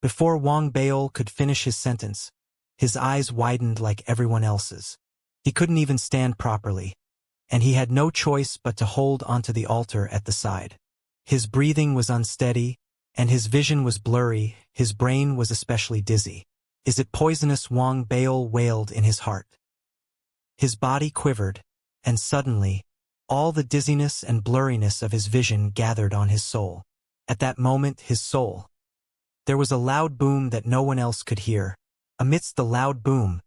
Before Wang Baol could finish his sentence, his eyes widened like everyone else's. He couldn't even stand properly, and he had no choice but to hold onto the altar at the side. His breathing was unsteady, and his vision was blurry. His brain was especially dizzy. "Is it poisonous?" Wang Baol wailed in his heart. His body quivered, and suddenly, all the dizziness and blurriness of his vision gathered on his soul. At that moment, his soul. There was a loud boom that no one else could hear. Amidst the loud boom,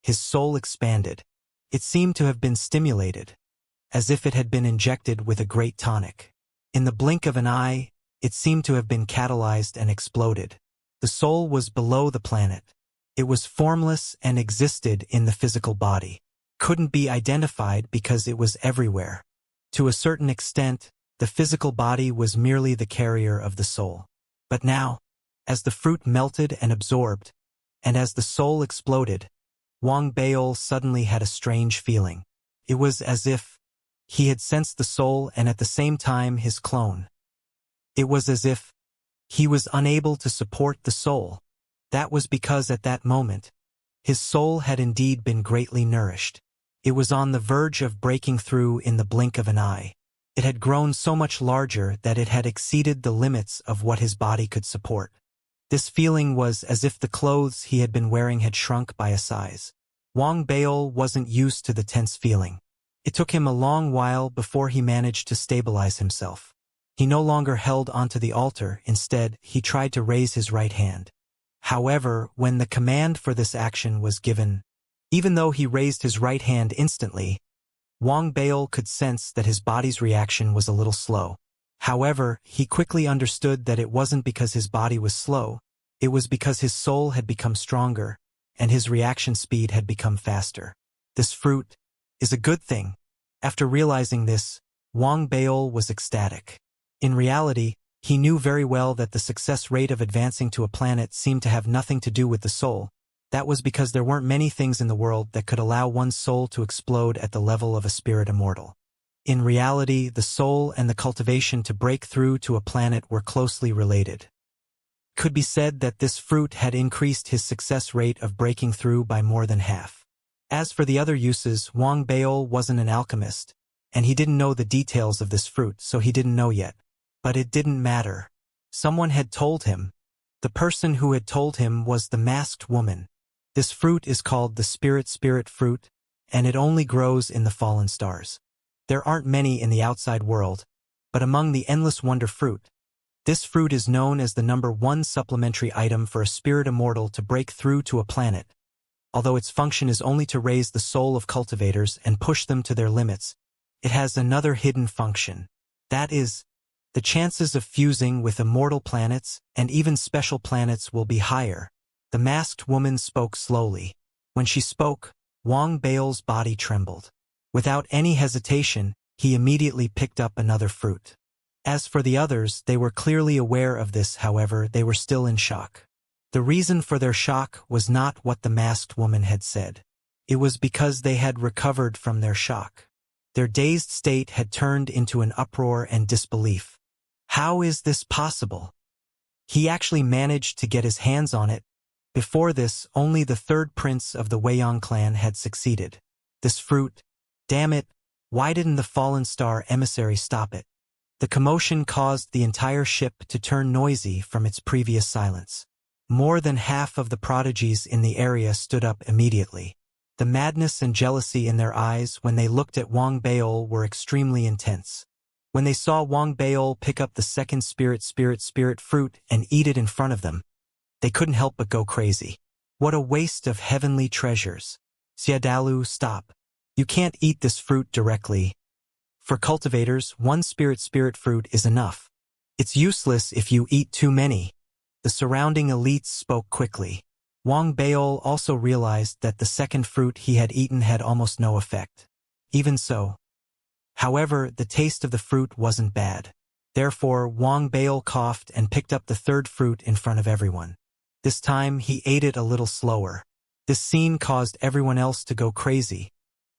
his soul expanded. It seemed to have been stimulated, as if it had been injected with a great tonic. In the blink of an eye, it seemed to have been catalyzed and exploded. The soul was below the planet. It was formless and existed in the physical body. Couldn't be identified because it was everywhere. To a certain extent, the physical body was merely the carrier of the soul. But now, as the fruit melted and absorbed, and as the soul exploded, Wang Baol suddenly had a strange feeling. It was as if he had sensed the soul and at the same time his clone. It was as if he was unable to support the soul. That was because at that moment, his soul had indeed been greatly nourished. It was on the verge of breaking through in the blink of an eye. It had grown so much larger that it had exceeded the limits of what his body could support. This feeling was as if the clothes he had been wearing had shrunk by a size. Wang Baol wasn't used to the tense feeling. It took him a long while before he managed to stabilize himself. He no longer held onto the altar. Instead, he tried to raise his right hand. However, when the command for this action was given, even though he raised his right hand instantly, Wang Baol could sense that his body's reaction was a little slow. However, he quickly understood that it wasn't because his body was slow, it was because his soul had become stronger, and his reaction speed had become faster. This fruit is a good thing. After realizing this, Wang Baol was ecstatic. In reality, he knew very well that the success rate of advancing to a planet seemed to have nothing to do with the soul. That was because there weren't many things in the world that could allow one's soul to explode at the level of a spirit immortal. In reality, the soul and the cultivation to break through to a planet were closely related. It could be said that this fruit had increased his success rate of breaking through by more than half. As for the other uses, Wang Baol wasn't an alchemist, and he didn't know the details of this fruit, so he didn't know yet. But it didn't matter. Someone had told him. The person who had told him was the masked woman. This fruit is called the spirit fruit, and it only grows in the fallen stars. There aren't many in the outside world, but among the endless wonder fruit, this fruit is known as the #1 supplementary item for a spirit immortal to break through to a planet. Although its function is only to raise the soul of cultivators and push them to their limits, it has another hidden function. That is, the chances of fusing with immortal planets and even special planets will be higher. The masked woman spoke slowly. When she spoke, Wang Baol's body trembled. Without any hesitation, he immediately picked up another fruit. As for the others, they were clearly aware of this, however, they were still in shock. The reason for their shock was not what the masked woman had said. It was because they had recovered from their shock. Their dazed state had turned into an uproar and disbelief. How is this possible? He actually managed to get his hands on it. Before this, only the third prince of the Weiyang clan had succeeded. This fruit, damn it, why didn't the fallen star emissary stop it? The commotion caused the entire ship to turn noisy from its previous silence. More than half of the prodigies in the area stood up immediately. The madness and jealousy in their eyes when they looked at Wang Baol were extremely intense. When they saw Wang Baol pick up the second spirit fruit and eat it in front of them, they couldn't help but go crazy. What a waste of heavenly treasures. Xiadalu, stop. You can't eat this fruit directly. For cultivators, one spirit fruit is enough. It's useless if you eat too many. The surrounding elites spoke quickly. Wang Baol also realized that the second fruit he had eaten had almost no effect. Even so. However, the taste of the fruit wasn't bad. Therefore, Wang Baol coughed and picked up the third fruit in front of everyone. This time, he ate it a little slower. This scene caused everyone else to go crazy,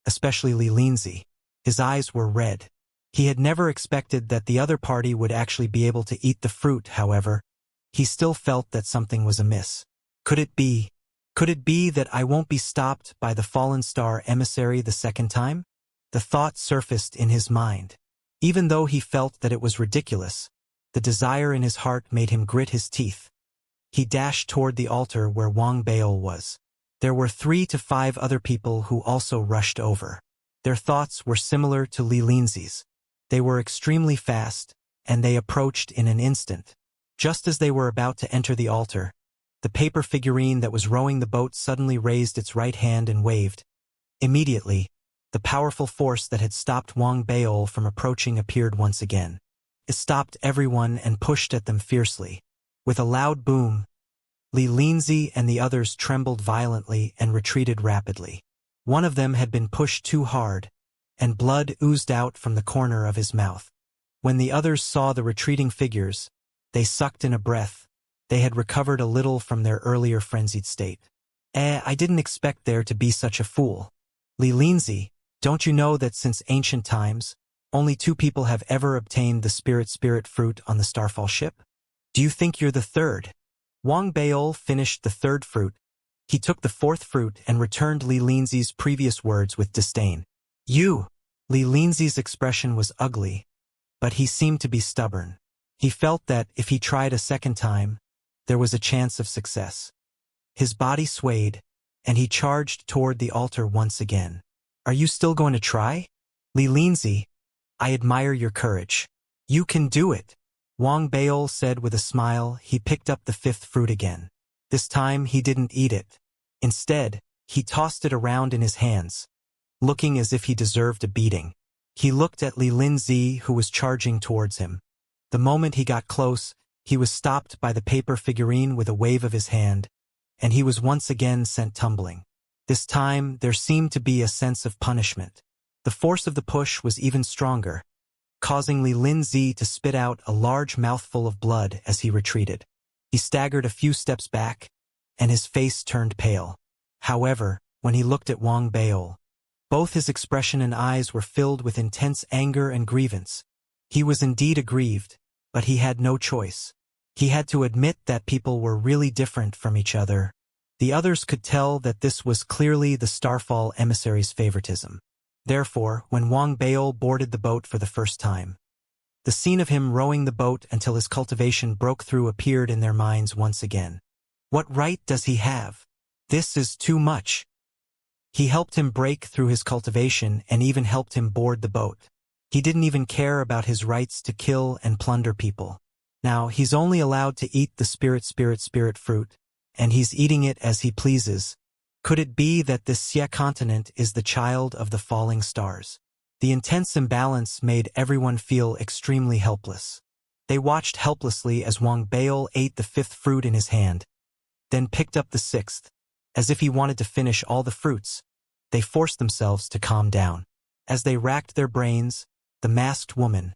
especially Li Linzi. His eyes were red. He had never expected that the other party would actually be able to eat the fruit, however. he still felt that something was amiss. Could it be? Could it be that I won't be stopped by the fallen star emissary the second time? The thought surfaced in his mind. Even though he felt that it was ridiculous, the desire in his heart made him grit his teeth. He dashed toward the altar where Wang Baol was. There were 3 to 5 other people who also rushed over. Their thoughts were similar to Li Linzi's. They were extremely fast, and they approached in an instant. Just as they were about to enter the altar, the paper figurine that was rowing the boat suddenly raised its right hand and waved. Immediately, the powerful force that had stopped Wang Baol from approaching appeared once again. It stopped everyone and pushed at them fiercely. With a loud boom, Li Linzi and the others trembled violently and retreated rapidly. One of them had been pushed too hard, and blood oozed out from the corner of his mouth. When the others saw the retreating figures, they sucked in a breath. They had recovered a little from their earlier frenzied state. I didn't expect there to be such a fool. Li Linzi, don't you know that since ancient times, only 2 people have ever obtained the spirit fruit on the Starfall ship? Do you think you're the third? Wang Baol finished the 3rd fruit. He took the 4th fruit and returned Li Linzi's previous words with disdain. You! Li Linzi's expression was ugly, but he seemed to be stubborn. He felt that if he tried a second time, there was a chance of success. His body swayed, and he charged toward the altar once again. Are you still going to try? Li Linzi, I admire your courage. You can do it. Wang Baol said with a smile. He picked up the 5th fruit again. This time he didn't eat it. Instead, he tossed it around in his hands, looking as if he deserved a beating. He looked at Li Linzi, who was charging towards him. The moment he got close, he was stopped by the paper figurine with a wave of his hand, and he was once again sent tumbling. This time, there seemed to be a sense of punishment. The force of the push was even stronger, causing Li Linzi to spit out a large mouthful of blood as he retreated. He staggered a few steps back, and his face turned pale. However, when he looked at Wang Baol, both his expression and eyes were filled with intense anger and grievance. He was indeed aggrieved, but he had no choice. He had to admit that people were really different from each other. The others could tell that this was clearly the Starfall emissary's favoritism. Therefore, when Wang Baol boarded the boat for the first time, the scene of him rowing the boat until his cultivation broke through appeared in their minds once again. What right does he have? This is too much. He helped him break through his cultivation and even helped him board the boat. He didn't even care about his rights to kill and plunder people. Now he's only allowed to eat the spirit fruit, and he's eating it as he pleases. Could it be that this Xia continent is the child of the falling stars? The intense imbalance made everyone feel extremely helpless. They watched helplessly as Wang Baol ate the 5th fruit in his hand, then picked up the 6th. As if he wanted to finish all the fruits, they forced themselves to calm down. As they racked their brains, the masked woman,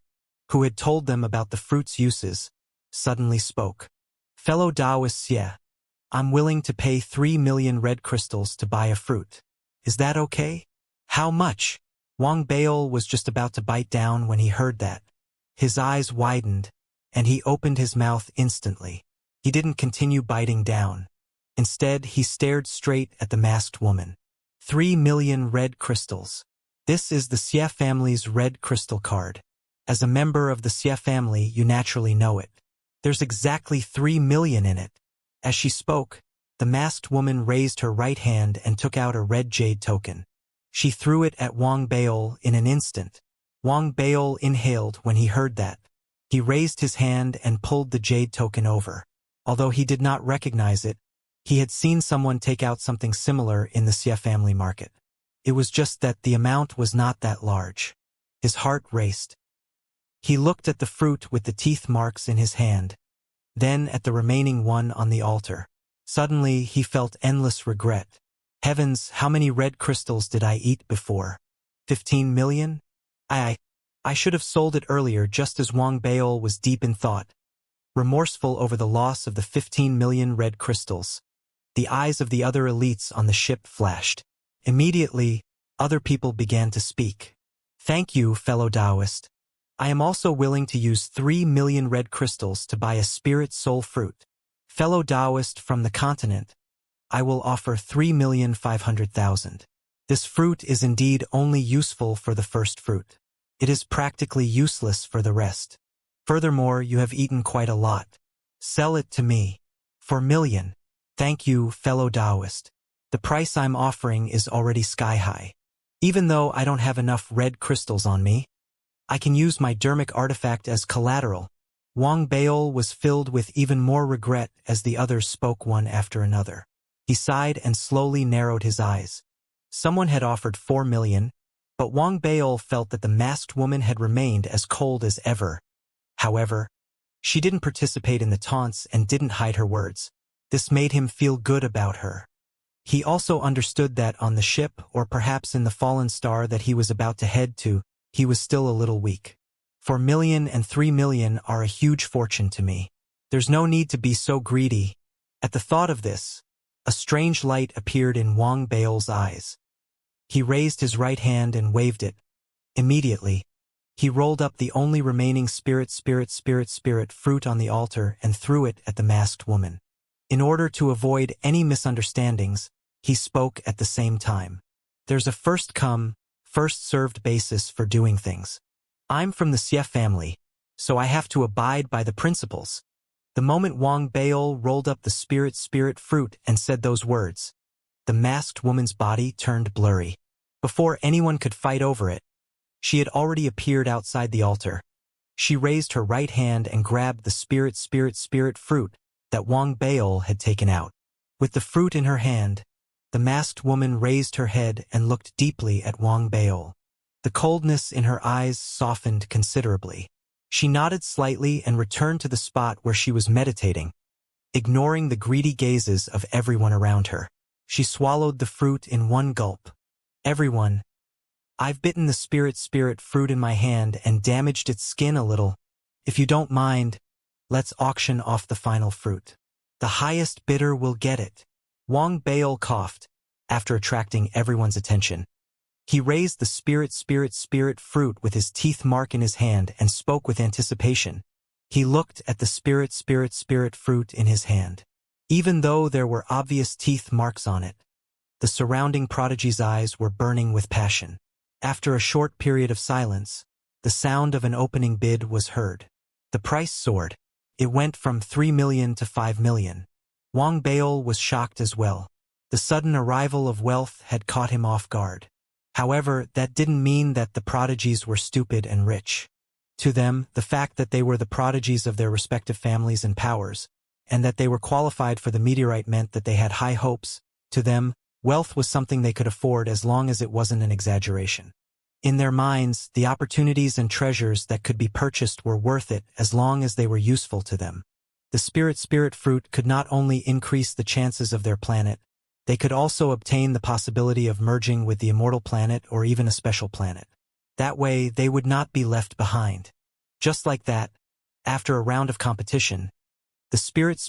who had told them about the fruit's uses, suddenly spoke. Fellow Taoist Xie, I'm willing to pay 3 million red crystals to buy a fruit. Is that okay? How much? Wang Baol was just about to bite down when he heard that. His eyes widened, and he opened his mouth instantly. He didn't continue biting down. Instead, he stared straight at the masked woman. 3 million red crystals. This is the Xie family's red crystal card. As a member of the Xie family, you naturally know it. There's exactly 3 million in it. As she spoke, the masked woman raised her right hand and took out a red jade token. She threw it at Wang Baol in an instant. Wang Baol inhaled when he heard that. He raised his hand and pulled the jade token over. Although he did not recognize it, he had seen someone take out something similar in the Xie family market. It was just that the amount was not that large. His heart raced. He looked at the fruit with the teeth marks in his hand, then at the remaining one on the altar. Suddenly, he felt endless regret. Heavens, how many red crystals did I eat before? 15 million? I should have sold it earlier. Just as Wang Baol was deep in thought, remorseful over the loss of the 15 million red crystals, the eyes of the other elites on the ship flashed. Immediately, other people began to speak. Thank you, fellow Taoist. I am also willing to use 3 million red crystals to buy a spirit soul fruit. Fellow Taoist from the continent, I will offer 3,500,000. This fruit is indeed only useful for the first fruit. It is practically useless for the rest. Furthermore, you have eaten quite a lot. Sell it to me. For million. Thank you, fellow Taoist. The price I'm offering is already sky high. Even though I don't have enough red crystals on me, I can use my dermic artifact as collateral. Wang Baol was filled with even more regret as the others spoke one after another. He sighed and slowly narrowed his eyes. Someone had offered 4 million, but Wang Baol felt that the masked woman had remained as cold as ever. However, she didn't participate in the taunts and didn't hide her words. This made him feel good about her. He also understood that on the ship, or perhaps in the fallen star that he was about to head to, he was still a little weak. 4 million and 3 million are a huge fortune to me. There's no need to be so greedy. At the thought of this, a strange light appeared in Wang Baol's eyes. He raised his right hand and waved it. Immediately, he rolled up the only remaining spirit fruit on the altar and threw it at the masked woman. In order to avoid any misunderstandings, he spoke at the same time. There's a first come, first served basis for doing things. I'm from the Xie family, so I have to abide by the principles. The moment Wang Baol rolled up the spirit fruit and said those words, the masked woman's body turned blurry. Before anyone could fight over it, she had already appeared outside the altar. She raised her right hand and grabbed the spirit fruit that Wang Baol had taken out. With the fruit in her hand, the masked woman raised her head and looked deeply at Wang Baol. The coldness in her eyes softened considerably. She nodded slightly and returned to the spot where she was meditating, ignoring the greedy gazes of everyone around her. She swallowed the fruit in one gulp. Everyone, I've bitten the spirit fruit in my hand and damaged its skin a little. If you don't mind, let's auction off the final fruit. The highest bidder will get it. Wang Baol coughed, after attracting everyone's attention. He raised the spirit fruit with his teeth mark in his hand and spoke with anticipation. He looked at the spirit fruit in his hand. Even though there were obvious teeth marks on it, the surrounding prodigy's eyes were burning with passion. After a short period of silence, the sound of an opening bid was heard. The price soared. It went from 3 million to 5 million. Wang Baol was shocked as well. The sudden arrival of wealth had caught him off guard. However, that didn't mean that the prodigies were stupid and rich. To them, the fact that they were the prodigies of their respective families and powers, and that they were qualified for the meteorite meant that they had high hopes. To them, wealth was something they could afford as long as it wasn't an exaggeration. In their minds, the opportunities and treasures that could be purchased were worth it as long as they were useful to them. The spirit fruit could not only increase the chances of their planet, they could also obtain the possibility of merging with the immortal planet or even a special planet. That way, they would not be left behind. Just like that, after a round of competition, the spirit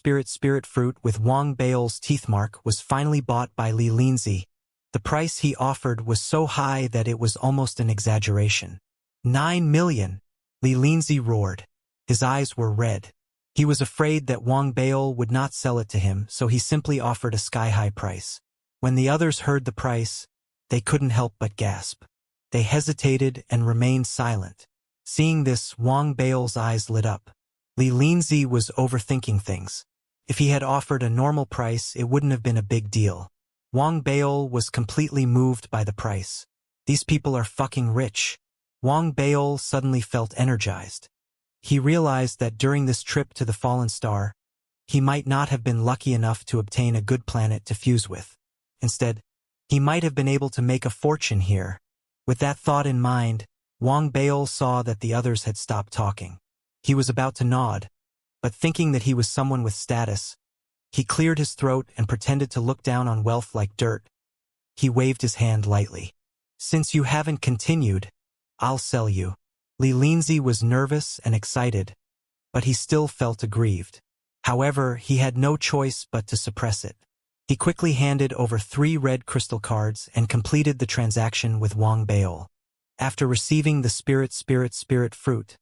fruit with Wang Baol's teeth mark was finally bought by Li Linzi. The price he offered was so high that it was almost an exaggeration. 9 million! Li Linzi roared. His eyes were red. He was afraid that Wang Baol would not sell it to him, so he simply offered a sky-high price. When the others heard the price, they couldn't help but gasp. They hesitated and remained silent. Seeing this, Wang Baol's eyes lit up. Li Linzi was overthinking things. If he had offered a normal price, it wouldn't have been a big deal. Wang Baol was completely moved by the price. These people are fucking rich. Wang Baol suddenly felt energized. He realized that during this trip to the fallen star, he might not have been lucky enough to obtain a good planet to fuse with. Instead, he might have been able to make a fortune here. With that thought in mind, Wang Baol saw that the others had stopped talking. He was about to nod, but thinking that he was someone with status, he cleared his throat and pretended to look down on wealth like dirt. He waved his hand lightly. Since you haven't continued, I'll sell you. Li Linzi was nervous and excited, but he still felt aggrieved. However, he had no choice but to suppress it. He quickly handed over 3 red crystal cards and completed the transaction with Wang Baol. After receiving the spirit fruit,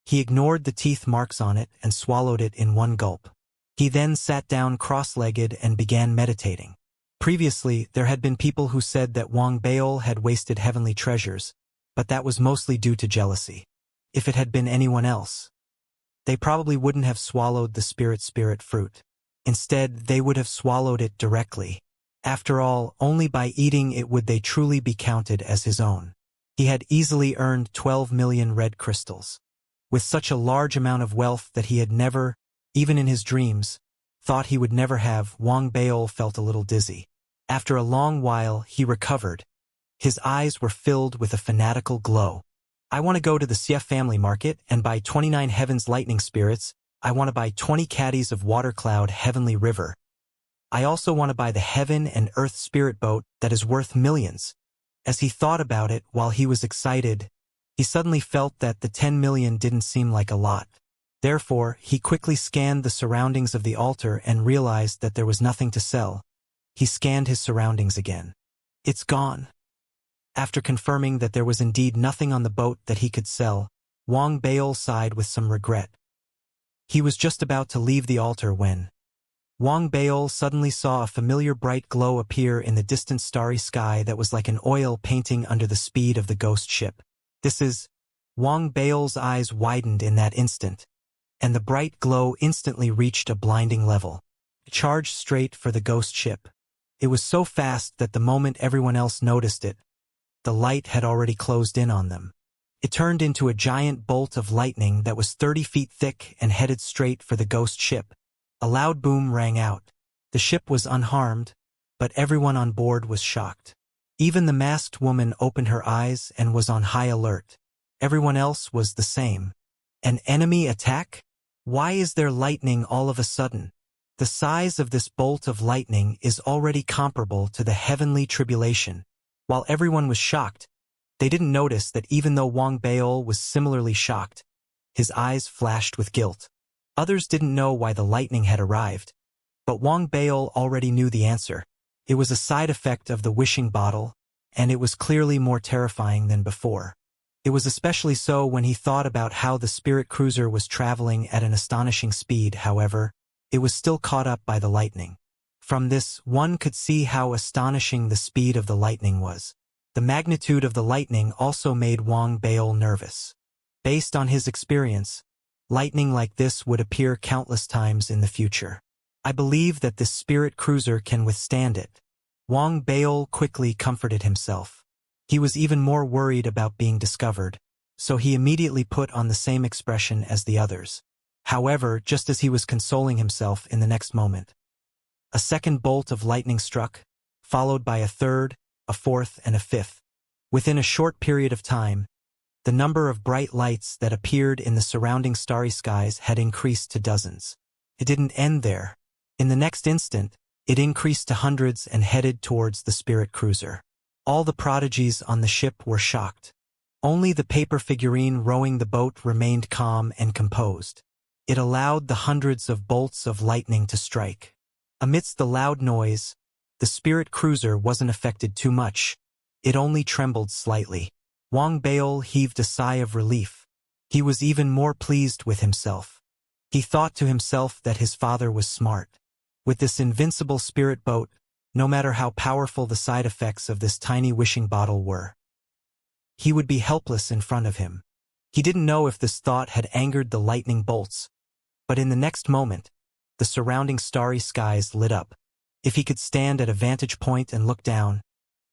he ignored the teeth marks on it and swallowed it in one gulp. He then sat down cross-legged and began meditating. Previously, there had been people who said that Wang Baol had wasted heavenly treasures, but that was mostly due to jealousy. If it had been anyone else, they probably wouldn't have swallowed the spirit fruit. Instead, they would have swallowed it directly. After all, only by eating it would they truly be counted as his own. He had easily earned 12 million red crystals. With such a large amount of wealth that he had never, even in his dreams, thought he would never have, Wang Baol felt a little dizzy. After a long while, he recovered. His eyes were filled with a fanatical glow. I want to go to the Xie family market and buy 29 heavens lightning spirits. I want to buy 20 caddies of water cloud heavenly river. I also want to buy the heaven and earth spirit boat that is worth millions. As he thought about it while he was excited, he suddenly felt that the 10 million didn't seem like a lot. Therefore, he quickly scanned the surroundings of the altar and realized that there was nothing to sell. He scanned his surroundings again. It's gone. After confirming that there was indeed nothing on the boat that he could sell, Wang Baol sighed with some regret. He was just about to leave the altar when Wang Baol suddenly saw a familiar bright glow appear in the distant starry sky that was like an oil painting under the speed of the ghost ship. This is... Wang Baol's eyes widened in that instant, and the bright glow instantly reached a blinding level. It charged straight for the ghost ship. It was so fast that the moment everyone else noticed it, the light had already closed in on them. It turned into a giant bolt of lightning that was 30 feet thick and headed straight for the ghost ship. A loud boom rang out. The ship was unharmed, but everyone on board was shocked. Even the masked woman opened her eyes and was on high alert. Everyone else was the same. An enemy attack? Why is there lightning all of a sudden? The size of this bolt of lightning is already comparable to the heavenly tribulation. While everyone was shocked, they didn't notice that even though Wang Baol was similarly shocked, his eyes flashed with guilt. Others didn't know why the lightning had arrived, but Wang Baol already knew the answer. It was a side effect of the wishing bottle, and it was clearly more terrifying than before. It was especially so when he thought about how the spirit cruiser was traveling at an astonishing speed. However, it was still caught up by the lightning. From this, one could see how astonishing the speed of the lightning was. The magnitude of the lightning also made Wang Baol nervous. Based on his experience, lightning like this would appear countless times in the future. I believe that this spirit cruiser can withstand it. Wang Baol quickly comforted himself. He was even more worried about being discovered, so he immediately put on the same expression as the others. However, just as he was consoling himself in the next moment, a second bolt of lightning struck, followed by a third, a fourth, and a fifth. Within a short period of time, the number of bright lights that appeared in the surrounding starry skies had increased to dozens. It didn't end there. In the next instant, it increased to hundreds and headed towards the spirit cruiser. All the prodigies on the ship were shocked. Only the paper figurine rowing the boat remained calm and composed. It allowed the hundreds of bolts of lightning to strike. Amidst the loud noise, the spirit cruiser wasn't affected too much. It only trembled slightly. Wang Baol heaved a sigh of relief. He was even more pleased with himself. He thought to himself that his father was smart. With this invincible spirit boat, no matter how powerful the side effects of this tiny wishing bottle were, he would be helpless in front of him. He didn't know if this thought had angered the lightning bolts, but in the next moment, the surrounding starry skies lit up. If he could stand at a vantage point and look down,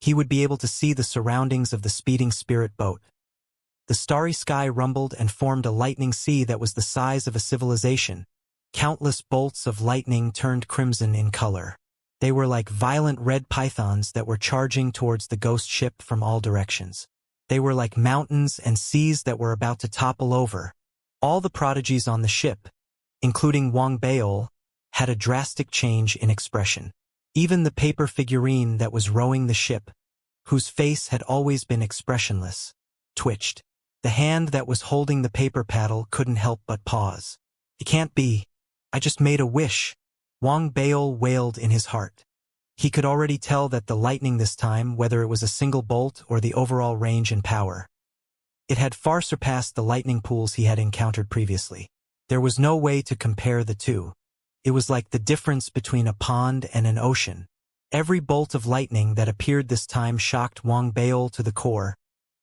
he would be able to see the surroundings of the speeding spirit boat. The starry sky rumbled and formed a lightning sea that was the size of a civilization. Countless bolts of lightning turned crimson in color. They were like violent red pythons that were charging towards the ghost ship from all directions. They were like mountains and seas that were about to topple over. All the prodigies on the ship, including Wang Baol, had a drastic change in expression. Even the paper figurine that was rowing the ship, whose face had always been expressionless, twitched. The hand that was holding the paper paddle couldn't help but pause. It can't be. I just made a wish. Wang Baol wailed in his heart. He could already tell that the lightning this time, whether it was a single bolt or the overall range and power, it had far surpassed the lightning pools he had encountered previously. There was no way to compare the two. It was like the difference between a pond and an ocean. Every bolt of lightning that appeared this time shocked Wang Baol to the core,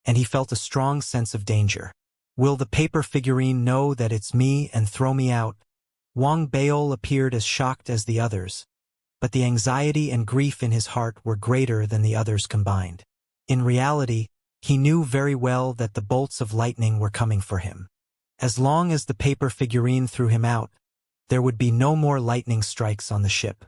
and he felt a strong sense of danger. Will the paper figurine know that it's me and throw me out? Wang Baol appeared as shocked as the others, but the anxiety and grief in his heart were greater than the others combined. In reality, he knew very well that the bolts of lightning were coming for him. As long as the paper figurine threw him out, there would be no more lightning strikes on the ship.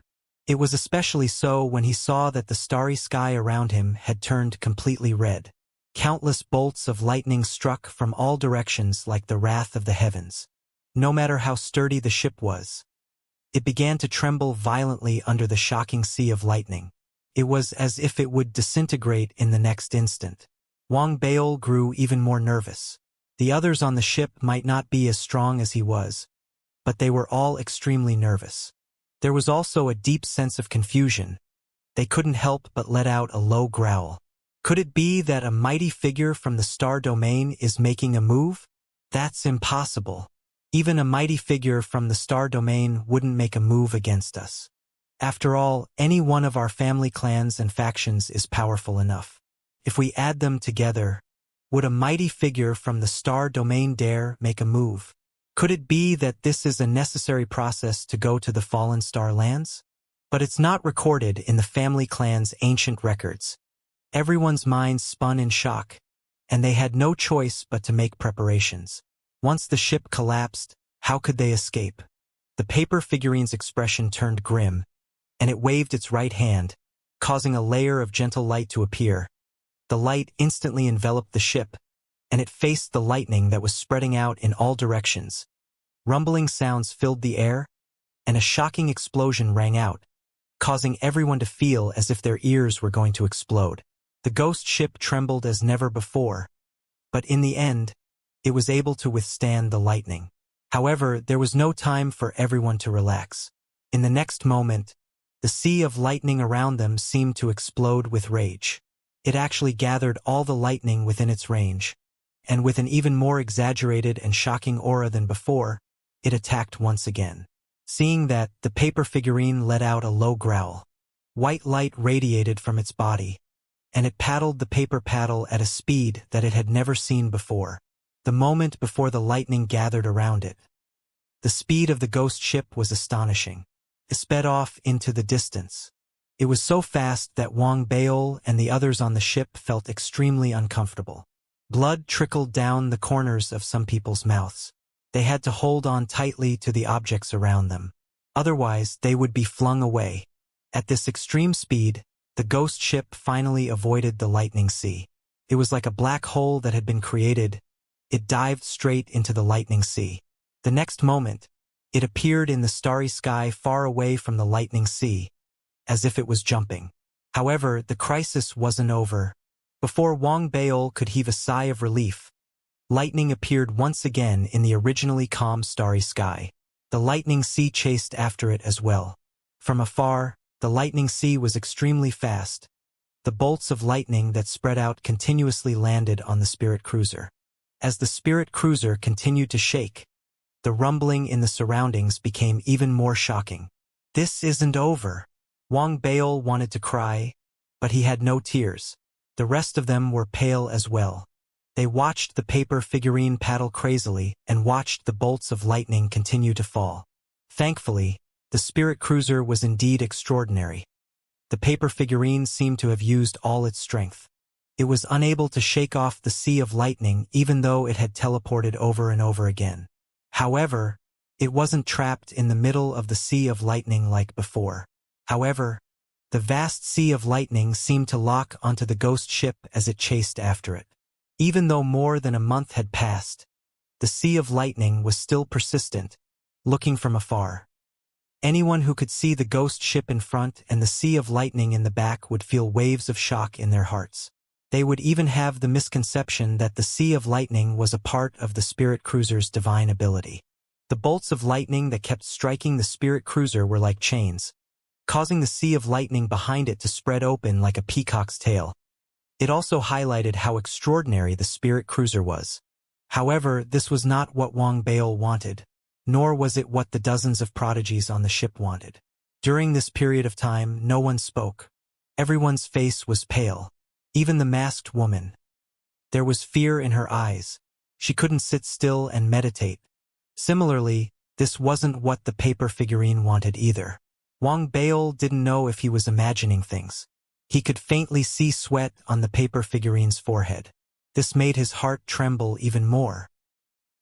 It was especially so when he saw that the starry sky around him had turned completely red. Countless bolts of lightning struck from all directions like the wrath of the heavens. No matter how sturdy the ship was, it began to tremble violently under the shocking sea of lightning. It was as if it would disintegrate in the next instant. Wang Baol grew even more nervous. The others on the ship might not be as strong as he was, but they were all extremely nervous. There was also a deep sense of confusion. They couldn't help but let out a low growl. Could it be that a mighty figure from the star domain is making a move? That's impossible. Even a mighty figure from the star domain wouldn't make a move against us. After all, any one of our family clans and factions is powerful enough. If we add them together, would a mighty figure from the star domain dare make a move? Could it be that this is a necessary process to go to the fallen star lands? But it's not recorded in the family clan's ancient records. Everyone's minds spun in shock, and they had no choice but to make preparations. Once the ship collapsed, how could they escape? The paper figurine's expression turned grim, and it waved its right hand, causing a layer of gentle light to appear. The light instantly enveloped the ship, and it faced the lightning that was spreading out in all directions. Rumbling sounds filled the air, and a shocking explosion rang out, causing everyone to feel as if their ears were going to explode. The ghost ship trembled as never before, but in the end, it was able to withstand the lightning. However, there was no time for everyone to relax. In the next moment, the sea of lightning around them seemed to explode with rage. It actually gathered all the lightning within its range, and with an even more exaggerated and shocking aura than before, it attacked once again. Seeing that, the paper figurine let out a low growl. White light radiated from its body, and it paddled the paper paddle at a speed that it had never seen before. The moment before the lightning gathered around it, the speed of the ghost ship was astonishing. It sped off into the distance. It was so fast that Wang Baol and the others on the ship felt extremely uncomfortable. Blood trickled down the corners of some people's mouths. They had to hold on tightly to the objects around them. Otherwise, they would be flung away. At this extreme speed, the ghost ship finally avoided the lightning sea. It was like a black hole that had been created. It dived straight into the lightning sea. The next moment, it appeared in the starry sky far away from the lightning sea, as if it was jumping. However, the crisis wasn't over. Before Wang Baol could heave a sigh of relief, lightning appeared once again in the originally calm starry sky. The lightning sea chased after it as well. From afar, the lightning sea was extremely fast. The bolts of lightning that spread out continuously landed on the spirit cruiser. As the spirit cruiser continued to shake, the rumbling in the surroundings became even more shocking. This isn't over. Wang Baol wanted to cry, but he had no tears. The rest of them were pale as well. They watched the paper figurine paddle crazily and watched the bolts of lightning continue to fall. Thankfully, the spirit cruiser was indeed extraordinary. The paper figurine seemed to have used all its strength. It was unable to shake off the sea of lightning even though it had teleported over and over again. However, it wasn't trapped in the middle of the sea of lightning like before. However, the vast sea of lightning seemed to lock onto the ghost ship as it chased after it. Even though more than a month had passed, the sea of lightning was still persistent, looking from afar. Anyone who could see the ghost ship in front and the sea of lightning in the back would feel waves of shock in their hearts. They would even have the misconception that the sea of lightning was a part of the spirit cruiser's divine ability. The bolts of lightning that kept striking the spirit cruiser were like chains. causing the sea of lightning behind it to spread open like a peacock's tail. It also highlighted how extraordinary the spirit cruiser was. However, this was not what Wang Baol wanted, nor was it what the dozens of prodigies on the ship wanted. During this period of time, no one spoke. Everyone's face was pale, even the masked woman. There was fear in her eyes. She couldn't sit still and meditate. Similarly, this wasn't what the paper figurine wanted either. Wang Baol didn't know if he was imagining things. He could faintly see sweat on the paper figurine's forehead. This made his heart tremble even more.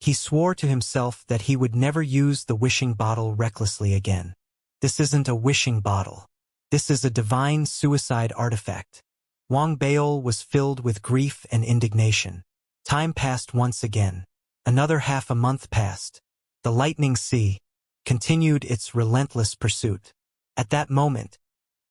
He swore to himself that he would never use the wishing bottle recklessly again. This isn't a wishing bottle. This is a divine suicide artifact. Wang Baol was filled with grief and indignation. Time passed once again. Another half a month passed. The lightning sea continued its relentless pursuit. At that moment,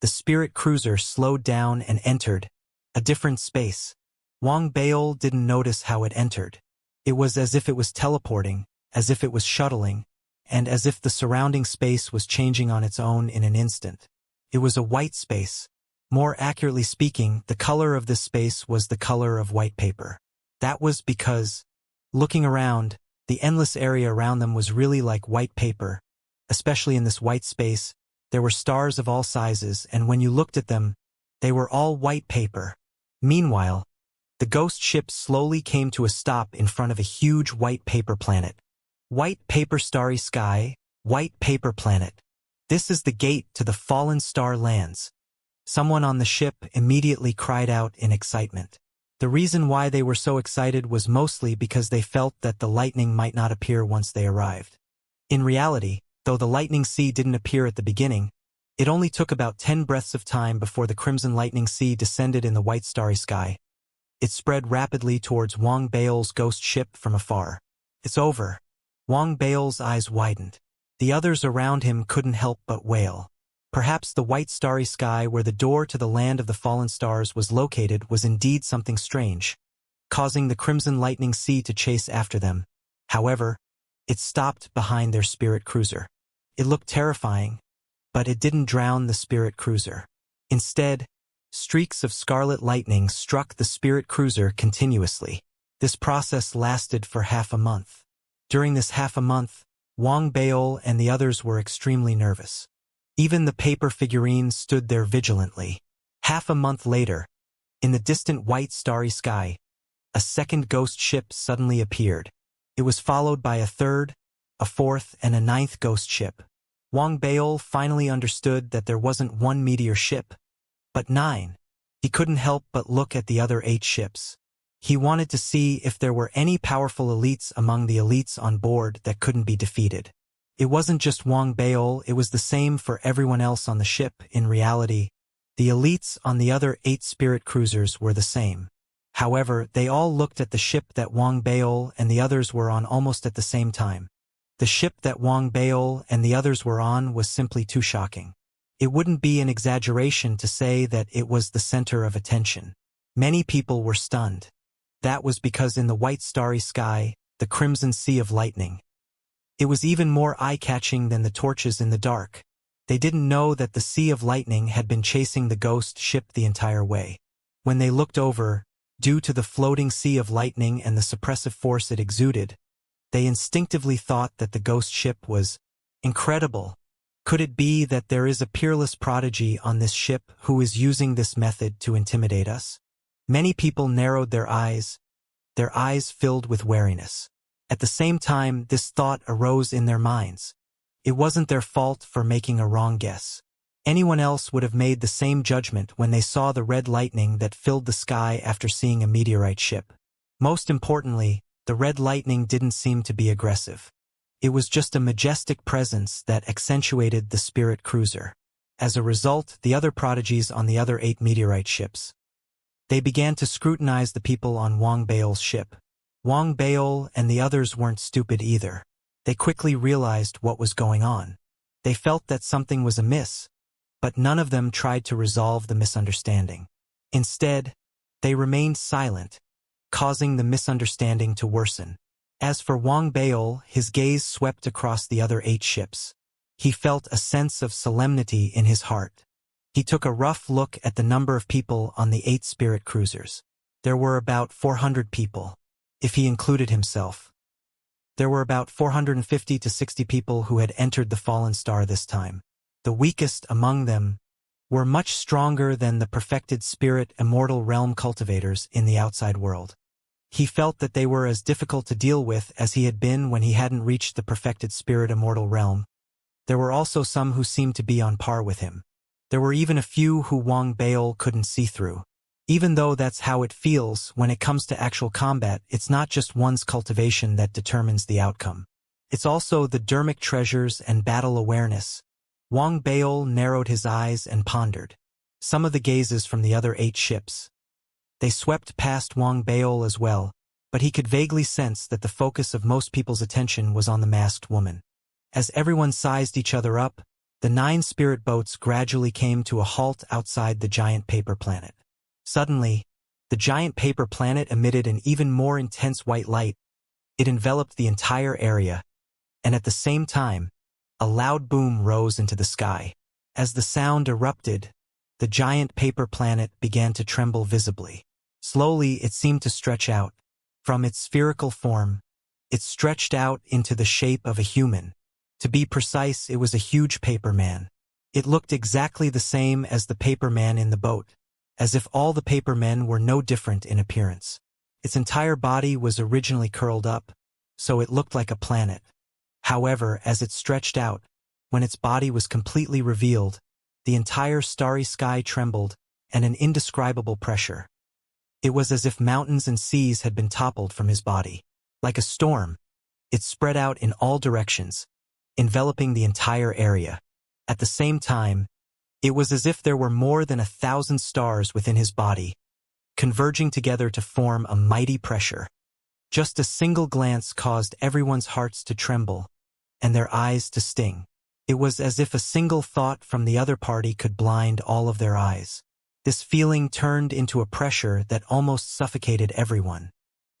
the spirit cruiser slowed down and entered a different space. Wang Baol didn't notice how it entered. It was as if it was teleporting, as if it was shuttling, and as if the surrounding space was changing on its own in an instant. It was a white space. More accurately speaking, the color of this space was the color of white paper. That was because, looking around, the endless area around them was really like white paper. Especially in this white space, there were stars of all sizes, and when you looked at them, they were all white paper. Meanwhile, the ghost ship slowly came to a stop in front of a huge white paper planet. White paper starry sky, white paper planet. This is the gate to the fallen star lands. Someone on the ship immediately cried out in excitement. The reason why they were so excited was mostly because they felt that the lightning might not appear once they arrived. In reality, though the lightning sea didn't appear at the beginning, it only took about 10 breaths of time before the crimson lightning sea descended in the white starry sky. It spread rapidly towards Wang Baol's ghost ship from afar. It's over. Wang Baol's eyes widened. The others around him couldn't help but wail. Perhaps the white starry sky where the door to the land of the fallen stars was located was indeed something strange, causing the crimson lightning sea to chase after them. However, it stopped behind their spirit cruiser. It looked terrifying, but it didn't drown the spirit cruiser. Instead, streaks of scarlet lightning struck the spirit cruiser continuously. This process lasted for half a month. During this half a month, Wang Baol and the others were extremely nervous. Even the paper figurine stood there vigilantly. Half a month later, in the distant white starry sky, a second ghost ship suddenly appeared. It was followed by a third, a fourth, and a ninth ghost ship. Wang Baol finally understood that there wasn't one meteor ship, but 9. He couldn't help but look at the other 8 ships. He wanted to see if there were any powerful elites among the elites on board that couldn't be defeated. It wasn't just Wang Baol, it was the same for everyone else on the ship. In reality, the elites on the other 8 spirit cruisers were the same. However, they all looked at the ship that Wang Baol and the others were on almost at the same time. The ship that Wang Baol and the others were on was simply too shocking. It wouldn't be an exaggeration to say that it was the center of attention. Many people were stunned. That was because in the white starry sky, the crimson sea of lightning. It was even more eye-catching than the torches in the dark. They didn't know that the sea of lightning had been chasing the ghost ship the entire way. When they looked over, due to the floating sea of lightning and the suppressive force it exuded, they instinctively thought that the ghost ship was incredible. Could it be that there is a peerless prodigy on this ship who is using this method to intimidate us? Many people narrowed their eyes filled with wariness. At the same time, this thought arose in their minds. It wasn't their fault for making a wrong guess. Anyone else would have made the same judgment when they saw the red lightning that filled the sky after seeing a meteorite ship. Most importantly, the red lightning didn't seem to be aggressive. It was just a majestic presence that accentuated the spirit cruiser. As a result, the other prodigies on the other 8 meteorite ships. They began to scrutinize the people on Wang Baol's ship. Wang Baol and the others weren't stupid either. They quickly realized what was going on. They felt that something was amiss, but none of them tried to resolve the misunderstanding. Instead, they remained silent, causing the misunderstanding to worsen. As for Wang Baol, his gaze swept across the other 8 ships. He felt a sense of solemnity in his heart. He took a rough look at the number of people on the 8 spirit cruisers. There were about 400 people, if he included himself. There were about 450 to 60 people who had entered the Fallen Star this time. The weakest among them were much stronger than the perfected spirit immortal realm cultivators in the outside world. He felt that they were as difficult to deal with as he had been when he hadn't reached the perfected spirit immortal realm. There were also some who seemed to be on par with him. There were even a few who Wang Baol couldn't see through. Even though that's how it feels when it comes to actual combat, it's not just one's cultivation that determines the outcome. It's also the dermic treasures and battle awareness. Wang Baol narrowed his eyes and pondered. Some of the gazes from the other 8 ships. They swept past Wang Baol as well, but he could vaguely sense that the focus of most people's attention was on the masked woman. As everyone sized each other up, the 9 spirit boats gradually came to a halt outside the giant paper planet. Suddenly, the giant paper planet emitted an even more intense white light. It enveloped the entire area, and at the same time, a loud boom rose into the sky. As the sound erupted, the giant paper planet began to tremble visibly. Slowly, it seemed to stretch out. From its spherical form, it stretched out into the shape of a human. To be precise, it was a huge paper man. It looked exactly the same as the paper man in the boat, as if all the paper men were no different in appearance. Its entire body was originally curled up, so it looked like a planet. However, as it stretched out, when its body was completely revealed, the entire starry sky trembled, and an indescribable pressure. It was as if mountains and seas had been toppled from his body. Like a storm, it spread out in all directions, enveloping the entire area. At the same time, it was as if there were more than 1,000 stars within his body, converging together to form a mighty pressure. Just a single glance caused everyone's hearts to tremble, and their eyes to sting. It was as if a single thought from the other party could blind all of their eyes. This feeling turned into a pressure that almost suffocated everyone.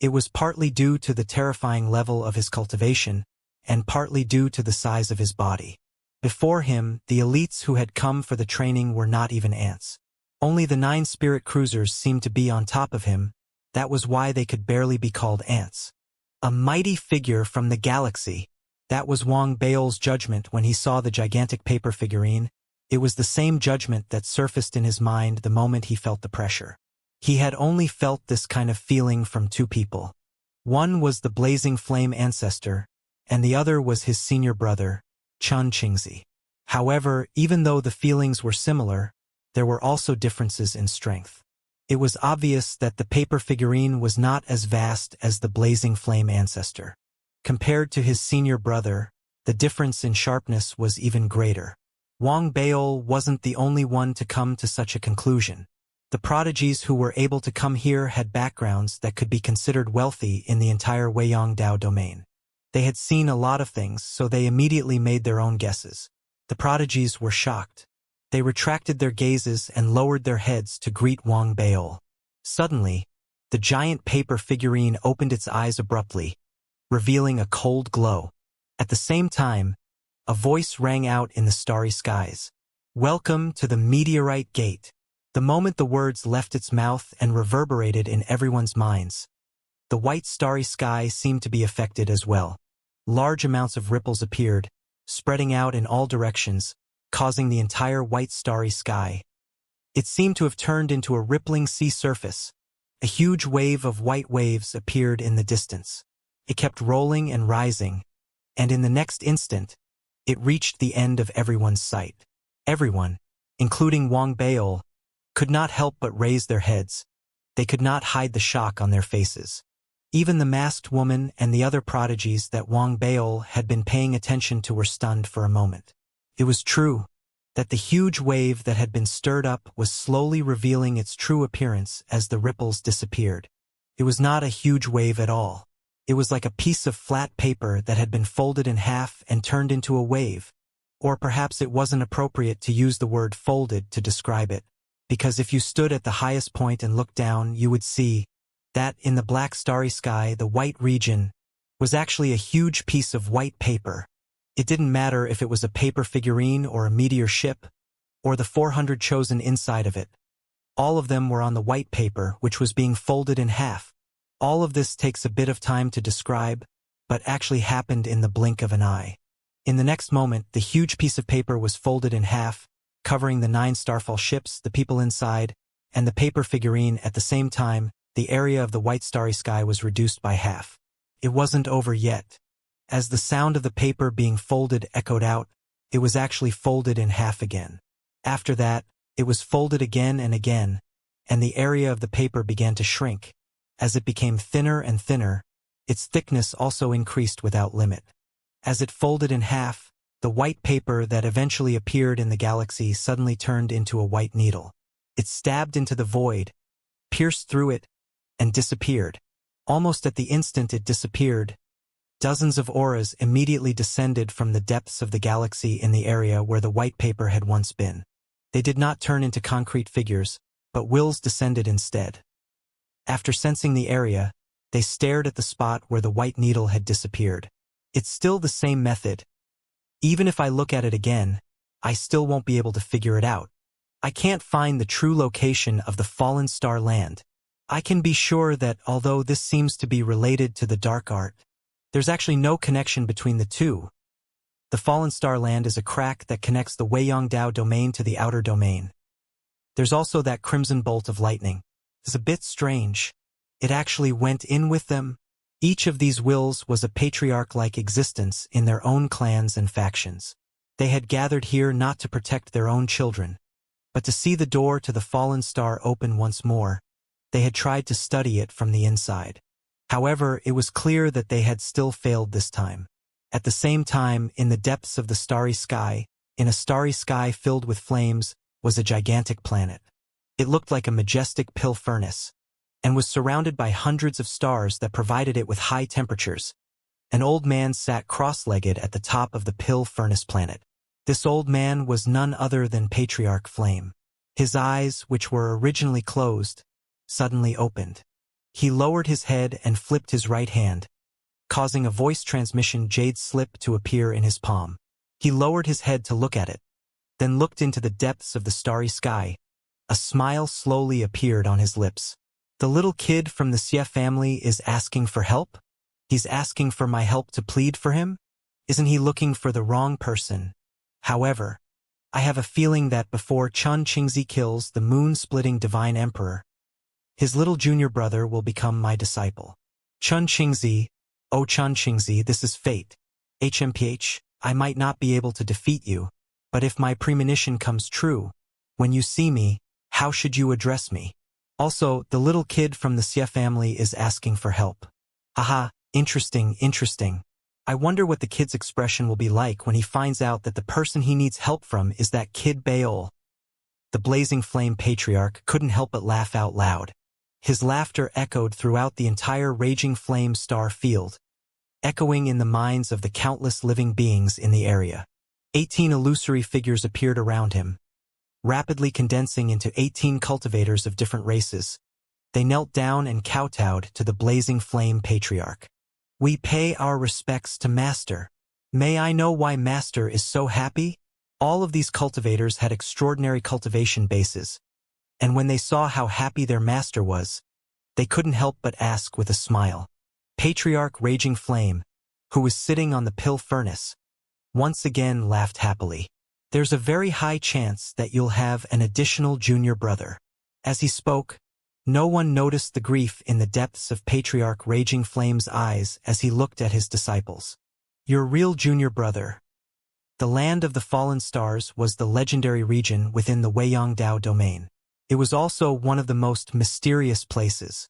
It was partly due to the terrifying level of his cultivation, and partly due to the size of his body. Before him, the elites who had come for the training were not even ants. Only the 9 spirit cruisers seemed to be on top of him. That was why they could barely be called ants. A mighty figure from the galaxy. That was Wang Baol's judgment when he saw the gigantic paper figurine. It was the same judgment that surfaced in his mind the moment he felt the pressure. He had only felt this kind of feeling from 2 people. One was the blazing flame ancestor, and the other was his senior brother, Xianxia. However, even though the feelings were similar, there were also differences in strength. It was obvious that the paper figurine was not as vast as the blazing flame ancestor. Compared to his senior brother, the difference in sharpness was even greater. Wang Baol wasn't the only one to come to such a conclusion. The prodigies who were able to come here had backgrounds that could be considered wealthy in the entire Weiyang domain. They had seen a lot of things, so they immediately made their own guesses. The prodigies were shocked. They retracted their gazes and lowered their heads to greet Wang Baol. Suddenly, the giant paper figurine opened its eyes abruptly, revealing a cold glow. At the same time, a voice rang out in the starry skies. "Welcome to the Meteorite Gate." The moment the words left its mouth and reverberated in everyone's minds, the white starry sky seemed to be affected as well. Large amounts of ripples appeared, spreading out in all directions, causing the entire white starry sky. It seemed to have turned into a rippling sea surface. A huge wave of white waves appeared in the distance. It kept rolling and rising, and in the next instant, it reached the end of everyone's sight. Everyone, including Wang Baol, could not help but raise their heads. They could not hide the shock on their faces. Even the masked woman and the other prodigies that Wang Baol had been paying attention to were stunned for a moment. It was true that the huge wave that had been stirred up was slowly revealing its true appearance as the ripples disappeared. It was not a huge wave at all. It was like a piece of flat paper that had been folded in half and turned into a wave. Or perhaps it wasn't appropriate to use the word folded to describe it, because if you stood at the highest point and looked down, you would see that in the black starry sky, the white region was actually a huge piece of white paper. It didn't matter if it was a paper figurine or a meteor ship, or the 400 chosen inside of it. All of them were on the white paper, which was being folded in half. All of this takes a bit of time to describe, but actually happened in the blink of an eye. In the next moment, the huge piece of paper was folded in half, covering the 9 starfall ships, the people inside, and the paper figurine. At the same time, the area of the white starry sky was reduced by half. It wasn't over yet. As the sound of the paper being folded echoed out, it was actually folded in half again. After that, it was folded again, and the area of the paper began to shrink. As it became thinner and thinner, its thickness also increased without limit. As it folded in half, the white paper that eventually appeared in the galaxy suddenly turned into a white needle. It stabbed into the void, pierced through it, and disappeared. Almost at the instant it disappeared, dozens of auras immediately descended from the depths of the galaxy in the area where the white paper had once been. They did not turn into concrete figures, but wills descended instead. After sensing the area, they stared at the spot where the white needle had disappeared. It's still the same method. Even if I look at it again, I still won't be able to figure it out. I can't find the true location of the fallen star land. I can be sure that although this seems to be related to the dark art, there's actually no connection between the two. The fallen star land is a crack that connects the Weiyangdao domain to the outer domain. There's also that crimson bolt of lightning. It's a bit strange. It actually went in with them. Each of these wills was a patriarch-like existence in their own clans and factions. They had gathered here not to protect their own children, but to see the door to the fallen star open once more. They had tried to study it from the inside. However, it was clear that they had still failed this time. At the same time, in the depths of the starry sky, in a starry sky filled with flames, was a gigantic planet. It looked like a majestic pill furnace, and was surrounded by hundreds of stars that provided it with high temperatures. An old man sat cross-legged at the top of the pill furnace planet. This old man was none other than Patriarch Flame. His eyes, which were originally closed, suddenly opened. He lowered his head and flipped his right hand, causing a voice transmission jade slip to appear in his palm. He lowered his head to look at it, then looked into the depths of the starry sky. A smile slowly appeared on his lips. The little kid from the Xie family is asking for help? He's asking for my help to plead for him? Isn't he looking for the wrong person? However, I have a feeling that before Chun Qingzi kills the moon-splitting divine emperor, his little junior brother will become my disciple. Chun Qingzi, oh Chun Qingzi, this is fate. HMPH, I might not be able to defeat you, but if my premonition comes true, when you see me, how should you address me? Also, the little kid from the Xie family is asking for help. Haha, interesting. I wonder what the kid's expression will be like when he finds out that the person he needs help from is that kid Baol. The blazing flame patriarch couldn't help but laugh out loud. His laughter echoed throughout the entire raging flame star field, echoing in the minds of the countless living beings in the area. 18 illusory figures appeared around him, rapidly condensing into 18 cultivators of different races. They knelt down and kowtowed to the blazing flame patriarch. We pay our respects to Master. May I know why Master is so happy? All of these cultivators had extraordinary cultivation bases, and when they saw how happy their master was, they couldn't help but ask with a smile. Patriarch Raging Flame, who was sitting on the pill furnace, once again laughed happily. There's a very high chance that you'll have an additional junior brother. As he spoke, no one noticed the grief in the depths of Patriarch Raging Flame's eyes as he looked at his disciples. Your real junior brother. The land of the fallen stars was the legendary region within the Weiyangdao domain. It was also one of the most mysterious places.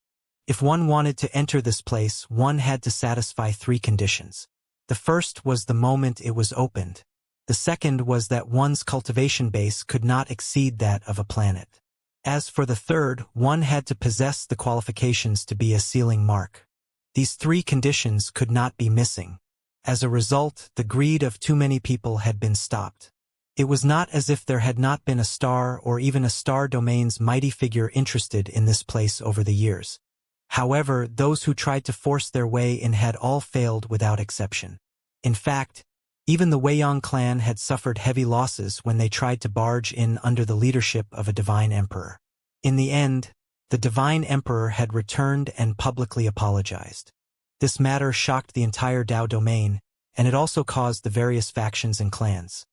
If one wanted to enter this place, one had to satisfy 3 conditions. The first was the moment it was opened. The second was that one's cultivation base could not exceed that of a planet. As for the third, one had to possess the qualifications to be a sealing mark. These 3 conditions could not be missing. As a result, the greed of too many people had been stopped. It was not as if there had not been a star or even a star domain's mighty figure interested in this place over the years. However, those who tried to force their way in had all failed without exception. In fact, Even the Weiyang clan had suffered heavy losses when they tried to barge in under the leadership of a divine emperor. In the end, the divine emperor had returned and publicly apologized. This matter shocked the entire Dao domain, and it also caused the various factions and clans.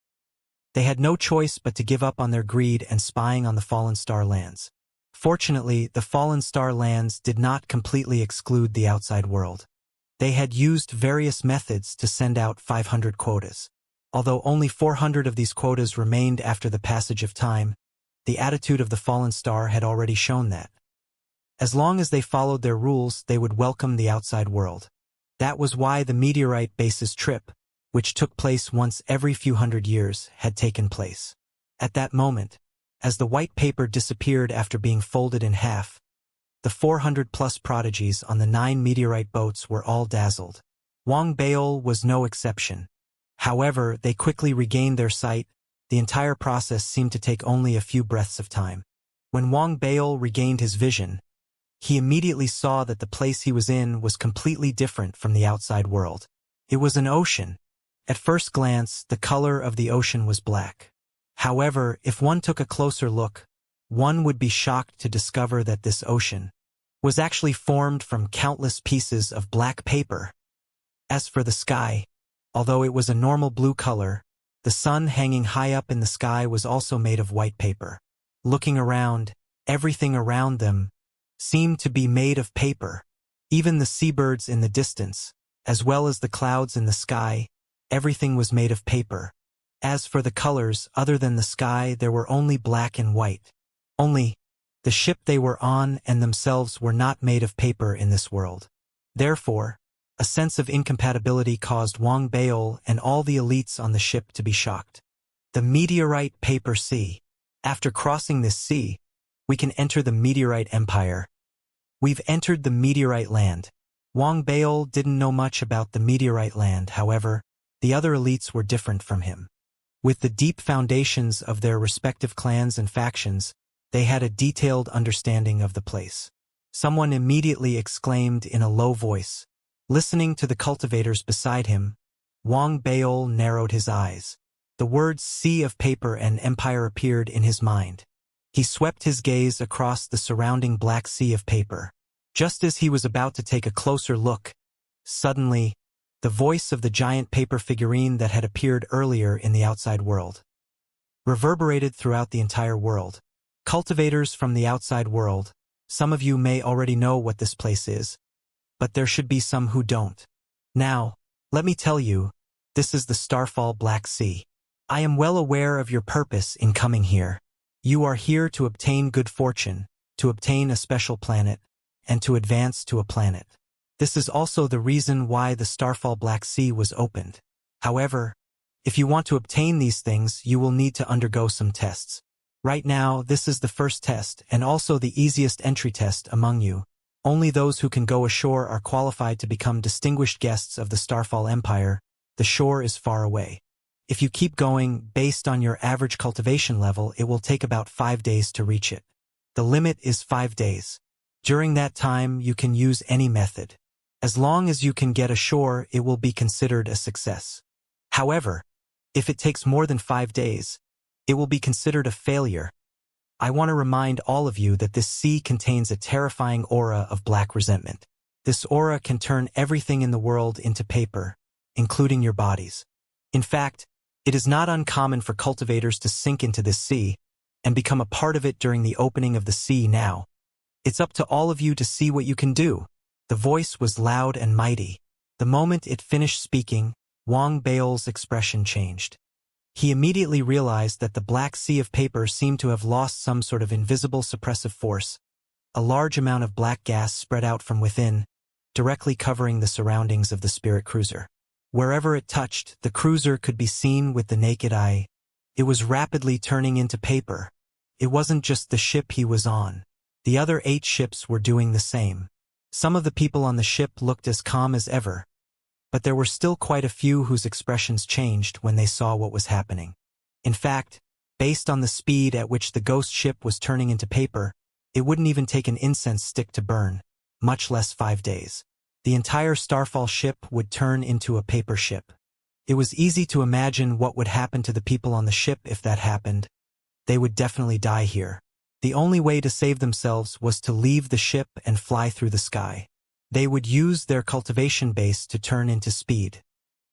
They had no choice but to give up on their greed and spying on the Fallen Star lands. Fortunately, the Fallen Star lands did not completely exclude the outside world. They had used various methods to send out 500 quotas. Although only 400 of these quotas remained after the passage of time, the attitude of the Fallen Star had already shown that. As long as they followed their rules, they would welcome the outside world. That was why the meteorite base's trip, which took place once every few hundred years, had taken place. At that moment, as the white paper disappeared after being folded in half, the 400-plus prodigies on the 9 meteorite boats were all dazzled. Wang Baol was no exception. However, they quickly regained their sight. The entire process seemed to take only a few breaths of time. When Wang Baol regained his vision, he immediately saw that the place he was in was completely different from the outside world. It was an ocean. At first glance, the color of the ocean was black. However, if one took a closer look, one would be shocked to discover that this ocean was actually formed from countless pieces of black paper. As for the sky, although it was a normal blue color, the sun hanging high up in the sky was also made of white paper. Looking around, everything around them seemed to be made of paper. Even the seabirds in the distance, as well as the clouds in the sky, everything was made of paper. As for the colors, other than the sky, there were only black and white. Only, the ship they were on and themselves were not made of paper in this world. Therefore, a sense of incompatibility caused Wang Baol and all the elites on the ship to be shocked. The meteorite paper sea. After crossing this sea, we can enter the meteorite empire. We've entered the meteorite land. Wang Baol didn't know much about the meteorite land, however, the other elites were different from him. With the deep foundations of their respective clans and factions, they had a detailed understanding of the place. Someone immediately exclaimed in a low voice. Listening to the cultivators beside him, Wang Baol narrowed his eyes. The words sea of paper and empire appeared in his mind. He swept his gaze across the surrounding black sea of paper. Just as he was about to take a closer look, suddenly, the voice of the giant paper figurine that had appeared earlier in the outside world reverberated throughout the entire world. Cultivators from the outside world, some of you may already know what this place is, but there should be some who don't. Now, let me tell you, this is the Starfall Black Sea. I am well aware of your purpose in coming here. You are here to obtain good fortune, to obtain a special planet, and to advance to a planet. This is also the reason why the Starfall Black Sea was opened. However, if you want to obtain these things, you will need to undergo some tests. Right now, this is the first test and also the easiest entry test among you. Only those who can go ashore are qualified to become distinguished guests of the Starfall Empire. The shore is far away. If you keep going, based on your average cultivation level, it will take about 5 days to reach it. The limit is 5 days. During that time, you can use any method. As long as you can get ashore, it will be considered a success. However, if it takes more than 5 days, it will be considered a failure. I want to remind all of you that this sea contains a terrifying aura of black resentment. This aura can turn everything in the world into paper, including your bodies. In fact, it is not uncommon for cultivators to sink into this sea and become a part of it during the opening of the sea now. It's up to all of you to see what you can do. The voice was loud and mighty. The moment it finished speaking, Wang Baol's expression changed. He immediately realized that the black sea of paper seemed to have lost some sort of invisible suppressive force. A large amount of black gas spread out from within, directly covering the surroundings of the spirit cruiser. Wherever it touched, the cruiser could be seen with the naked eye. It was rapidly turning into paper. It wasn't just the ship he was on. The other 8 ships were doing the same. Some of the people on the ship looked as calm as ever, but there were still quite a few whose expressions changed when they saw what was happening. In fact, based on the speed at which the ghost ship was turning into paper, it wouldn't even take an incense stick to burn, much less 5 days. The entire Starfall ship would turn into a paper ship. It was easy to imagine what would happen to the people on the ship if that happened. They would definitely die here. The only way to save themselves was to leave the ship and fly through the sky. They would use their cultivation base to turn into speed.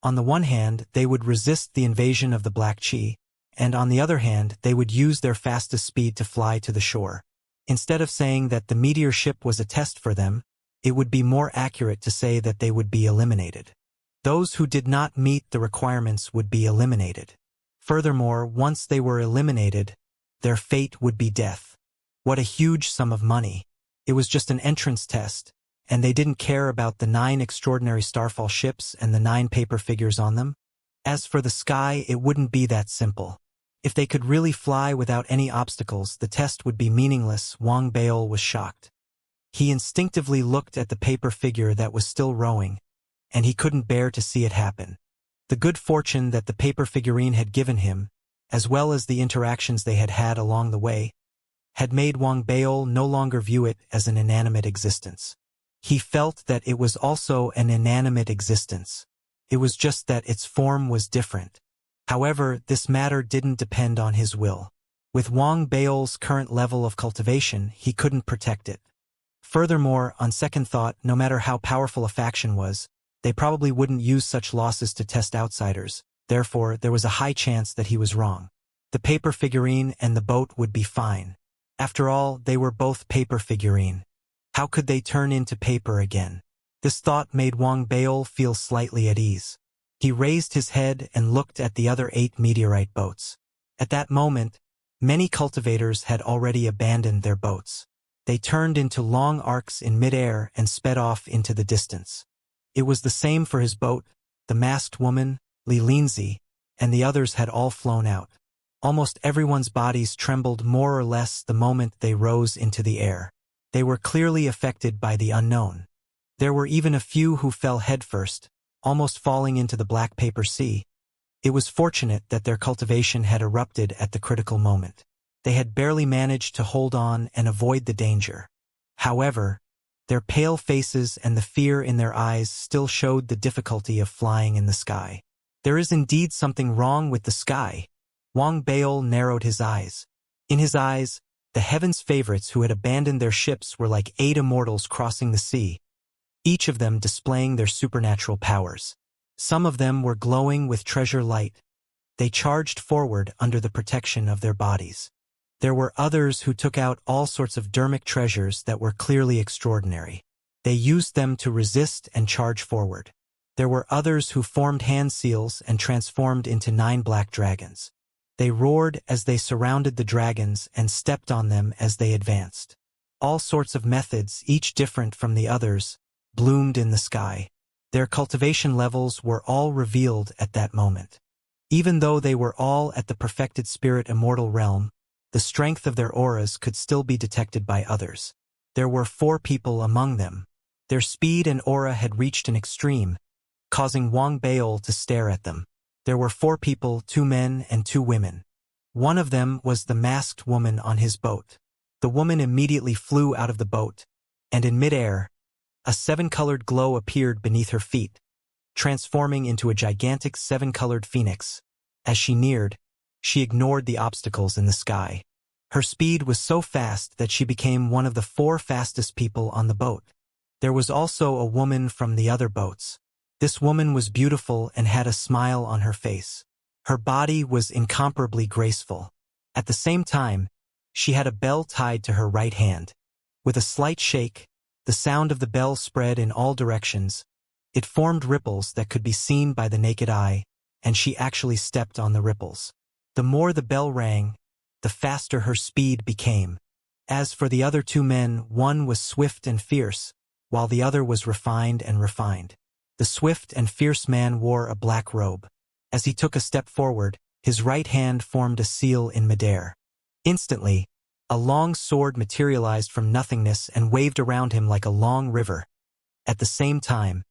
On the one hand, they would resist the invasion of the Black Chi, and on the other hand, they would use their fastest speed to fly to the shore. Instead of saying that the meteor ship was a test for them, it would be more accurate to say that they would be eliminated. Those who did not meet the requirements would be eliminated. Furthermore, once they were eliminated, their fate would be death. What a huge sum of money. It was just an entrance test, and they didn't care about the 9 extraordinary starfall ships and the 9 paper figures on them. As for the sky, it wouldn't be that simple. If they could really fly without any obstacles, the test would be meaningless. Wang Baol was shocked. He instinctively looked at the paper figure that was still rowing, and he couldn't bear to see it happen. The good fortune that the paper figurine had given him, as well as the interactions they had had along the way, had made Wang Baol no longer view it as an inanimate existence. He felt that it was also an inanimate existence. It was just that its form was different. However, this matter didn't depend on his will. With Wang Baol's current level of cultivation, he couldn't protect it. Furthermore, on second thought, no matter how powerful a faction was, they probably wouldn't use such losses to test outsiders. Therefore, there was a high chance that he was wrong. The paper figurine and the boat would be fine. After all, they were both paper figurine. How could they turn into paper again? This thought made Wang Baol feel slightly at ease. He raised his head and looked at the other 8 meteorite boats. At that moment, many cultivators had already abandoned their boats. They turned into long arcs in midair and sped off into the distance. It was the same for his boat. The masked woman, Li Linzi, and the others had all flown out. Almost everyone's bodies trembled more or less the moment they rose into the air. They were clearly affected by the unknown. There were even a few who fell headfirst, almost falling into the black paper sea. It was fortunate that their cultivation had erupted at the critical moment. They had barely managed to hold on and avoid the danger. However, their pale faces and the fear in their eyes still showed the difficulty of flying in the sky. There is indeed something wrong with the sky. Wang Baol narrowed his eyes. In his eyes, the heavens' favorites who had abandoned their ships were like 8 immortals crossing the sea, each of them displaying their supernatural powers. Some of them were glowing with treasure light. They charged forward under the protection of their bodies. There were others who took out all sorts of dermic treasures that were clearly extraordinary. They used them to resist and charge forward. There were others who formed hand seals and transformed into 9 black dragons. They roared as they surrounded the dragons and stepped on them as they advanced. All sorts of methods, each different from the others, bloomed in the sky. Their cultivation levels were all revealed at that moment. Even though they were all at the perfected spirit immortal realm, the strength of their auras could still be detected by others. There were 4 people among them. Their speed and aura had reached an extreme, causing Wang Baol to stare at them. There were 4 people, 2 men and 2 women. One of them was the masked woman on his boat. The woman immediately flew out of the boat, and in midair, a 7-colored glow appeared beneath her feet, transforming into a gigantic 7-colored phoenix. As she neared, she ignored the obstacles in the sky. Her speed was so fast that she became one of the 4 fastest people on the boat. There was also a woman from the other boats. This woman was beautiful and had a smile on her face. Her body was incomparably graceful. At the same time, she had a bell tied to her right hand. With a slight shake, the sound of the bell spread in all directions. It formed ripples that could be seen by the naked eye, and she actually stepped on the ripples. The more the bell rang, the faster her speed became. As for the other 2 men, one was swift and fierce, while the other was refined and refined. The swift and fierce man wore a black robe. As he took a step forward, his right hand formed a seal in midair. Instantly, a long sword materialized from nothingness and waved around him like a long river. At the same time,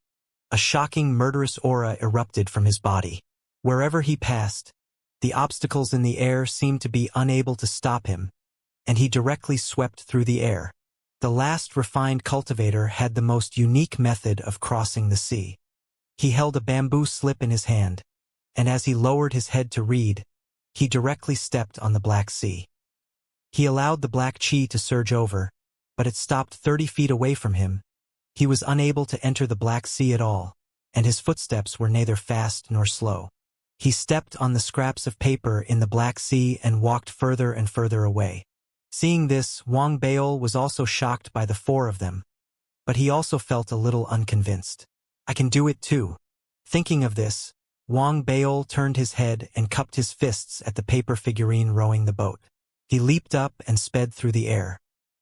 a shocking murderous aura erupted from his body. Wherever he passed, the obstacles in the air seemed to be unable to stop him, and he directly swept through the air. The last refined cultivator had the most unique method of crossing the sea. He held a bamboo slip in his hand. and as he lowered his head to read, he directly stepped on the black sea. He allowed the black chi to surge over, but it stopped 30 feet away from him. He was unable to enter the black sea at all, and his footsteps were neither fast nor slow. He stepped on the scraps of paper in the black sea and walked further and further away. Seeing this, Wang Baol was also shocked by the four of them, but he also felt a little unconvinced. I can do it too. Thinking of this, Wang Baol turned his head and cupped his fists at the paper figurine rowing the boat. He leaped up and sped through the air.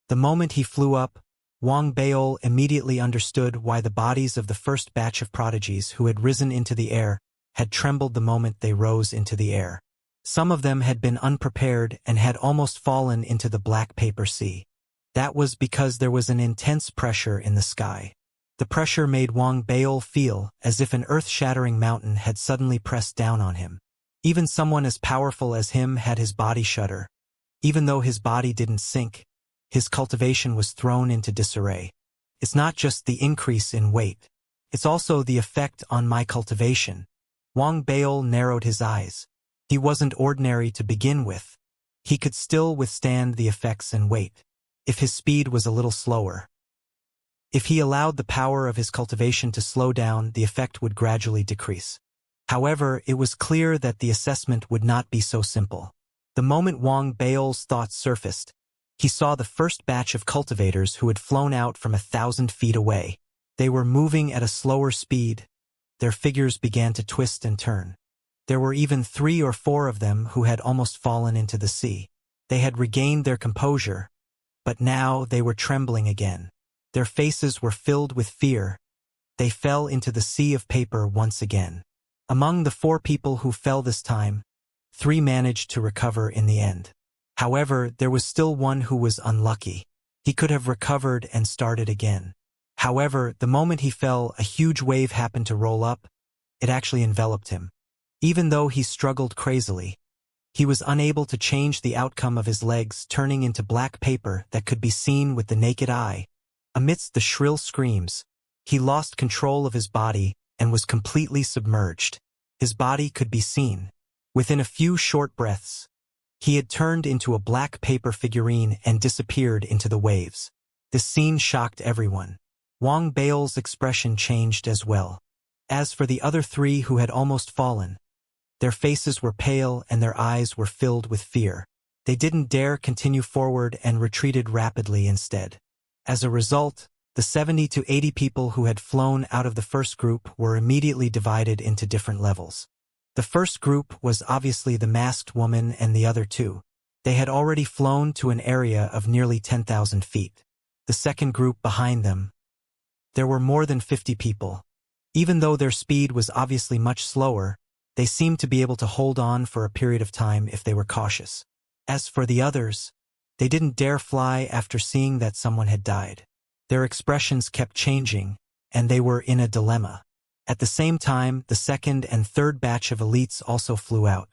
The moment he flew up, Wang Baol immediately understood why the bodies of the first batch of prodigies who had risen into the air had trembled the moment they rose into the air. Some of them had been unprepared and had almost fallen into the black paper sea. That was because there was an intense pressure in the sky. The pressure made Wang Baol feel as if an earth-shattering mountain had suddenly pressed down on him. Even someone as powerful as him had his body shudder. Even though his body didn't sink, his cultivation was thrown into disarray. It's not just the increase in weight. It's also the effect on my cultivation. Wang Baol narrowed his eyes. He wasn't ordinary to begin with. He could still withstand the effects and weight, if his speed was a little slower. If he allowed the power of his cultivation to slow down, the effect would gradually decrease. However, it was clear that the assessment would not be so simple. The moment Wang Baol's thoughts surfaced, he saw the first batch of cultivators who had flown out from 1,000 feet away. They were moving at a slower speed. Their figures began to twist and turn. There were even 3 or 4 of them who had almost fallen into the sea. They had regained their composure, but now they were trembling again. Their faces were filled with fear. They fell into the sea of paper once again. Among the 4 people who fell this time, 3 managed to recover in the end. However, there was still one who was unlucky. He could have recovered and started again. However, the moment he fell, a huge wave happened to roll up. It actually enveloped him. Even though he struggled crazily, he was unable to change the outcome of his legs turning into black paper that could be seen with the naked eye. Amidst the shrill screams, he lost control of his body and was completely submerged. His body could be seen. Within a few short breaths, he had turned into a black paper figurine and disappeared into the waves. This scene shocked everyone. Wang Baol's expression changed as well. As for the other 3 who had almost fallen, their faces were pale and their eyes were filled with fear. They didn't dare continue forward and retreated rapidly instead. As a result, the 70 to 80 people who had flown out of the first group were immediately divided into different levels. The first group was obviously the masked woman and the other 2. They had already flown to an area of nearly 10,000 feet. The second group behind them, there were more than 50 people. Even though their speed was obviously much slower, they seemed to be able to hold on for a period of time if they were cautious. As for the others, they didn't dare fly after seeing that someone had died. Their expressions kept changing, and they were in a dilemma. At the same time, the second and third batch of elites also flew out.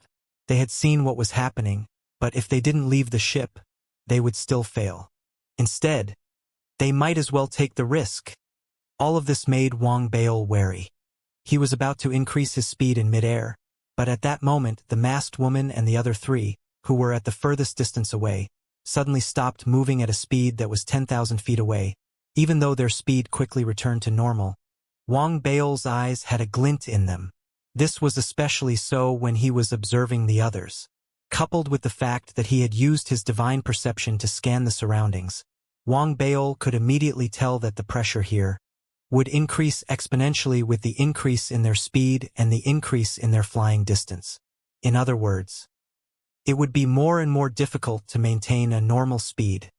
They had seen what was happening, but if they didn't leave the ship, they would still fail. Instead, they might as well take the risk. All of this made Wang Baol wary. He was about to increase his speed in midair, but at that moment the masked woman and the other 3, who were at the furthest distance away, suddenly stopped moving at a speed that was 10,000 feet away. Even though their speed quickly returned to normal, Wang Baol's eyes had a glint in them. This was especially so when he was observing the others. Coupled with the fact that he had used his divine perception to scan the surroundings, Wang Baol could immediately tell that the pressure here would increase exponentially with the increase in their speed and the increase in their flying distance. In other words, it would be more and more difficult to maintain a normal speed.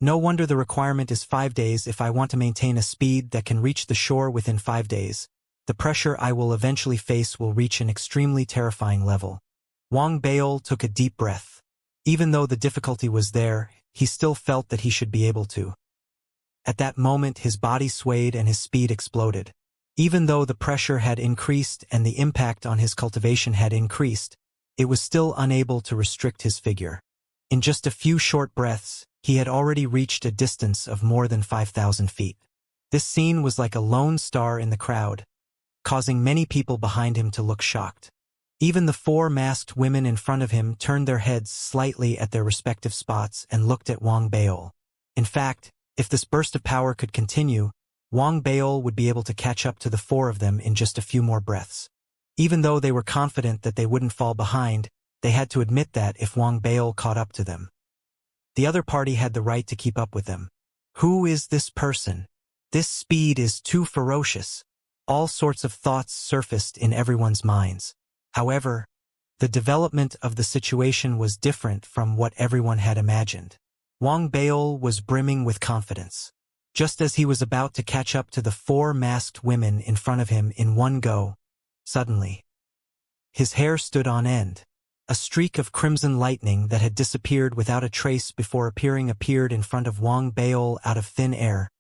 No wonder the requirement is 5 days if I want to maintain a speed that can reach the shore within 5 days. The pressure I will eventually face will reach an extremely terrifying level. Wang Baol took a deep breath. Even though the difficulty was there, he still felt that he should be able to. At that moment his body swayed and his speed exploded. Even though the pressure had increased and the impact on his cultivation had increased, it was still unable to restrict his figure. In just a few short breaths, he had already reached a distance of more than 5,000 feet. This scene was like a lone star in the crowd, causing many people behind him to look shocked. Even the four masked women in front of him turned their heads slightly at their respective spots and looked at Wang Baol. In fact, if this burst of power could continue, Wang Baol would be able to catch up to the four of them in just a few more breaths. Even though they were confident that they wouldn't fall behind, they had to admit that if Wang Baol caught up to them, the other party had the right to keep up with them. Who is this person? This speed is too ferocious. All sorts of thoughts surfaced in everyone's minds. However, the development of the situation was different from what everyone had imagined. Wang Baol was brimming with confidence. Just as he was about to catch up to the four masked women in front of him in one go, suddenly, his hair stood on end. A streak of crimson lightning that had disappeared without a trace before appeared in front of Wang Baol out of thin air,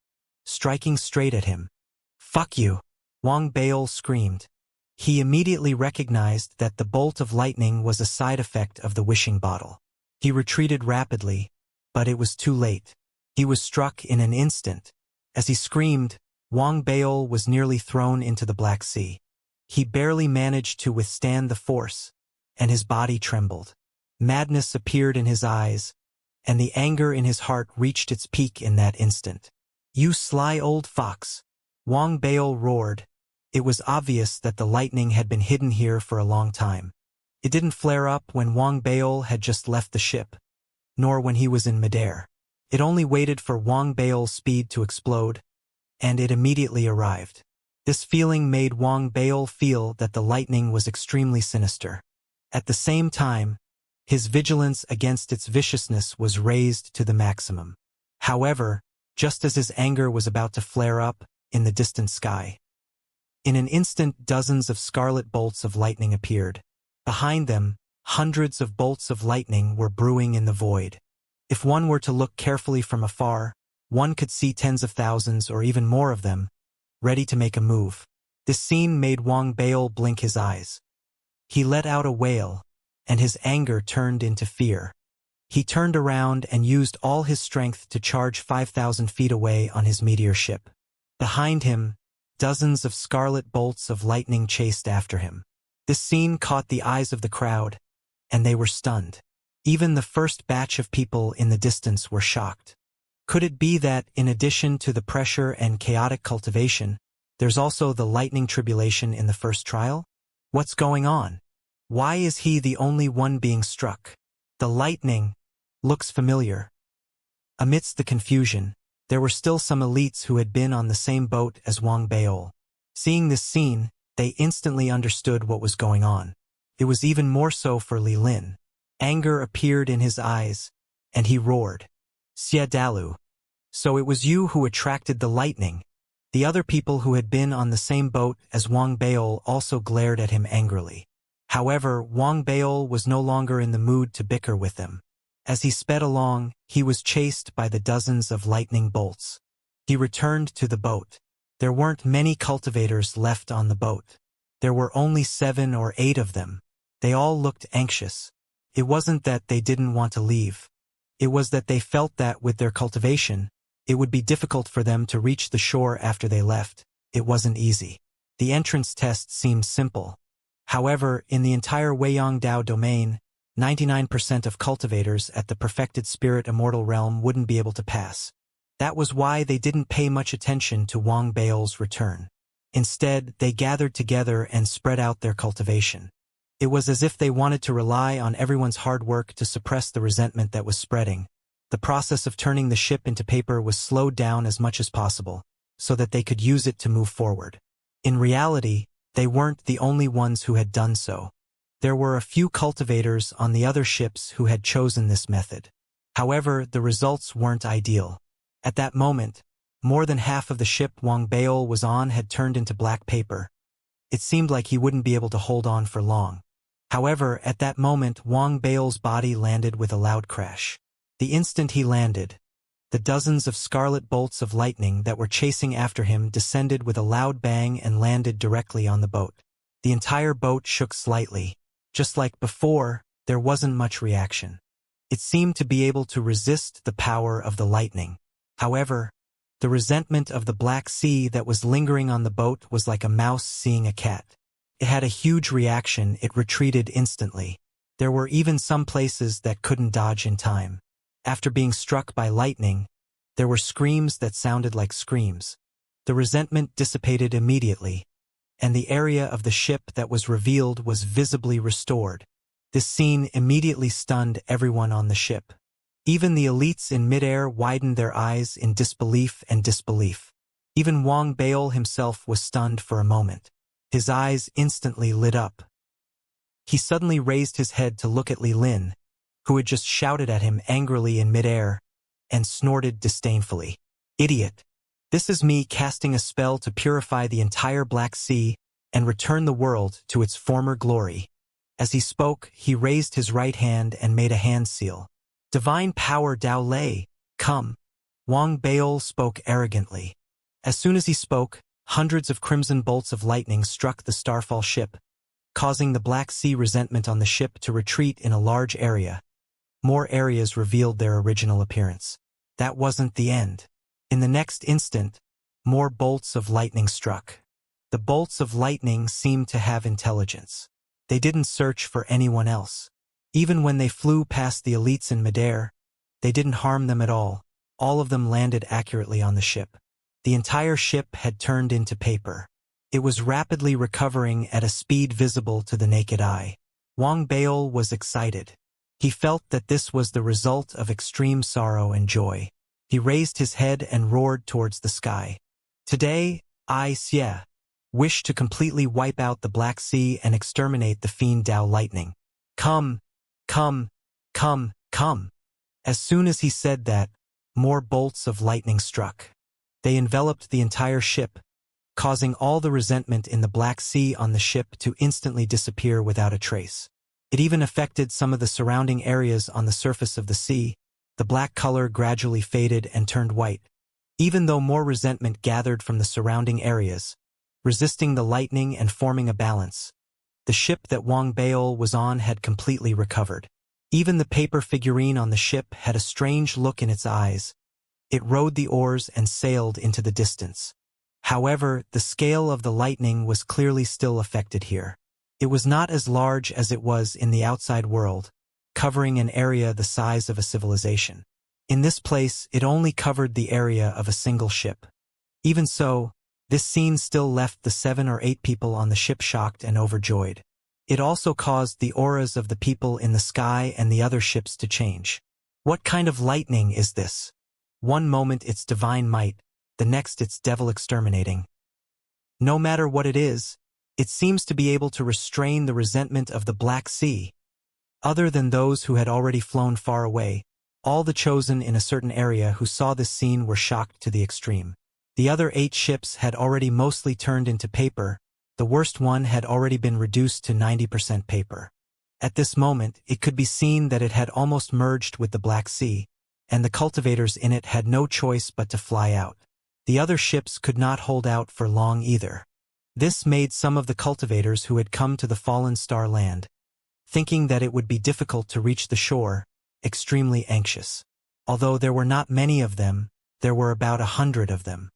striking straight at him. "Fuck you!" Wang Baol screamed. He immediately recognized that the bolt of lightning was a side effect of the wishing bottle. He retreated rapidly, but it was too late. He was struck in an instant. As he screamed, Wang Baol was nearly thrown into the Black Sea. He barely managed to withstand the force, and his body trembled. Madness appeared in his eyes, and the anger in his heart reached its peak in that instant. "You sly old fox!" Wang Baol roared. It was obvious that the lightning had been hidden here for a long time. It didn't flare up when Wang Baol had just left the ship, nor when he was in midair. It only waited for Wang Baol's speed to explode, and it immediately arrived. This feeling made Wang Baol feel that the lightning was extremely sinister. At the same time, his vigilance against its viciousness was raised to the maximum. However, just as his anger was about to flare up in the distant sky, in an instant dozens of scarlet bolts of lightning appeared. Behind them, hundreds of bolts of lightning were brewing in the void. If one were to look carefully from afar, one could see tens of thousands or even more of them, ready to make a move. This scene made Wang Baol blink his eyes. He let out a wail, and his anger turned into fear. He turned around and used all his strength to charge 5,000 feet away on his meteor ship. Behind him, dozens of scarlet bolts of lightning chased after him. This scene caught the eyes of the crowd, and they were stunned. Even the first batch of people in the distance were shocked. Could it be that, in addition to the pressure and chaotic cultivation, there's also the lightning tribulation in the first trial? What's going on? Why is he the only one being struck? The lightning looks familiar. Amidst the confusion, there were still some elites who had been on the same boat as Wang Baol. Seeing this scene, they instantly understood what was going on. It was even more so for Li Lin. Anger appeared in his eyes, and he roared, "Xia Dalu! So it was you who attracted the lightning." The other people who had been on the same boat as Wang Baol also glared at him angrily. However, Wang Baol was no longer in the mood to bicker with them. As he sped along, he was chased by the dozens of lightning bolts. He returned to the boat. There weren't many cultivators left on the boat. There were only 7 or 8 of them. They all looked anxious. It wasn't that they didn't want to leave. It was that they felt that with their cultivation, it would be difficult for them to reach the shore after they left. It wasn't easy. The entrance test seemed simple. However, in the entire Weiyang Dao domain, 99% of cultivators at the perfected spirit immortal realm wouldn't be able to pass. That was why they didn't pay much attention to Wang Baol's return. Instead, they gathered together and spread out their cultivation. It was as if they wanted to rely on everyone's hard work to suppress the resentment that was spreading. The process of turning the ship into paper was slowed down as much as possible, so that they could use it to move forward. In reality, they weren't the only ones who had done so. There were a few cultivators on the other ships who had chosen this method. However, the results weren't ideal. At that moment, more than half of the ship Wang Baol was on had turned into black paper. It seemed like he wouldn't be able to hold on for long. However, at that moment, Wang Baol's body landed with a loud crash. The instant he landed, the dozens of scarlet bolts of lightning that were chasing after him descended with a loud bang and landed directly on the boat. The entire boat shook slightly. Just like before, there wasn't much reaction. It seemed to be able to resist the power of the lightning. However, the resentment of the Black Sea that was lingering on the boat was like a mouse seeing a cat. It had a huge reaction. It retreated instantly. There were even some places that couldn't dodge in time. After being struck by lightning, there were screams that sounded like screams. The resentment dissipated immediately, and the area of the ship that was revealed was visibly restored. This scene immediately stunned everyone on the ship. Even the elites in midair widened their eyes in disbelief and disbelief. Even Wang Baol himself was stunned for a moment. His eyes instantly lit up. He suddenly raised his head to look at Li Lin, who had just shouted at him angrily in midair, and snorted disdainfully. "Idiot! This is me casting a spell to purify the entire Black Sea and return the world to its former glory." As he spoke, he raised his right hand and made a hand seal. "Divine power Dao Lei, come." Wang Baol spoke arrogantly. As soon as he spoke, hundreds of crimson bolts of lightning struck the Starfall ship, causing the Black Sea resentment on the ship to retreat in a large area. More areas revealed their original appearance. That wasn't the end. In the next instant, more bolts of lightning struck. The bolts of lightning seemed to have intelligence. They didn't search for anyone else. Even when they flew past the elites in midair, they didn't harm them at all. All of them landed accurately on the ship. The entire ship had turned into paper. It was rapidly recovering at a speed visible to the naked eye. Wang Baol was excited. He felt that this was the result of extreme sorrow and joy. He raised his head and roared towards the sky. "Today, Xianxia wish to completely wipe out the Black Sea and exterminate the fiend Dao Lightning. Come, come, come, come." As soon as he said that, more bolts of lightning struck. They enveloped the entire ship, causing all the resentment in the Black Sea on the ship to instantly disappear without a trace. It even affected some of the surrounding areas on the surface of the sea. The black color gradually faded and turned white. Even though more resentment gathered from the surrounding areas, resisting the lightning and forming a balance, the ship that Wang Baol was on had completely recovered. Even the paper figurine on the ship had a strange look in its eyes. It rode the oars and sailed into the distance. However, the scale of the lightning was clearly still affected here. It was not as large as it was in the outside world, covering an area the size of a civilization. In this place, it only covered the area of a single ship. Even so, this scene still left the 7 or 8 people on the ship shocked and overjoyed. It also caused the auras of the people in the sky and the other ships to change. What kind of lightning is this? One moment it's divine might, the next it's devil exterminating. No matter what it is, it seems to be able to restrain the resentment of the Black Sea. Other than those who had already flown far away, all the chosen in a certain area who saw this scene were shocked to the extreme. The other 8 ships had already mostly turned into paper. The worst one had already been reduced to 90% paper. At this moment, it could be seen that it had almost merged with the Black Sea, and the cultivators in it had no choice but to fly out. The other ships could not hold out for long either. This made some of the cultivators who had come to the fallen star land, thinking that it would be difficult to reach the shore, extremely anxious. Although there were not many of them, there were about 100 of them.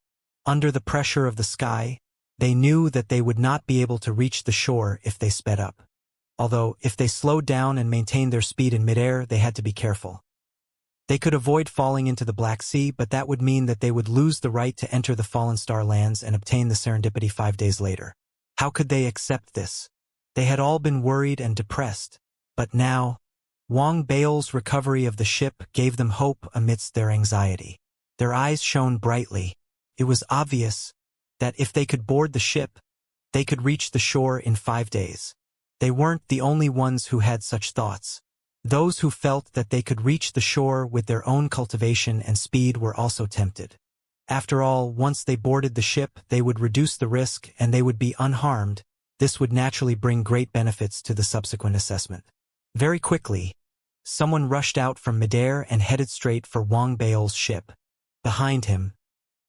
Under the pressure of the sky, they knew that they would not be able to reach the shore if they sped up. Although, if they slowed down and maintained their speed in midair, they had to be careful. They could avoid falling into the Black Sea, but that would mean that they would lose the right to enter the Fallen Star lands and obtain the serendipity 5 days later. How could they accept this? They had all been worried and depressed, but now, Wang Baol's recovery of the ship gave them hope amidst their anxiety. Their eyes shone brightly. It was obvious that if they could board the ship, they could reach the shore in 5 days. They weren't the only ones who had such thoughts. Those who felt that they could reach the shore with their own cultivation and speed were also tempted. After all, once they boarded the ship, they would reduce the risk and they would be unharmed. This would naturally bring great benefits to the subsequent assessment. Very quickly, someone rushed out from midair and headed straight for Wang Baol's ship. Behind him,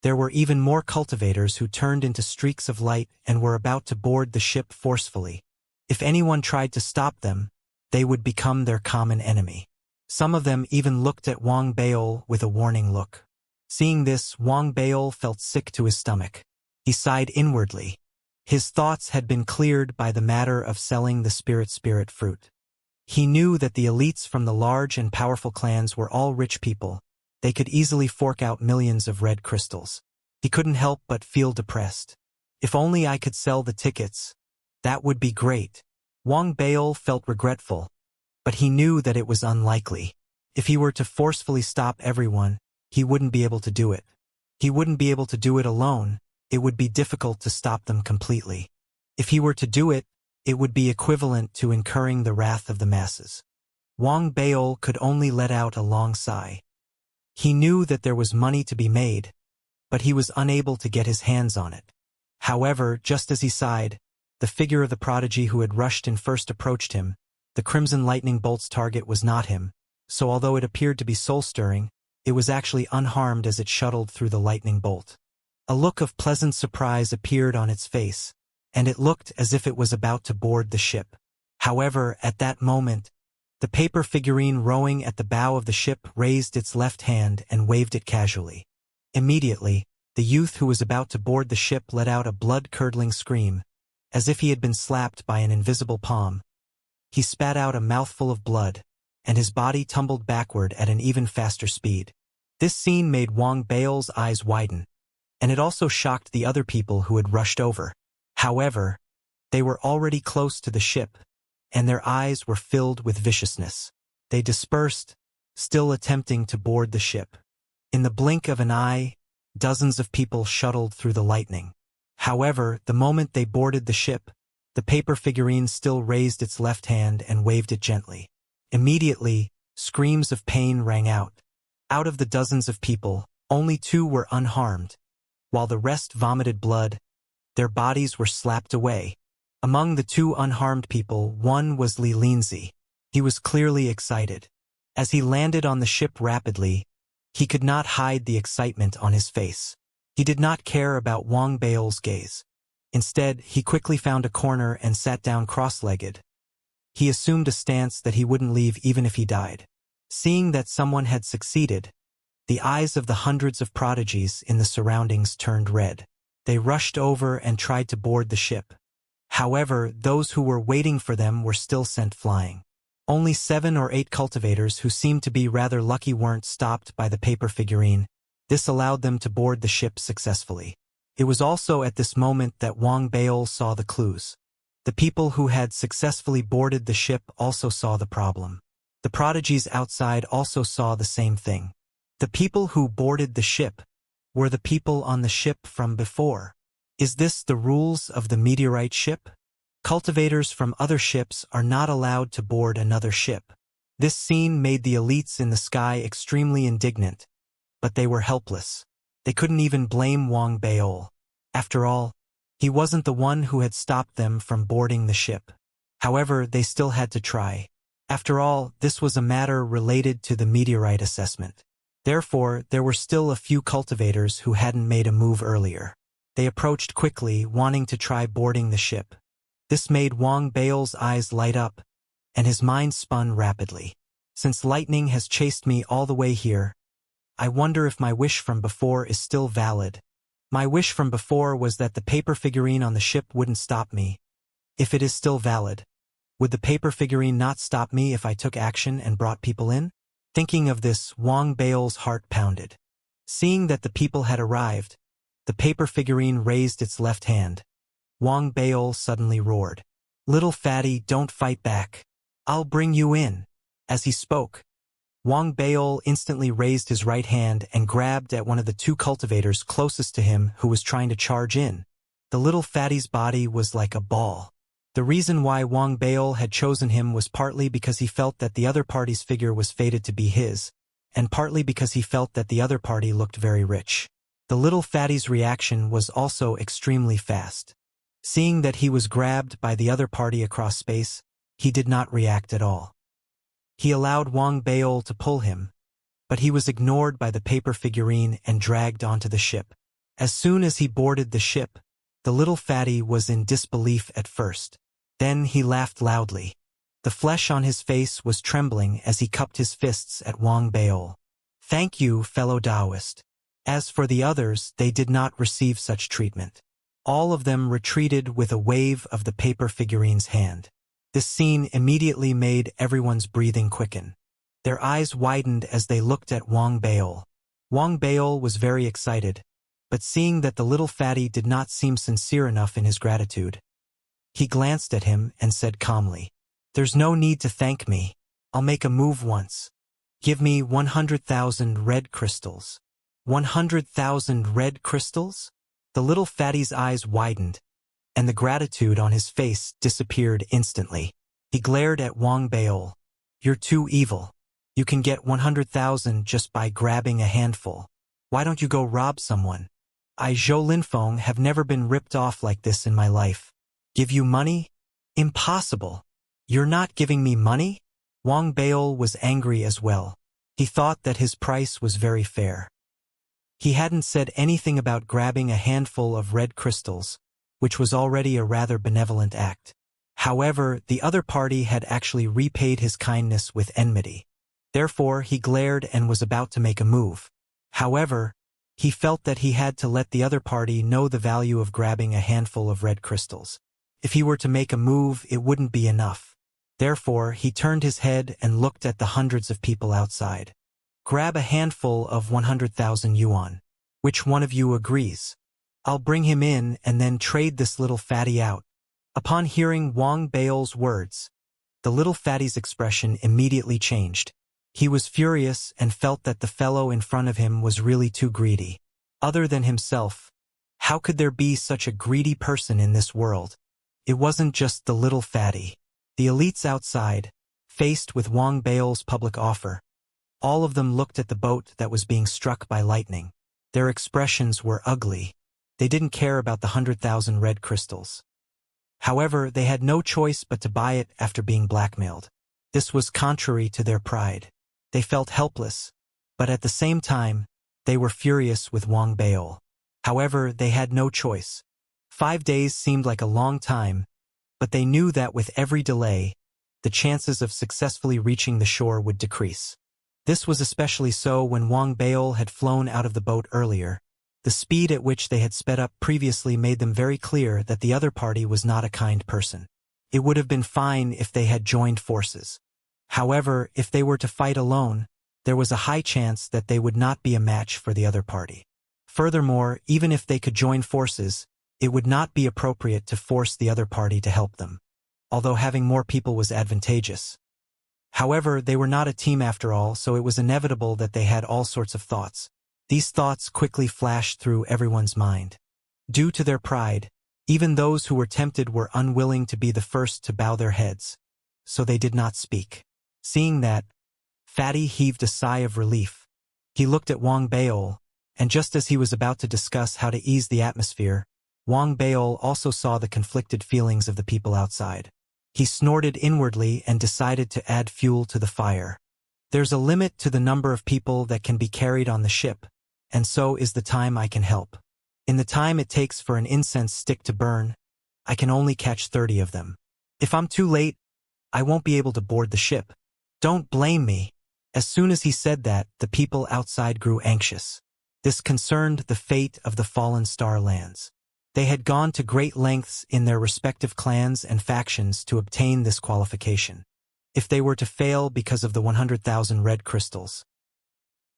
there were even more cultivators who turned into streaks of light and were about to board the ship forcefully. If anyone tried to stop them, they would become their common enemy. Some of them even looked at Wang Baol with a warning look. Seeing this, Wang Baol felt sick to his stomach. He sighed inwardly. His thoughts had been cleared by the matter of selling the spirit fruit. He knew that the elites from the large and powerful clans were all rich people. They could easily fork out millions of red crystals. He couldn't help but feel depressed. If only I could sell the tickets. That would be great. Wang Baol felt regretful, but he knew that it was unlikely. If he were to forcefully stop everyone, he wouldn't be able to do it. He wouldn't be able to do it alone. It would be difficult to stop them completely. If he were to do it, it would be equivalent to incurring the wrath of the masses. Wang Baol could only let out a long sigh. He knew that there was money to be made, but he was unable to get his hands on it. However, just as he sighed, the figure of the prodigy who had rushed in first approached him. The crimson lightning bolt's target was not him, so although it appeared to be soul-stirring, it was actually unharmed as it shuttled through the lightning bolt. A look of pleasant surprise appeared on its face, and it looked as if it was about to board the ship. However, at that moment, the paper figurine rowing at the bow of the ship raised its left hand and waved it casually. Immediately, the youth who was about to board the ship let out a blood-curdling scream, as if he had been slapped by an invisible palm. He spat out a mouthful of blood, and his body tumbled backward at an even faster speed. This scene made Wang Baol's eyes widen, and it also shocked the other people who had rushed over. However, they were already close to the ship, and their eyes were filled with viciousness. They dispersed, still attempting to board the ship. In the blink of an eye, dozens of people shuttled through the lightning. However, the moment they boarded the ship, the paper figurine still raised its left hand and waved it gently. Immediately, screams of pain rang out. Out of the dozens of people, only 2 were unharmed, while the rest vomited blood. Their bodies were slapped away. Among the 2 unharmed people, one was Li Linzi. He was clearly excited. As he landed on the ship rapidly, he could not hide the excitement on his face. He did not care about Wang Baol's gaze. Instead, he quickly found a corner and sat down cross-legged. He assumed a stance that he wouldn't leave even if he died. Seeing that someone had succeeded, the eyes of the hundreds of prodigies in the surroundings turned red. They rushed over and tried to board the ship. However, those who were waiting for them were still sent flying. Only 7 or 8 cultivators who seemed to be rather lucky weren't stopped by the paper figurine. This allowed them to board the ship successfully. It was also at this moment that Wang Baol saw the clues. The people who had successfully boarded the ship also saw the problem. The prodigies outside also saw the same thing. The people who boarded the ship were the people on the ship from before. Is this the rules of the meteorite ship? Cultivators from other ships are not allowed to board another ship. This scene made the elites in the sky extremely indignant, but they were helpless. They couldn't even blame Wang Baol. After all, he wasn't the one who had stopped them from boarding the ship. However, they still had to try. After all, this was a matter related to the meteorite assessment. Therefore, there were still a few cultivators who hadn't made a move earlier. They approached quickly, wanting to try boarding the ship. This made Wang Baol's eyes light up, and his mind spun rapidly. Since lightning has chased me all the way here, I wonder if my wish from before is still valid. My wish from before was that the paper figurine on the ship wouldn't stop me. If it is still valid, would the paper figurine not stop me if I took action and brought people in? Thinking of this, Wang Baol's heart pounded. Seeing that the people had arrived, the paper figurine raised its left hand. Wang Baol suddenly roared, "Little fatty, don't fight back. I'll bring you in." As he spoke, Wang Baol instantly raised his right hand and grabbed at one of the 2 cultivators closest to him who was trying to charge in. The little fatty's body was like a ball. The reason why Wang Baol had chosen him was partly because he felt that the other party's figure was fated to be his, and partly because he felt that the other party looked very rich. The little fatty's reaction was also extremely fast. Seeing that he was grabbed by the other party across space, he did not react at all. He allowed Wang Baol to pull him, but he was ignored by the paper figurine and dragged onto the ship. As soon as he boarded the ship, the little fatty was in disbelief at first. Then he laughed loudly. The flesh on his face was trembling as he cupped his fists at Wang Baol. "Thank you, fellow Taoist." As for the others, they did not receive such treatment. All of them retreated with a wave of the paper figurine's hand. This scene immediately made everyone's breathing quicken. Their eyes widened as they looked at Wang Baol. Wang Baol was very excited, but seeing that the little fatty did not seem sincere enough in his gratitude, he glanced at him and said calmly, "There's no need to thank me. I'll make a move once. Give me 100,000 red crystals." 100,000 red crystals? The little fatty's eyes widened, and the gratitude on his face disappeared instantly. He glared at Wang Baol. "You're too evil. You can get 100,000 just by grabbing a handful. Why don't you go rob someone? I, Zhou Linfeng, have never been ripped off like this in my life. Give you money? Impossible. You're not giving me money?" Wang Baol was angry as well. He thought that his price was very fair. He hadn't said anything about grabbing a handful of red crystals, which was already a rather benevolent act. However, the other party had actually repaid his kindness with enmity. Therefore, he glared and was about to make a move. However, he felt that he had to let the other party know the value of grabbing a handful of red crystals. If he were to make a move, it wouldn't be enough. Therefore, he turned his head and looked at the hundreds of people outside. "Grab a handful of 100,000 yuan. Which one of you agrees? I'll bring him in and then trade this little fatty out." Upon hearing Wang Baol's words, the little fatty's expression immediately changed. He was furious and felt that the fellow in front of him was really too greedy. Other than himself, how could there be such a greedy person in this world? It wasn't just the little fatty. The elites outside, faced with Wang Baol's public offer, all of them looked at the boat that was being struck by lightning. Their expressions were ugly. They didn't care about the 100,000 red crystals. However, they had no choice but to buy it after being blackmailed. This was contrary to their pride. They felt helpless, but at the same time, they were furious with Wang Baol. However, they had no choice. 5 days seemed like a long time, but they knew that with every delay, the chances of successfully reaching the shore would decrease. This was especially so when Wang Baol had flown out of the boat earlier. The speed at which they had sped up previously made them very clear that the other party was not a kind person. It would have been fine if they had joined forces. However, if they were to fight alone, there was a high chance that they would not be a match for the other party. Furthermore, even if they could join forces, it would not be appropriate to force the other party to help them, although having more people was advantageous. However, they were not a team after all, so it was inevitable that they had all sorts of thoughts. These thoughts quickly flashed through everyone's mind. Due to their pride, even those who were tempted were unwilling to be the first to bow their heads, so they did not speak. Seeing that, Fatty heaved a sigh of relief. He looked at Wang Baol, and just as he was about to discuss how to ease the atmosphere, Wang Baol also saw the conflicted feelings of the people outside. He snorted inwardly and decided to add fuel to the fire. There's a limit to the number of people that can be carried on the ship, and so is the time I can help. In the time it takes for an incense stick to burn, I can only catch 30 of them. If I'm too late, I won't be able to board the ship. Don't blame me. As soon as he said that, the people outside grew anxious. This concerned the fate of the fallen star lands. They had gone to great lengths in their respective clans and factions to obtain this qualification. If they were to fail because of the 100,000 red crystals,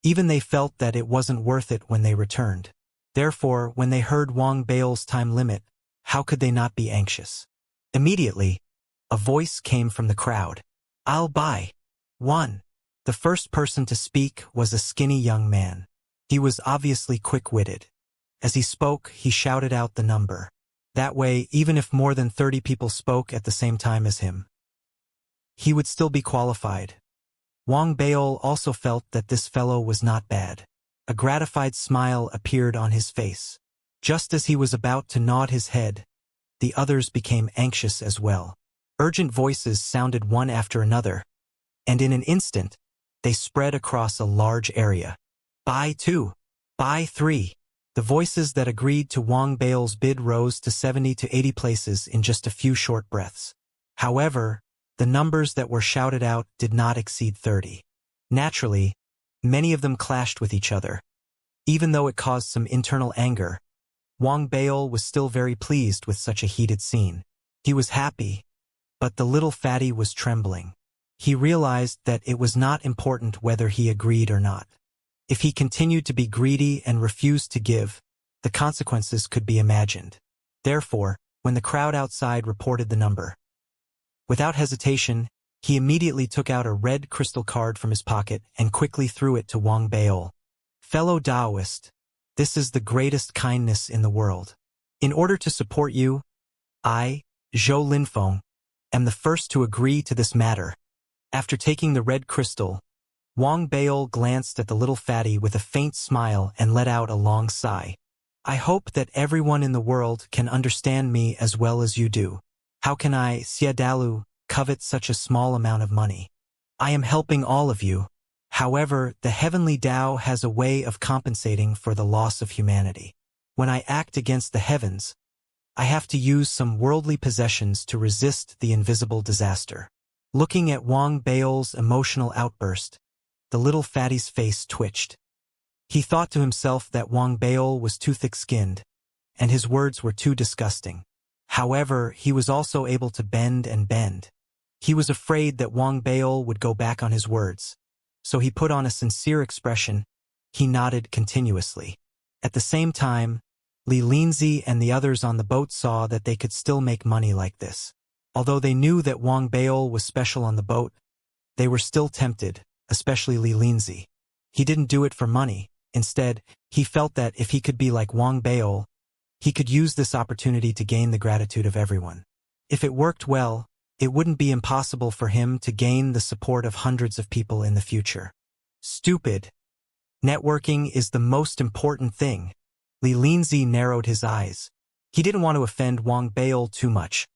even they felt that it wasn't worth it when they returned. Therefore, when they heard Wang Baol's time limit, how could they not be anxious? Immediately, a voice came from the crowd. "I'll buy 1." The first person to speak was a skinny young man. He was obviously quick-witted. As he spoke, he shouted out the number. That way, even if more than 30 people spoke at the same time as him, he would still be qualified. Wang Baol also felt that this fellow was not bad. A gratified smile appeared on his face. Just as he was about to nod his head, the others became anxious as well. Urgent voices sounded one after another, and in an instant, they spread across a large area. "Buy 2. Buy 3. The voices that agreed to Wang Baol's bid rose to 70 to 80 places in just a few short breaths. However, the numbers that were shouted out did not exceed 30. Naturally, many of them clashed with each other. Even though it caused some internal anger, Wang Baol was still very pleased with such a heated scene. He was happy, but the little fatty was trembling. He realized that it was not important whether he agreed or not. If he continued to be greedy and refused to give, the consequences could be imagined. Therefore, when the crowd outside reported the number, without hesitation, he immediately took out a red crystal card from his pocket and quickly threw it to Wang Baol. Fellow Taoist, this is the greatest kindness in the world. In order to support you, I, Zhou Linfeng, am the first to agree to this matter. After taking the red crystal, Wang Baol glanced at the little fatty with a faint smile and let out a long sigh. I hope that everyone in the world can understand me as well as you do. How can I, Xiadalu, covet such a small amount of money? I am helping all of you. However, the heavenly Tao has a way of compensating for the loss of humanity. When I act against the heavens, I have to use some worldly possessions to resist the invisible disaster. Looking at Wang Baol's emotional outburst, the little fatty's face twitched. He thought to himself that Wang Baol was too thick-skinned, and his words were too disgusting. However, he was also able to bend and bend. He was afraid that Wang Baol would go back on his words, so he put on a sincere expression. He nodded continuously. At the same time, Li Linzi and the others on the boat saw that they could still make money like this. Although they knew that Wang Baol was special on the boat, they were still tempted, especially Li Linzi. He didn't do it for money. Instead, he felt that if he could be like Wang Baol, he could use this opportunity to gain the gratitude of everyone. If it worked well, it wouldn't be impossible for him to gain the support of hundreds of people in the future. Stupid. Networking is the most important thing. Li Linzi narrowed his eyes. He didn't want to offend Wang Baol too much,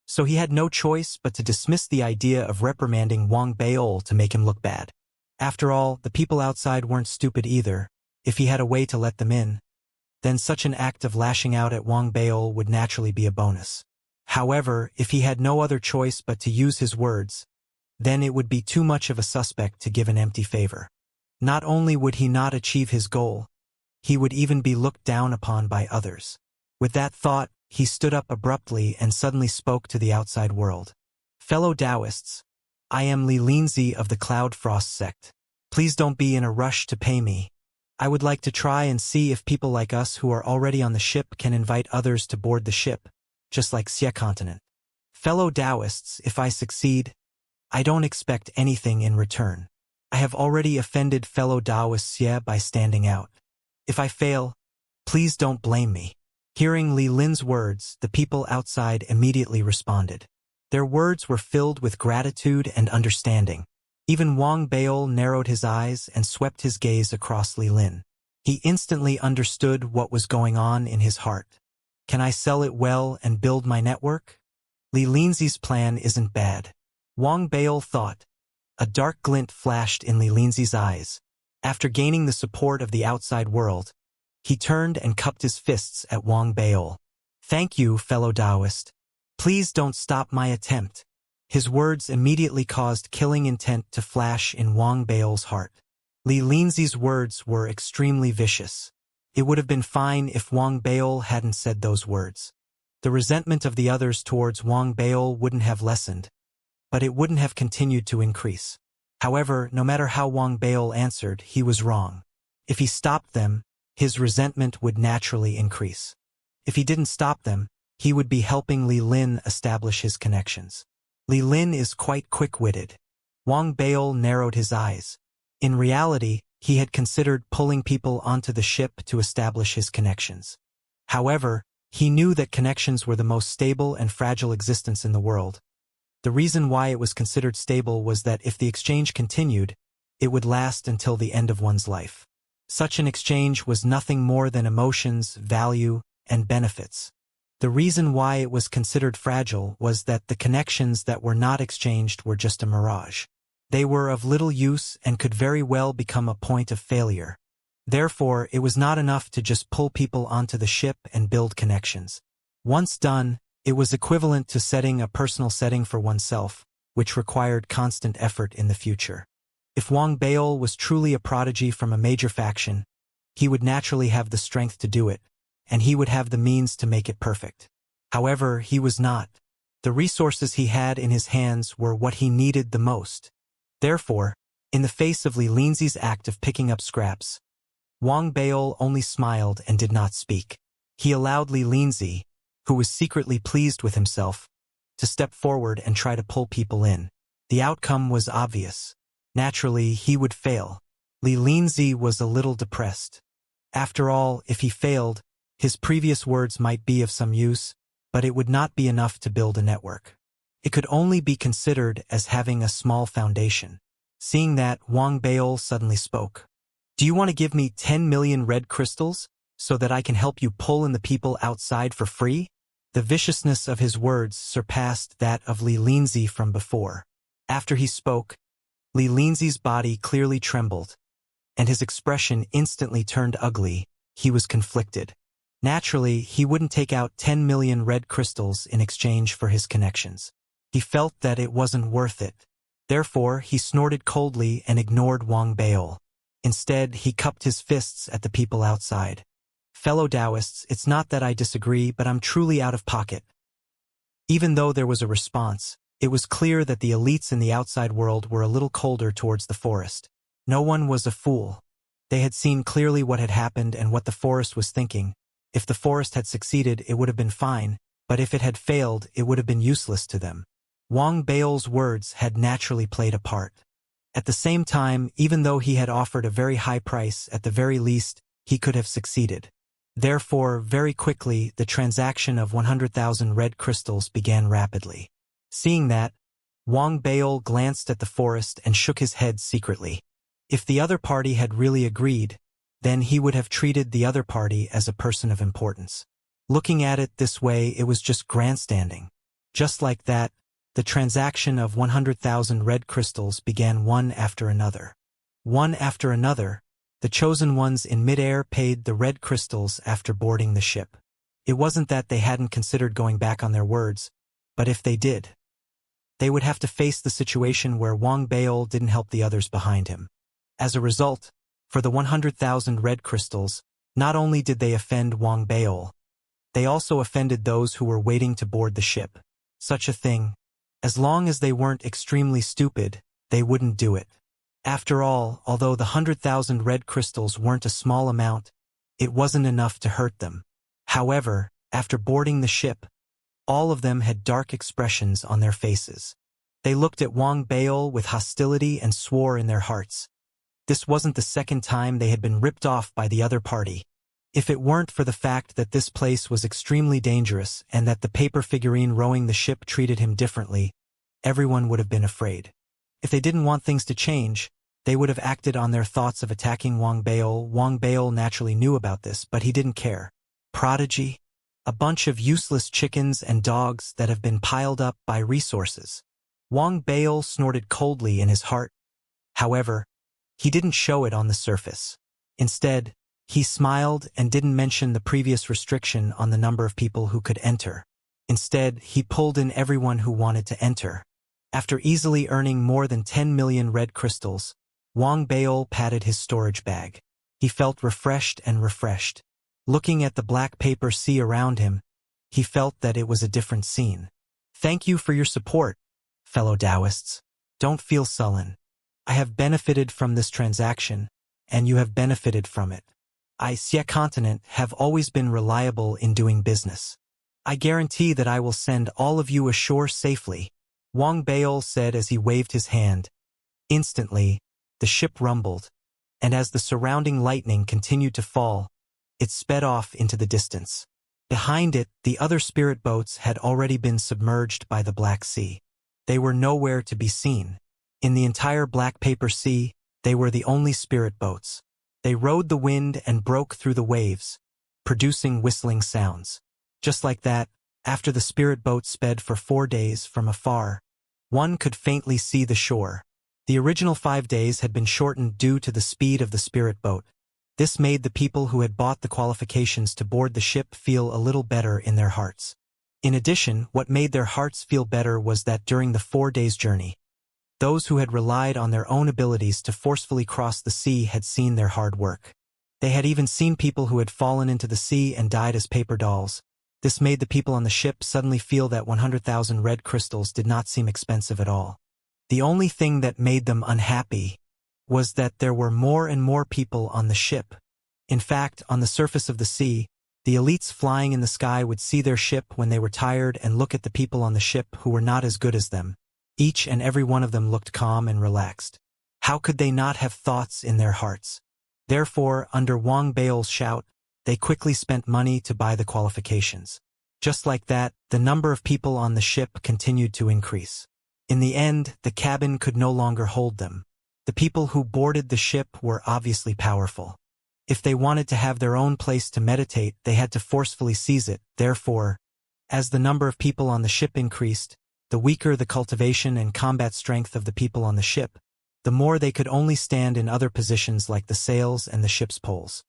so he had no choice but to dismiss the idea of reprimanding Wang Baol to make him look bad. After all, the people outside weren't stupid either. If he had a way to let them in, then such an act of lashing out at Wang Baol would naturally be a bonus. However, if he had no other choice but to use his words, then it would be too much of a suspect to give an empty favor. Not only would he not achieve his goal, he would even be looked down upon by others. With that thought, he stood up abruptly and suddenly spoke to the outside world. Fellow Taoists, I am Li Linzi of the Cloud Frost sect. Please don't be in a rush to pay me. I would like to try and see if people like us who are already on the ship can invite others to board the ship, just like Xia continent. Fellow Taoists, if I succeed, I don't expect anything in return. I have already offended fellow Taoists Xia by standing out. If I fail, please don't blame me. Hearing Li Lin's words, the people outside immediately responded. Their words were filled with gratitude and understanding. Even Wang Baol narrowed his eyes and swept his gaze across Li Lin. He instantly understood what was going on in his heart. Can I sell it well and build my network? Li Linzi's plan isn't bad. Wang Baol thought. A dark glint flashed in Li Linzi's eyes. After gaining the support of the outside world, he turned and cupped his fists at Wang Baol. Thank you, fellow Taoist. Please don't stop my attempt. His words immediately caused killing intent to flash in Wang Baol's heart. Li Linzi's words were extremely vicious. It would have been fine if Wang Baol hadn't said those words. The resentment of the others towards Wang Baol wouldn't have lessened, but it wouldn't have continued to increase. However, no matter how Wang Baol answered, he was wrong. If he stopped them, his resentment would naturally increase. If he didn't stop them, he would be helping Li Lin establish his connections. Li Lin is quite quick-witted. Wang Baol narrowed his eyes. In reality, he had considered pulling people onto the ship to establish his connections. However, he knew that connections were the most stable and fragile existence in the world. The reason why it was considered stable was that if the exchange continued, it would last until the end of one's life. Such an exchange was nothing more than emotions, value, and benefits. The reason why it was considered fragile was that the connections that were not exchanged were just a mirage. They were of little use and could very well become a point of failure. Therefore, it was not enough to just pull people onto the ship and build connections. Once done, it was equivalent to setting a personal setting for oneself, which required constant effort in the future. If Wang Baol was truly a prodigy from a major faction, he would naturally have the strength to do it, and he would have the means to make it perfect. However, he was not. The resources he had in his hands were what he needed the most. Therefore, in the face of Li Linzi's act of picking up scraps, Wang Baol only smiled and did not speak. He allowed Li Linzi, who was secretly pleased with himself, to step forward and try to pull people in. The outcome was obvious. Naturally, he would fail. Li Linzi was a little depressed. After all, if he failed, his previous words might be of some use, but it would not be enough to build a network. It could only be considered as having a small foundation. Seeing that, Wang Baol suddenly spoke. "Do you want to give me 10 million red crystals so that I can help you pull in the people outside for free?" The viciousness of his words surpassed that of Li Linzi from before. After he spoke, Li Linzi's body clearly trembled, and his expression instantly turned ugly. He was conflicted. Naturally, he wouldn't take out 10 million red crystals in exchange for his connections. He felt that it wasn't worth it. Therefore, he snorted coldly and ignored Wang Baol. Instead, he cupped his fists at the people outside. "Fellow Taoists, it's not that I disagree, but I'm truly out of pocket." Even though there was a response, it was clear that the elites in the outside world were a little colder towards the forest. No one was a fool. They had seen clearly what had happened and what the forest was thinking. If the forest had succeeded, it would have been fine, but if it had failed, it would have been useless to them. Wang Baol's words had naturally played a part. At the same time, even though he had offered a very high price, at the very least, he could have succeeded. Therefore, very quickly, the transaction of 100,000 red crystals began rapidly. Seeing that, Wang Baol glanced at the forest and shook his head secretly. If the other party had really agreed, then he would have treated the other party as a person of importance. Looking at it this way, it was just grandstanding. Just like that, the transaction of 100,000 red crystals began one after another. One after another, the chosen ones in midair paid the red crystals after boarding the ship. It wasn't that they hadn't considered going back on their words, but if they did, they would have to face the situation where Wang Baol didn't help the others behind him. As a result, for the 100,000 red crystals, not only did they offend Wang Baol, they also offended those who were waiting to board the ship. Such a thing, as long as they weren't extremely stupid, they wouldn't do it. After all, although the 100,000 red crystals weren't a small amount, it wasn't enough to hurt them. However, after boarding the ship, all of them had dark expressions on their faces. They looked at Wang Baol with hostility and swore in their hearts. This wasn't the second time they had been ripped off by the other party. If it weren't for the fact that this place was extremely dangerous and that the paper figurine rowing the ship treated him differently, everyone would have been afraid. If they didn't want things to change, they would have acted on their thoughts of attacking Wang Baol. Wang Baol naturally knew about this, but he didn't care. Prodigy? A bunch of useless chickens and dogs that have been piled up by resources. Wang Baol snorted coldly in his heart. However, he didn't show it on the surface. Instead, he smiled and didn't mention the previous restriction on the number of people who could enter. Instead, he pulled in everyone who wanted to enter. After easily earning more than 10 million red crystals, Wang Baol patted his storage bag. He felt refreshed and refreshed. Looking at the black paper sea around him, he felt that it was a different scene. "Thank you for your support, fellow Taoists. Don't feel sullen. I have benefited from this transaction, and you have benefited from it. Xianxia continent have always been reliable in doing business. I guarantee that I will send all of you ashore safely," Wang Baol said as he waved his hand. Instantly, the ship rumbled, and as the surrounding lightning continued to fall, it sped off into the distance. Behind it, the other spirit boats had already been submerged by the Black Sea. They were nowhere to be seen. In the entire black paper sea, they were the only spirit boats. They rode the wind and broke through the waves, producing whistling sounds. Just like that, after the spirit boat sped for 4 days from afar, one could faintly see the shore. The original 5 days had been shortened due to the speed of the spirit boat. This made the people who had bought the qualifications to board the ship feel a little better in their hearts. In addition, what made their hearts feel better was that during the 4 days' journey, those who had relied on their own abilities to forcefully cross the sea had seen their hard work. They had even seen people who had fallen into the sea and died as paper dolls. This made the people on the ship suddenly feel that 100,000 red crystals did not seem expensive at all. The only thing that made them unhappy was that there were more and more people on the ship. In fact, on the surface of the sea, the elites flying in the sky would see their ship when they were tired and look at the people on the ship who were not as good as them. Each and every one of them looked calm and relaxed. How could they not have thoughts in their hearts? Therefore, under Wang Bao's shout, they quickly spent money to buy the qualifications. Just like that, the number of people on the ship continued to increase. In the end, the cabin could no longer hold them. The people who boarded the ship were obviously powerful. If they wanted to have their own place to meditate, they had to forcefully seize it. Therefore, as the number of people on the ship increased, the weaker the cultivation and combat strength of the people on the ship, the more they could only stand in other positions like the sails and the ship's poles.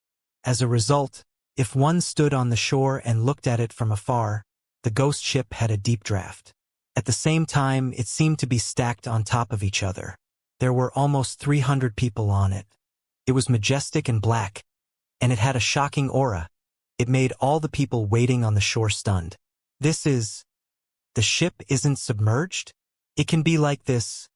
As a result, if one stood on the shore and looked at it from afar, the ghost ship had a deep draft. At the same time, it seemed to be stacked on top of each other. There were almost 300 people on it. It was majestic and black, and it had a shocking aura. It made all the people waiting on the shore stunned. The ship isn't submerged? It can be like this.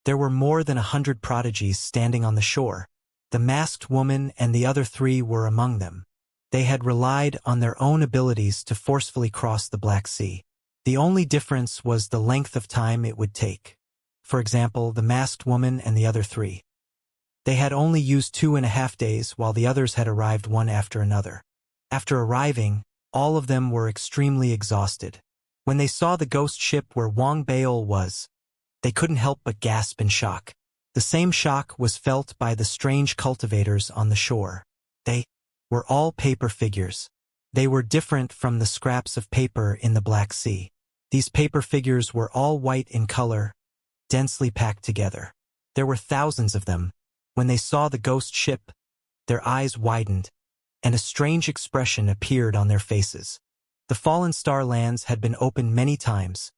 There were more than 100 prodigies standing on the shore. The masked woman and the other 3 were among them. They had relied on their own abilities to forcefully cross the Black Sea. The only difference was the length of time it would take. For example, the masked woman and the other 3. They had only used 2.5 days, while the others had arrived one after another. After arriving, all of them were extremely exhausted. When they saw the ghost ship where Wang Bao was, they couldn't help but gasp in shock. The same shock was felt by the strange cultivators on the shore. They were all paper figures. They were different from the scraps of paper in the Black Sea. These paper figures were all white in color, densely packed together. There were thousands of them. When they saw the ghost ship, their eyes widened, and a strange expression appeared on their faces. The fallen star lands had been opened many times,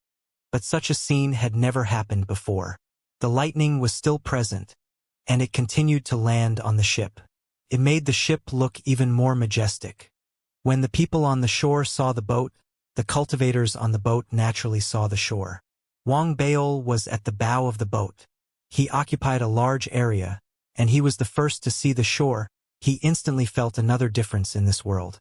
but such a scene had never happened before. The lightning was still present, and it continued to land on the ship. It made the ship look even more majestic. When the people on the shore saw the boat, the cultivators on the boat naturally saw the shore. Wang Bao was at the bow of the boat. He occupied a large area, and he was the first to see the shore. He instantly felt another difference in this world.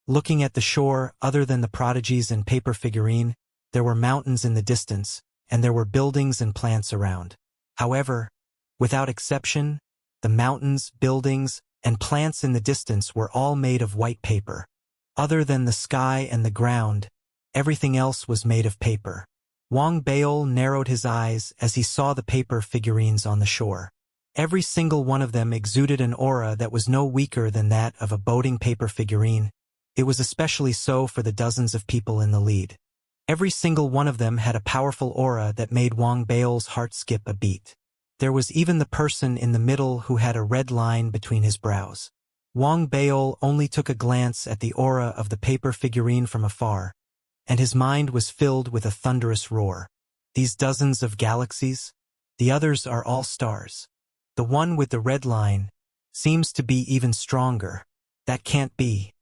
Looking at the shore, other than the prodigies and paper figurine, there were mountains in the distance, and there were buildings and plants around. However, without exception, the mountains, buildings, and plants in the distance were all made of white paper. Other than the sky and the ground, everything else was made of paper. Wang Bao narrowed his eyes as he saw the paper figurines on the shore. Every single one of them exuded an aura that was no weaker than that of a boating paper figurine. It was especially so for the dozens of people in the lead. Every single one of them had a powerful aura that made Wang Bao's heart skip a beat. There was even the person in the middle who had a red line between his brows. Wang Bao only took a glance at the aura of the paper figurine from afar, and his mind was filled with a thunderous roar. These dozens of galaxies? The others are all stars. The one with the red line seems to be even stronger. That can't be.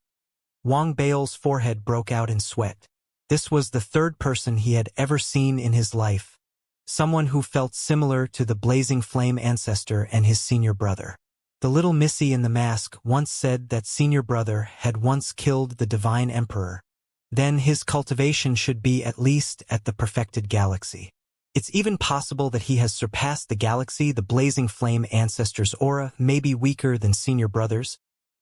Wang Bao's forehead broke out in sweat. This was the third person he had ever seen in his life. Someone who felt similar to the blazing flame ancestor and his senior brother. The little missy in the mask once said that senior brother had once killed the divine emperor. Then his cultivation should be at least at the perfected galaxy. It's even possible that he has surpassed the galaxy. The blazing flame ancestor's aura may be weaker than senior brother's,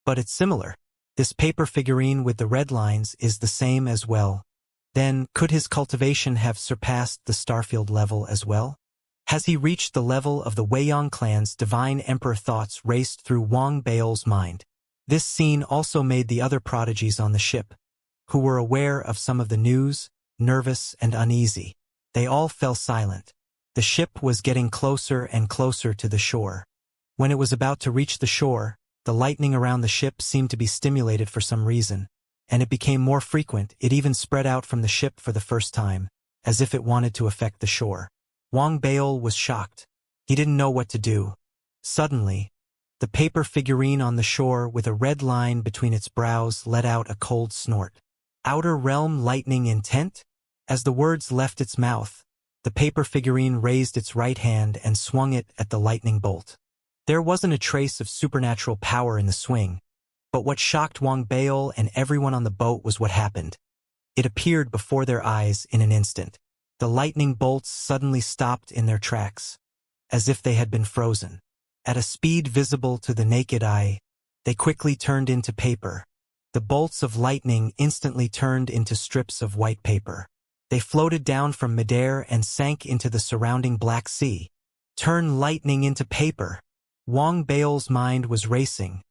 but it's similar. This paper figurine with the red lines is the same as well. Then, could his cultivation have surpassed the Starfield level as well? Has he reached the level of the Weiyang clan's divine emperor? Thoughts raced through Wang Bao's mind. This scene also made the other prodigies on the ship, who were aware of some of the news, nervous and uneasy. They all fell silent. The ship was getting closer and closer to the shore. When it was about to reach the shore, the lightning around the ship seemed to be stimulated for some reason, and it became more frequent. It even spread out from the ship for the first time, as if it wanted to affect the shore. Wang Bao was shocked. He didn't know what to do. Suddenly, The paper figurine on the shore with a red line between its brows let out a cold snort. Outer realm lightning intent? As the words left its mouth, the paper figurine raised its right hand and swung it at the lightning bolt. There wasn't a trace of supernatural power in the swing, but what shocked Wang Bail and everyone on the boat was what happened. It appeared before their eyes in an instant. The lightning bolts suddenly stopped in their tracks, as if they had been frozen. At a speed visible to the naked eye, they quickly turned into paper. The bolts of lightning instantly turned into strips of white paper. They floated down from midair and sank into the surrounding Black Sea. Turn lightning into paper. Wang Bail's mind was racing.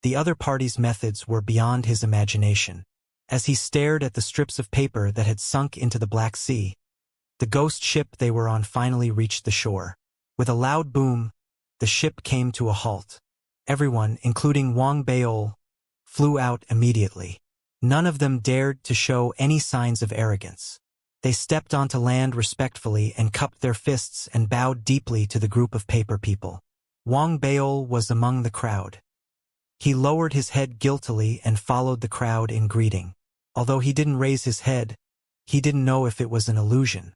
The other party's methods were beyond his imagination. As he stared at the strips of paper that had sunk into the Black Sea, the ghost ship they were on finally reached the shore. With a loud boom, the ship came to a halt. Everyone, including Wang Bail, flew out immediately. None of them dared to show any signs of arrogance. They stepped onto land respectfully and cupped their fists and bowed deeply to the group of paper people. Wang Bail was among the crowd. He lowered his head guiltily and followed the crowd in greeting. Although he didn't raise his head, he didn't know if it was an illusion.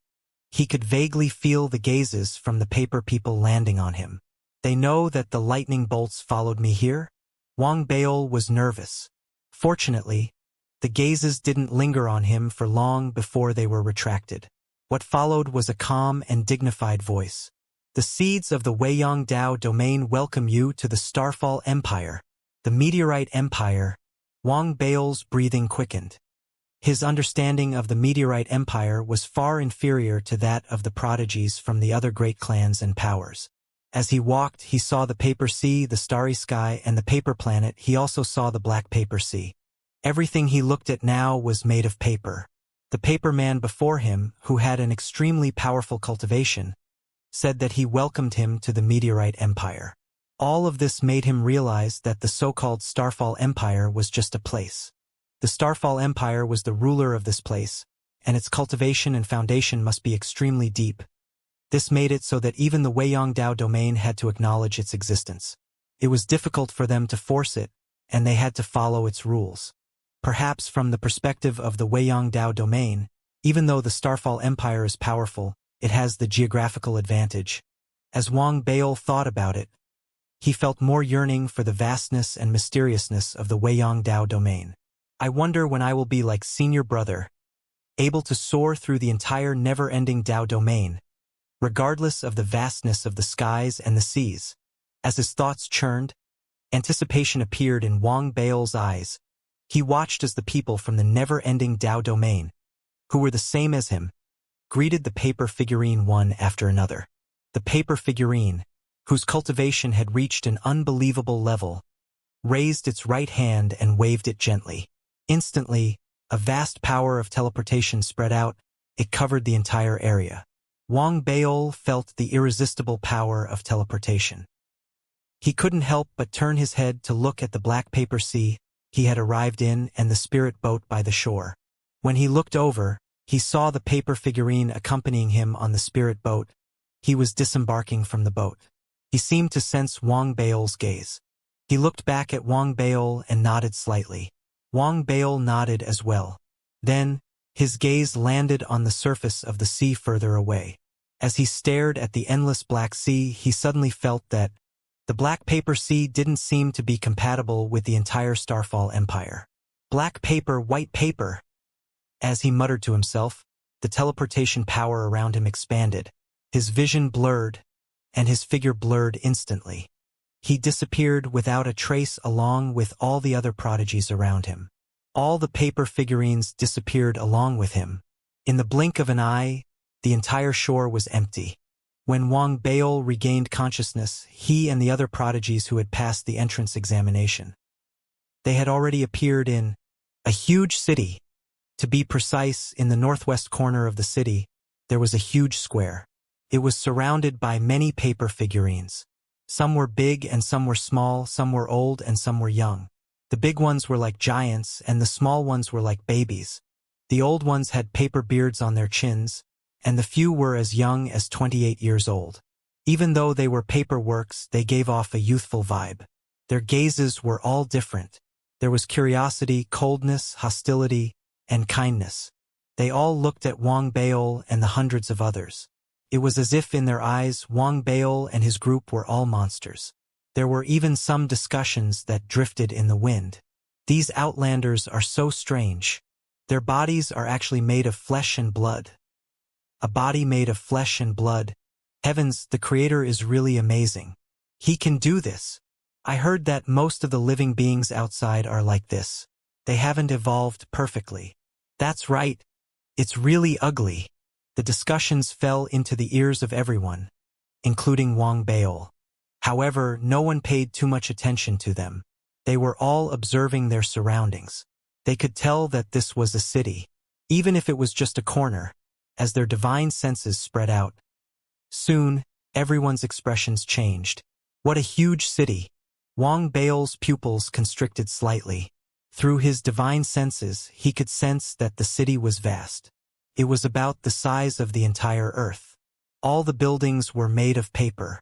He could vaguely feel the gazes from the paper people landing on him. They know that the lightning bolts followed me here? Wang Bail was nervous. Fortunately, the gazes didn't linger on him for long before they were retracted. What followed was a calm and dignified voice. The seeds of the Weiyang Dao domain welcome you to the Starfall Empire, the Meteorite Empire. Wang Bail's breathing quickened. His understanding of the Meteorite Empire was far inferior to that of the prodigies from the other great clans and powers. As he walked, he saw the paper sea, the starry sky, and the paper planet. He also saw the black paper sea. Everything he looked at now was made of paper. The paper man before him, who had an extremely powerful cultivation, said that he welcomed him to the Meteorite Empire. All of this made him realize that the so-called Starfall Empire was just a place. The Starfall Empire was the ruler of this place, and its cultivation and foundation must be extremely deep. This made it so that even the Weiyang Dao domain had to acknowledge its existence. It was difficult for them to force it, and they had to follow its rules. Perhaps from the perspective of the Weiyang Dao domain, even though the Starfall Empire is powerful, it has the geographical advantage. As Wang Bail thought about it, he felt more yearning for the vastness and mysteriousness of the Weiyang Dao domain. I wonder when I will be like Senior Brother, able to soar through the entire never-ending Dao domain, regardless of the vastness of the skies and the seas. As his thoughts churned, anticipation appeared in Wang Bail's eyes. He watched as the people from the never-ending Dao domain, who were the same as him, greeted the paper figurine one after another. The paper figurine, whose cultivation had reached an unbelievable level, raised its right hand and waved it gently. Instantly, a vast power of teleportation spread out. It covered the entire area. Wang Bail felt the irresistible power of teleportation. He couldn't help but turn his head to look at the black paper sea he had arrived in and the spirit boat by the shore. When he looked over, he saw the paper figurine accompanying him on the spirit boat. He was disembarking from the boat. He seemed to sense Wang Bail's gaze. He looked back at Wang Bail and nodded slightly. Wang Bail nodded as well. Then, his gaze landed on the surface of the sea further away. As he stared at the endless Black Sea, he suddenly felt that the black paper sea didn't seem to be compatible with the entire Starfall Empire. Black paper, white paper. As he muttered to himself, the teleportation power around him expanded. His vision blurred, and his figure blurred instantly. He disappeared without a trace along with all the other prodigies around him. All the paper figurines disappeared along with him. In the blink of an eye, the entire shore was empty. When Wang Bail regained consciousness, he and the other prodigies who had passed the entrance examination, they had already appeared in a huge city. To be precise, in the northwest corner of the city, there was a huge square. It was surrounded by many paper figurines. Some were big and some were small, some were old and some were young. The big ones were like giants and the small ones were like babies. The old ones had paper beards on their chins, and the few were as young as 28 years old. Even though they were paper works, they gave off a youthful vibe. Their gazes were all different. There was curiosity, coldness, hostility, and kindness. They all looked at Wang Baol and the hundreds of others. It was as if in their eyes Wang Baol and his group were all monsters. There were even some discussions that drifted in the wind. These outlanders are so strange. Their bodies are actually made of flesh and blood. A body made of flesh and blood. Heavens, the Creator is really amazing. He can do this. I heard that most of the living beings outside are like this. They haven't evolved perfectly. That's right. It's really ugly. The discussions fell into the ears of everyone, including Wang Baol. However, no one paid too much attention to them. They were all observing their surroundings. They could tell that this was a city, even if it was just a corner, as their divine senses spread out. Soon, everyone's expressions changed. What a huge city! Wang Baol's pupils constricted slightly. Through his divine senses, he could sense that the city was vast. It was about the size of the entire earth. All the buildings were made of paper.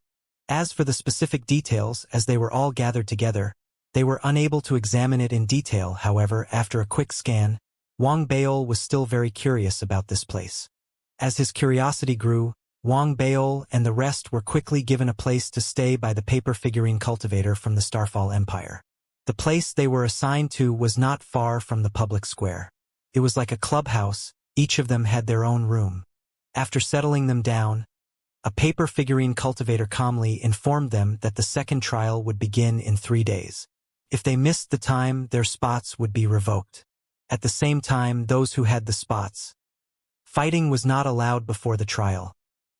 As for the specific details, as they were all gathered together, they were unable to examine it in detail. However, after a quick scan, Wang Baol was still very curious about this place. As his curiosity grew, Wang Baol and the rest were quickly given a place to stay by the paper figurine cultivator from the Starfall Empire. The place they were assigned to was not far from the public square. It was like a clubhouse. Each of them had their own room. After settling them down, a paper figurine cultivator calmly informed them that the second trial would begin in 3 days. If they missed the time, their spots would be revoked. At the same time, those who had the spots. Fighting was not allowed before the trial.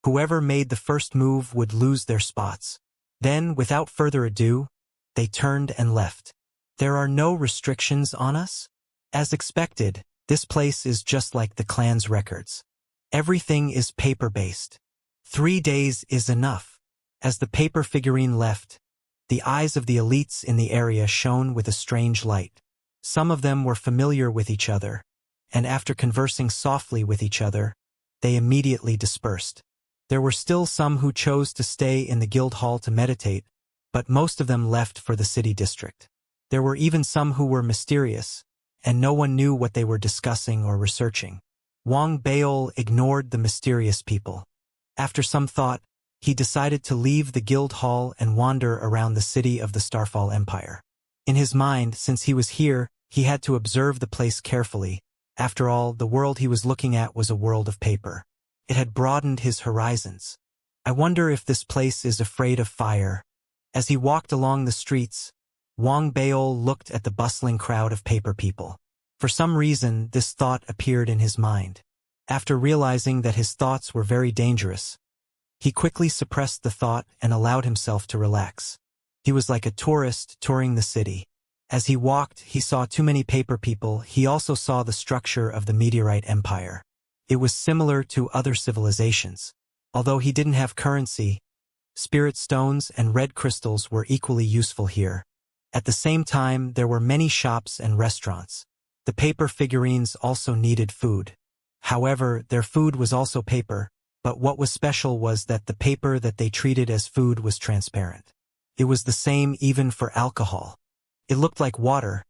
Whoever made the first move would lose their spots. Then, without further ado, they turned and left. There are no restrictions on us? As expected, this place is just like the clan's records. Everything is paper-based. 3 days is enough. As the paper figurine left, the eyes of the elites in the area shone with a strange light. Some of them were familiar with each other, and after conversing softly with each other, they immediately dispersed. There were still some who chose to stay in the guild hall to meditate, but most of them left for the city district. There were even some who were mysterious, and no one knew what they were discussing or researching. Wang Baol ignored the mysterious people. After some thought, he decided to leave the guild hall and wander around the city of the Starfall Empire. In his mind, since he was here, he had to observe the place carefully. After all, the world he was looking at was a world of paper. It had broadened his horizons. I wonder if this place is afraid of fire. As he walked along the streets, Wang Baol looked at the bustling crowd of paper people. For some reason, this thought appeared in his mind. After realizing that his thoughts were very dangerous, he quickly suppressed the thought and allowed himself to relax. He was like a tourist touring the city. As he walked, he saw too many paper people. He also saw the structure of the meteorite empire. It was similar to other civilizations. Although he didn't have currency, spirit stones and red crystals were equally useful here. At the same time, there were many shops and restaurants. The paper figurines also needed food. However, their food was also paper, but what was special was that the paper that they treated as food was transparent. It was the same even for alcohol. It looked like water,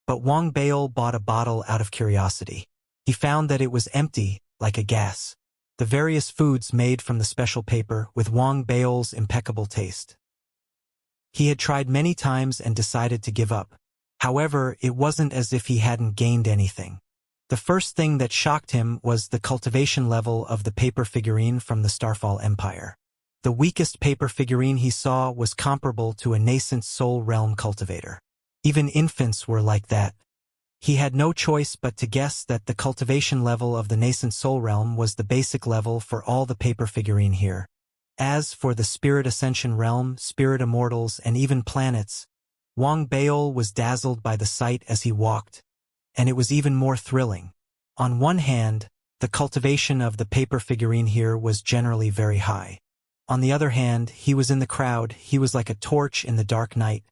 but Wang Baol bought a bottle out of curiosity. He found that it was empty, like a gas. The various foods made from the special paper with Wang Baol's impeccable taste. He had tried many times and decided to give up. However, it wasn't as if he hadn't gained anything. The first thing that shocked him was the cultivation level of the paper figurine from the Starfall Empire. The weakest paper figurine he saw was comparable to a nascent soul realm cultivator. Even infants were like that. He had no choice but to guess that the cultivation level of the nascent soul realm was the basic level for all the paper figurine here. As for the spirit ascension realm, spirit immortals, and even planets, Wang Baol was dazzled by the sight as he walked, and it was even more thrilling. On one hand, the cultivation of the paper figurine here was generally very high. On the other hand, he was in the crowd. He was like a torch in the dark night,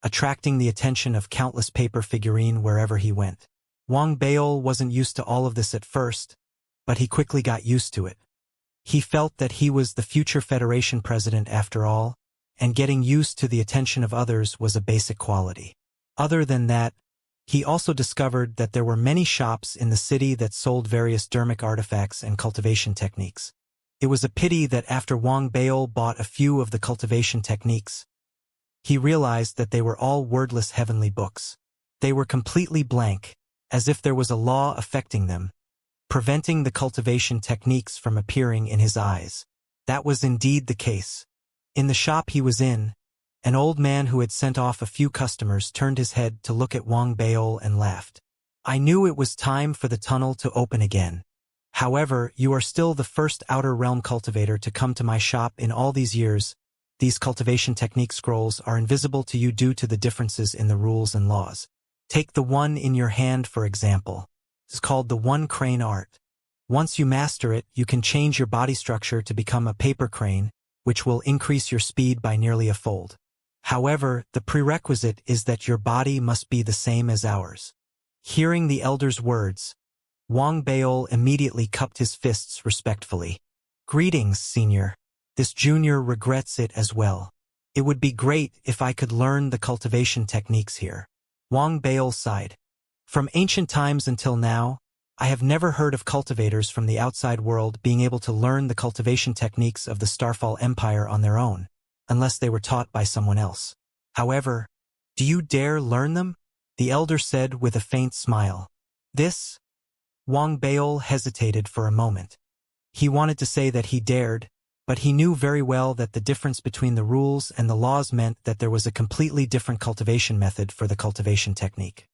attracting the attention of countless paper figurine wherever he went. Wang Baol wasn't used to all of this at first, but he quickly got used to it. He felt that he was the future Federation president after all, and getting used to the attention of others was a basic quality. Other than that, he also discovered that there were many shops in the city that sold various dermic artifacts and cultivation techniques. It was a pity that after Wang Baol bought a few of the cultivation techniques, he realized that they were all wordless heavenly books. They were completely blank, as if there was a law affecting them, preventing the cultivation techniques from appearing in his eyes. That was indeed the case. In the shop he was in, an old man who had sent off a few customers turned his head to look at Wang Baol and laughed. I knew it was time for the tunnel to open again. However, you are still the first Outer Realm cultivator to come to my shop in all these years. These cultivation technique scrolls are invisible to you due to the differences in the rules and laws. Take the one in your hand for example. It's called the One Crane Art. Once you master it, you can change your body structure to become a paper crane, which will increase your speed by nearly a fold. However, the prerequisite is that your body must be the same as ours. Hearing the elder's words, Wang Baol immediately cupped his fists respectfully. Greetings, senior. This junior regrets it as well. It would be great if I could learn the cultivation techniques here. Wang Baol sighed. From ancient times until now, I have never heard of cultivators from the outside world being able to learn the cultivation techniques of the Starfall Empire on their own, unless they were taught by someone else. However, do you dare learn them? The elder said with a faint smile. This? Wang Baol hesitated for a moment. He wanted to say that he dared, but he knew very well that the difference between the rules and the laws meant that there was a completely different cultivation method for the cultivation technique.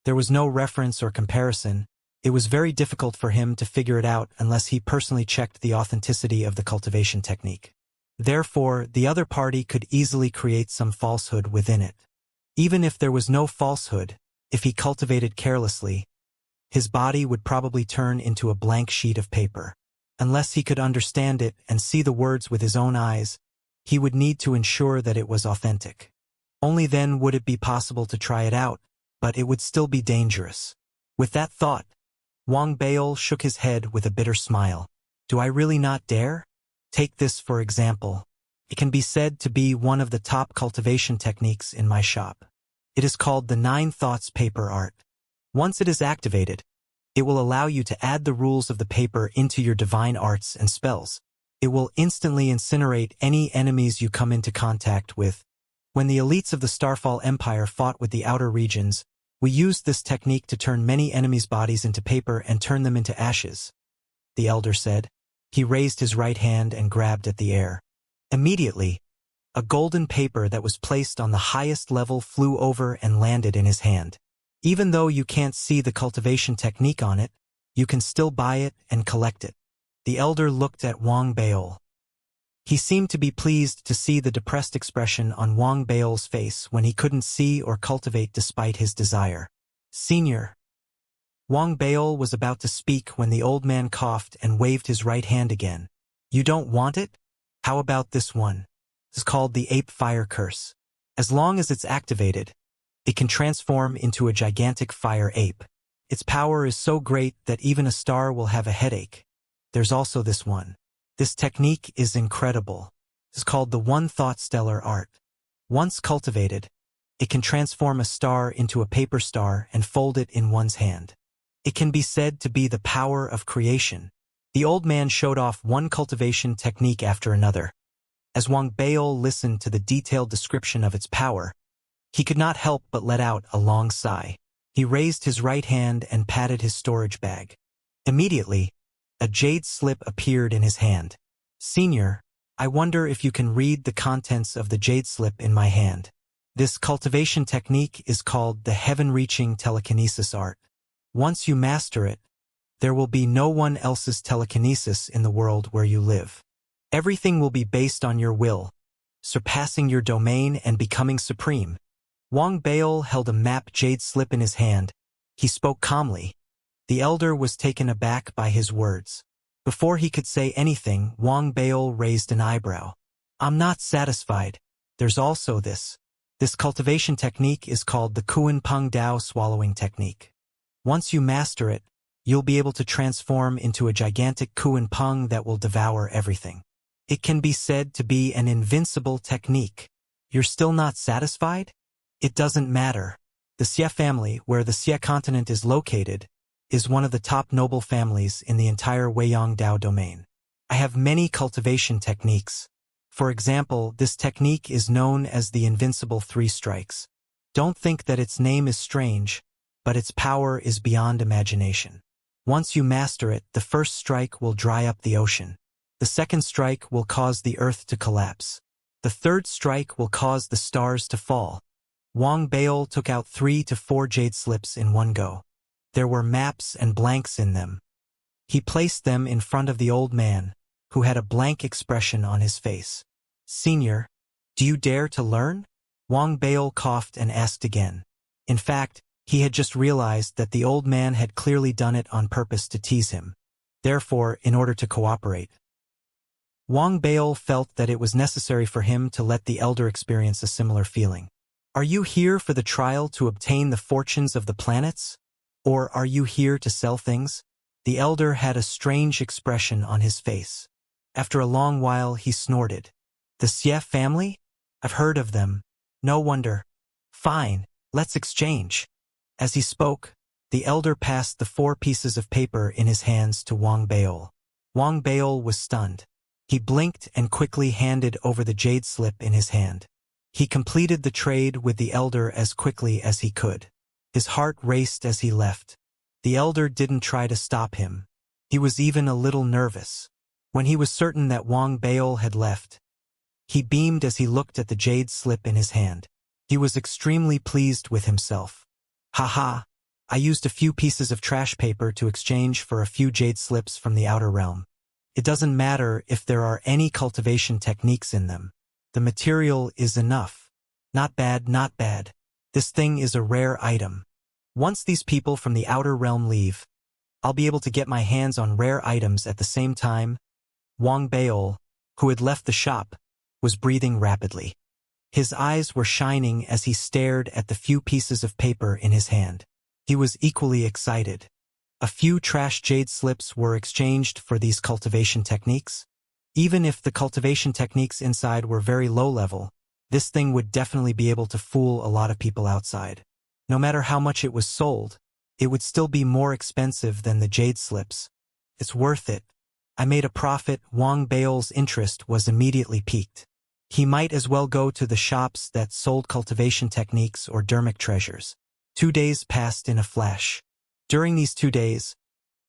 There was no reference or comparison. It was very difficult for him to figure it out unless he personally checked the authenticity of the cultivation technique. Therefore, the other party could easily create some falsehood within it. Even if there was no falsehood, if he cultivated carelessly, his body would probably turn into a blank sheet of paper. Unless he could understand it and see the words with his own eyes, he would need to ensure that it was authentic. Only then would it be possible to try it out, but it would still be dangerous. With that thought, Wang Baol shook his head with a bitter smile. Do I really not dare? Take this for example. It can be said to be one of the top cultivation techniques in my shop. It is called the 9 Thoughts Paper Art. Once it is activated, it will allow you to add the rules of the paper into your divine arts and spells. It will instantly incinerate any enemies you come into contact with. When the elites of the Starfall Empire fought with the outer regions, we used this technique to turn many enemies' bodies into paper and turn them into ashes. The elder said. He raised his right hand and grabbed at the air. Immediately, a golden paper that was placed on the highest level flew over and landed in his hand. Even though you can't see the cultivation technique on it, you can still buy it and collect it. The elder looked at Wang Baol. He seemed to be pleased to see the depressed expression on Wang Baol's face when he couldn't see or cultivate despite his desire. Senior. Wang Baol was about to speak when the old man coughed and waved his right hand again. You don't want it? How about this one? It's called the Ape Fire Curse. As long as it's activated, it can transform into a gigantic fire ape. Its power is so great that even a star will have a headache. There's also this one. This technique is incredible. It's called the One Thought Stellar Art. Once cultivated, it can transform a star into a paper star and fold it in one's hand. It can be said to be the power of creation. The old man showed off one cultivation technique after another. As Wang Baol listened to the detailed description of its power, he could not help but let out a long sigh. He raised his right hand and patted his storage bag. Immediately, a jade slip appeared in his hand. Senior, I wonder if you can read the contents of the jade slip in my hand. This cultivation technique is called the Heaven-Reaching Telekinesis Art. Once you master it, there will be no one else's telekinesis in the world where you live. Everything will be based on your will, surpassing your domain and becoming supreme. Wang Baol held a map jade slip in his hand. He spoke calmly. The elder was taken aback by his words. Before he could say anything, Wang Baol raised an eyebrow. I'm not satisfied. There's also this. This cultivation technique is called the Kuan Peng Dao swallowing technique. Once you master it, you'll be able to transform into a gigantic Kuan Peng that will devour everything. It can be said to be an invincible technique. You're still not satisfied? It doesn't matter. The Xie family, where the Xie continent is located, is one of the top noble families in the entire Weiyang Dao domain. I have many cultivation techniques. For example, this technique is known as the Invincible 3 Strikes. Don't think that its name is strange, but its power is beyond imagination. Once you master it, the first strike will dry up the ocean. The second strike will cause the earth to collapse. The third strike will cause the stars to fall. Wang Baol took out 3 to 4 jade slips in one go. There were maps and blanks in them. He placed them in front of the old man, who had a blank expression on his face. Senior, do you dare to learn? Wang Baol coughed and asked again. In fact, he had just realized that the old man had clearly done it on purpose to tease him. Therefore, in order to cooperate, Wang Baol felt that it was necessary for him to let the elder experience a similar feeling. Are you here for the trial to obtain the fortunes of the planets? Or are you here to sell things? The elder had a strange expression on his face. After a long while, he snorted. The Xie family? I've heard of them. No wonder. Fine, let's exchange. As he spoke, the elder passed the 4 pieces of paper in his hands to Wang Baol. Wang Baol was stunned. He blinked and quickly handed over the jade slip in his hand. He completed the trade with the elder as quickly as he could. His heart raced as he left. The elder didn't try to stop him. He was even a little nervous. When he was certain that Wang Baol had left, he beamed as he looked at the jade slip in his hand. He was extremely pleased with himself. Haha, I used a few pieces of trash paper to exchange for a few jade slips from the outer realm. It doesn't matter if there are any cultivation techniques in them. The material is enough. Not bad, not bad. This thing is a rare item. Once these people from the outer realm leave, I'll be able to get my hands on rare items at the same time. Wang Baol, who had left the shop, was breathing rapidly. His eyes were shining as he stared at the few pieces of paper in his hand. He was equally excited. A few trash jade slips were exchanged for these cultivation techniques. Even if the cultivation techniques inside were very low level, this thing would definitely be able to fool a lot of people outside. No matter how much it was sold, it would still be more expensive than the jade slips. It's worth it. I made a profit. Wang Baol's interest was immediately piqued. He might as well go to the shops that sold cultivation techniques or dermic treasures. 2 days passed in a flash. During these 2 days,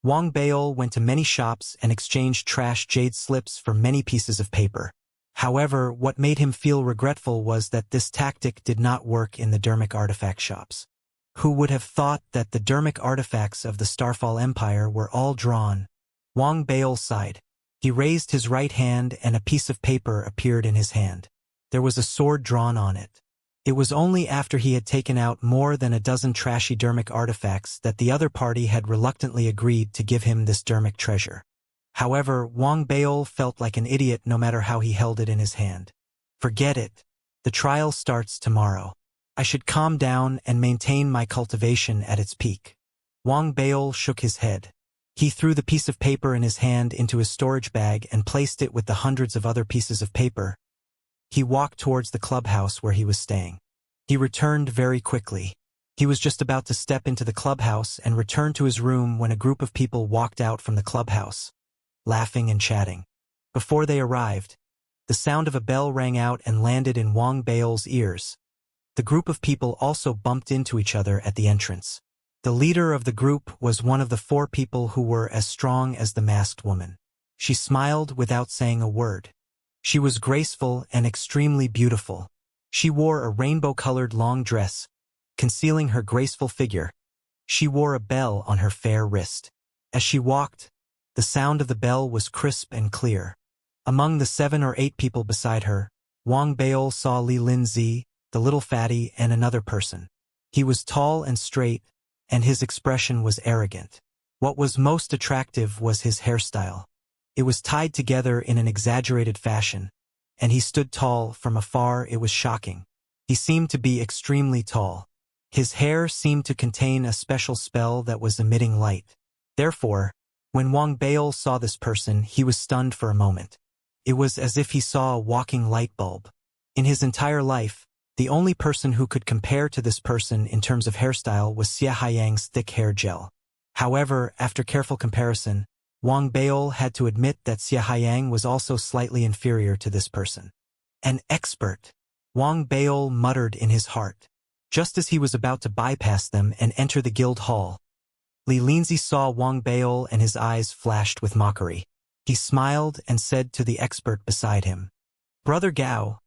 Wang Baol went to many shops and exchanged trash jade slips for many pieces of paper. However, what made him feel regretful was that this tactic did not work in the dermic artifact shops. Who would have thought that the dermic artifacts of the Starfall Empire were all drawn? Wang Baol sighed. He raised his right hand and a piece of paper appeared in his hand. There was a sword drawn on it. It was only after he had taken out more than a dozen trashy dermic artifacts that the other party had reluctantly agreed to give him this dermic treasure. However, Wang Baol felt like an idiot no matter how he held it in his hand. Forget it. The trial starts tomorrow. I should calm down and maintain my cultivation at its peak. Wang Baol shook his head. He threw the piece of paper in his hand into his storage bag and placed it with the hundreds of other pieces of paper. He walked towards the clubhouse where he was staying. He returned very quickly. He was just about to step into the clubhouse and return to his room when a group of people walked out from the clubhouse, laughing and chatting. Before they arrived, the sound of a bell rang out and landed in Wang Baol's ears. The group of people also bumped into each other at the entrance. The leader of the group was one of the 4 people who were as strong as the masked woman. She smiled without saying a word. She was graceful and extremely beautiful. She wore a rainbow-colored long dress, concealing her graceful figure. She wore a bell on her fair wrist. As she walked, the sound of the bell was crisp and clear. Among the 7 or 8 people beside her, Wang Baol saw Li Linzi, the little fatty, and another person. He was tall and straight, and his expression was arrogant. What was most attractive was his hairstyle. It was tied together in an exaggerated fashion, and he stood tall. From afar it was shocking. He seemed to be extremely tall. His hair seemed to contain a special spell that was emitting light. Therefore, when Wang Baol saw this person, he was stunned for a moment. It was as if he saw a walking light bulb. In his entire life, the only person who could compare to this person in terms of hairstyle was Xianxia's thick hair gel. However, after careful comparison, Wang Beil had to admit that Xianxia was also slightly inferior to this person. An expert, Wang Beil muttered in his heart. Just as he was about to bypass them and enter the guild hall, Li Linzi saw Wang Beil and his eyes flashed with mockery. He smiled and said to the expert beside him, "Brother Gao,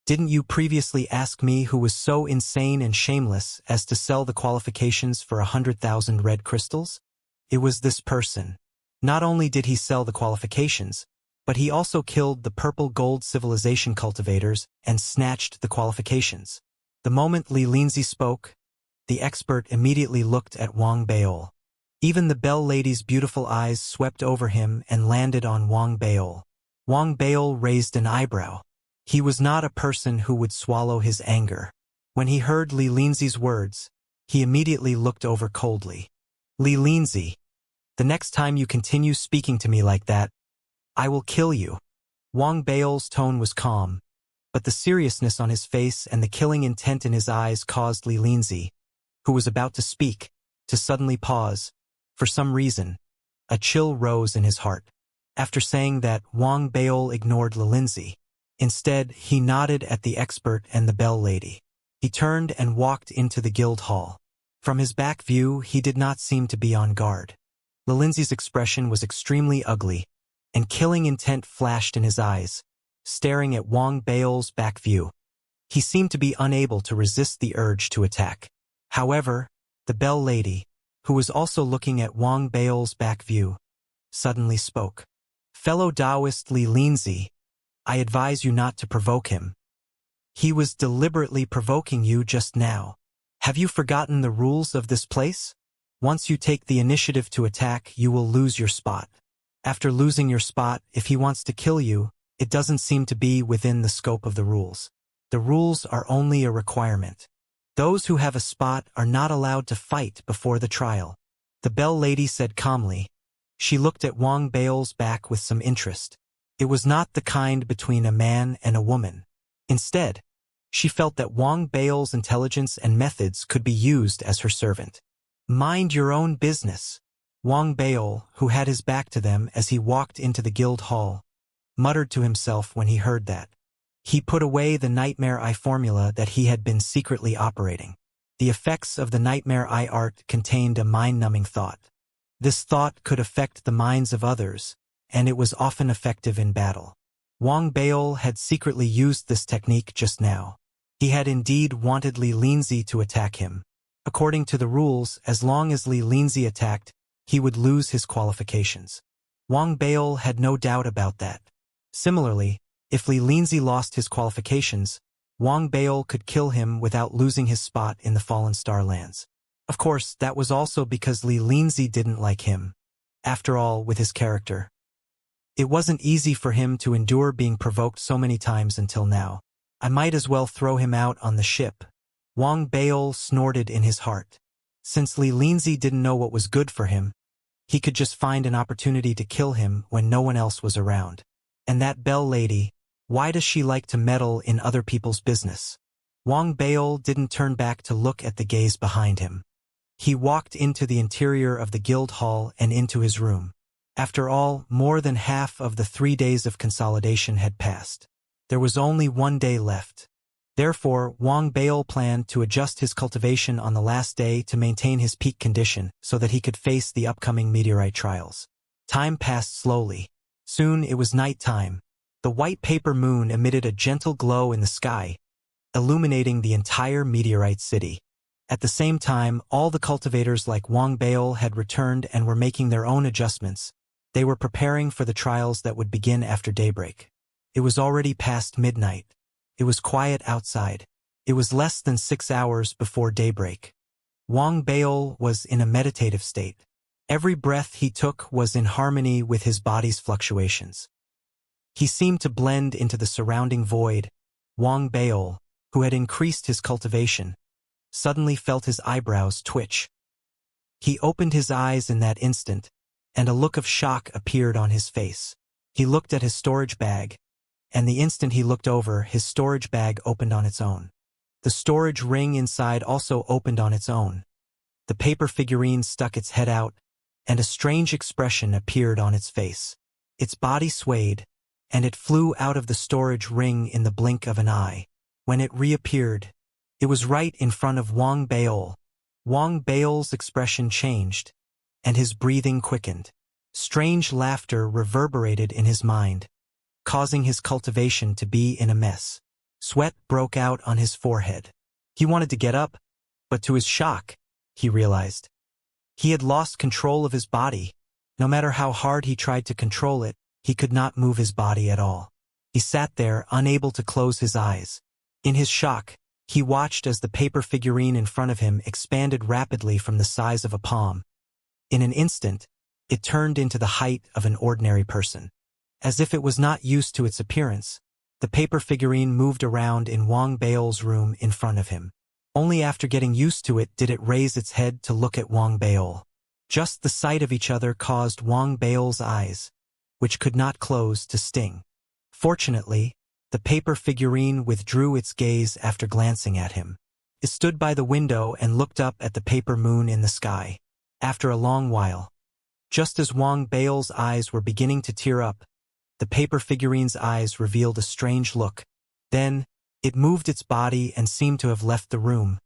didn't you previously ask me who was so insane and shameless as to sell the qualifications for 100,000 red crystals? It was this person. Not only did he sell the qualifications, but he also killed the purple gold civilization cultivators and snatched the qualifications." The moment Li Linzi spoke, the expert immediately looked at Wang Beil. Even the bell lady's beautiful eyes swept over him and landed on Wang Beil. Wang Beil raised an eyebrow. He was not a person who would swallow his anger. When he heard Li Linzi's words, he immediately looked over coldly. "Li Linzi, the next time you continue speaking to me like that, I will kill you." Wang Beil's tone was calm, but the seriousness on his face and the killing intent in his eyes caused Li Linzi, who was about to speak, to suddenly pause. For some reason, a chill rose in his heart. After saying that, Wang Beil ignored Li Linzi. Instead, he nodded at the expert and the bell lady. He turned and walked into the guild hall. From his back view, he did not seem to be on guard. Li Linzi's expression was extremely ugly, and killing intent flashed in his eyes, staring at Wang Beil's back view. He seemed to be unable to resist the urge to attack. However, the bell lady, who was also looking at Wang Beil's back view, suddenly spoke. "Fellow Taoist Li Linzi, I advise you not to provoke him. He was deliberately provoking you just now. Have you forgotten the rules of this place? Once you take the initiative to attack, you will lose your spot. After losing your spot, if he wants to kill you, it doesn't seem to be within the scope of the rules. The rules are only a requirement. Those who have a spot are not allowed to fight before the trial." The bell lady said calmly. She looked at Wang Beil's back with some interest. It was not the kind between a man and a woman. Instead, she felt that Wang Beil's intelligence and methods could be used as her servant. "Mind your own business." Wang Beil, who had his back to them as he walked into the guild hall, muttered to himself when he heard that. He put away the Nightmare Eye formula that he had been secretly operating. The effects of the Nightmare Eye art contained a mind-numbing thought. This thought could affect the minds of others, and it was often effective in battle. Wang Beil had secretly used this technique just now. He had indeed wanted Li Linzi to attack him. According to the rules, as long as Li Linzi attacked, he would lose his qualifications. Wang Beil had no doubt about that. Similarly, if Li Linzi lost his qualifications, Wang Beil could kill him without losing his spot in the Fallen Star lands. Of course, that was also because Li Linzi didn't like him. After all, with his character, it wasn't easy for him to endure being provoked so many times until now. "I might as well throw him out on the ship." Wang Beil snorted in his heart. Since Li Linzi didn't know what was good for him, he could just find an opportunity to kill him when no one else was around. And that bell lady, why does she like to meddle in other people's business? Wang Beil didn't turn back to look at the gaze behind him. He walked into the interior of the guild hall and into his room. After all, more than half of the 3 days of consolidation had passed. There was only 1 day left. Therefore, Wang Beil planned to adjust his cultivation on the last day to maintain his peak condition so that he could face the upcoming meteorite trials. Time passed slowly. Soon it was night time. The white paper moon emitted a gentle glow in the sky, illuminating the entire meteorite city. At the same time, all the cultivators like Wang Beil had returned and were making their own adjustments. They were preparing for the trials that would begin after daybreak. It was already past midnight. It was quiet outside. It was less than 6 hours before daybreak. Wang Beil was in a meditative state. Every breath he took was in harmony with his body's fluctuations. He seemed to blend into the surrounding void. Wang Beil, who had increased his cultivation, suddenly felt his eyebrows twitch. He opened his eyes in that instant, and a look of shock appeared on his face. He looked at his storage bag, and the instant he looked over, his storage bag opened on its own. The storage ring inside also opened on its own. The paper figurine stuck its head out, and a strange expression appeared on its face. Its body swayed, and it flew out of the storage ring in the blink of an eye. When it reappeared, it was right in front of Wang Baol. Wang Baol's expression changed, and his breathing quickened. Strange laughter reverberated in his mind, causing his cultivation to be in a mess. Sweat broke out on his forehead. He wanted to get up, but to his shock, he realized he had lost control of his body. No matter how hard he tried to control it, he could not move his body at all. He sat there, unable to close his eyes. In his shock, he watched as the paper figurine in front of him expanded rapidly from the size of a palm. In an instant, it turned into the height of an ordinary person. As if it was not used to its appearance, the paper figurine moved around in Wang Baol's room in front of him. Only after getting used to it did it raise its head to look at Wang Baol. Just the sight of each other caused Wang Baol's eyes, which could not close, to sting. Fortunately, the paper figurine withdrew its gaze after glancing at him. It stood by the window and looked up at the paper moon in the sky. After a long while, just as Wang Baol's eyes were beginning to tear up, the paper figurine's eyes revealed a strange look. Then, it moved its body and seemed to have left the room,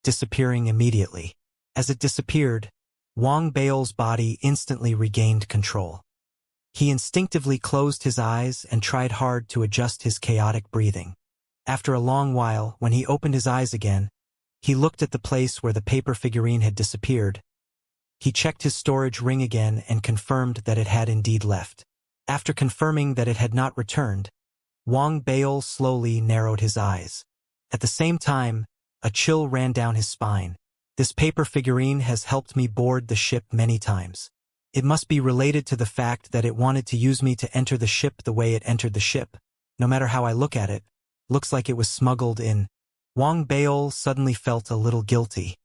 disappearing immediately. As it disappeared, Wang Baol's body instantly regained control. He instinctively closed his eyes and tried hard to adjust his chaotic breathing. After a long while, when he opened his eyes again, he looked at the place where the paper figurine had disappeared. He checked his storage ring again and confirmed that it had indeed left. After confirming that it had not returned, Wang Baol slowly narrowed his eyes. At the same time, a chill ran down his spine. This paper figurine has helped me board the ship many times. It must be related to the fact that it wanted to use me to enter the ship the way it entered the ship. No matter how I look at it, looks like it was smuggled in. Wang Baol suddenly felt a little guilty.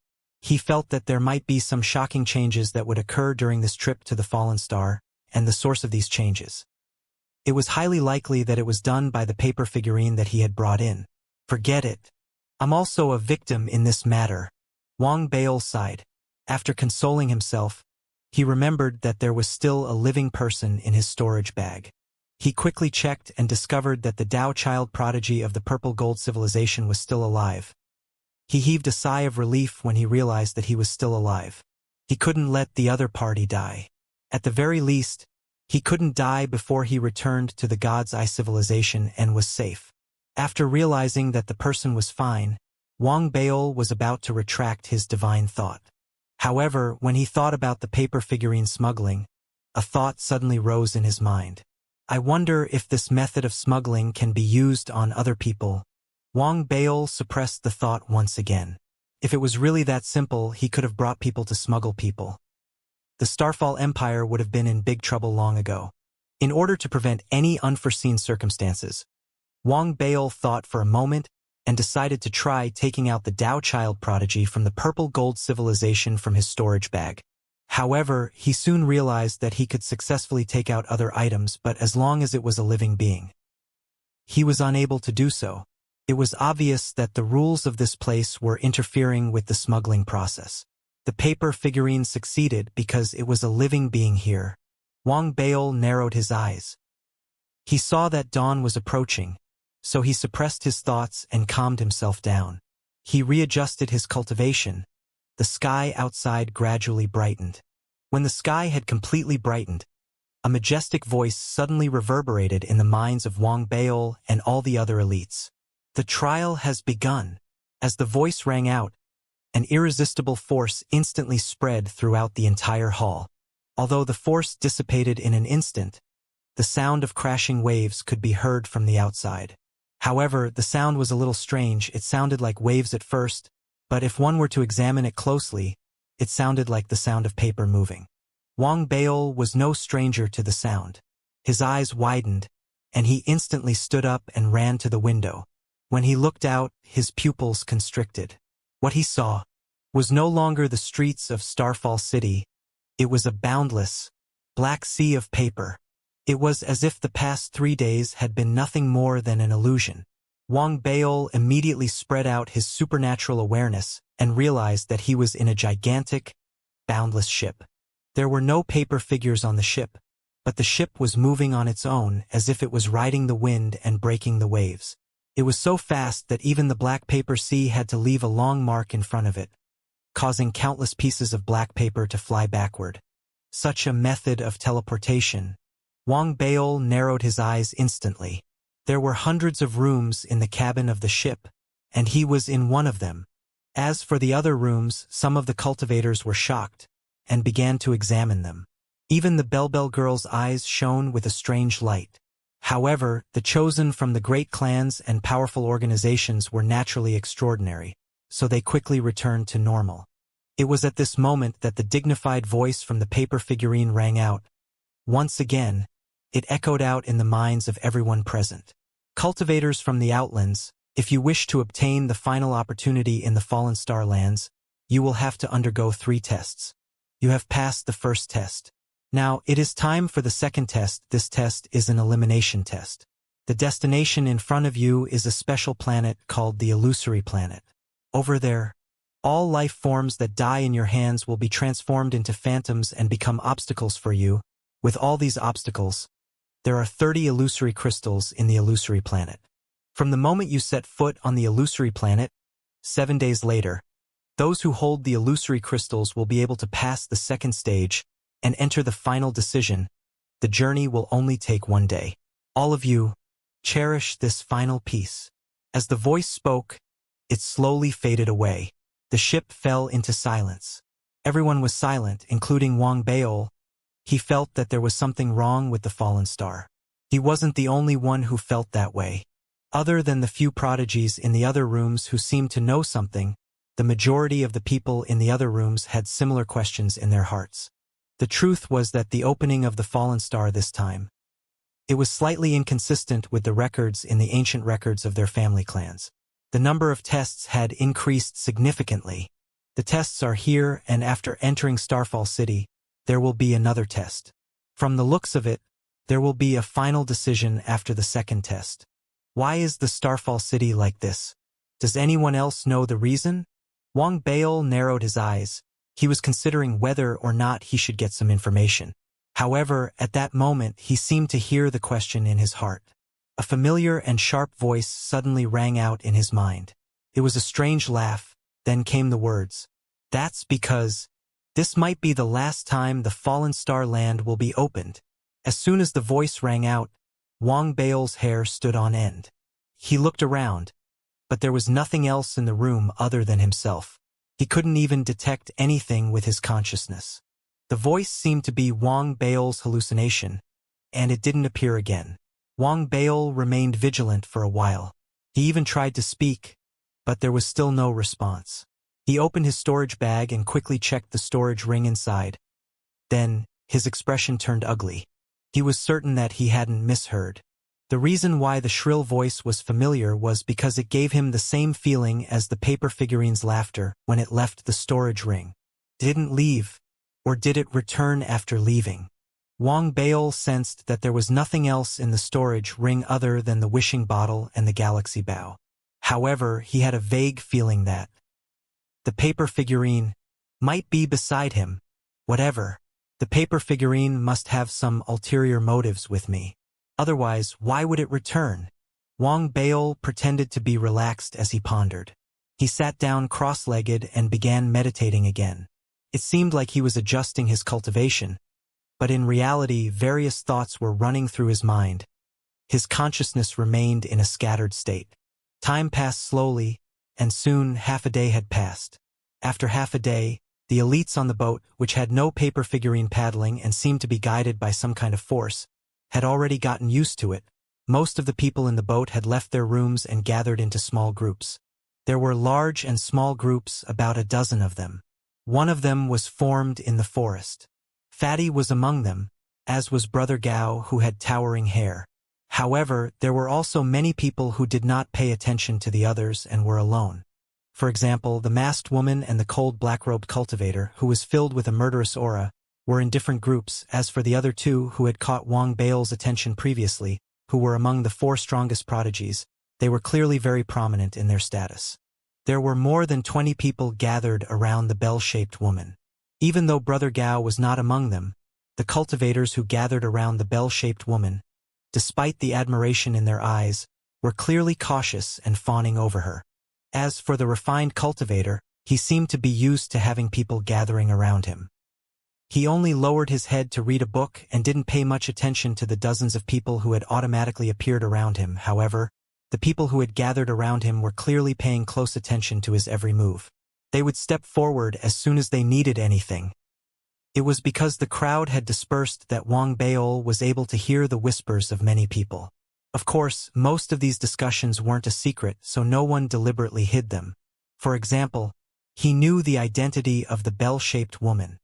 He felt that there might be some shocking changes that would occur during this trip to the fallen star, and the source of these changes. It was highly likely that it was done by the paper figurine that he had brought in. Forget it. I'm also a victim in this matter. Wang Baol sighed. After consoling himself, he remembered that there was still a living person in his storage bag. He quickly checked and discovered that the Tao child prodigy of the purple gold civilization was still alive. He heaved a sigh of relief when he realized that he was still alive. He couldn't let the other party die. At the very least, he couldn't die before he returned to the God's Eye civilization and was safe. After realizing that the person was fine, Wang Baol was about to retract his divine thought. However, when he thought about the paper figurine smuggling, a thought suddenly rose in his mind. I wonder if this method of smuggling can be used on other people. Wang Baol suppressed the thought once again. If it was really that simple, he could have brought people to smuggle people. The Starfall Empire would have been in big trouble long ago. In order to prevent any unforeseen circumstances, Wang Baol thought for a moment and decided to try taking out the Tao child prodigy from the purple gold civilization from his storage bag. However, he soon realized that he could successfully take out other items, but as long as it was a living being. He was unable to do so. It was obvious that the rules of this place were interfering with the smuggling process. The paper figurine succeeded because it was a living being here. Wang Baol narrowed his eyes. He saw that dawn was approaching, so he suppressed his thoughts and calmed himself down. He readjusted his cultivation. The sky outside gradually brightened. When the sky had completely brightened, a majestic voice suddenly reverberated in the minds of Wang Baol and all the other elites. The trial has begun. As the voice rang out, an irresistible force instantly spread throughout the entire hall. Although the force dissipated in an instant, the sound of crashing waves could be heard from the outside. However, the sound was a little strange. It sounded like waves at first, but if one were to examine it closely, it sounded like the sound of paper moving. Wang Baol was no stranger to the sound. His eyes widened, and he instantly stood up and ran to the window. When he looked out, his pupils constricted. What he saw was no longer the streets of Starfall City. It was a boundless, black sea of paper. It was as if the past 3 days had been nothing more than an illusion. Wang Baol immediately spread out his supernatural awareness and realized that he was in a gigantic, boundless ship. There were no paper figures on the ship, but the ship was moving on its own as if it was riding the wind and breaking the waves. It was so fast that even the black paper sea had to leave a long mark in front of it, causing countless pieces of black paper to fly backward. Such a method of teleportation. Wang Baol narrowed his eyes instantly. There were hundreds of rooms in the cabin of the ship, and he was in one of them. As for the other rooms, some of the cultivators were shocked and began to examine them. Even the Bellbell girl's eyes shone with a strange light. However, the chosen from the great clans and powerful organizations were naturally extraordinary, so they quickly returned to normal. It was at this moment that the dignified voice from the paper figurine rang out. Once again, it echoed out in the minds of everyone present. Cultivators from the Outlands, if you wish to obtain the final opportunity in the Fallen Star Lands, you will have to undergo 3 tests. You have passed the first test. Now, it is time for the second test. This test is an elimination test. The destination in front of you is a special planet called the Illusory Planet. Over there, all life forms that die in your hands will be transformed into phantoms and become obstacles for you. With all these obstacles, there are 30 illusory crystals in the Illusory Planet. From the moment you set foot on the Illusory Planet, 7 days later, those who hold the illusory crystals will be able to pass the second stage and enter the final decision. The journey will only take 1 day. All of you, cherish this final piece. As the voice spoke, it slowly faded away. The ship fell into silence. Everyone was silent, including Wang Baol. He felt that there was something wrong with the fallen star. He wasn't the only one who felt that way. Other than the few prodigies in the other rooms who seemed to know something, the majority of the people in the other rooms had similar questions in their hearts. The truth was that the opening of the fallen star this time, it was slightly inconsistent with the records in the ancient records of their family clans. The number of tests had increased significantly. The tests are here, and after entering Starfall City, there will be another test. From the looks of it, there will be a final decision after the second test. Why is the Starfall City like this? Does anyone else know the reason? Wang Baol narrowed his eyes. He was considering whether or not he should get some information. However, at that moment, he seemed to hear the question in his heart. A familiar and sharp voice suddenly rang out in his mind. It was a strange laugh, then came the words. That's because this might be the last time the Fallen Star Land will be opened. As soon as the voice rang out, Wang Baol's hair stood on end. He looked around, but there was nothing else in the room other than himself. He couldn't even detect anything with his consciousness. The voice seemed to be Wang Baol's hallucination, and it didn't appear again. Wang Baol remained vigilant for a while. He even tried to speak, but there was still no response. He opened his storage bag and quickly checked the storage ring inside. Then, his expression turned ugly. He was certain that he hadn't misheard. The reason why the shrill voice was familiar was because it gave him the same feeling as the paper figurine's laughter when it left the storage ring. Didn't leave, or did it return after leaving? Wang Baol sensed that there was nothing else in the storage ring other than the wishing bottle and the galaxy bow. However, he had a vague feeling that the paper figurine might be beside him. Whatever. The paper figurine must have some ulterior motives with me. Otherwise, why would it return? Wang Baol pretended to be relaxed as he pondered. He sat down cross-legged and began meditating again. It seemed like he was adjusting his cultivation, but in reality various thoughts were running through his mind. His consciousness remained in a scattered state. Time passed slowly, and soon half a day had passed. After half a day, the elites on the boat, which had no paper figurine paddling and seemed to be guided by some kind of force, had already gotten used to it. Most of the people in the boat had left their rooms and gathered into small groups. There were large and small groups, about a dozen of them. One of them was formed in the forest. Fatty was among them, as was Brother Gao, who had towering hair. However, there were also many people who did not pay attention to the others and were alone. For example, the masked woman and the cold black-robed cultivator, who was filled with a murderous aura, were in different groups. As for the other two who had caught Wang Bao's attention previously, who were among the 4 strongest prodigies, they were clearly very prominent in their status. There were more than 20 people gathered around the bell-shaped woman. Even though Brother Gao was not among them, the cultivators who gathered around the bell-shaped woman, despite the admiration in their eyes, were clearly cautious and fawning over her. As for the refined cultivator, he seemed to be used to having people gathering around him. He only lowered his head to read a book and didn't pay much attention to the dozens of people who had automatically appeared around him. However, the people who had gathered around him were clearly paying close attention to his every move. They would step forward as soon as they needed anything. It was because the crowd had dispersed that Wang Bao was able to hear the whispers of many people. Of course, most of these discussions weren't a secret, so no one deliberately hid them. For example, he knew the identity of the bell-shaped woman.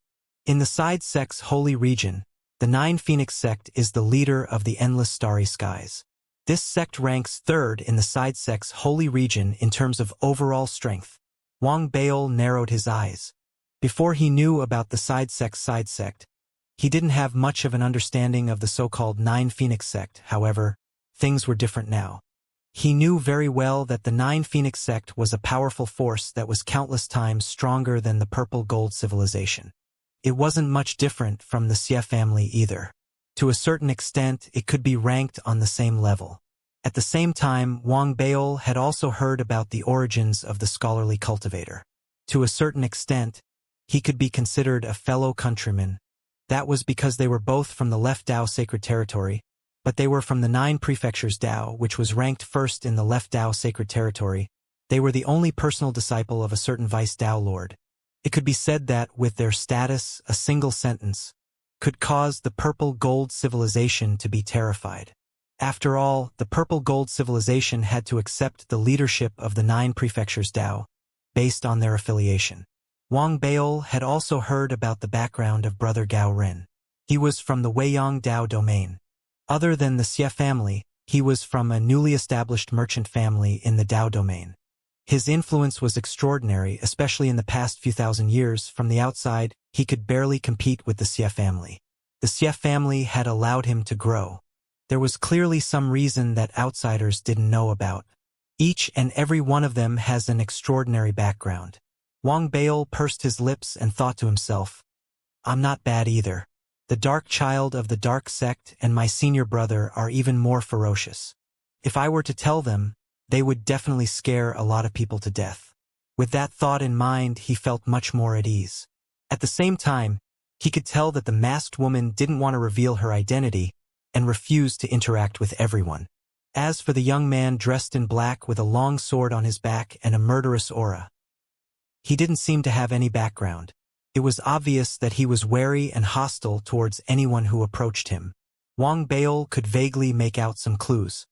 In the side sect's holy region, the 9 Phoenix sect is the leader of the endless starry skies. This sect ranks 3rd in the side sect's holy region in terms of overall strength. Wang Bao narrowed his eyes. Before he knew about the side sect, he didn't have much of an understanding of the so-called 9 Phoenix sect. However, things were different now. He knew very well that the 9 Phoenix sect was a powerful force that was countless times stronger than the purple gold civilization. It wasn't much different from the Xia family either. To a certain extent, it could be ranked on the same level. At the same time, Wang Bao had also heard about the origins of the scholarly cultivator. To a certain extent, he could be considered a fellow countryman. That was because they were both from the left Dao sacred territory, but they were from the 9 prefectures Dao, which was ranked first in the left Dao sacred territory. They were the only personal disciple of a certain vice Dao lord. It could be said that, with their status, a single sentence could cause the purple gold civilization to be terrified. After all, the purple gold civilization had to accept the leadership of the 9 prefectures Dao, based on their affiliation. Wang Bao had also heard about the background of Brother Gao Ren. He was from the Weiyang Dao domain. Other than the Xia family, he was from a newly established merchant family in the Dao domain. His influence was extraordinary, especially in the past few thousand years. From the outside, he could barely compete with the Xia family. The Xia family had allowed him to grow. There was clearly some reason that outsiders didn't know about. Each and every one of them has an extraordinary background. Wang Bao pursed his lips and thought to himself, "I'm not bad either. The dark child of the dark sect and my senior brother are even more ferocious. If I were to tell them, they would definitely scare a lot of people to death." With that thought in mind, he felt much more at ease. At the same time, he could tell that the masked woman didn't want to reveal her identity and refused to interact with everyone. As for the young man dressed in black with a long sword on his back and a murderous aura, he didn't seem to have any background. It was obvious that he was wary and hostile towards anyone who approached him. Wang Bao could vaguely make out some clues.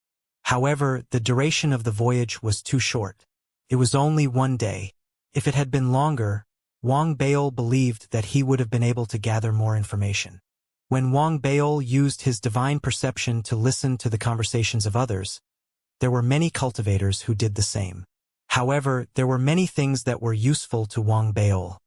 However, the duration of the voyage was too short. It was only 1 day. If it had been longer, Wang Bao believed that he would have been able to gather more information. When Wang Bao used his divine perception to listen to the conversations of others, there were many cultivators who did the same. However, there were many things that were useful to Wang Bao.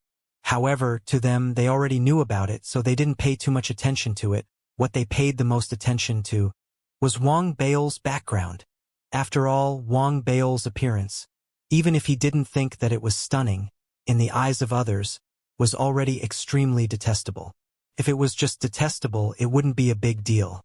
However, to them, they already knew about it, so they didn't pay too much attention to it. What they paid the most attention to was Wang Bao's background. After all, Wang Bao's appearance, even if he didn't think that it was stunning, in the eyes of others, was already extremely detestable. If it was just detestable, it wouldn't be a big deal.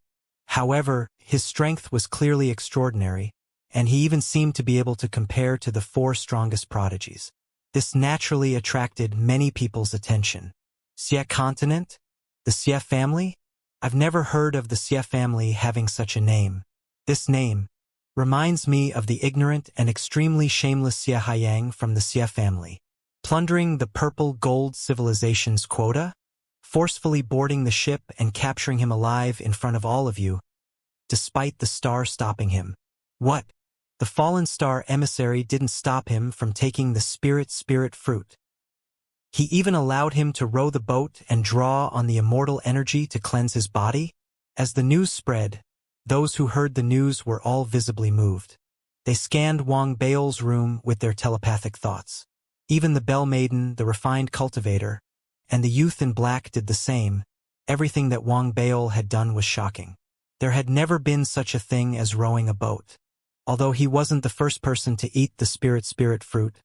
However, his strength was clearly extraordinary, and he even seemed to be able to compare to the 4 strongest prodigies. This naturally attracted many people's attention. Xia continent? The Xia family? I've never heard of the Xia family having such a name. This name reminds me of the ignorant and extremely shameless Xia Haiyang from the Xia family. Plundering the purple gold civilization's quota? Forcefully boarding the ship and capturing him alive in front of all of you, despite the star stopping him. What? The fallen star emissary didn't stop him from taking the spirit fruit. He even allowed him to row the boat and draw on the immortal energy to cleanse his body? As the news spread, those who heard the news were all visibly moved. They scanned Wang Bao's room with their telepathic thoughts. Even the bell maiden, the refined cultivator, and the youth in black did the same. Everything that Wang Baol had done was shocking. There had never been such a thing as rowing a boat. Although he wasn't the first person to eat the spirit fruit,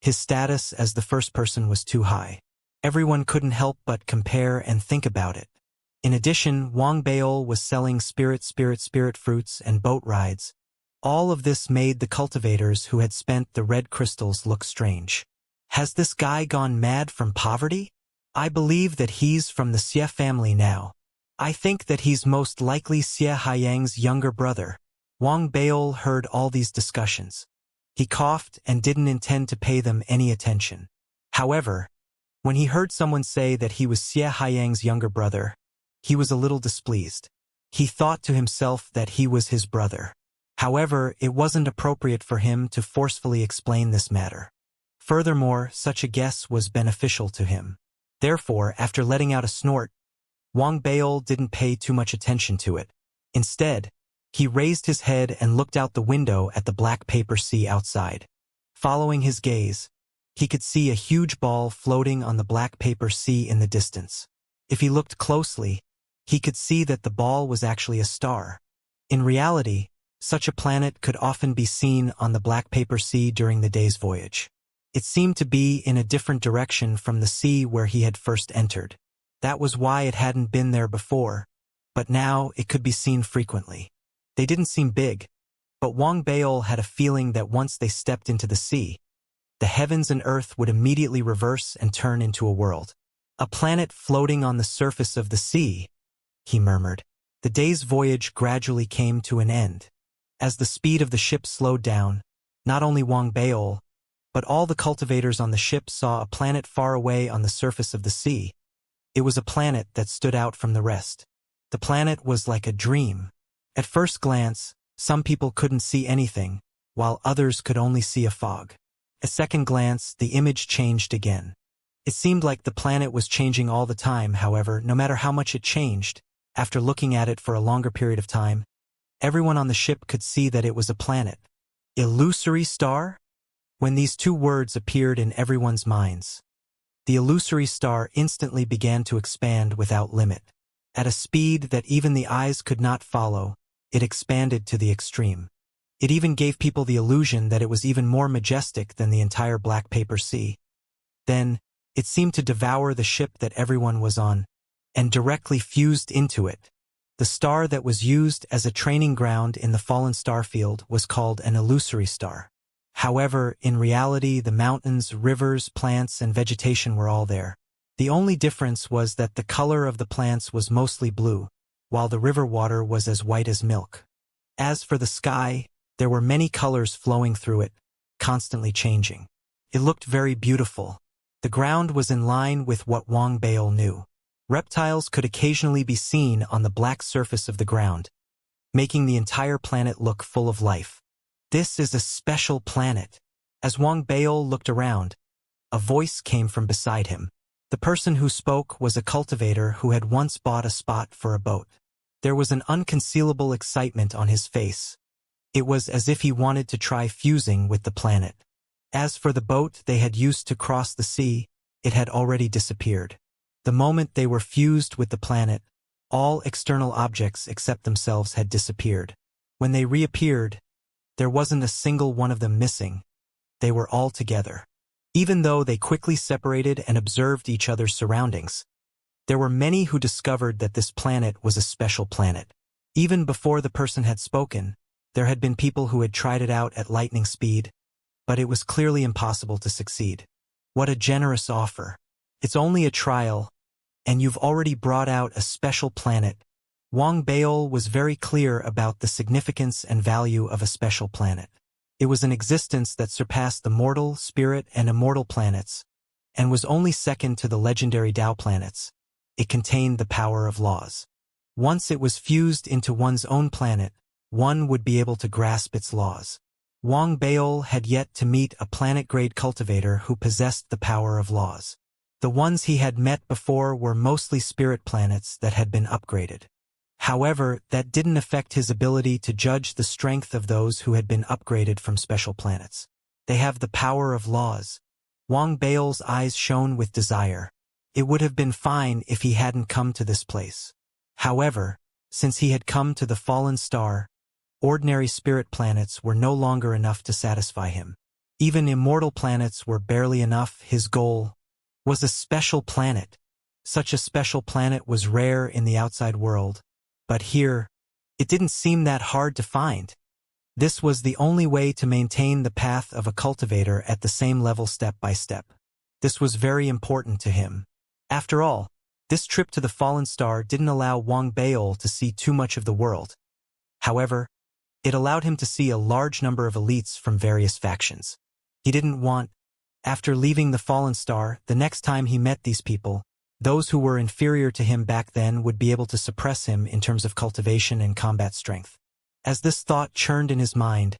his status as the first person was too high. Everyone couldn't help but compare and think about it. In addition, Wang Baol was selling spirit fruits and boat rides. All of this made the cultivators who had spent the red crystals look strange. Has this guy gone mad from poverty? I believe that he's from the Xie family now. I think that he's most likely Xie Haiyang's younger brother. Wang Baol heard all these discussions. He coughed and didn't intend to pay them any attention. However, when he heard someone say that he was Xie Haiyang's younger brother, he was a little displeased. He thought to himself that he was his brother. However, it wasn't appropriate for him to forcefully explain this matter. Furthermore, such a guess was beneficial to him. Therefore, after letting out a snort, Wang Baol didn't pay too much attention to it. Instead, he raised his head and looked out the window at the black paper sea outside. Following his gaze, he could see a huge ball floating on the black paper sea in the distance. If he looked closely, he could see that the ball was actually a star. In reality, such a planet could often be seen on the black paper sea during the day's voyage. It seemed to be in a different direction from the sea where he had first entered. That was why it hadn't been there before, but now it could be seen frequently. They didn't seem big, but Wang Baol had a feeling that once they stepped into the sea, the heavens and earth would immediately reverse and turn into a world. A planet floating on the surface of the sea, he murmured. The day's voyage gradually came to an end. As the speed of the ship slowed down, not only Wang Baol, but all the cultivators on the ship saw a planet far away on the surface of the sea. It was a planet that stood out from the rest. The planet was like a dream. At first glance, some people couldn't see anything, while others could only see a fog. At second glance, the image changed again. It seemed like the planet was changing all the time. However, no matter how much it changed, after looking at it for a longer period of time, everyone on the ship could see that it was a planet. Illusory star? When these two words appeared in everyone's minds, the illusory star instantly began to expand without limit. At a speed that even the eyes could not follow, it expanded to the extreme. It even gave people the illusion that it was even more majestic than the entire black paper sea. Then, it seemed to devour the ship that everyone was on, and directly fused into it. The star that was used as a training ground in the fallen star field was called an illusory star. However, in reality, the mountains, rivers, plants, and vegetation were all there. The only difference was that the color of the plants was mostly blue, while the river water was as white as milk. As for the sky, there were many colors flowing through it, constantly changing. It looked very beautiful. The ground was in line with what Wang Baol knew. Reptiles could occasionally be seen on the black surface of the ground, making the entire planet look full of life. This is a special planet. As Wang Baol looked around, a voice came from beside him. The person who spoke was a cultivator who had once bought a spot for a boat. There was an unconcealable excitement on his face. It was as if he wanted to try fusing with the planet. As for the boat they had used to cross the sea, it had already disappeared. The moment they were fused with the planet, all external objects except themselves had disappeared. When they reappeared, there wasn't a single one of them missing. They were all together. Even though they quickly separated and observed each other's surroundings, there were many who discovered that this planet was a special planet. Even before the person had spoken, there had been people who had tried it out at lightning speed, but it was clearly impossible to succeed. What a generous offer. It's only a trial, and you've already brought out a special planet. Wang Baol was very clear about the significance and value of a special planet. It was an existence that surpassed the mortal, spirit, and immortal planets, and was only second to the legendary Tao planets. It contained the power of laws. Once it was fused into one's own planet, one would be able to grasp its laws. Wang Baol had yet to meet a planet-grade cultivator who possessed the power of laws. The ones he had met before were mostly spirit planets that had been upgraded. However, that didn't affect his ability to judge the strength of those who had been upgraded from special planets. They have the power of laws. Wang Baol's eyes shone with desire. It would have been fine if he hadn't come to this place. However, since he had come to the fallen star, ordinary spirit planets were no longer enough to satisfy him. Even immortal planets were barely enough. His goal was a special planet. Such a special planet was rare in the outside world, but here, it didn't seem that hard to find. This was the only way to maintain the path of a cultivator at the same level step by step. This was very important to him. After all, this trip to the fallen star didn't allow Wang Baol to see too much of the world. However, it allowed him to see a large number of elites from various factions. He didn't want, after leaving the fallen star, the next time he met these people, those who were inferior to him back then would be able to suppress him in terms of cultivation and combat strength. As this thought churned in his mind,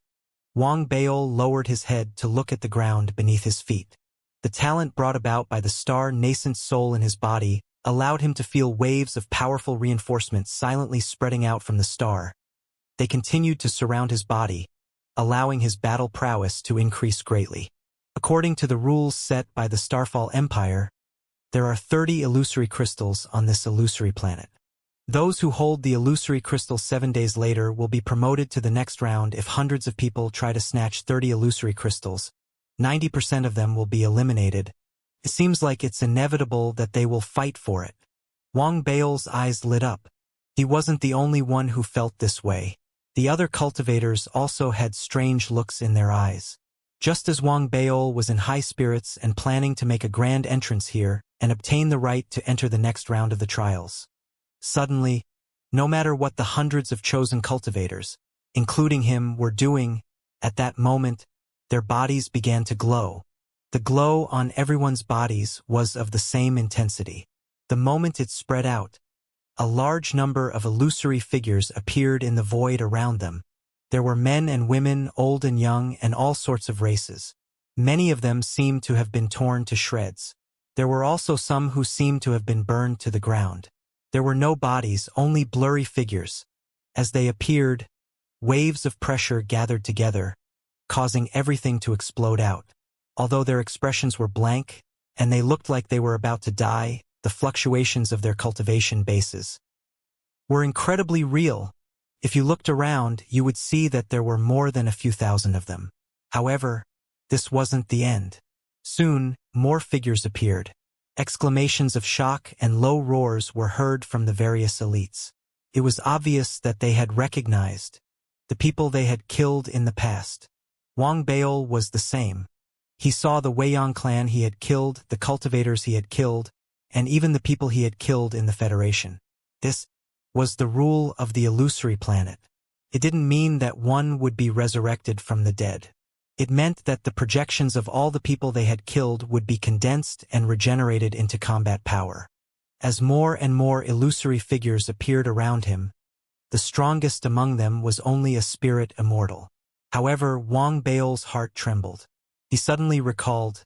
Wang Baol lowered his head to look at the ground beneath his feet. The talent brought about by the star-nascent soul in his body allowed him to feel waves of powerful reinforcement silently spreading out from the star. They continued to surround his body, allowing his battle prowess to increase greatly. According to the rules set by the Starfall Empire, there are 30 illusory crystals on this illusory planet. Those who hold the illusory crystal 7 days later will be promoted to the next round. If hundreds of people try to snatch 30 illusory crystals, 90% of them will be eliminated. It seems like it's inevitable that they will fight for it. Wang Baol's eyes lit up. He wasn't the only one who felt this way. The other cultivators also had strange looks in their eyes. Just as Wang Baol was in high spirits and planning to make a grand entrance here and obtain the right to enter the next round of the trials. Suddenly, no matter what the hundreds of chosen cultivators, including him, were doing, at that moment, their bodies began to glow. The glow on everyone's bodies was of the same intensity. The moment it spread out, a large number of illusory figures appeared in the void around them. There were men and women, old and young, and all sorts of races. Many of them seemed to have been torn to shreds. There were also some who seemed to have been burned to the ground. There were no bodies, only blurry figures. As they appeared, waves of pressure gathered together, causing everything to explode out. Although their expressions were blank, and they looked like they were about to die, the fluctuations of their cultivation bases were incredibly real. If you looked around, you would see that there were more than a few thousand of them. However, this wasn't the end. Soon, more figures appeared. Exclamations of shock and low roars were heard from the various elites. It was obvious that they had recognized the people they had killed in the past. Wang Baol was the same. He saw the Weiyang clan he had killed, the cultivators he had killed, and even the people he had killed in the Federation. This was the rule of the illusory planet. It didn't mean that one would be resurrected from the dead. It meant that the projections of all the people they had killed would be condensed and regenerated into combat power. As more and more illusory figures appeared around him, the strongest among them was only a spirit immortal. However, Wang Baol's heart trembled. He suddenly recalled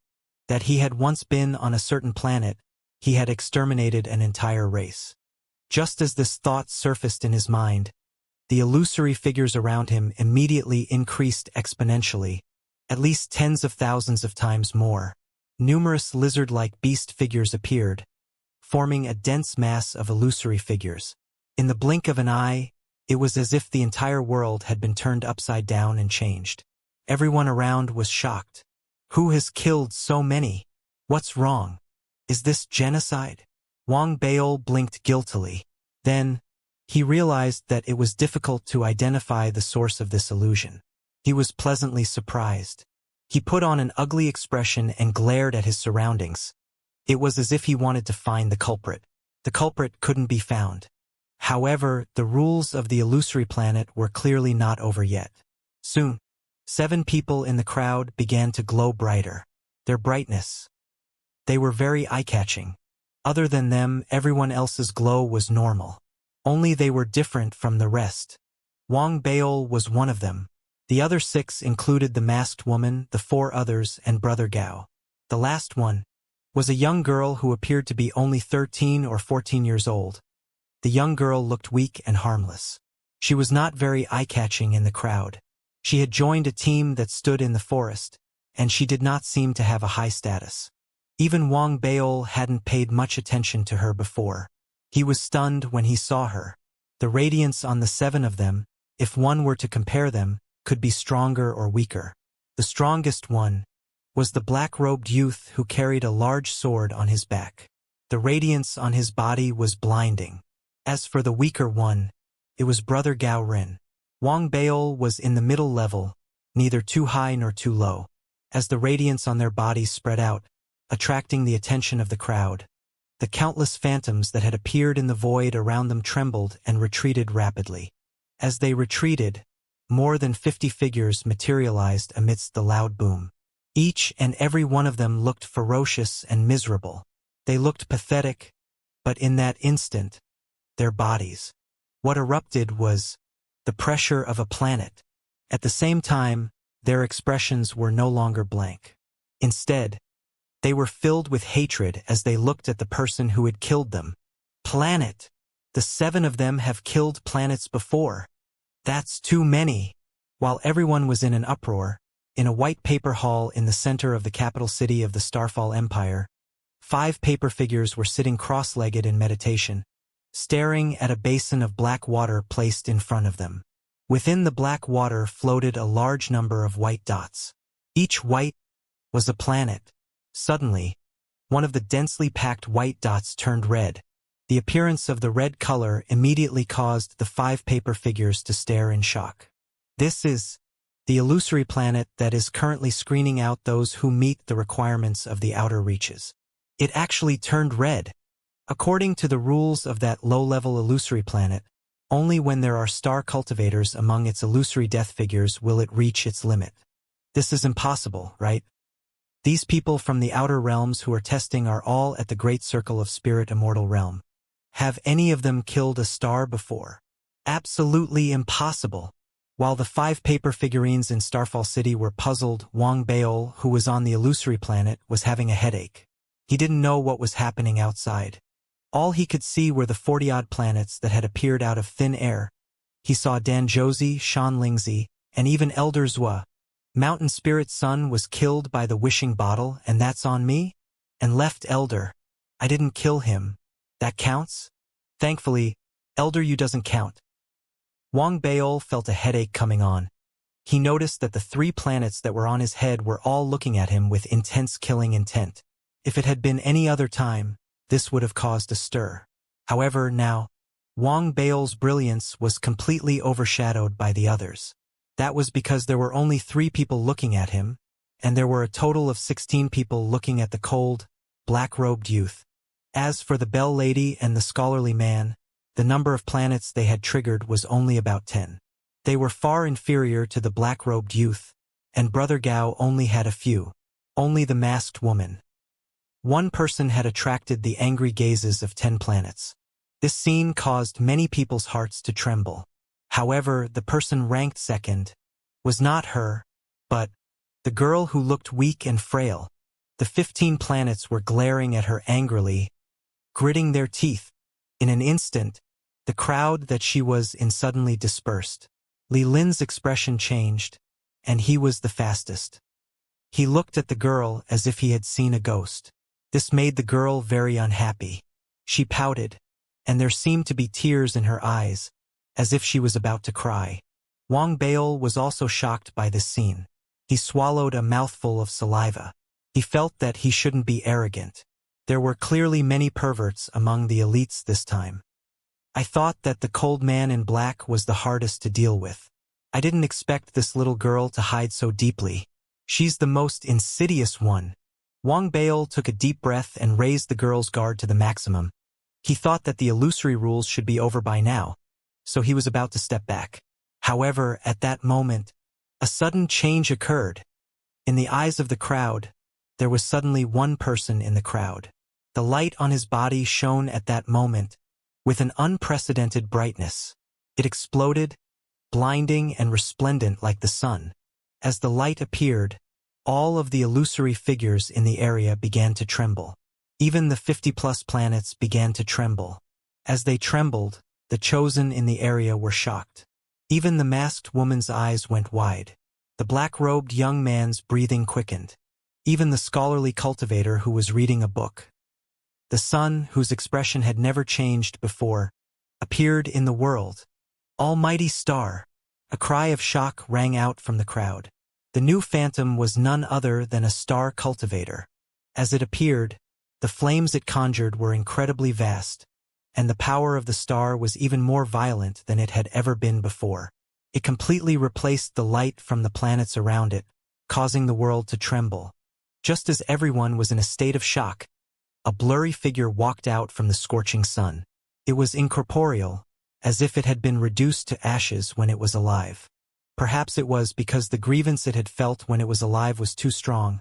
that he had once been on a certain planet. He had exterminated an entire race. Just as this thought surfaced in his mind, the illusory figures around him immediately increased exponentially, at least tens of thousands of times more. Numerous lizard-like beast figures appeared, forming a dense mass of illusory figures. In the blink of an eye, it was as if the entire world had been turned upside down and changed. Everyone around was shocked. Who has killed so many? What's wrong? Is this genocide? Wang Baol blinked guiltily. Then, he realized that it was difficult to identify the source of this illusion. He was pleasantly surprised. He put on an ugly expression and glared at his surroundings. It was as if he wanted to find the culprit. The culprit couldn't be found. However, the rules of the illusory planet were clearly not over yet. Soon, 7 people in the crowd began to glow brighter. Their brightness. They were very eye-catching. Other than them, everyone else's glow was normal. Only they were different from the rest. Wang Baol was one of them. The other 6 included the masked woman, the 4 others, and Brother Gao. The last one was a young girl who appeared to be only 13 or 14 years old. The young girl looked weak and harmless. She was not very eye-catching in the crowd. She had joined a team that stood in the forest, and she did not seem to have a high status. Even Wang Baol hadn't paid much attention to her before. He was stunned when he saw her. The radiance on the 7 of them, if one were to compare them, could be stronger or weaker. The strongest one was the black-robed youth who carried a large sword on his back. The radiance on his body was blinding. As for the weaker one, it was Brother Gao Rin. Wang Baol was in the middle level, neither too high nor too low. As the radiance on their bodies spread out, attracting the attention of the crowd, the countless phantoms that had appeared in the void around them trembled and retreated rapidly. As they retreated, more than 50 figures materialized amidst the loud boom. Each and every one of them looked ferocious and miserable. They looked pathetic, but in that instant, their bodies. What erupted was the pressure of a planet. At the same time, their expressions were no longer blank. Instead, they were filled with hatred as they looked at the person who had killed them. Planet! The 7 of them have killed planets before. That's too many. While everyone was in an uproar, in a white paper hall in the center of the capital city of the Starfall Empire, 5 paper figures were sitting cross-legged in meditation, staring at a basin of black water placed in front of them. Within the black water floated a large number of white dots. Each white was a planet. Suddenly, one of the densely packed white dots turned red. The appearance of the red color immediately caused the 5 paper figures to stare in shock. This is the illusory planet that is currently screening out those who meet the requirements of the outer reaches. It actually turned red. According to the rules of that low-level illusory planet, only when there are star cultivators among its illusory death figures will it reach its limit. This is impossible, right? These people from the outer realms who are testing are all at the Great Circle of Spirit Immortal Realm. Have any of them killed a star before? Absolutely impossible. While the 5 paper figurines in Starfall City were puzzled, Wang Baol, who was on the illusory planet, was having a headache. He didn't know what was happening outside. All he could see were the 40-odd planets that had appeared out of thin air. He saw Danjozi, Shanlingzi, and even Elder Zhua. Mountain Spirit Sun was killed by the wishing bottle, and that's on me? And left Elder. I didn't kill him. That counts? Thankfully, Elder Yu doesn't count. Wang Baol felt a headache coming on. He noticed that the 3 planets that were on his head were all looking at him with intense killing intent. If it had been any other time, this would have caused a stir. However, now, Wang Baol's brilliance was completely overshadowed by the others. That was because there were only 3 people looking at him, and there were a total of 16 people looking at the cold, black-robed youth. As for the Bell Lady and the scholarly man, the number of planets they had triggered was only about 10. They were far inferior to the black-robed youth, and Brother Gao only had a few. Only the masked woman. One person had attracted the angry gazes of 10 planets. This scene caused many people's hearts to tremble. However, the person ranked second was not her, but the girl who looked weak and frail. The 15 planets were glaring at her angrily, gritting their teeth. In an instant, the crowd that she was in suddenly dispersed. Li Lin's expression changed, and he was the fastest. He looked at the girl as if he had seen a ghost. This made the girl very unhappy. She pouted, and there seemed to be tears in her eyes, as if she was about to cry. Wang Baol was also shocked by this scene. He swallowed a mouthful of saliva. He felt that he shouldn't be arrogant. There were clearly many perverts among the elites this time. I thought that the cold man in black was the hardest to deal with. I didn't expect this little girl to hide so deeply. She's the most insidious one. Wang Baol took a deep breath and raised the girl's guard to the maximum. He thought that the illusory rules should be over by now, so he was about to step back. However, at that moment, a sudden change occurred. In the eyes of the crowd, there was suddenly one person in the crowd. The light on his body shone at that moment with an unprecedented brightness. It exploded, blinding and resplendent like the sun. As the light appeared, all of the illusory figures in the area began to tremble. Even the 50-plus planets began to tremble. As they trembled, the chosen in the area were shocked. Even the masked woman's eyes went wide. The black-robed young man's breathing quickened. even the scholarly cultivator who was reading a book. The sun, whose expression had never changed before, appeared in the world. Almighty star! A cry of shock rang out from the crowd. The new phantom was none other than a star cultivator. As it appeared, the flames it conjured were incredibly vast, and the power of the star was even more violent than it had ever been before. It completely replaced the light from the planets around it, causing the world to tremble. Just as everyone was in a state of shock, a blurry figure walked out from the scorching sun. It was incorporeal, as if it had been reduced to ashes when it was alive. Perhaps it was because the grievance it had felt when it was alive was too strong.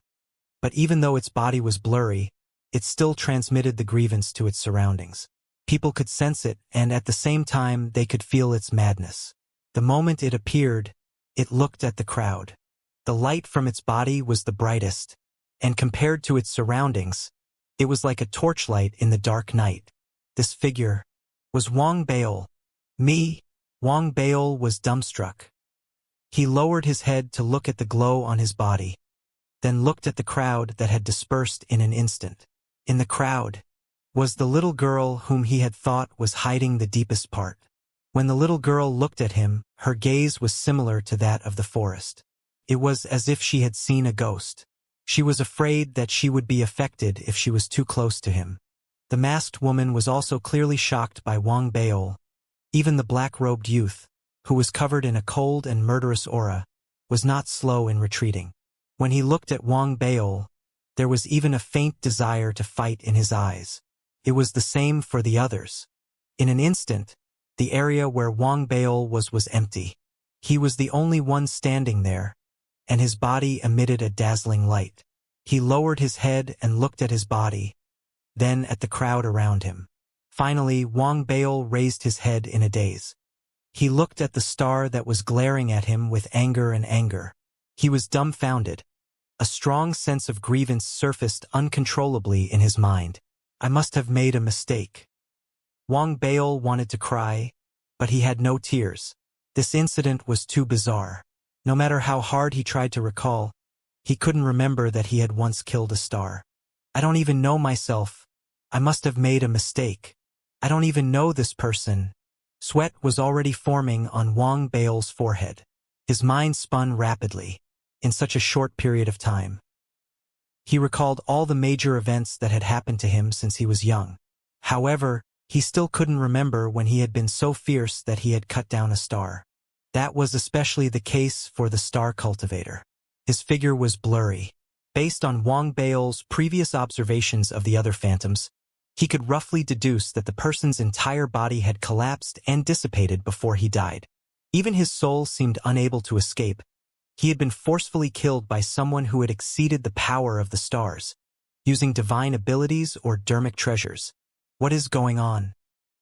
But even though its body was blurry, it still transmitted the grievance to its surroundings. People could sense it, and at the same time they could feel its madness. The moment it appeared, it looked at the crowd. The light from its body was the brightest, and compared to its surroundings, it was like a torchlight in the dark night. This figure was Wang Baol. Wang Baol was dumbstruck. He lowered his head to look at the glow on his body, then looked at the crowd that had dispersed in an instant. In the crowd was the little girl whom he had thought was hiding the deepest part. When the little girl looked at him, her gaze was similar to that of the forest. It was as if she had seen a ghost. She was afraid that she would be affected if she was too close to him. The masked woman was also clearly shocked by Wang Baol. Even the black-robed youth, who was covered in a cold and murderous aura, was not slow in retreating. When he looked at Wang Baol, there was even a faint desire to fight in his eyes. It was the same for the others. In an instant, the area where Wang Baol was empty. He was the only one standing there, and his body emitted a dazzling light. He lowered his head and looked at his body, then at the crowd around him. Finally, Wang Baol raised his head in a daze. He looked at the star that was glaring at him with anger. He was dumbfounded. A strong sense of grievance surfaced uncontrollably in his mind. I must have made a mistake. Wang Baol wanted to cry, but he had no tears. This incident was too bizarre. No matter how hard he tried to recall, he couldn't remember that he had once killed a star. I don't even know myself. I must have made a mistake. I don't even know this person. Sweat was already forming on Wang Baol's forehead. His mind spun rapidly, in such a short period of time. He recalled all the major events that had happened to him since he was young. However, he still couldn't remember when he had been so fierce that he had cut down a star. That was especially the case for the star cultivator. His figure was blurry. Based on Wang Baol's previous observations of the other phantoms, he could roughly deduce that the person's entire body had collapsed and dissipated before he died. Even his soul seemed unable to escape. He had been forcefully killed by someone who had exceeded the power of the stars, using divine abilities or dermic treasures. What is going on?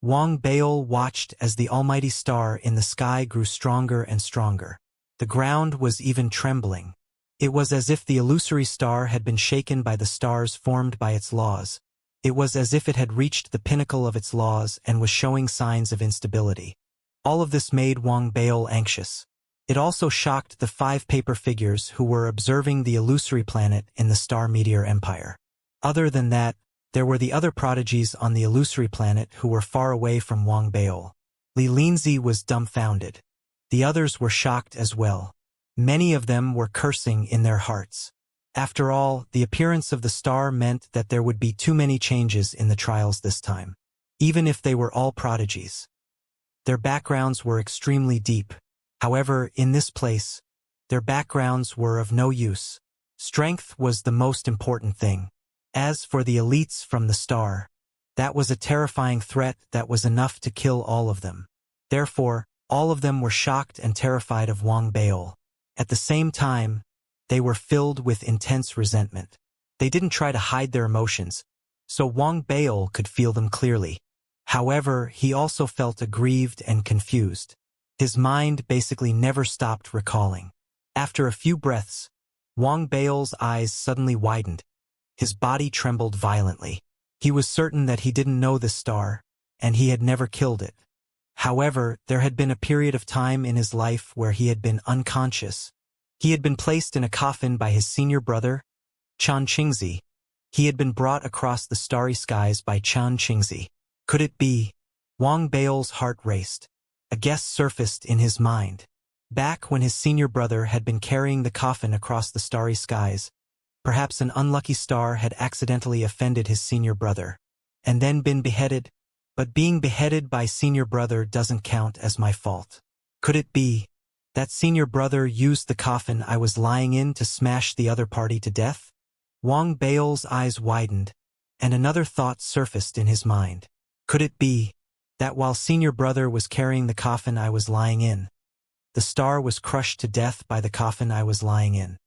Wang Baol watched as the almighty star in the sky grew stronger and stronger. The ground was even trembling. It was as if the illusory star had been shaken by the stars formed by its laws. It was as if it had reached the pinnacle of its laws and was showing signs of instability. All of this made Wang Baol anxious. It also shocked the 5 paper figures who were observing the illusory planet in the star meteor empire. Other than that, there were the other prodigies on the illusory planet who were far away from Wang Baol. Li Linzi was dumbfounded. The others were shocked as well. Many of them were cursing in their hearts. After all, the appearance of the star meant that there would be too many changes in the trials this time, even if they were all prodigies. Their backgrounds were extremely deep. However, in this place, their backgrounds were of no use. Strength was the most important thing. As for the elites from the star, that was a terrifying threat that was enough to kill all of them. Therefore, all of them were shocked and terrified of Wang Baol. At the same time, they were filled with intense resentment. They didn't try to hide their emotions, so Wang Baol could feel them clearly. However, he also felt aggrieved and confused. His mind basically never stopped recalling. After a few breaths, Wang Baol's eyes suddenly widened. His body trembled violently. He was certain that he didn't know this star, and he had never killed it. However, there had been a period of time in his life where he had been unconscious. He had been placed in a coffin by his senior brother, Xianxia. He had been brought across the starry skies by Xianxia. Could it be? Wang Bao's heart raced. A guess surfaced in his mind. Back when his senior brother had been carrying the coffin across the starry skies, perhaps an unlucky star had accidentally offended his senior brother, and then been beheaded. But being beheaded by senior brother doesn't count as my fault. Could it be that senior brother used the coffin I was lying in to smash the other party to death? Wang Bao's eyes widened, and another thought surfaced in his mind. Could it be that while senior brother was carrying the coffin I was lying in, the star was crushed to death by the coffin I was lying in?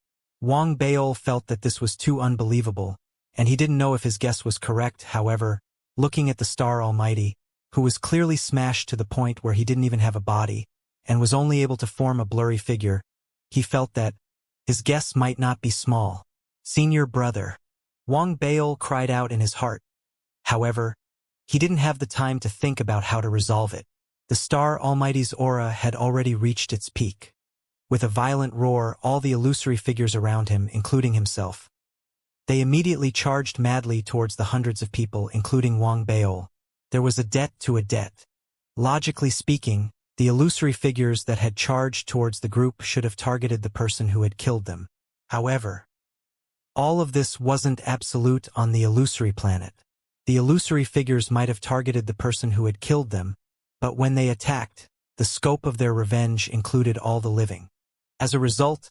Wang Bao felt that this was too unbelievable, and he didn't know if his guess was correct. However, looking at the star almighty, who was clearly smashed to the point where he didn't even have a body, and was only able to form a blurry figure, he felt that his guess might not be small. Senior brother. Wang Bao cried out in his heart. However, he didn't have the time to think about how to resolve it. The star almighty's aura had already reached its peak. With a violent roar, all the illusory figures around him, including himself, they immediately charged madly towards the hundreds of people, including Wang Bao. There was a debt to a debt. Logically speaking, the illusory figures that had charged towards the group should have targeted the person who had killed them. However, all of this wasn't absolute on the illusory planet. The illusory figures might have targeted the person who had killed them, but when they attacked, the scope of their revenge included all the living. As a result,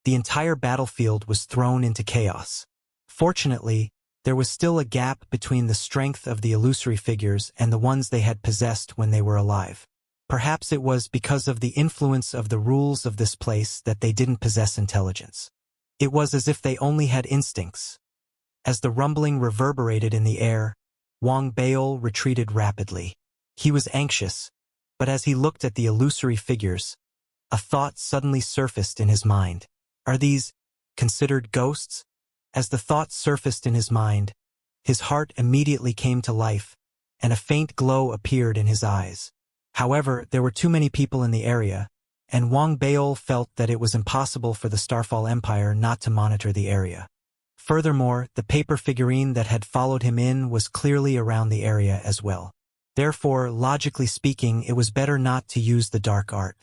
the entire battlefield was thrown into chaos. Fortunately, there was still a gap between the strength of the illusory figures and the ones they had possessed when they were alive. Perhaps it was because of the influence of the rules of this place that they didn't possess intelligence. It was as if they only had instincts. As the rumbling reverberated in the air, Wang Bao retreated rapidly. He was anxious, but as he looked at the illusory figures, a thought suddenly surfaced in his mind. Are these considered ghosts? As the thought surfaced in his mind, his heart immediately came to life, and a faint glow appeared in his eyes. However, there were too many people in the area, and Wang Bao felt that it was impossible for the Starfall Empire not to monitor the area. Furthermore, the paper figurine that had followed him in was clearly around the area as well. Therefore, logically speaking, it was better not to use the dark art.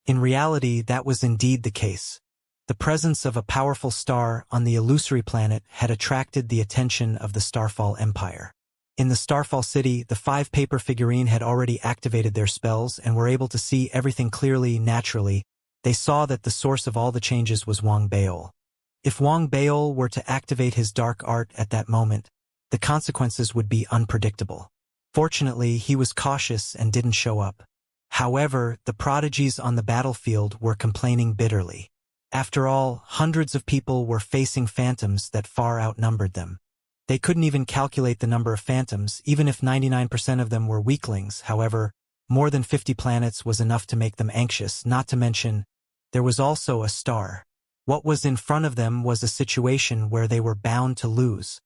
In reality, that was indeed the case. The presence of a powerful star on the illusory planet had attracted the attention of the Starfall Empire. In the Starfall City, the 5 paper figurine had already activated their spells and were able to see everything clearly. Naturally, they saw that the source of all the changes was Wang Bao. If Wang Bao were to activate his dark art at that moment, the consequences would be unpredictable. Fortunately, he was cautious and didn't show up. However, the prodigies on the battlefield were complaining bitterly. After all, hundreds of people were facing phantoms that far outnumbered them. They couldn't even calculate the number of phantoms, even if 99% of them were weaklings. However, more than 50 planets was enough to make them anxious, not to mention, there was also a star. What was in front of them was a situation where they were bound to lose.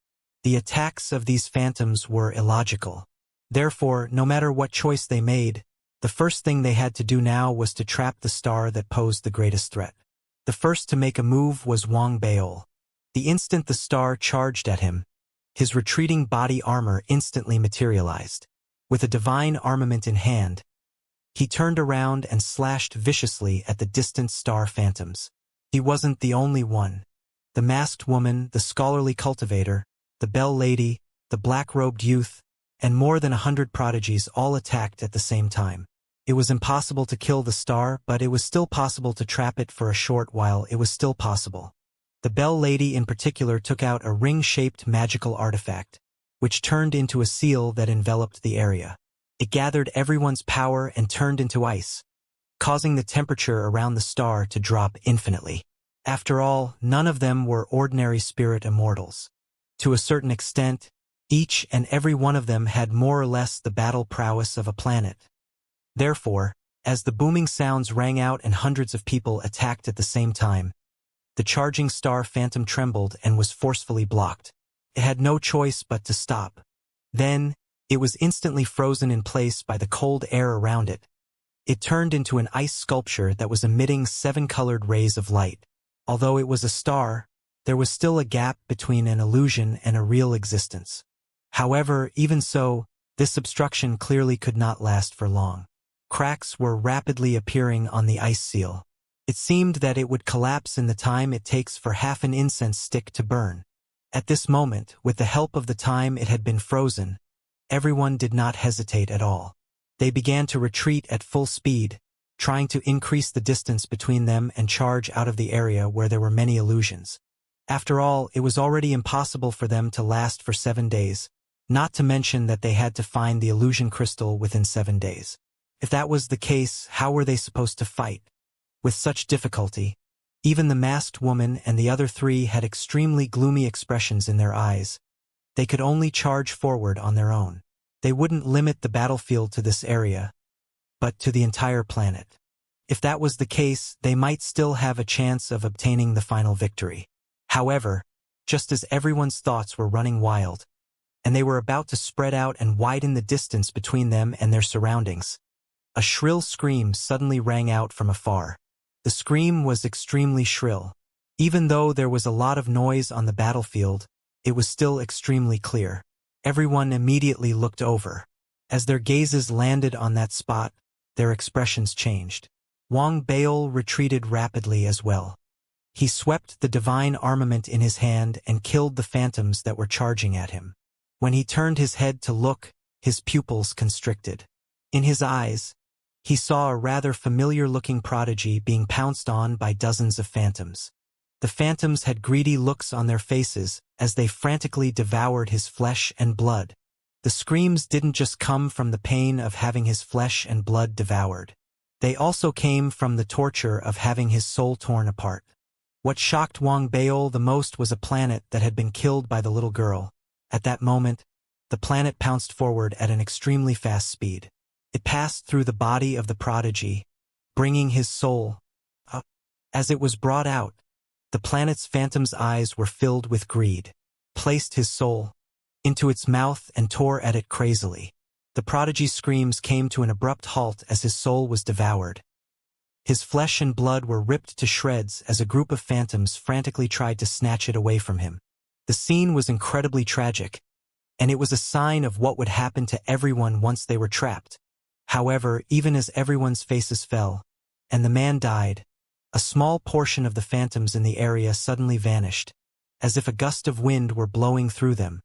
The attacks of these phantoms were illogical. Therefore, no matter what choice they made, the first thing they had to do now was to trap the star that posed the greatest threat. The first to make a move was Wang Bao. The instant the star charged at him, his retreating body armor instantly materialized. With a divine armament in hand, he turned around and slashed viciously at the distant star phantoms. He wasn't the only one. The masked woman, the scholarly cultivator, the bell lady, the black-robed youth, and more than 100 prodigies all attacked at the same time. It was impossible to kill the star, but it was still possible to trap it for a short while. It was still possible. The bell lady in particular took out a ring-shaped magical artifact, which turned into a seal that enveloped the area. It gathered everyone's power and turned into ice, causing the temperature around the star to drop infinitely. After all, none of them were ordinary spirit immortals. To a certain extent, each and every one of them had more or less the battle prowess of a planet. Therefore, as the booming sounds rang out and hundreds of people attacked at the same time, the charging star phantom trembled and was forcefully blocked. It had no choice but to stop. Then, it was instantly frozen in place by the cold air around it. It turned into an ice sculpture that was emitting 7 colored rays of light. Although it was a star, There was still a gap between an illusion and a real existence. However, even so, this obstruction clearly could not last for long. Cracks were rapidly appearing on the ice seal. It seemed that it would collapse in the time it takes for half an incense stick to burn. At this moment, with the help of the time it had been frozen, everyone did not hesitate at all. They began to retreat at full speed, trying to increase the distance between them and charge out of the area where there were many illusions. After all, it was already impossible for them to last for 7 days, not to mention that they had to find the illusion crystal within 7 days. If that was the case, how were they supposed to fight? With such difficulty, even the masked woman and the other 3 had extremely gloomy expressions in their eyes. They could only charge forward on their own. They wouldn't limit the battlefield to this area, but to the entire planet. If that was the case, they might still have a chance of obtaining the final victory. However, just as everyone's thoughts were running wild, and they were about to spread out and widen the distance between them and their surroundings, a shrill scream suddenly rang out from afar. The scream was extremely shrill. Even though there was a lot of noise on the battlefield, it was still extremely clear. Everyone immediately looked over. As their gazes landed on that spot, their expressions changed. Wang Baol retreated rapidly as well. He swept the divine armament in his hand and killed the phantoms that were charging at him. When he turned his head to look, his pupils constricted. In his eyes, he saw a rather familiar-looking prodigy being pounced on by dozens of phantoms. The phantoms had greedy looks on their faces as they frantically devoured his flesh and blood. The screams didn't just come from the pain of having his flesh and blood devoured. They also came from the torture of having his soul torn apart. What shocked Wang Baol the most was a planet that had been killed by the little girl. At that moment, the planet pounced forward at an extremely fast speed. It passed through the body of the prodigy, bringing his soul up. As it was brought out, the planet's phantom's eyes were filled with greed, placed his soul into its mouth and tore at it crazily. The prodigy's screams came to an abrupt halt as his soul was devoured. His flesh and blood were ripped to shreds as a group of phantoms frantically tried to snatch it away from him. The scene was incredibly tragic, and it was a sign of what would happen to everyone once they were trapped. However, even as everyone's faces fell, and the man died, a small portion of the phantoms in the area suddenly vanished, as if a gust of wind were blowing through them.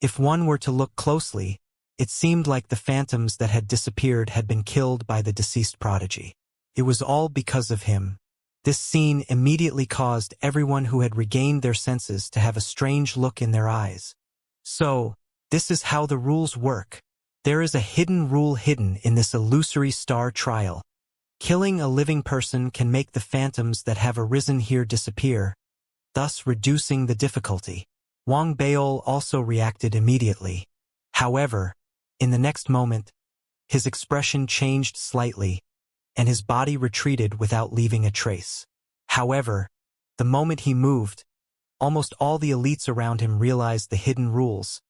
If one were to look closely, it seemed like the phantoms that had disappeared had been killed by the deceased prodigy. It was all because of him. This scene immediately caused everyone who had regained their senses to have a strange look in their eyes. So, this is how the rules work. There is a hidden rule hidden in this illusory star trial. Killing a living person can make the phantoms that have arisen here disappear, thus reducing the difficulty. Wang Baol also reacted immediately. However, in the next moment, his expression changed slightly, and his body retreated without leaving a trace. However, the moment he moved, almost all the elites around him realized the hidden rules.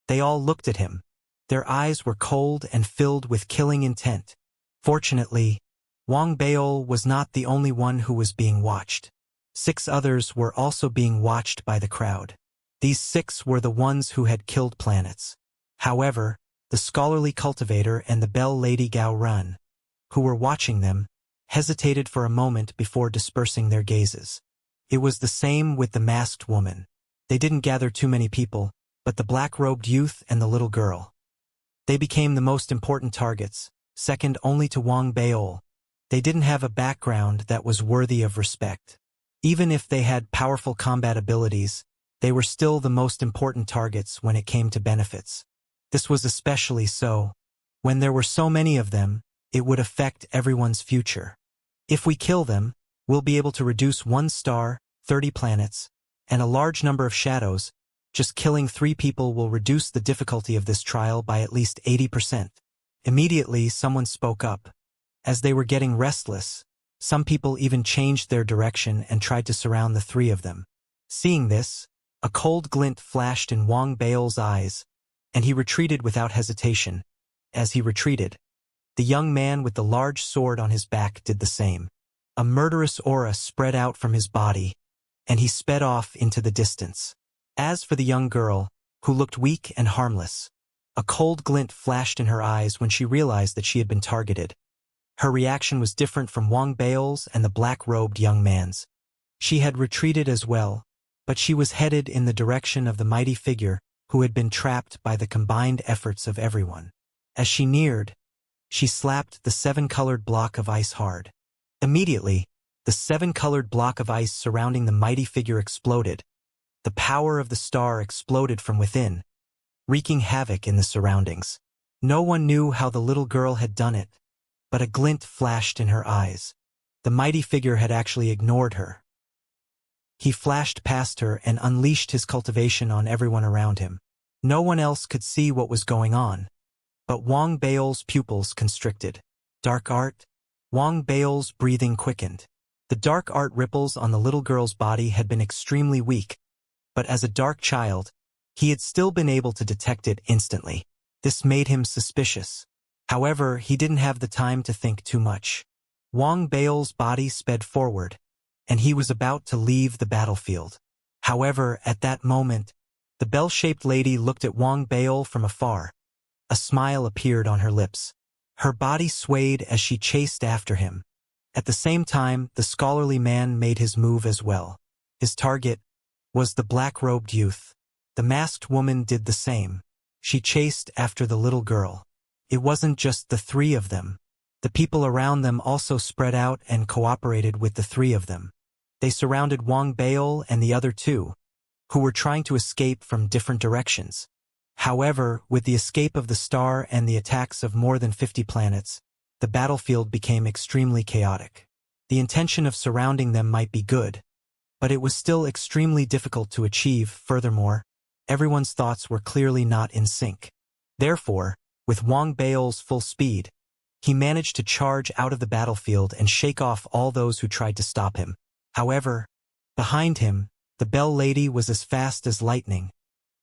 They all looked at him. Their eyes were cold and filled with killing intent. Fortunately, Wang Baol was not the only one who was being watched. 6 others were also being watched by the crowd. These 6 were the ones who had killed planets. However, the scholarly cultivator and the bell lady Gao Run, who were watching them, hesitated for a moment before dispersing their gazes. It was the same with the masked woman. They didn't gather too many people, but the black-robed youth and the little girl. They became the most important targets, second only to Wang Baol. They didn't have a background that was worthy of respect. Even if they had powerful combat abilities, they were still the most important targets when it came to benefits. This was especially so. When there were so many of them, it would affect everyone's future. If we kill them, we'll be able to reduce 1 star, 30 planets, and a large number of shadows. Just killing 3 people will reduce the difficulty of this trial by at least 80%. Immediately, someone spoke up. As they were getting restless, some people even changed their direction and tried to surround the 3 of them. Seeing this, a cold glint flashed in Wang Baol's eyes, and he retreated without hesitation. As he retreated, the young man with the large sword on his back did the same. A murderous aura spread out from his body, and he sped off into the distance. As for the young girl, who looked weak and harmless, a cold glint flashed in her eyes when she realized that she had been targeted. Her reaction was different from Wang Bao's and the black-robed young man's. She had retreated as well, but she was headed in the direction of the mighty figure who had been trapped by the combined efforts of everyone. As she neared, she slapped the seven-colored block of ice hard. Immediately, the seven-colored block of ice surrounding the mighty figure exploded. The power of the star exploded from within, wreaking havoc in the surroundings. No one knew how the little girl had done it, but a glint flashed in her eyes. The mighty figure had actually ignored her. He flashed past her and unleashed his cultivation on everyone around him. No one else could see what was going on, but Wang Bao's pupils constricted. Dark art? Wang Bao's breathing quickened. The dark art ripples on the little girl's body had been extremely weak, but as a dark child, he had still been able to detect it instantly. This made him suspicious. However, he didn't have the time to think too much. Wang Bao's body sped forward, and he was about to leave the battlefield. However, at that moment, the bell-shaped lady looked at Wang Bao from afar. A smile appeared on her lips. Her body swayed as she chased after him. At the same time, the scholarly man made his move as well. His target was the black-robed youth. The masked woman did the same. She chased after the little girl. It wasn't just the three of them. The people around them also spread out and cooperated with the three of them. They surrounded Wang Bao and the other two, who were trying to escape from different directions. However, with the escape of the star and the attacks of more than 50 planets, the battlefield became extremely chaotic. The intention of surrounding them might be good, but it was still extremely difficult to achieve. Furthermore, everyone's thoughts were clearly not in sync. Therefore, with Wang Bao's full speed, he managed to charge out of the battlefield and shake off all those who tried to stop him. However, behind him, the Bell Lady was as fast as lightning.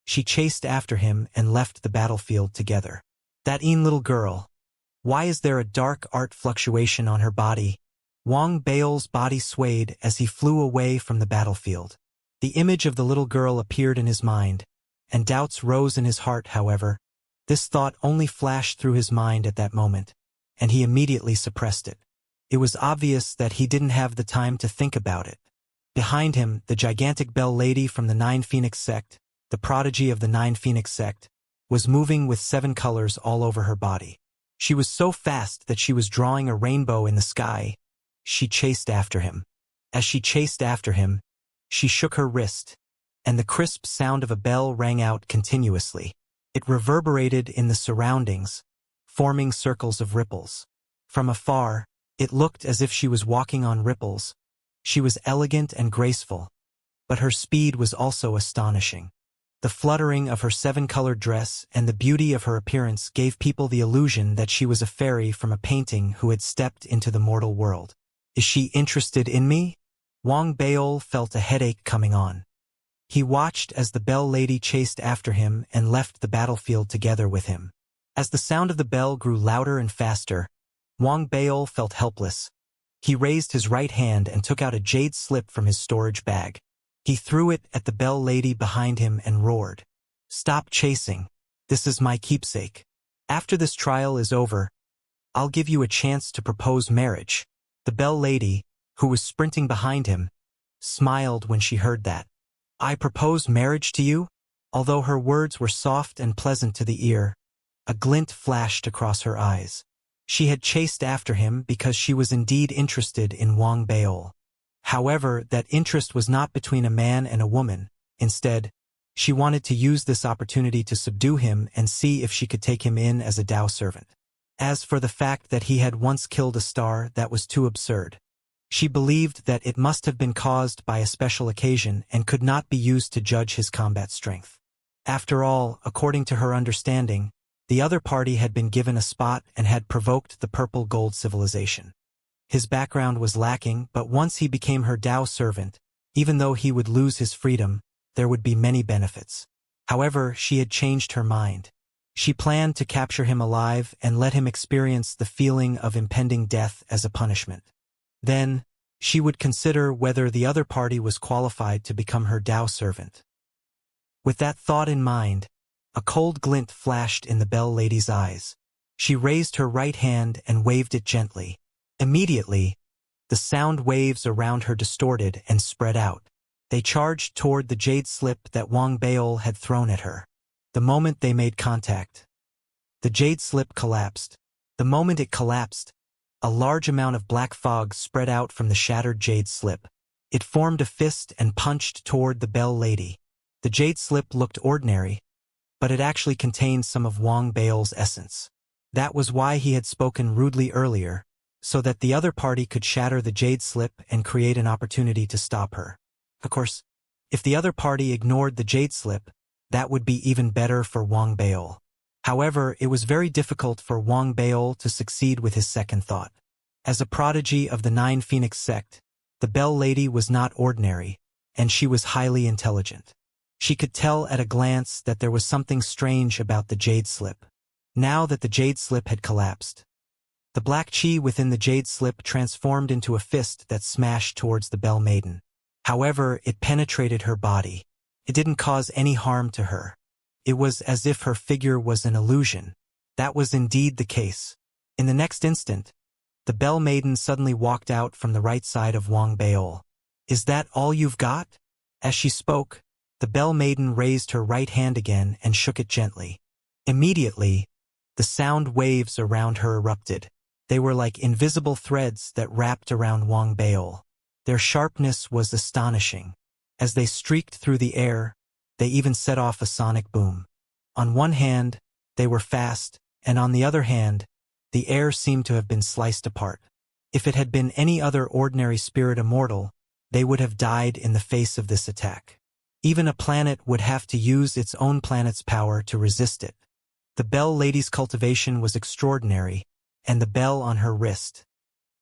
She chased after him and left the battlefield together. That little girl. Why is there a dark art fluctuation on her body? Wang Bao's body swayed as he flew away from the battlefield. The image of the little girl appeared in his mind, and doubts rose in his heart. However, this thought only flashed through his mind at that moment, and he immediately suppressed it. It was obvious that he didn't have the time to think about it. Behind him, the gigantic Bell Lady from the Nine Phoenix sect, the prodigy of the Nine Phoenix sect, was moving with 7 colors all over her body. She was so fast that she was drawing a rainbow in the sky. She chased after him. As she chased after him, she shook her wrist, and the crisp sound of a bell rang out continuously. It reverberated in the surroundings, forming circles of ripples. From afar, it looked as if she was walking on ripples. She was elegant and graceful, but her speed was also astonishing. The fluttering of her 7-colored dress and the beauty of her appearance gave people the illusion that she was a fairy from a painting who had stepped into the mortal world. Is she interested in me? Wang Bao felt a headache coming on. He watched as the Bell Lady chased after him and left the battlefield together with him. As the sound of the bell grew louder and faster, Wang Bao felt helpless. He raised his right hand and took out a jade slip from his storage bag. He threw it at the Bell Lady behind him and roared, "Stop chasing. This is my keepsake. After this trial is over, I'll give you a chance to propose marriage." The Bell Lady, who was sprinting behind him, smiled when she heard that. "I propose marriage to you?" Although her words were soft and pleasant to the ear, a glint flashed across her eyes. She had chased after him because she was indeed interested in Wang Bao. However, that interest was not between a man and a woman. Instead, she wanted to use this opportunity to subdue him and see if she could take him in as a Tao servant. As for the fact that he had once killed a star, that was too absurd. She believed that it must have been caused by a special occasion and could not be used to judge his combat strength. After all, according to her understanding, the other party had been given a spot and had provoked the purple gold civilization. His background was lacking, but once he became her Tao servant, even though he would lose his freedom, there would be many benefits. However, she had changed her mind. She planned to capture him alive and let him experience the feeling of impending death as a punishment. Then, She would consider whether the other party was qualified to become her Tao servant. With that thought in mind, a cold glint flashed in the Bell Lady's eyes. She raised her right hand and waved it gently. Immediately, the sound waves around her distorted and spread out. They charged toward the jade slip that Wang Baol had thrown at her. The moment they made contact, the jade slip collapsed. The moment it collapsed, a large amount of black fog spread out from the shattered jade slip. It formed a fist and punched toward the Bell Lady. The jade slip looked ordinary, but it actually contained some of Wang Baol's essence. That was why he had spoken rudely earlier, so that the other party could shatter the jade slip and create an opportunity to stop her. Of course, if the other party ignored the jade slip, that would be even better for Wang Baol. However, it was very difficult for Wang Baol to succeed with his second thought. As a prodigy of the Nine Phoenix sect, the Bell Lady was not ordinary, and she was highly intelligent. She could tell at a glance that there was something strange about the jade slip. Now that the jade slip had collapsed, the black chi within the jade slip transformed into a fist that smashed towards the Bell Maiden. However, it penetrated her body. It didn't cause any harm to her. It was as if her figure was an illusion. That was indeed the case. In the next instant, the Bell Maiden suddenly walked out from the right side of Wang Baol. "Is that all you've got?" As she spoke, the Bell Maiden raised her right hand again and shook it gently. Immediately, the sound waves around her erupted. They were like invisible threads that wrapped around Wang Baol. Their sharpness was astonishing. As they streaked through the air, they even set off a sonic boom. On one hand, they were fast, and on the other hand, the air seemed to have been sliced apart. If it had been any other ordinary spirit immortal, they would have died in the face of this attack. Even a planet would have to use its own planet's power to resist it. The Bell Lady's cultivation was extraordinary, and the bell on her wrist.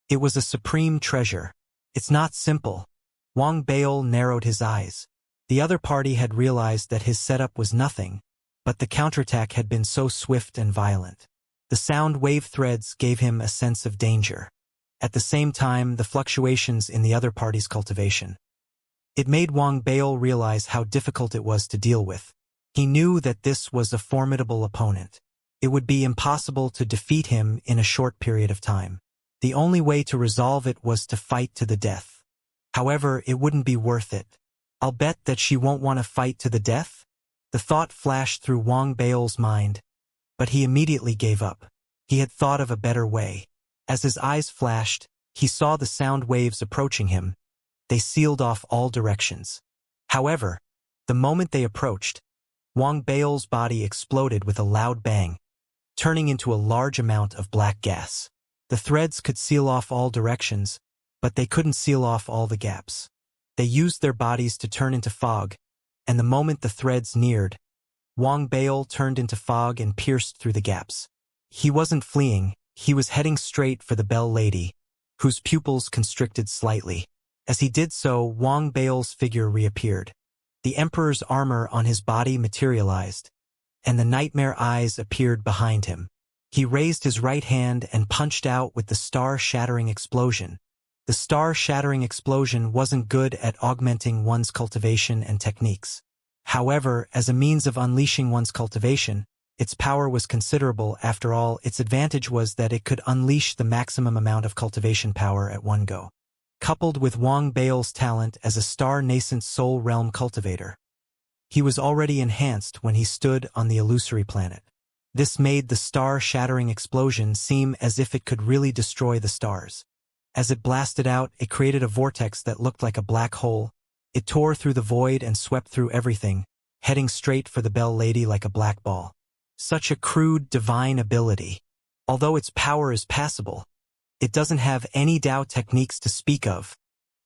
It was a supreme treasure. It's not simple. Wang Baol narrowed his eyes. The other party had realized that his setup was nothing, but the counterattack had been so swift and violent. The sound wave threads gave him a sense of danger. At the same time, the fluctuations in the other party's cultivation. It made Wang Baol realize how difficult it was to deal with. He knew that this was a formidable opponent. It would be impossible to defeat him in a short period of time. The only way to resolve it was to fight to the death. However, it wouldn't be worth it. "I'll bet that she won't want to fight to the death?" The thought flashed through Wang Baol's mind, but he immediately gave up. He had thought of a better way. As his eyes flashed, he saw the sound waves approaching him. They sealed off all directions. However, the moment they approached, Wang Baol's body exploded with a loud bang, turning into a large amount of black gas. The threads could seal off all directions, but they couldn't seal off all the gaps. They used their bodies to turn into fog, and the moment the threads neared, Wang Baol turned into fog and pierced through the gaps. He wasn't fleeing, he was heading straight for the Bell Lady, whose pupils constricted slightly. As he did so, Wang Baol's figure reappeared. The Emperor's armor on his body materialized, and the nightmare eyes appeared behind him. He raised his right hand and punched out with the star-shattering explosion. The star-shattering explosion wasn't good at augmenting one's cultivation and techniques. However, as a means of unleashing one's cultivation, its power was considerable. After all, its advantage was that it could unleash the maximum amount of cultivation power at one go. Coupled with Wang Baol's talent as a star-nascent soul realm cultivator, he was already enhanced when he stood on the illusory planet. This made the star-shattering explosion seem as if it could really destroy the stars. As it blasted out, it created a vortex that looked like a black hole. It tore through the void and swept through everything, heading straight for the Bell Lady like a black ball. Such a crude, divine ability. Although its power is passable, it doesn't have any Tao techniques to speak of.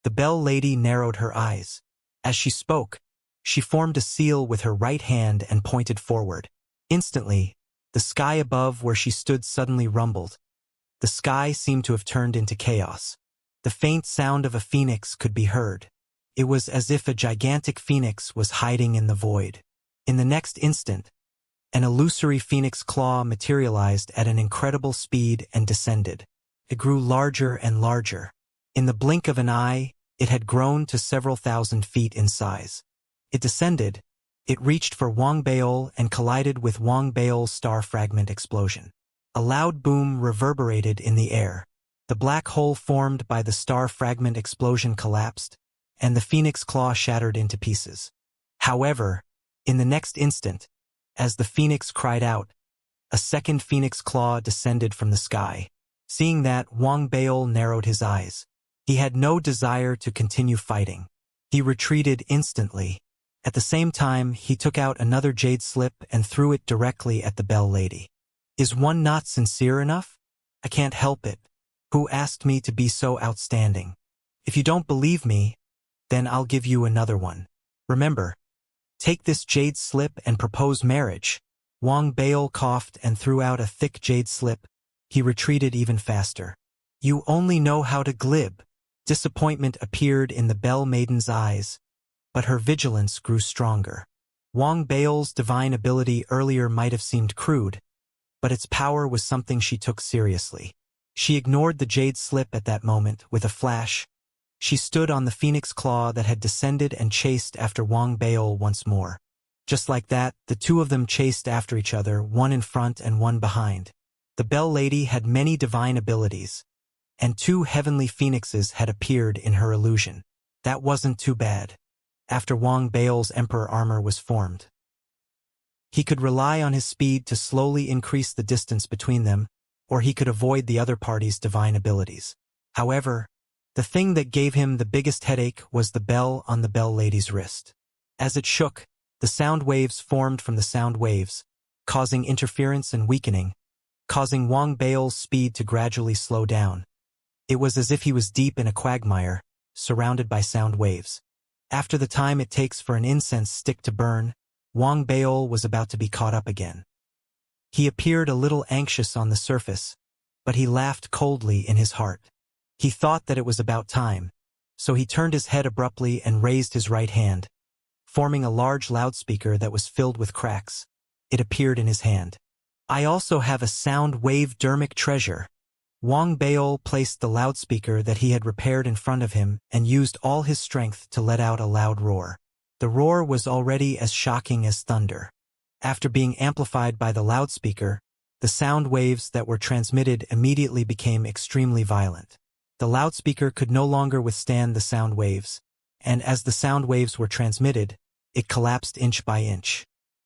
The Bell Lady narrowed her eyes. As she spoke, she formed a seal with her right hand and pointed forward. Instantly, the sky above where she stood suddenly rumbled. The sky seemed to have turned into chaos. The faint sound of a phoenix could be heard. It was as if a gigantic phoenix was hiding in the void. In the next instant, an illusory phoenix claw materialized at an incredible speed and descended. It grew larger and larger. In the blink of an eye, it had grown to several thousand feet in size. It descended. It reached for Wang Baol and collided with Wang Baol's star fragment explosion. A loud boom reverberated in the air. The black hole formed by the star fragment explosion collapsed, and the phoenix claw shattered into pieces. However, in the next instant, as the phoenix cried out, a second phoenix claw descended from the sky. Seeing that, Wang Baol narrowed his eyes. He had no desire to continue fighting. He retreated instantly. At the same time, he took out another jade slip and threw it directly at the Bell Lady. Is one not sincere enough? I can't help it. Who asked me to be so outstanding? If you don't believe me, then I'll give you another one. Remember, take this jade slip and propose marriage. Wang Baol coughed and threw out a thick jade slip. He retreated even faster. You only know how to glib. Disappointment appeared in the Bell Maiden's eyes, but her vigilance grew stronger. Wang Baol's divine ability earlier might have seemed crude, but its power was something she took seriously. She ignored the jade slip at that moment with a flash. She stood on the phoenix claw that had descended and chased after Wang Baol once more. Just like that, the two of them chased after each other, one in front and one behind. The Bell Lady had many divine abilities, and two heavenly phoenixes had appeared in her illusion. That wasn't too bad. After Wang Baol's emperor armor was formed, he could rely on his speed to slowly increase the distance between them, or he could avoid the other party's divine abilities. However, the thing that gave him the biggest headache was the bell on the Bell Lady's wrist. As it shook, the sound waves formed from the sound waves, causing interference and weakening, causing Wang Baol's speed to gradually slow down. It was as if he was deep in a quagmire, surrounded by sound waves. After the time it takes for an incense stick to burn, Wang Baol was about to be caught up again. He appeared a little anxious on the surface, but he laughed coldly in his heart. He thought that it was about time, so he turned his head abruptly and raised his right hand, forming a large loudspeaker that was filled with cracks. It appeared in his hand. I also have a sound wave dermic treasure. Wang Baol placed the loudspeaker that he had repaired in front of him and used all his strength to let out a loud roar. The roar was already as shocking as thunder. After being amplified by the loudspeaker, the sound waves that were transmitted immediately became extremely violent. The loudspeaker could no longer withstand the sound waves, and as the sound waves were transmitted, it collapsed inch by inch.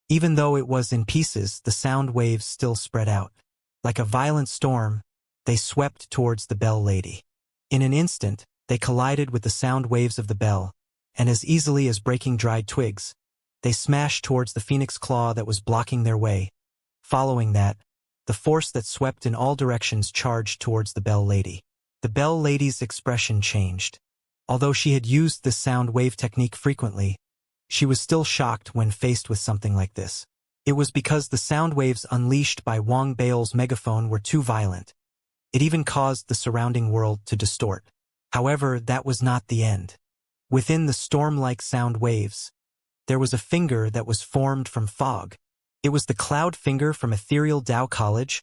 Even though it was in pieces, the sound waves still spread out. Like a violent storm, they swept towards the Bell Lady. In an instant, they collided with the sound waves of the bell, and as easily as breaking dried twigs, they smashed towards the phoenix claw that was blocking their way. Following that, the force that swept in all directions charged towards the Bell Lady. The Bell Lady's expression changed. Although she had used this sound wave technique frequently, she was still shocked when faced with something like this. It was because the sound waves unleashed by Wang Baol's megaphone were too violent. It even caused the surrounding world to distort. However, that was not the end. Within the storm-like sound waves, there was a finger that was formed from fog. It was the cloud finger from Ethereal Dao College,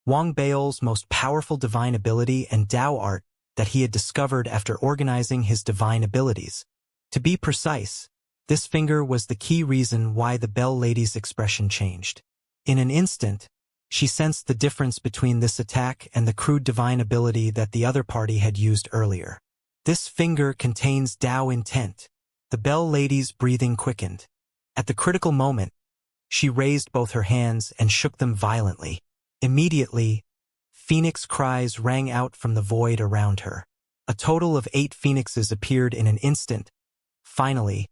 Wang Baol's most powerful divine ability and Dao art that he had discovered after organizing his divine abilities. To be precise, this finger was the key reason why the Bell Lady's expression changed. In an instant, she sensed the difference between this attack and the crude divine ability that the other party had used earlier. This finger contains Dao intent. The Bell Lady's breathing quickened. At the critical moment, she raised both her hands and shook them violently. Immediately, phoenix cries rang out from the void around her. A total of 8 phoenixes appeared in an instant. Finally,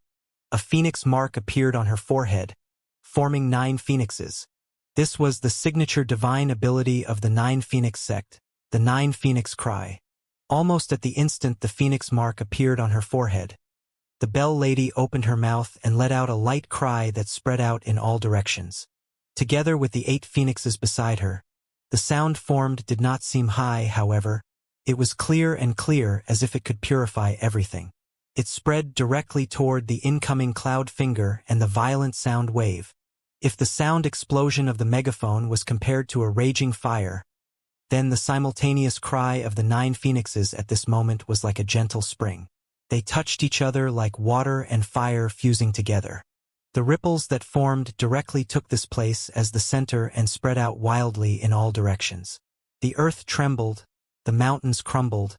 a phoenix mark appeared on her forehead, forming 9 phoenixes. This was the signature divine ability of the 9 Phoenix sect, the 9 Phoenix cry. Almost at the instant the phoenix mark appeared on her forehead, the Bell Lady opened her mouth and let out a light cry that spread out in all directions. Together with the 8 phoenixes beside her, the sound formed did not seem high, however. It was clear and clear as if it could purify everything. It spread directly toward the incoming cloud finger and the violent sound wave. If the sound explosion of the megaphone was compared to a raging fire, Then the simultaneous cry of the 9 phoenixes at this moment was like a gentle spring. They touched each other like water and fire fusing together. The ripples that formed directly took this place as the center and spread out wildly in all directions. The earth trembled, the mountains crumbled,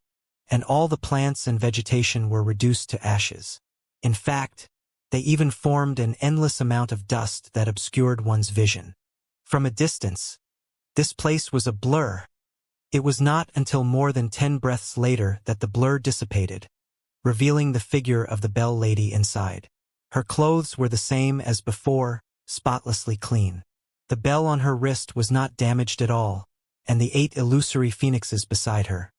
and all the plants and vegetation were reduced to ashes. In fact, they even formed an endless amount of dust that obscured one's vision. From a distance, this place was a blur. It was not until more than 10 breaths later that the blur dissipated, revealing the figure of the Bell Lady inside. Her clothes were the same as before, spotlessly clean. The bell on her wrist was not damaged at all, and the 8 illusory phoenixes beside her.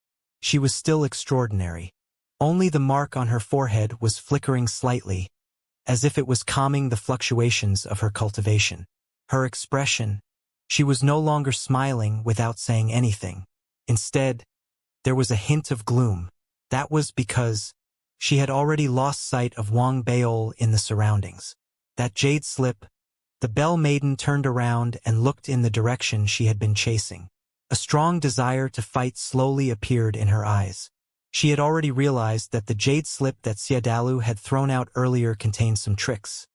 She was still extraordinary. Only the mark on her forehead was flickering slightly, as if it was calming the fluctuations of her cultivation. Her expression, she was no longer smiling without saying anything. Instead, there was a hint of gloom. That was because she had already lost sight of Wang Baol in the surroundings. That jade slip, the Bell Maiden turned around and looked in the direction she had been chasing. A strong desire to fight slowly appeared in her eyes. She had already realized that the jade slip that Xiadalu had thrown out earlier contained some tricks.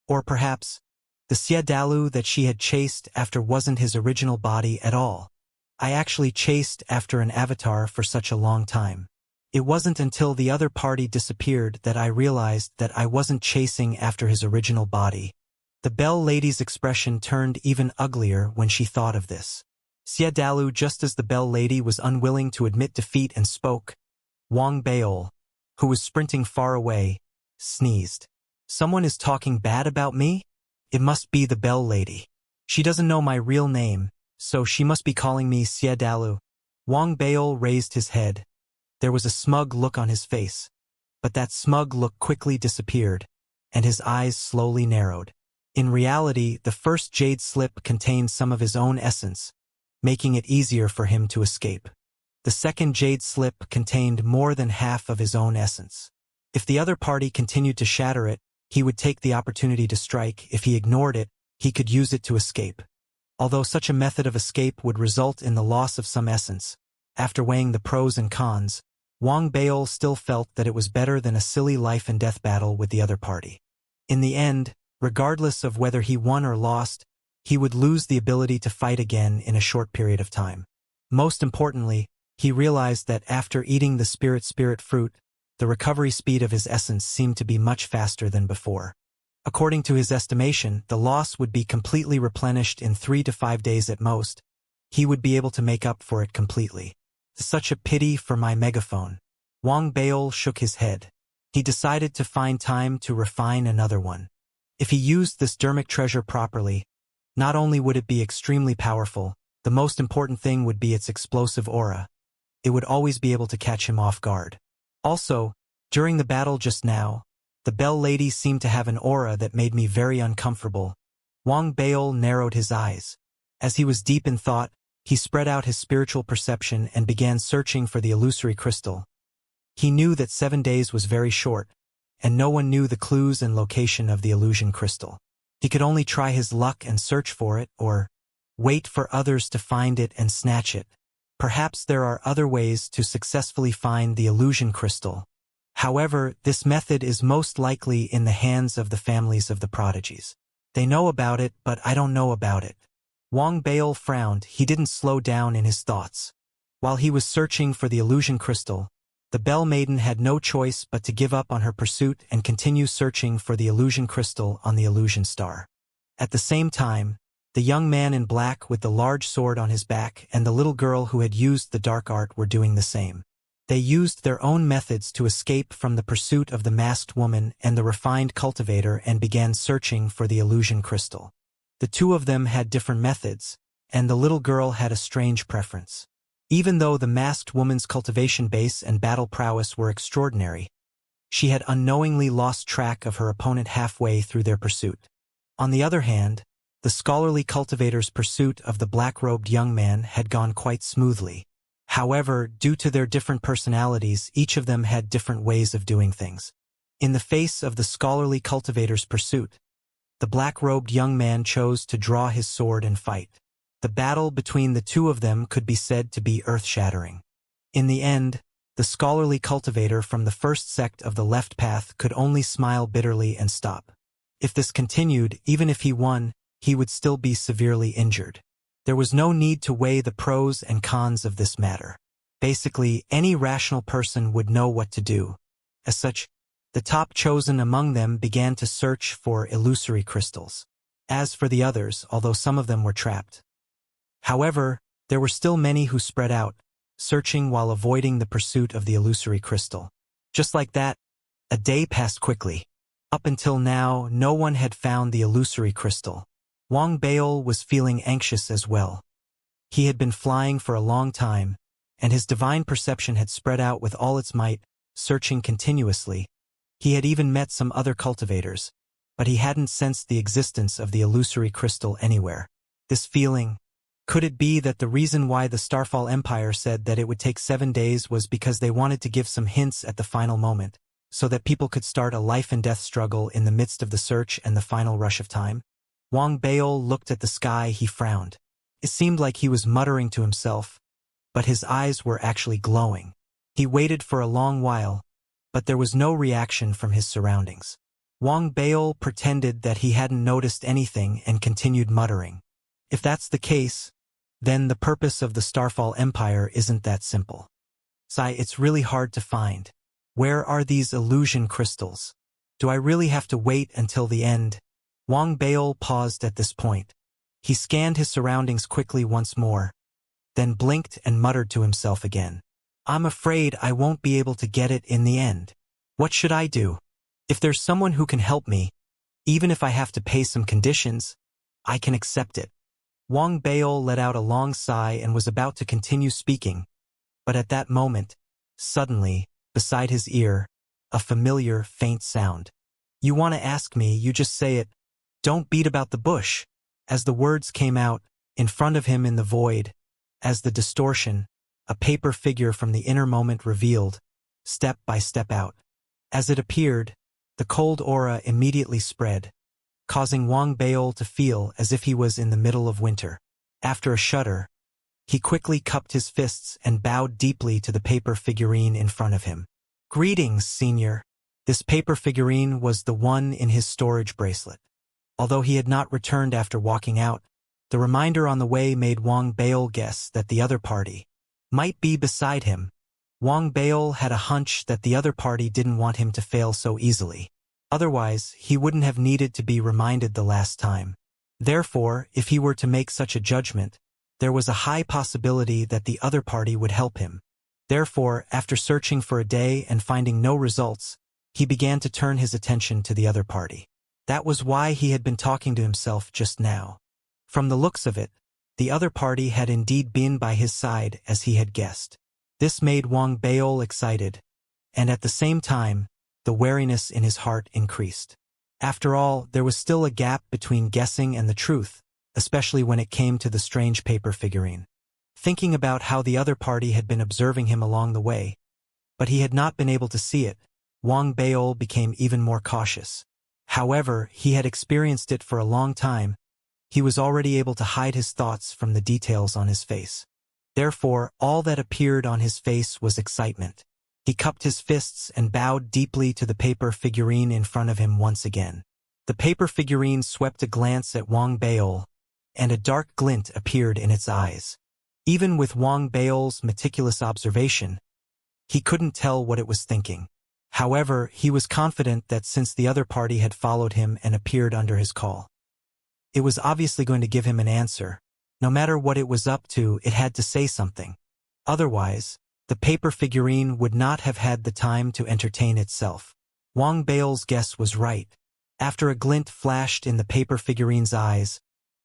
Or perhaps, the Xiadalu that she had chased after wasn't his original body at all. I actually chased after an avatar for such a long time. It wasn't until the other party disappeared that I realized that I wasn't chasing after his original body. The Bell Lady's expression turned even uglier when she thought of this. Xiadalu, just as the Bell Lady was unwilling to admit defeat and spoke, Wang Baol, who was sprinting far away, sneezed. Someone is talking bad about me? It must be the Bell Lady. She doesn't know my real name, so she must be calling me Xiadalu. Wang Baol raised his head. There was a smug look on his face, but that smug look quickly disappeared, and his eyes slowly narrowed. In reality, the first jade slip contained some of his own essence, making it easier for him to escape. The second jade slip contained more than half of his own essence. If the other party continued to shatter it, he would take the opportunity to strike. If he ignored it, he could use it to escape. Although such a method of escape would result in the loss of some essence, after weighing the pros and cons, Wang Baol still felt that it was better than a silly life and death battle with the other party. In the end, regardless of whether he won or lost, he would lose the ability to fight again in a short period of time. Most importantly, he realized that after eating the spirit fruit, the recovery speed of his essence seemed to be much faster than before. According to his estimation, the loss would be completely replenished in 3 to 5 days at most. He would be able to make up for it completely. Such a pity for my megaphone. Wang Baol shook his head. He decided to find time to refine another one. If he used this dermic treasure properly, not only would it be extremely powerful, the most important thing would be its explosive aura. It would always be able to catch him off guard. Also, during the battle just now, the Bell Lady seemed to have an aura that made me very uncomfortable. Wang Baol narrowed his eyes. As he was deep in thought, he spread out his spiritual perception and began searching for the illusory crystal. He knew that 7 days was very short, and no one knew the clues and location of the illusion crystal. He could only try his luck and search for it, or wait for others to find it and snatch it. Perhaps there are other ways to successfully find the illusion crystal. However, this method is most likely in the hands of the families of the prodigies. They know about it, but I don't know about it. Wang Baol frowned. He didn't slow down in his thoughts. While he was searching for the illusion crystal, the Bell Maiden had no choice but to give up on her pursuit and continue searching for the illusion crystal on the illusion star. At the same time, the young man in black with the large sword on his back and the little girl who had used the dark art were doing the same. They used their own methods to escape from the pursuit of the masked woman and the refined cultivator and began searching for the illusion crystal. The two of them had different methods, and the little girl had a strange preference. Even though the masked woman's cultivation base and battle prowess were extraordinary, she had unknowingly lost track of her opponent halfway through their pursuit. On the other hand, the scholarly cultivator's pursuit of the black-robed young man had gone quite smoothly. However, due to their different personalities, each of them had different ways of doing things. In the face of the scholarly cultivator's pursuit, the black-robed young man chose to draw his sword and fight. The battle between the two of them could be said to be earth-shattering. In the end, the scholarly cultivator from the first sect of the left path could only smile bitterly and stop. If this continued, even if he won, he would still be severely injured. There was no need to weigh the pros and cons of this matter. Basically, any rational person would know what to do. As such, the top chosen among them began to search for illusory crystals. As for the others, although some of them were trapped. However, there were still many who spread out, searching while avoiding the pursuit of the illusory crystal. Just like that, a day passed quickly. Up until now, no one had found the illusory crystal. Wang Baol was feeling anxious as well. He had been flying for a long time, and his divine perception had spread out with all its might, searching continuously. He had even met some other cultivators, but he hadn't sensed the existence of the illusory crystal anywhere. This feeling, could it be that the reason why the Starfall Empire said that it would take 7 days was because they wanted to give some hints at the final moment, so that people could start a life-and-death struggle in the midst of the search and the final rush of time? Wang Baol looked at the sky. He frowned. It seemed like he was muttering to himself, but his eyes were actually glowing. He waited for a long while, but there was no reaction from his surroundings. Wang Baol pretended that he hadn't noticed anything and continued muttering. If that's the case, then the purpose of the Starfall Empire isn't that simple. It's really hard to find. Where are these illusion crystals? Do I really have to wait until the end? Wang Baol paused at this point. He scanned his surroundings quickly once more, then blinked and muttered to himself again. I'm afraid I won't be able to get it in the end. What should I do? If there's someone who can help me, even if I have to pay some conditions, I can accept it. Wang Baol let out a long sigh and was about to continue speaking, but at that moment, suddenly, beside his ear, a familiar, faint sound. You want to ask me, you just say it. Don't beat about the bush. As the words came out, in front of him in the void, as the distortion, a paper figure from the inner moment revealed, step by step out. As it appeared, the cold aura immediately spread, causing Wang Baol to feel as if he was in the middle of winter. After a shudder, he quickly cupped his fists and bowed deeply to the paper figurine in front of him. Greetings, Senior. This paper figurine was the one in his storage bracelet. Although he had not returned after walking out, the reminder on the way made Wang Baol guess that the other party might be beside him. Wang Baol had a hunch that the other party didn't want him to fail so easily. Otherwise, he wouldn't have needed to be reminded the last time. Therefore, if he were to make such a judgment, there was a high possibility that the other party would help him. Therefore, after searching for a day and finding no results, he began to turn his attention to the other party. That was why he had been talking to himself just now. From the looks of it, the other party had indeed been by his side as he had guessed. This made Wang Baol excited, and at the same time, the wariness in his heart increased. After all, there was still a gap between guessing and the truth, especially when it came to the strange paper figurine. Thinking about how the other party had been observing him along the way, but he had not been able to see it, Wang Baol became even more cautious. However, he had experienced it for a long time. He was already able to hide his thoughts from the details on his face. Therefore, all that appeared on his face was excitement. He cupped his fists and bowed deeply to the paper figurine in front of him once again. The paper figurine swept a glance at Wang Baol, and a dark glint appeared in its eyes. Even with Wang Baol's meticulous observation, he couldn't tell what it was thinking. However, he was confident that since the other party had followed him and appeared under his call, it was obviously going to give him an answer. No matter what it was up to, it had to say something. Otherwise, the paper figurine would not have had the time to entertain itself. Wang Baol's guess was right. After a glint flashed in the paper figurine's eyes,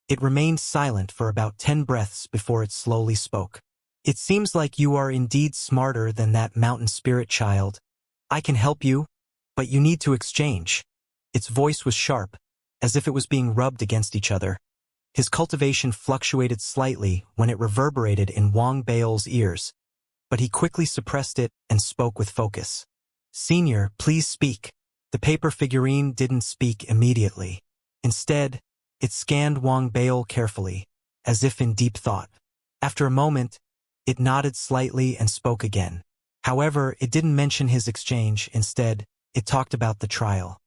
it remained silent for about 10 breaths before it slowly spoke. It seems like you are indeed smarter than that mountain spirit child. I can help you, but you need to exchange. Its voice was sharp, as if it was being rubbed against each other. His cultivation fluctuated slightly when it reverberated in Wang Baol's ears, but he quickly suppressed it and spoke with focus. Senior, please speak. The paper figurine didn't speak immediately. Instead, it scanned Wang Baol carefully, as if in deep thought. After a moment, it nodded slightly and spoke again. However, it didn't mention his exchange. Instead, it talked about the trial.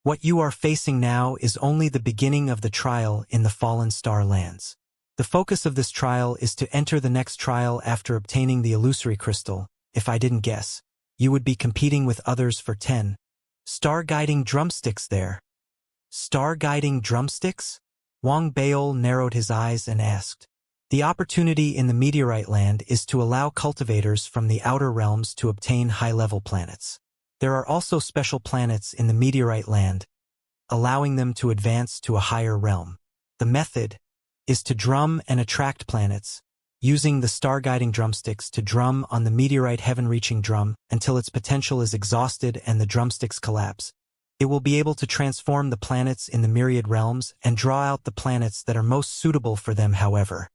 What you are facing now is only the beginning of the trial in the Fallen Star lands. The focus of this trial is to enter the next trial after obtaining the illusory crystal. If I didn't guess, you would be competing with others for 10 star-guiding drumsticks there. Star-guiding drumsticks? Wang Baol narrowed his eyes and asked. The opportunity in the meteorite land is to allow cultivators from the outer realms to obtain high-level planets. There are also special planets in the meteorite land, allowing them to advance to a higher realm. The method is to drum and attract planets, using the star-guiding drumsticks to drum on the meteorite heaven-reaching drum until its potential is exhausted and the drumsticks collapse. It will be able to transform the planets in the myriad realms and draw out the planets that are most suitable for them. However,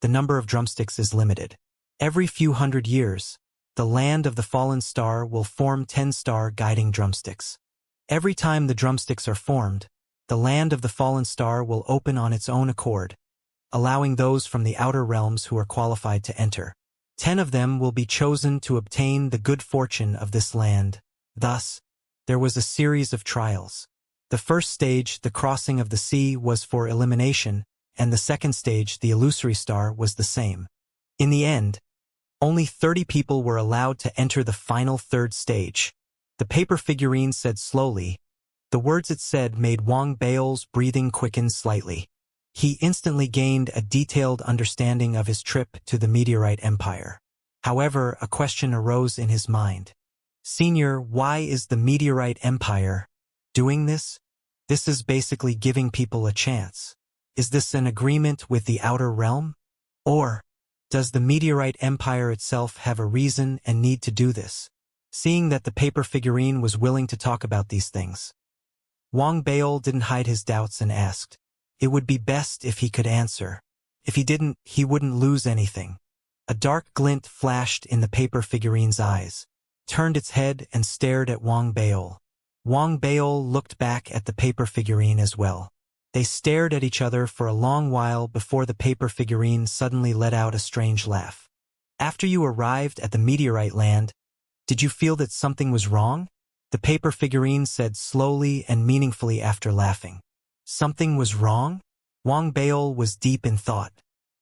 the number of drumsticks is limited. Every few hundred years, the land of the fallen star will form 10 star-guiding drumsticks. Every time the drumsticks are formed, the land of the fallen star will open on its own accord, allowing those from the outer realms who are qualified to enter. 10 of them will be chosen to obtain the good fortune of this land. Thus, there was a series of trials. The first stage, the crossing of the sea, was for elimination, and the second stage, the illusory star, was the same. In the end, only 30 people were allowed to enter the final third stage. The paper figurine said slowly. The words it said made Wang Baol's breathing quicken slightly. He instantly gained a detailed understanding of his trip to the Meteorite Empire. However, a question arose in his mind. Senior, why is the Meteorite Empire doing this? This is basically giving people a chance. Is this an agreement with the outer realm? Or does the Meteorite Empire itself have a reason and need to do this? Seeing that the paper figurine was willing to talk about these things, Wang Baol didn't hide his doubts and asked. It would be best if he could answer. If he didn't, he wouldn't lose anything. A dark glint flashed in the paper figurine's eyes, turned its head and stared at Wang Baol. Wang Baol looked back at the paper figurine as well. They stared at each other for a long while before the paper figurine suddenly let out a strange laugh. After you arrived at the meteorite land, did you feel that something was wrong? The paper figurine said slowly and meaningfully after laughing. Something was wrong? Wang Baol was deep in thought.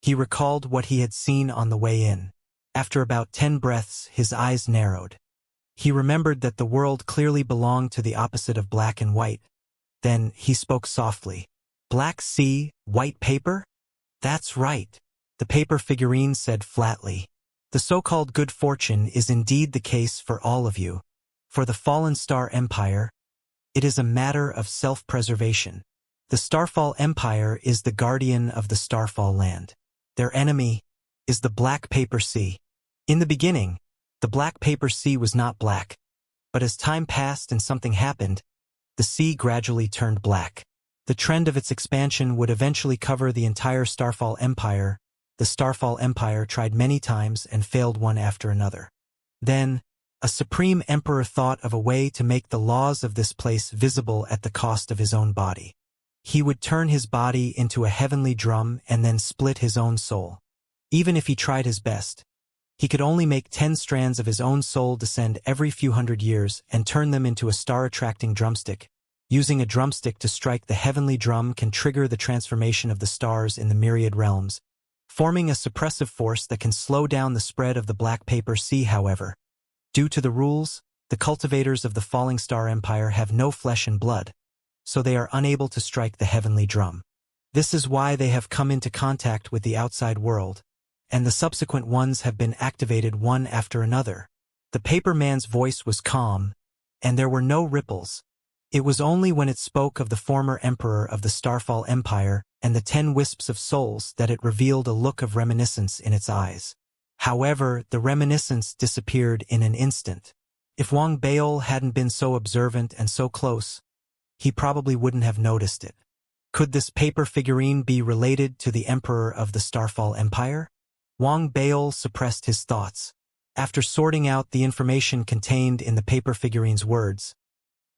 He recalled what he had seen on the way in. After about 10 breaths, his eyes narrowed. He remembered that the world clearly belonged to the opposite of black and white. Then he spoke softly. Black sea, white paper? That's right, the paper figurine said flatly. The so-called good fortune is indeed the case for all of you. For the Fallen Star Empire, it is a matter of self-preservation. The Starfall Empire is the guardian of the Starfall land. Their enemy is the Black Paper Sea. In the beginning, the Black Paper Sea was not black, but as time passed and something happened, the sea gradually turned black. The trend of its expansion would eventually cover the entire Starfall Empire. The Starfall Empire tried many times and failed one after another. Then, a supreme emperor thought of a way to make the laws of this place visible at the cost of his own body. He would turn his body into a heavenly drum and then split his own soul. Even if he tried his best, he could only make 10 strands of his own soul descend every few hundred years and turn them into a star-attracting drumstick. Using a drumstick to strike the heavenly drum can trigger the transformation of the stars in the myriad realms, forming a suppressive force that can slow down the spread of the Black Paper Sea. However, due to the rules, the cultivators of the Falling Star Empire have no flesh and blood, so they are unable to strike the heavenly drum. This is why they have come into contact with the outside world, and the subsequent ones have been activated one after another. The paper man's voice was calm, and there were no ripples. It was only when it spoke of the former emperor of the Starfall Empire and the 10 wisps of souls that it revealed a look of reminiscence in its eyes. However, the reminiscence disappeared in an instant. If Wang Baol hadn't been so observant and so close, he probably wouldn't have noticed it. Could this paper figurine be related to the emperor of the Starfall Empire? Wang Baol suppressed his thoughts. After sorting out the information contained in the paper figurine's words,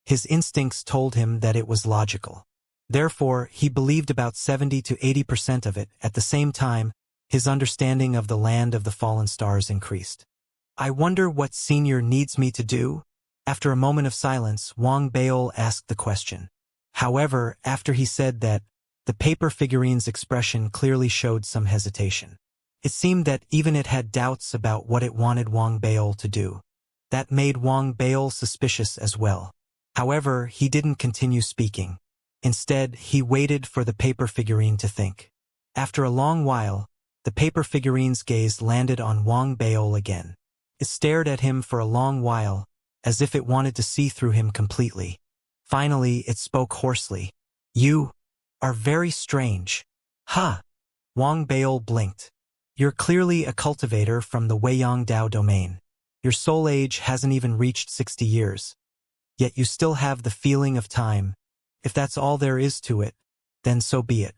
his instincts told him that it was logical. Therefore, he believed about 70 to 80% of it. At the same time, his understanding of the land of the fallen stars increased. I wonder what Senior needs me to do? After a moment of silence, Wang Baol asked the question. However, after he said that, the paper figurine's expression clearly showed some hesitation. It seemed that even it had doubts about what it wanted Wang Baol to do. That made Wang Baol suspicious as well. However, he didn't continue speaking. Instead, he waited for the paper figurine to think. After a long while, the paper figurine's gaze landed on Wang Baol again. It stared at him for a long while, as if it wanted to see through him completely. Finally, it spoke hoarsely. You are very strange. Huh? Wang Baol blinked. You're clearly a cultivator from the Weiyang Dao domain. Your soul age hasn't even reached 60 years. Yet you still have the feeling of time. If that's all there is to it, then so be it.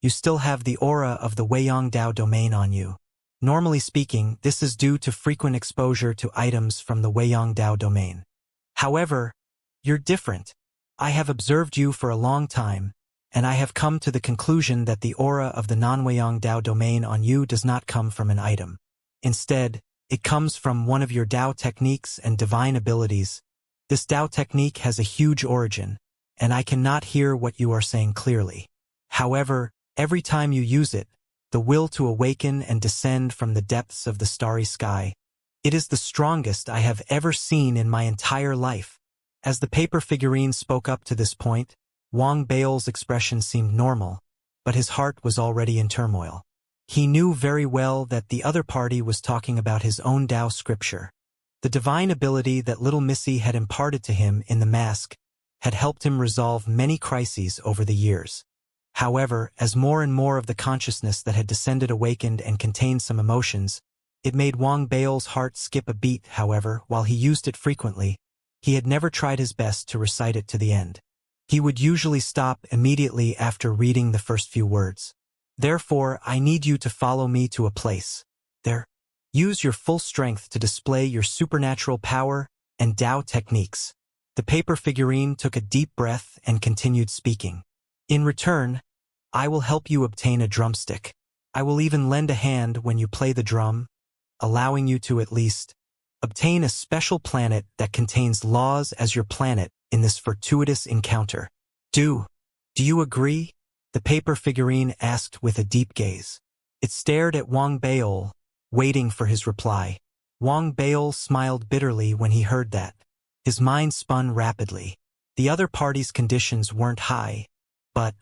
You still have the aura of the Weiyang Dao domain on you. Normally speaking, this is due to frequent exposure to items from the Weiyang Dao domain. However, you're different. I have observed you for a long time, and I have come to the conclusion that the aura of the non-Weiyang Dao domain on you does not come from an item. Instead, it comes from one of your Dao techniques and divine abilities. This Dao technique has a huge origin, and I cannot hear what you are saying clearly. However, every time you use it, the will to awaken and descend from the depths of the starry sky, it is the strongest I have ever seen in my entire life. As the paper figurine spoke up to this point, Wang Baol's expression seemed normal, but his heart was already in turmoil. He knew very well that the other party was talking about his own Dao scripture. The divine ability that little Missy had imparted to him in the mask had helped him resolve many crises over the years. However, as more and more of the consciousness that had descended awakened and contained some emotions, it made Wang Baol's heart skip a beat. However, while he used it frequently, he had never tried his best to recite it to the end. He would usually stop immediately after reading the first few words. Therefore, I need you to follow me to a place. There. Use your full strength to display your supernatural power and Dao techniques. The paper figurine took a deep breath and continued speaking. In return, I will help you obtain a drumstick. I will even lend a hand when you play the drum, allowing you to at least obtain a special planet that contains laws as your planet in this fortuitous encounter. Do you agree? The paper figurine asked with a deep gaze. It stared at Wang Baol, waiting for his reply. Wang Baol smiled bitterly when he heard that. His mind spun rapidly. The other party's conditions weren't high, but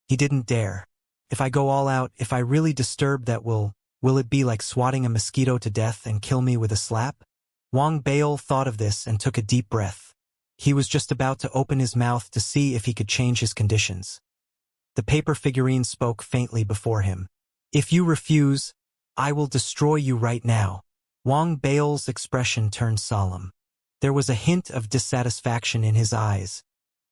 he didn't dare. If I go all out, if I really disturb that, will it be like swatting a mosquito to death and kill me with a slap? Wang Baol thought of this and took a deep breath. He was just about to open his mouth to see if he could change his conditions. The paper figurine spoke faintly before him. If you refuse, I will destroy you right now. Wang Baol's expression turned solemn. There was a hint of dissatisfaction in his eyes,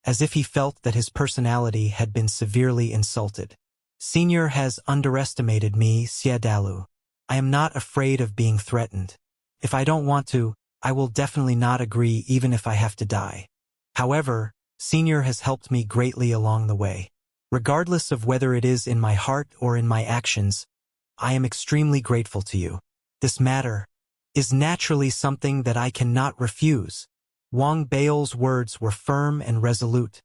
as if he felt that his personality had been severely insulted. Senior has underestimated me, Xiadalu. I am not afraid of being threatened. If I don't want to, I will definitely not agree even if I have to die. However, Senior has helped me greatly along the way. Regardless of whether it is in my heart or in my actions, I am extremely grateful to you. This matter is naturally something that I cannot refuse. Wang Baol's words were firm and resolute,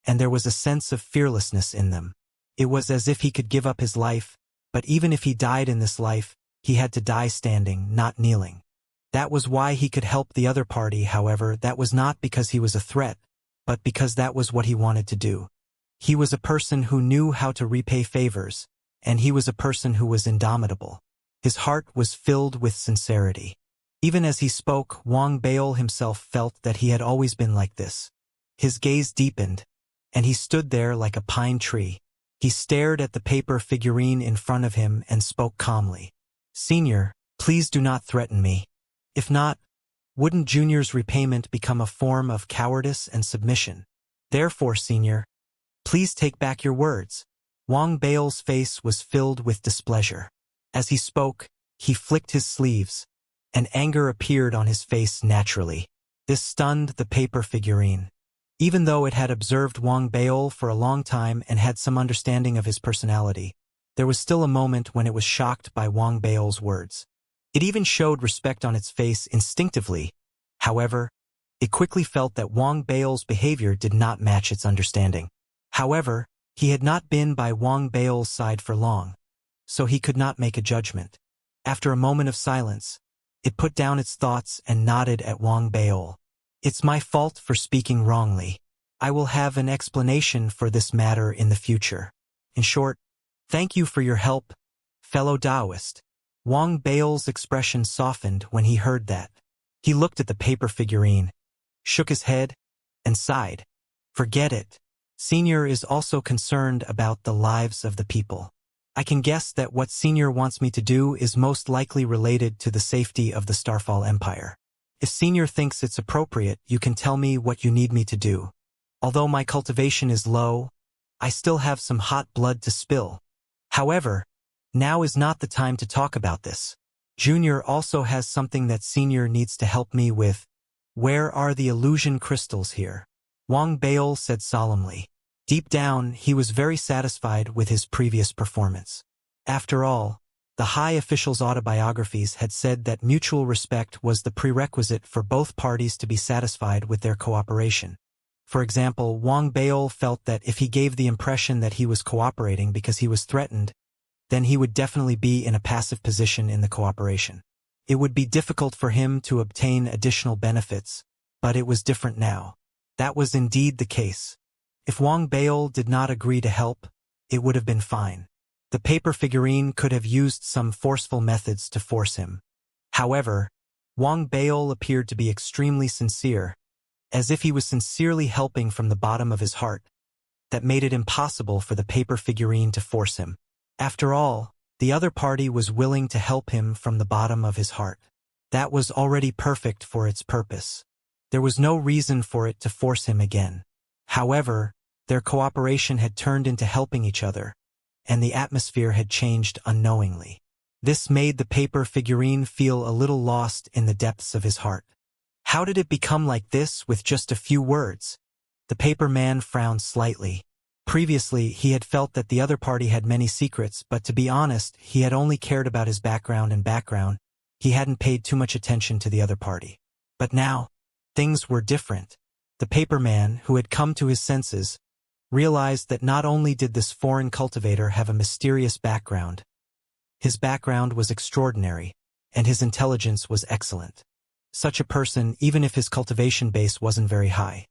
and there was a sense of fearlessness in them. It was as if he could give up his life, but even if he died in this life, he had to die standing, not kneeling. That was why he could help the other party. However, that was not because he was a threat, but because that was what he wanted to do. He was a person who knew how to repay favors, and he was a person who was indomitable. His heart was filled with sincerity. Even as he spoke, Wang Baol himself felt that he had always been like this. His gaze deepened, and he stood there like a pine tree. He stared at the paper figurine in front of him and spoke calmly. Senior, please do not threaten me. If not, wouldn't Junior's repayment become a form of cowardice and submission? Therefore, Senior, please take back your words. Wang Baol's face was filled with displeasure. As he spoke, he flicked his sleeves, and anger appeared on his face naturally. This stunned the paper figurine. Even though it had observed Wang Baol for a long time and had some understanding of his personality, there was still a moment when it was shocked by Wang Baol's words. It even showed respect on its face instinctively. However, it quickly felt that Wang Baol's behavior did not match its understanding. However, he had not been by Wang Baol's side for long, so he could not make a judgment. After a moment of silence, it put down its thoughts and nodded at Wang Baol. "It's my fault for speaking wrongly. I will have an explanation for this matter in the future. In short, thank you for your help, fellow Taoist." Wang Baol's expression softened when he heard that. He looked at the paper figurine, shook his head, and sighed. "Forget it. Senior is also concerned about the lives of the people. I can guess that what Senior wants me to do is most likely related to the safety of the Starfall Empire. If Senior thinks it's appropriate, you can tell me what you need me to do. Although my cultivation is low, I still have some hot blood to spill. However, now is not the time to talk about this. Junior also has something that Senior needs to help me with. Where are the illusion crystals here?" Wang Baol said solemnly. Deep down, he was very satisfied with his previous performance. After all, the high officials' autobiographies had said that mutual respect was the prerequisite for both parties to be satisfied with their cooperation. For example, Wang Baol felt that if he gave the impression that he was cooperating because he was threatened, then he would definitely be in a passive position in the cooperation. It would be difficult for him to obtain additional benefits, but it was different now. That was indeed the case. If Wang Baol did not agree to help, it would have been fine. The paper figurine could have used some forceful methods to force him. However, Wang Baol appeared to be extremely sincere, as if he was sincerely helping from the bottom of his heart. That made it impossible for the paper figurine to force him. After all, the other party was willing to help him from the bottom of his heart. That was already perfect for its purpose. There was no reason for it to force him again. However, their cooperation had turned into helping each other, and the atmosphere had changed unknowingly. This made the paper figurine feel a little lost in the depths of his heart. How did it become like this with just a few words? The paper man frowned slightly. Previously, he had felt that the other party had many secrets, but to be honest, he had only cared about his background and background. He hadn't paid too much attention to the other party. But now, things were different. The paper man, who had come to his senses, realized that not only did this foreign cultivator have a mysterious background, his background was extraordinary, and his intelligence was excellent. Such a person, even if his cultivation base wasn't very high.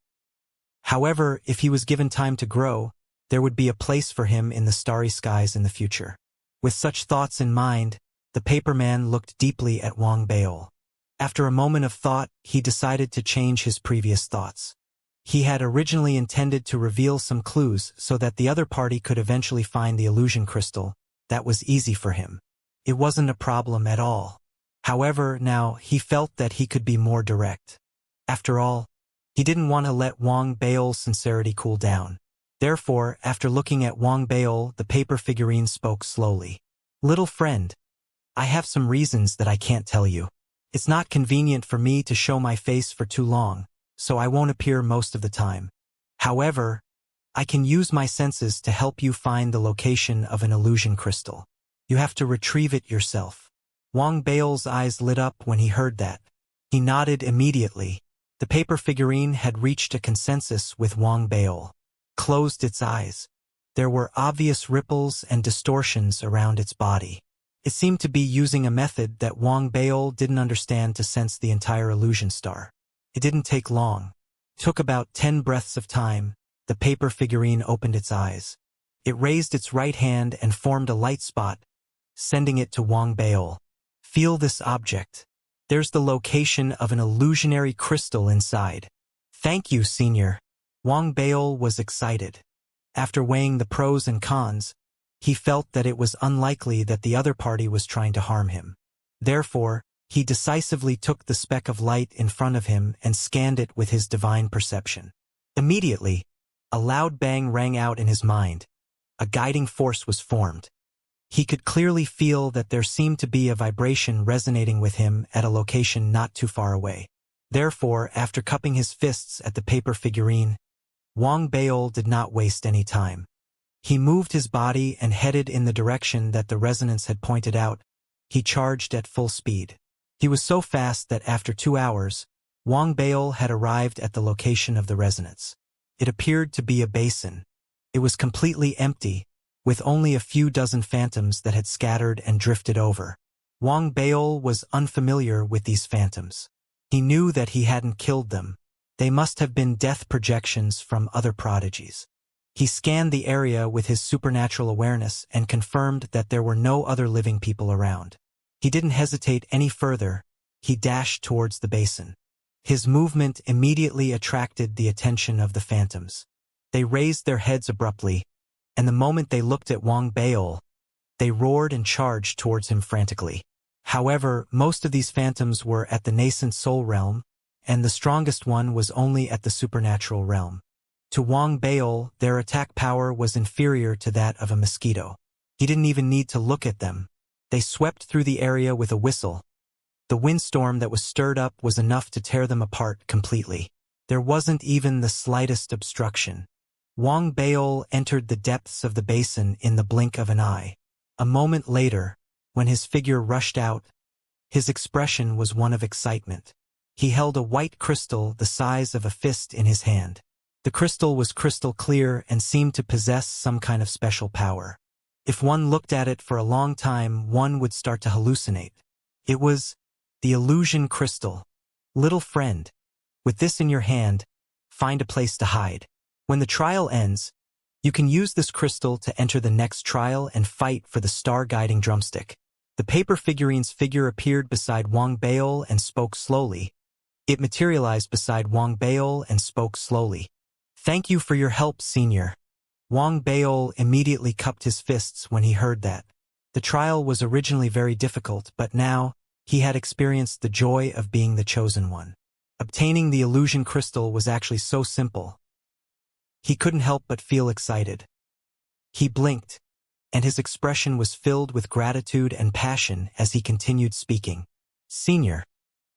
However, if he was given time to grow, there would be a place for him in the starry skies in the future. With such thoughts in mind, the paper man looked deeply at Wang Baol. After a moment of thought, he decided to change his previous thoughts. He had originally intended to reveal some clues so that the other party could eventually find the illusion crystal. That was easy for him. It wasn't a problem at all. However, now he felt that he could be more direct. After all, he didn't want to let Wang Baol's sincerity cool down. Therefore, after looking at Wang Baol, the paper figurine spoke slowly. "Little friend, I have some reasons that I can't tell you. It's not convenient for me to show my face for too long, so I won't appear most of the time. However, I can use my senses to help you find the location of an illusion crystal. You have to retrieve it yourself." Wang Baol's eyes lit up when he heard that. He nodded immediately. The paper figurine had reached a consensus with Wang Baol. Closed its eyes. There were obvious ripples and distortions around its body. It seemed to be using a method that Wang Baol didn't understand to sense the entire illusion star. It didn't take long. It took about 10 breaths of time. The paper figurine opened its eyes. It raised its right hand and formed a light spot, sending it to Wang Baol. "Feel this object. There's the location of an illusionary crystal inside." "Thank you, Senior." Wang Baol was excited. After weighing the pros and cons, he felt that it was unlikely that the other party was trying to harm him. Therefore, he decisively took the speck of light in front of him and scanned it with his divine perception. Immediately, a loud bang rang out in his mind. A guiding force was formed. He could clearly feel that there seemed to be a vibration resonating with him at a location not too far away. Therefore, after cupping his fists at the paper figurine, Wang Baol did not waste any time. He moved his body and headed in the direction that the resonance had pointed out. He charged at full speed. He was so fast that after 2 hours, Wang Baol had arrived at the location of the resonance. It appeared to be a basin. It was completely empty, with only a few dozen phantoms that had scattered and drifted over. Wang Baol was unfamiliar with these phantoms. He knew that he hadn't killed them. They must have been death projections from other prodigies. He scanned the area with his supernatural awareness and confirmed that there were no other living people around. He didn't hesitate any further. He dashed towards the basin. His movement immediately attracted the attention of the phantoms. They raised their heads abruptly, and the moment they looked at Wang Baol, they roared and charged towards him frantically. However, most of these phantoms were at the nascent soul realm, and the strongest one was only at the supernatural realm. To Wang Baol, their attack power was inferior to that of a mosquito. He didn't even need to look at them. They swept through the area with a whistle. The windstorm that was stirred up was enough to tear them apart completely. There wasn't even the slightest obstruction. Wang Baol entered the depths of the basin in the blink of an eye. A moment later, when his figure rushed out, his expression was one of excitement. He held a white crystal the size of a fist in his hand. The crystal was crystal clear and seemed to possess some kind of special power. If one looked at it for a long time, one would start to hallucinate. It was the illusion crystal. Little friend, with this in your hand, find a place to hide. When the trial ends, you can use this crystal to enter the next trial and fight for the star-guiding drumstick. The paper figurine's figure appeared beside Wang Baol and spoke slowly. It materialized beside Wang Baol and spoke slowly. Thank you for your help, Senior. Wang Baol immediately cupped his fists when he heard that. The trial was originally very difficult, but now he had experienced the joy of being the chosen one. Obtaining the illusion crystal was actually so simple. He couldn't help but feel excited. He blinked, and his expression was filled with gratitude and passion as he continued speaking. Senior,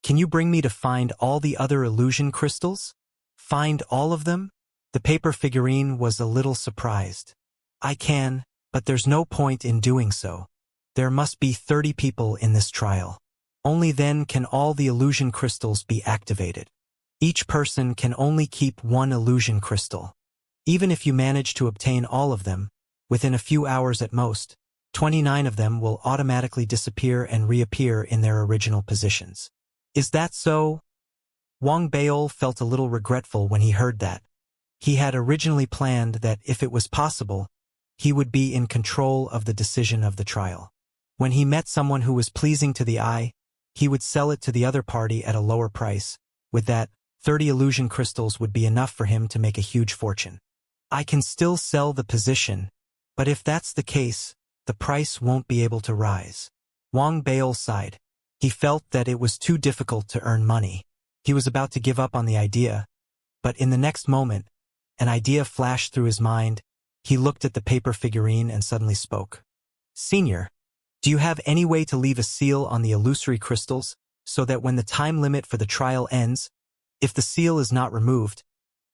can you bring me to find all the other illusion crystals? Find all of them? The paper figurine was a little surprised. I can, but there's no point in doing so. There must be 30 people in this trial. Only then can all the illusion crystals be activated. Each person can only keep one illusion crystal. Even if you manage to obtain all of them, within a few hours at most, 29 of them will automatically disappear and reappear in their original positions. Is that so? Wang Baol felt a little regretful when he heard that. He had originally planned that if it was possible, he would be in control of the decision of the trial. When he met someone who was pleasing to the eye, he would sell it to the other party at a lower price. With that, 30 illusion crystals would be enough for him to make a huge fortune. I can still sell the position, but if that's the case, the price won't be able to rise. Wang Baol sighed. He felt that it was too difficult to earn money. He was about to give up on the idea, but in the next moment, an idea flashed through his mind. He looked at the paper figurine and suddenly spoke. Senior, do you have any way to leave a seal on the illusory crystals so that when the time limit for the trial ends, if the seal is not removed,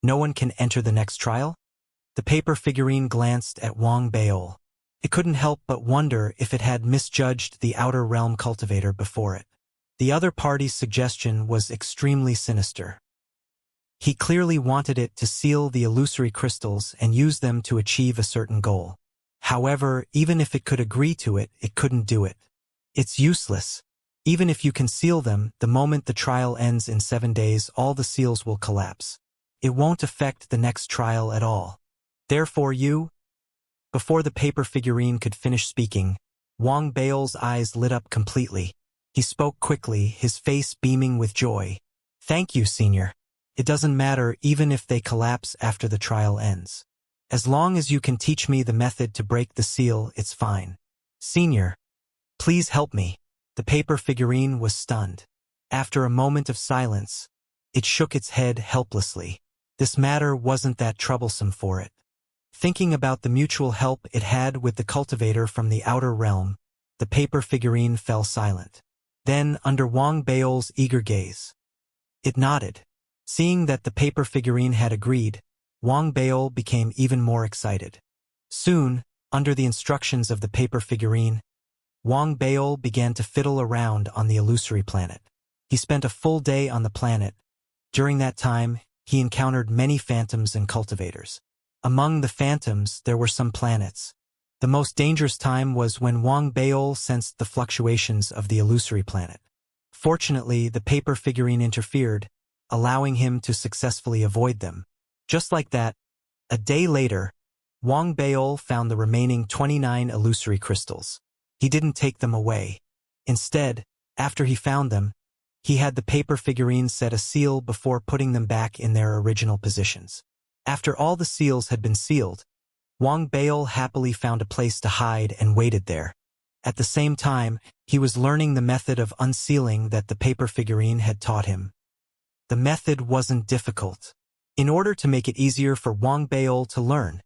no one can enter the next trial? The paper figurine glanced at Wang Baol. It couldn't help but wonder if it had misjudged the outer realm cultivator before it. The other party's suggestion was extremely sinister. He clearly wanted it to seal the illusory crystals and use them to achieve a certain goal. However, even if it could agree to it, it couldn't do it. It's useless. Even if you can seal them, the moment the trial ends in 7 days, all the seals will collapse. It won't affect the next trial at all. Therefore Before the paper figurine could finish speaking, Wang Baol's eyes lit up completely. He spoke quickly, his face beaming with joy. Thank you, Senior. It doesn't matter even if they collapse after the trial ends. As long as you can teach me the method to break the seal, it's fine. Senior, please help me. The paper figurine was stunned. After a moment of silence, it shook its head helplessly. This matter wasn't that troublesome for it. Thinking about the mutual help it had with the cultivator from the outer realm, the paper figurine fell silent. Then, under Wang Baol's eager gaze, it nodded. Seeing that the paper figurine had agreed, Wang Baol became even more excited. Soon, under the instructions of the paper figurine, Wang Baol began to fiddle around on the illusory planet. He spent a full day on the planet. During that time, he encountered many phantoms and cultivators. Among the phantoms, there were some planets. The most dangerous time was when Wang Baol sensed the fluctuations of the illusory planet. Fortunately, the paper figurine interfered, allowing him to successfully avoid them. Just like that, a day later, Wang Baol found the remaining 29 illusory crystals. He didn't take them away. Instead, after he found them, he had the paper figurine set a seal before putting them back in their original positions. After all the seals had been sealed, Wang Baol happily found a place to hide and waited there. At the same time, he was learning the method of unsealing that the paper figurine had taught him. The method wasn't difficult. In order to make it easier for Wang Baol to learn,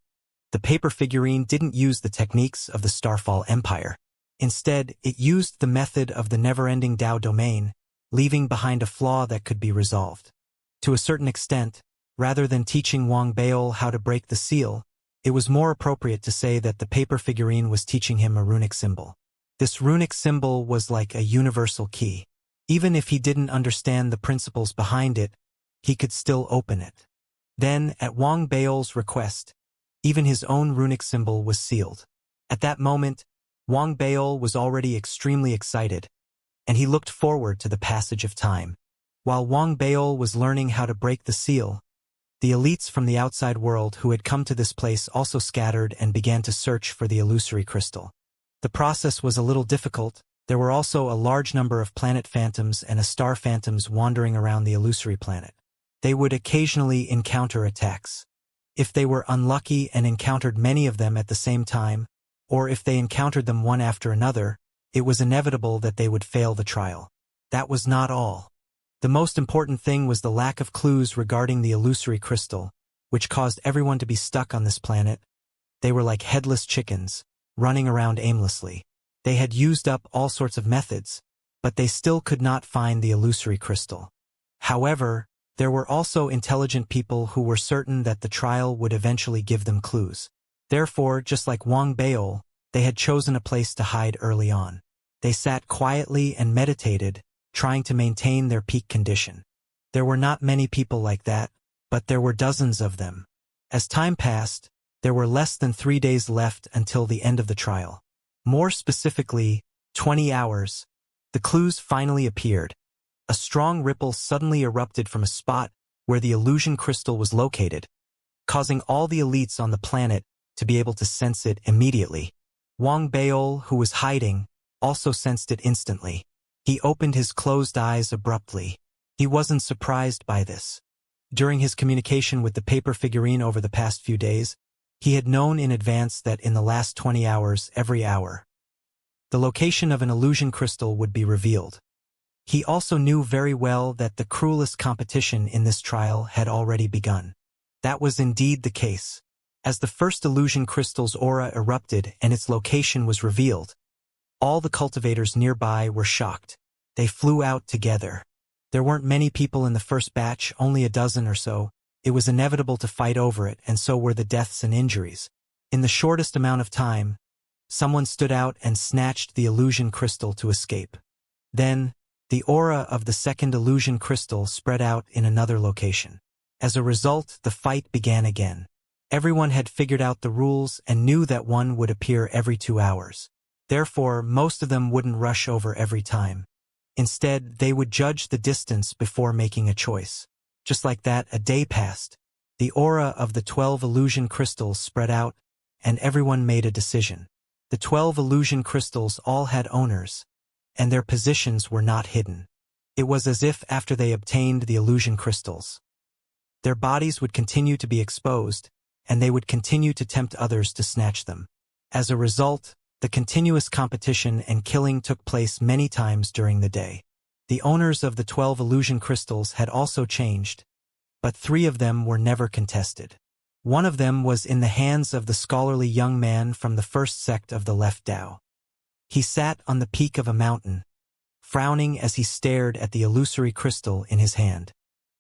the paper figurine didn't use the techniques of the Starfall Empire. Instead, it used the method of the never-ending Tao domain, leaving behind a flaw that could be resolved. To a certain extent, rather than teaching Wang Baol how to break the seal, it was more appropriate to say that the paper figurine was teaching him a runic symbol. This runic symbol was like a universal key. Even if he didn't understand the principles behind it, he could still open it. Then, at Wang Baol's request, even his own runic symbol was sealed. At that moment, Wang Baol was already extremely excited, and he looked forward to the passage of time. While Wang Baol was learning how to break the seal, the elites from the outside world who had come to this place also scattered and began to search for the illusory crystal. The process was a little difficult. There were also a large number of planet phantoms and star phantoms wandering around the illusory planet. They would occasionally encounter attacks. If they were unlucky and encountered many of them at the same time, or if they encountered them one after another, it was inevitable that they would fail the trial. That was not all. The most important thing was the lack of clues regarding the illusory crystal, which caused everyone to be stuck on this planet. They were like headless chickens, running around aimlessly. They had used up all sorts of methods, but they still could not find the illusory crystal. However, there were also intelligent people who were certain that the trial would eventually give them clues. Therefore, just like Wang Baol, they had chosen a place to hide early on. They sat quietly and meditated, trying to maintain their peak condition. There were not many people like that, but there were dozens of them. As time passed, there were less than 3 days left until the end of the trial. More specifically, 20 hours. The clues finally appeared. A strong ripple suddenly erupted from a spot where the illusion crystal was located, causing all the elites on the planet to be able to sense it immediately. Wang Baol, who was hiding, also sensed it instantly. He opened his closed eyes abruptly. He wasn't surprised by this. During his communication with the paper figurine over the past few days, he had known in advance that in the last 20 hours, every hour, the location of an illusion crystal would be revealed. He also knew very well that the cruelest competition in this trial had already begun. That was indeed the case. As the first illusion crystal's aura erupted and its location was revealed, all the cultivators nearby were shocked. They flew out together. There weren't many people in the first batch, only a dozen or so. It was inevitable to fight over it, and so were the deaths and injuries. In the shortest amount of time, someone stood out and snatched the illusion crystal to escape. Then, the aura of the second illusion crystal spread out in another location. As a result, the fight began again. Everyone had figured out the rules and knew that one would appear every 2 hours. Therefore, most of them wouldn't rush over every time. Instead, they would judge the distance before making a choice. Just like that, a day passed. The aura of the 12 illusion crystals spread out, and everyone made a decision. The 12 illusion crystals all had owners, and their positions were not hidden. It was as if after they obtained the illusion crystals, their bodies would continue to be exposed, and they would continue to tempt others to snatch them. As a result, the continuous competition and killing took place many times during the day. The owners of the 12 illusion crystals had also changed, but 3 of them were never contested. One of them was in the hands of the scholarly young man from the first sect of the Left Tao. He sat on the peak of a mountain, frowning as he stared at the illusory crystal in his hand.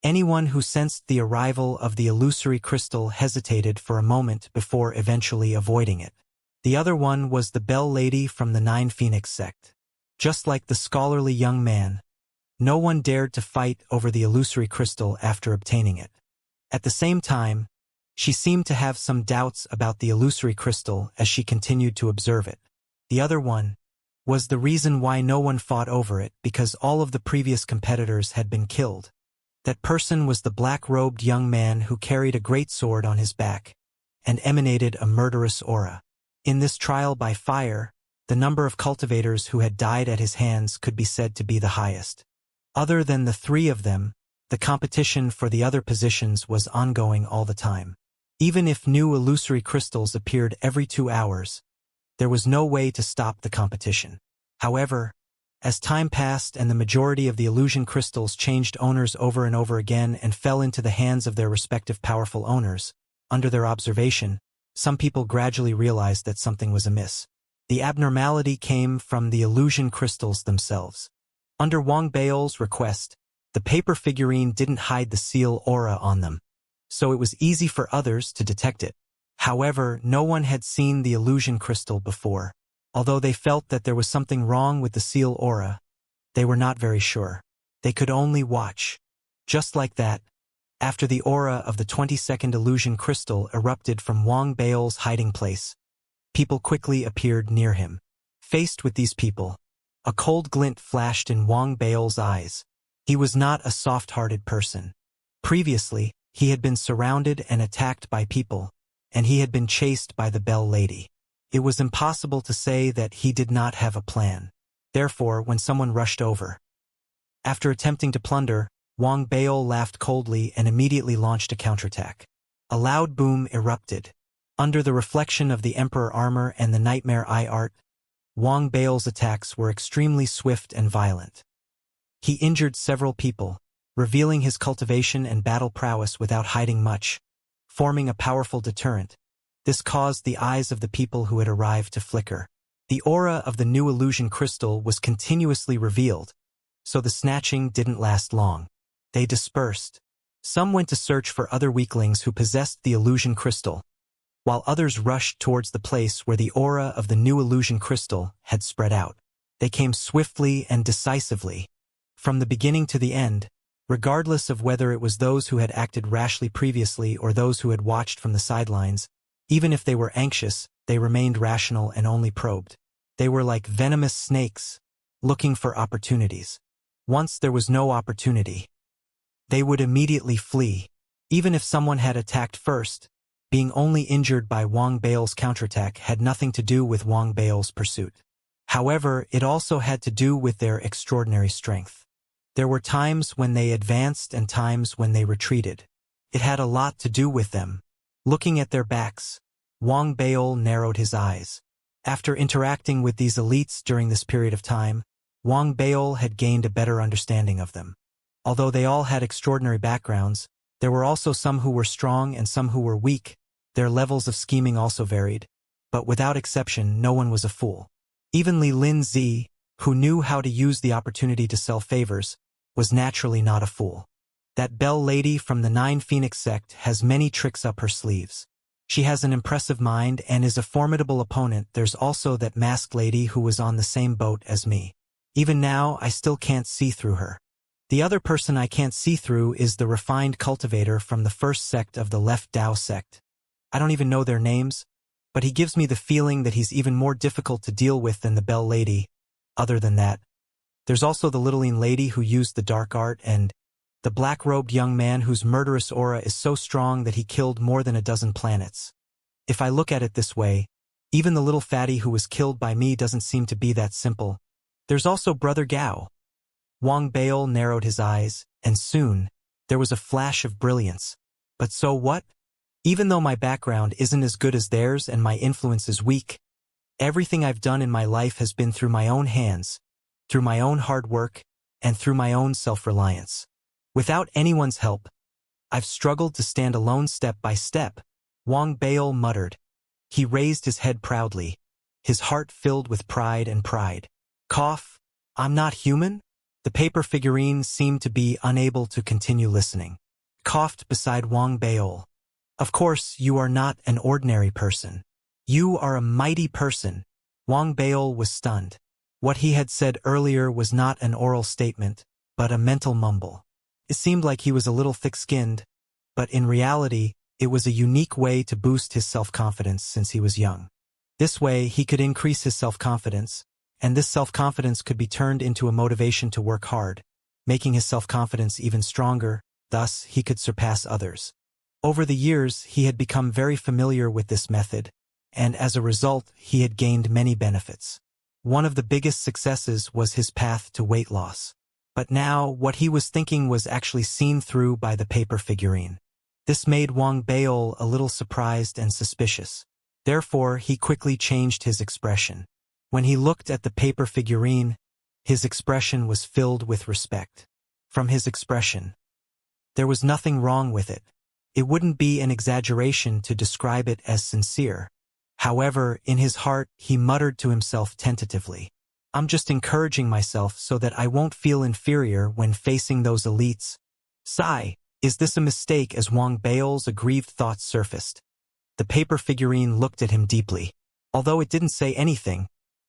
Anyone who sensed the arrival of the illusory crystal hesitated for a moment before eventually avoiding it. The other one was the Bell Lady from the Nine Phoenix sect. Just like the scholarly young man, no one dared to fight over the illusory crystal after obtaining it. At the same time, she seemed to have some doubts about the illusory crystal as she continued to observe it. The other one was the reason why no one fought over it, because all of the previous competitors had been killed. That person was the black-robed young man who carried a great sword on his back and emanated a murderous aura. In this trial by fire, the number of cultivators who had died at his hands could be said to be the highest. Other than the three of them, the competition for the other positions was ongoing all the time. Even if new illusory crystals appeared every 2 hours, there was no way to stop the competition. However, as time passed and the majority of the illusion crystals changed owners over and over again and fell into the hands of their respective powerful owners, under their observation, some people gradually realized that something was amiss. The abnormality came from the illusion crystals themselves. Under Wang Bao's request, the paper figurine didn't hide the seal aura on them, so it was easy for others to detect it. However, no one had seen the illusion crystal before. Although they felt that there was something wrong with the seal aura, they were not very sure. They could only watch. Just like that, after the aura of the 22nd illusion crystal erupted from Wang Bao's hiding place, people quickly appeared near him. Faced with these people, a cold glint flashed in Wang Bao's eyes. He was not a soft-hearted person. Previously, he had been surrounded and attacked by people, and he had been chased by the Bell Lady. It was impossible to say that he did not have a plan. Therefore, when someone rushed over, after attempting to plunder, Wang Bao laughed coldly and immediately launched a counterattack. A loud boom erupted. Under the reflection of the Emperor armor and the Nightmare Eye art, Wang Bao's attacks were extremely swift and violent. He injured several people, revealing his cultivation and battle prowess without hiding much, forming a powerful deterrent. This caused the eyes of the people who had arrived to flicker. The aura of the new illusion crystal was continuously revealed, so the snatching didn't last long. They dispersed. Some went to search for other weaklings who possessed the illusion crystal, while others rushed towards the place where the aura of the new illusion crystal had spread out. They came swiftly and decisively, from the beginning to the end, regardless of whether it was those who had acted rashly previously or those who had watched from the sidelines. Even if they were anxious, they remained rational and only probed. They were like venomous snakes, looking for opportunities. Once there was no opportunity, they would immediately flee. Even if someone had attacked first, being only injured by Wang Bao's counterattack had nothing to do with Wang Bao's pursuit. However, it also had to do with their extraordinary strength. There were times when they advanced and times when they retreated. It had a lot to do with them. Looking at their backs, Wang Bao narrowed his eyes. After interacting with these elites during this period of time, Wang Bao had gained a better understanding of them. Although they all had extraordinary backgrounds, there were also some who were strong and some who were weak. Their levels of scheming also varied, but without exception, no one was a fool. Even Li Linzi, who knew how to use the opportunity to sell favors, was naturally not a fool. That Bell Lady from the Nine Phoenix sect has many tricks up her sleeves. She has an impressive mind and is a formidable opponent. There's also that masked lady who was on the same boat as me. Even now, I still can't see through her. The other person I can't see through is the refined cultivator from the first sect of the Left Dao sect. I don't even know their names, but he gives me the feeling that he's even more difficult to deal with than the Bell Lady. Other than that, there's also the Littleine lady who used the dark art and the black-robed young man whose murderous aura is so strong that he killed more than a dozen planets. If I look at it this way, even the little fatty who was killed by me doesn't seem to be that simple. There's also Brother Gao. Wang Bao narrowed his eyes, and soon, there was a flash of brilliance. But so what? Even though my background isn't as good as theirs and my influence is weak, everything I've done in my life has been through my own hands, through my own hard work, and through my own self-reliance. Without anyone's help, I've struggled to stand alone step by step, Wang Bao muttered. He raised his head proudly, his heart filled with pride and pride. Cough, I'm not human? The paper figurine seemed to be unable to continue listening. Coughed beside Wang Beol. Of course, you are not an ordinary person. You are a mighty person. Wang Beol was stunned. What he had said earlier was not an oral statement, but a mental mumble. It seemed like he was a little thick-skinned, but in reality, it was a unique way to boost his self-confidence since he was young. This way, he could increase his self-confidence, and this self-confidence could be turned into a motivation to work hard, making his self-confidence even stronger, thus he could surpass others. Over the years, he had become very familiar with this method, and as a result, he had gained many benefits. One of the biggest successes was his path to weight loss. But now, what he was thinking was actually seen through by the paper figurine. This made Wang Beol a little surprised and suspicious. Therefore, he quickly changed his expression. When he looked at the paper figurine, his expression was filled with respect. From his expression, there was nothing wrong with it. It wouldn't be an exaggeration to describe it as sincere. However, in his heart, he muttered to himself tentatively, "I'm just encouraging myself so that I won't feel inferior when facing those elites." Sigh, is this a mistake? As Wang Beol's aggrieved thoughts surfaced. The paper figurine looked at him deeply. Although it didn't say anything,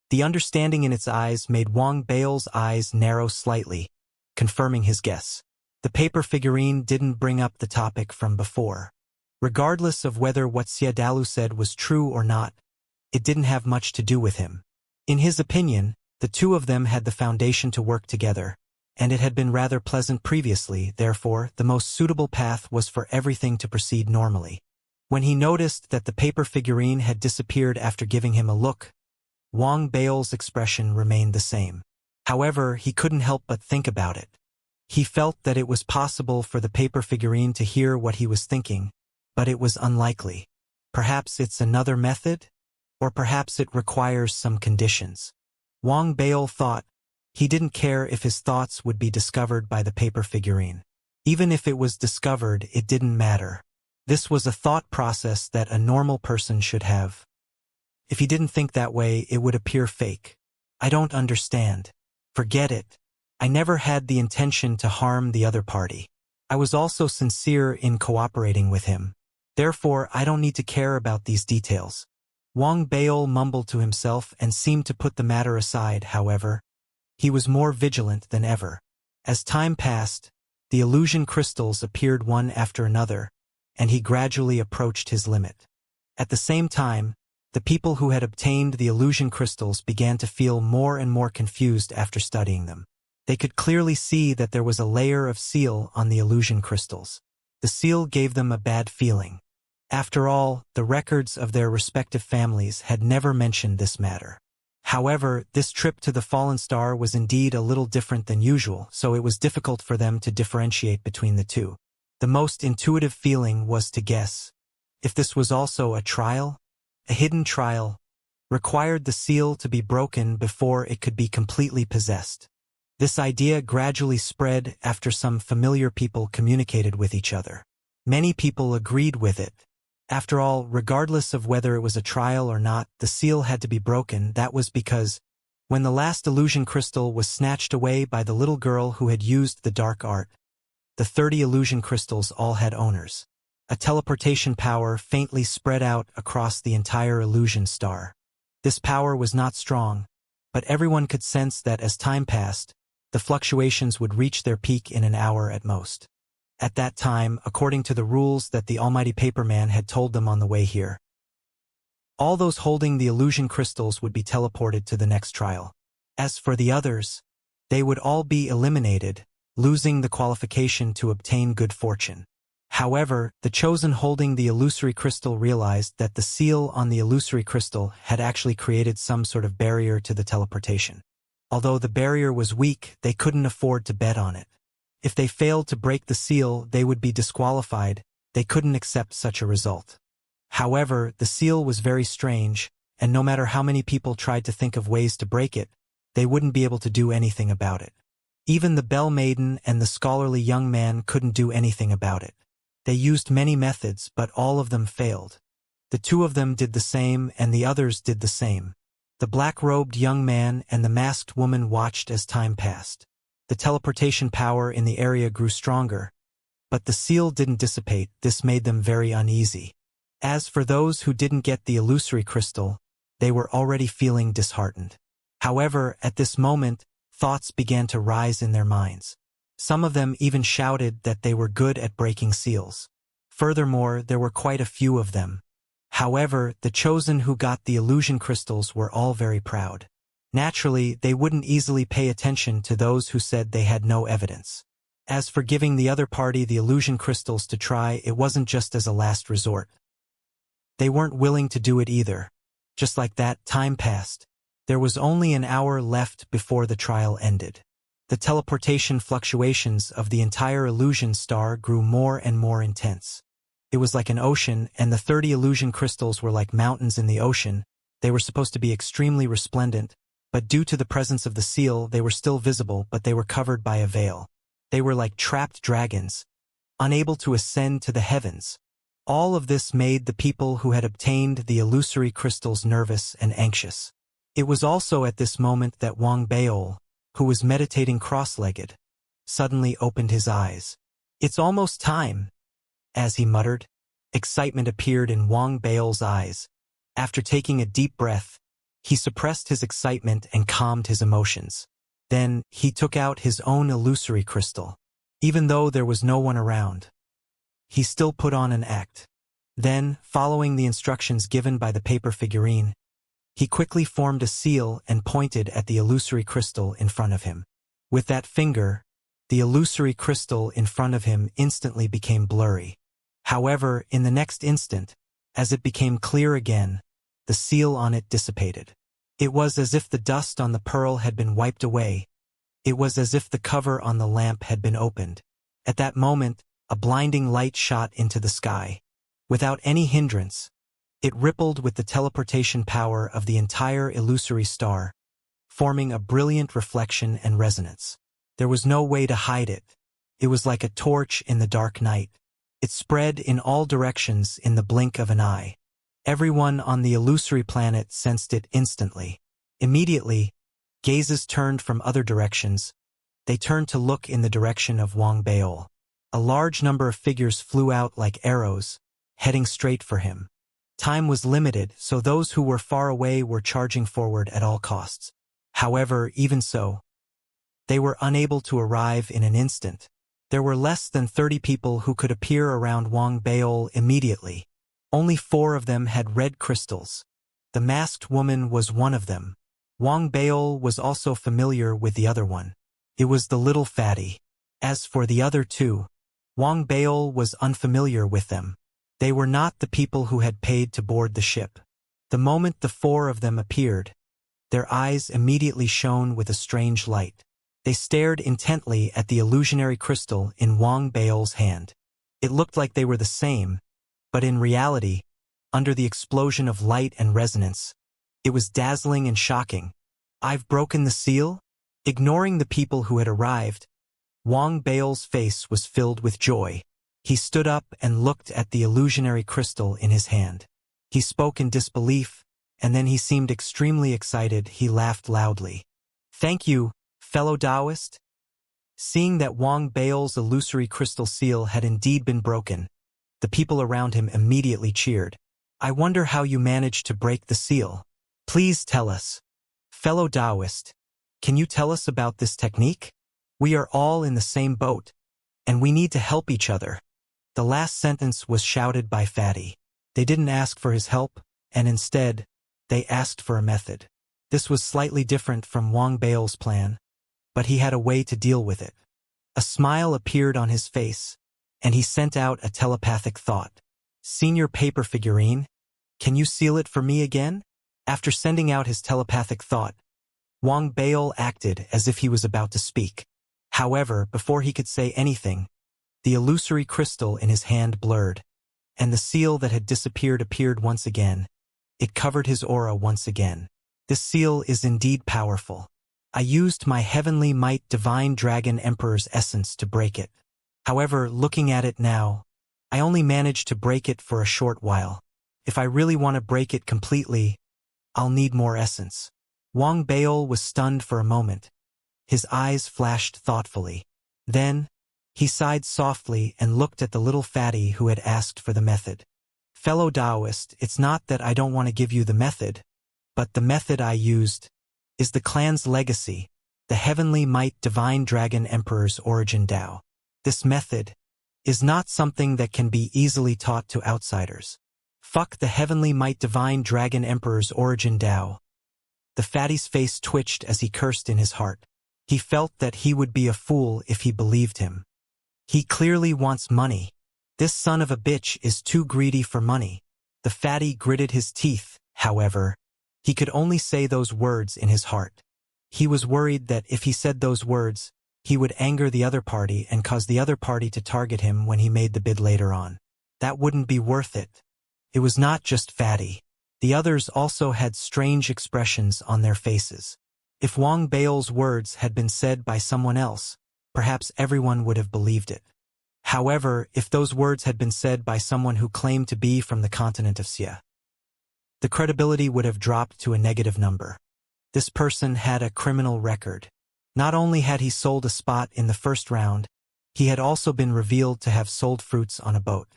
the understanding in its eyes made Wang Beol's eyes narrow slightly, confirming his guess. The paper figurine didn't bring up the topic from before. Regardless of whether what Xiadalu said was true or not, it didn't have much to do with him. In his opinion, the two of them had the foundation to work together, and it had been rather pleasant previously, therefore, the most suitable path was for everything to proceed normally. When he noticed that the paper figurine had disappeared after giving him a look, Wang Beol's expression remained the same. However, he couldn't help but think about it. He felt that it was possible for the paper figurine to hear what he was thinking, but it was unlikely. Perhaps it's another method? Or perhaps it requires some conditions. Wang Beol thought. He didn't care if his thoughts would be discovered by the paper figurine. Even if it was discovered, it didn't matter. This was a thought process that a normal person should have. If he didn't think that way, it would appear fake. I don't understand. Forget it. I never had the intention to harm the other party. I was also sincere in cooperating with him. Therefore, I don't need to care about these details. Wang Beol mumbled to himself and seemed to put the matter aside, however. He was more vigilant than ever. As time passed, the illusion crystals appeared one after another, and he gradually approached his limit. At the same time, the people who had obtained the illusion crystals began to feel more and more confused after studying them. They could clearly see that there was a layer of seal on the illusion crystals. The seal gave them a bad feeling. After all, the records of their respective families had never mentioned this matter. However, this trip to the fallen star was indeed a little different than usual, so it was difficult for them to differentiate between the two. The most intuitive feeling was to guess. If this was also a trial, a hidden trial, required the seal to be broken before it could be completely possessed. This idea gradually spread after some familiar people communicated with each other. Many people agreed with it. After all, regardless of whether it was a trial or not, the seal had to be broken. That was because, when the last illusion crystal was snatched away by the little girl who had used the dark art, the 30 illusion crystals all had owners. A teleportation power faintly spread out across the entire illusion star. This power was not strong, but everyone could sense that as time passed, the fluctuations would reach their peak in an hour at most. At that time, according to the rules that the almighty Paperman had told them on the way here, all those holding the illusion crystals would be teleported to the next trial. As for the others, they would all be eliminated, losing the qualification to obtain good fortune. However, the chosen holding the illusory crystal realized that the seal on the illusory crystal had actually created some sort of barrier to the teleportation. Although the barrier was weak, they couldn't afford to bet on it. If they failed to break the seal, they would be disqualified. They couldn't accept such a result. However, the seal was very strange, and no matter how many people tried to think of ways to break it, they wouldn't be able to do anything about it. Even the bell maiden and the scholarly young man couldn't do anything about it. They used many methods, but all of them failed. The two of them did the same, and the others did the same. The black-robed young man and the masked woman watched as time passed. The teleportation power in the area grew stronger, but the seal didn't dissipate. This made them very uneasy. As for those who didn't get the illusory crystal, they were already feeling disheartened. However, at this moment, thoughts began to rise in their minds. Some of them even shouted that they were good at breaking seals. Furthermore, there were quite a few of them. However, the chosen who got the illusion crystals were all very proud. Naturally, they wouldn't easily pay attention to those who said they had no evidence. As for giving the other party the illusion crystals to try, it wasn't just as a last resort. They weren't willing to do it either. Just like that, time passed. There was only an hour left before the trial ended. The teleportation fluctuations of the entire illusion star grew more and more intense. It was like an ocean, and the 30 illusion crystals were like mountains in the ocean. They were supposed to be extremely resplendent, but due to the presence of the seal, they were still visible, but they were covered by a veil. They were like trapped dragons, unable to ascend to the heavens. All of this made the people who had obtained the illusory crystals nervous and anxious. It was also at this moment that Wang Baol, who was meditating cross-legged, suddenly opened his eyes. "It's almost time," as he muttered. Excitement appeared in Wang Baol's eyes. After taking a deep breath, he suppressed his excitement and calmed his emotions. Then, he took out his own illusory crystal. Even though there was no one around, he still put on an act. Then, following the instructions given by the paper figurine, he quickly formed a seal and pointed at the illusory crystal in front of him. With that finger, the illusory crystal in front of him instantly became blurry. However, in the next instant, as it became clear again, the seal on it dissipated. It was as if the dust on the pearl had been wiped away. It was as if the cover on the lamp had been opened. At that moment, a blinding light shot into the sky. Without any hindrance, it rippled with the teleportation power of the entire illusory star, forming a brilliant reflection and resonance. There was no way to hide it. It was like a torch in the dark night. It spread in all directions in the blink of an eye. Everyone on the illusory planet sensed it instantly. Immediately, gazes turned from other directions. They turned to look in the direction of Wang Baol. A large number of figures flew out like arrows, heading straight for him. Time was limited, so those who were far away were charging forward at all costs. However, even so, they were unable to arrive in an instant. There were less than 30 people who could appear around Wang Baol immediately. Only 4 of them had red crystals. The masked woman was one of them. Wang Baol was also familiar with the other one. It was the little fatty. As for the other 2, Wang Baol was unfamiliar with them. They were not the people who had paid to board the ship. The moment the 4 of them appeared, their eyes immediately shone with a strange light. They stared intently at the illusionary crystal in Wang Baol's hand. It looked like they were the same, but in reality, under the explosion of light and resonance, it was dazzling and shocking. "I've broken the seal?" Ignoring the people who had arrived, Wang Baol's face was filled with joy. He stood up and looked at the illusionary crystal in his hand. He spoke in disbelief, and then he seemed extremely excited. He laughed loudly. "Thank you, fellow Taoist." Seeing that Wang Baol's illusory crystal seal had indeed been broken, the people around him immediately cheered. "I wonder how you managed to break the seal. Please tell us. Fellow Taoist, can you tell us about this technique? We are all in the same boat, and we need to help each other." The last sentence was shouted by Fatty. They didn't ask for his help, and instead, they asked for a method. This was slightly different from Wang Baol's plan, but he had a way to deal with it. A smile appeared on his face, and he sent out a telepathic thought. "Senior paper figurine, can you seal it for me again?" After sending out his telepathic thought, Wang Baol acted as if he was about to speak. However, before he could say anything, the illusory crystal in his hand blurred, and the seal that had disappeared appeared once again. It covered his aura once again. "This seal is indeed powerful. I used my heavenly might divine dragon emperor's essence to break it. However, looking at it now, I only managed to break it for a short while. If I really want to break it completely, I'll need more essence." Wang Baol was stunned for a moment. His eyes flashed thoughtfully. Then, he sighed softly and looked at the little fatty who had asked for the method. Fellow Taoist, it's not that I don't want to give you the method, but the method I used is the clan's legacy, the heavenly might divine dragon emperor's origin Tao. This method is not something that can be easily taught to outsiders. Fuck the heavenly might divine dragon emperor's origin Tao. The fatty's face twitched as he cursed in his heart. He felt that he would be a fool if he believed him. He clearly wants money. This son of a bitch is too greedy for money. The fatty gritted his teeth, however. He could only say those words in his heart. He was worried that if he said those words, he would anger the other party and cause the other party to target him when he made the bid later on. That wouldn't be worth it. It was not just fatty. The others also had strange expressions on their faces. If Wang Bao's words had been said by someone else, perhaps everyone would have believed it. However, if those words had been said by someone who claimed to be from the continent of Xia, the credibility would have dropped to a negative number. This person had a criminal record. Not only had he sold a spot in the first round, he had also been revealed to have sold fruits on a boat.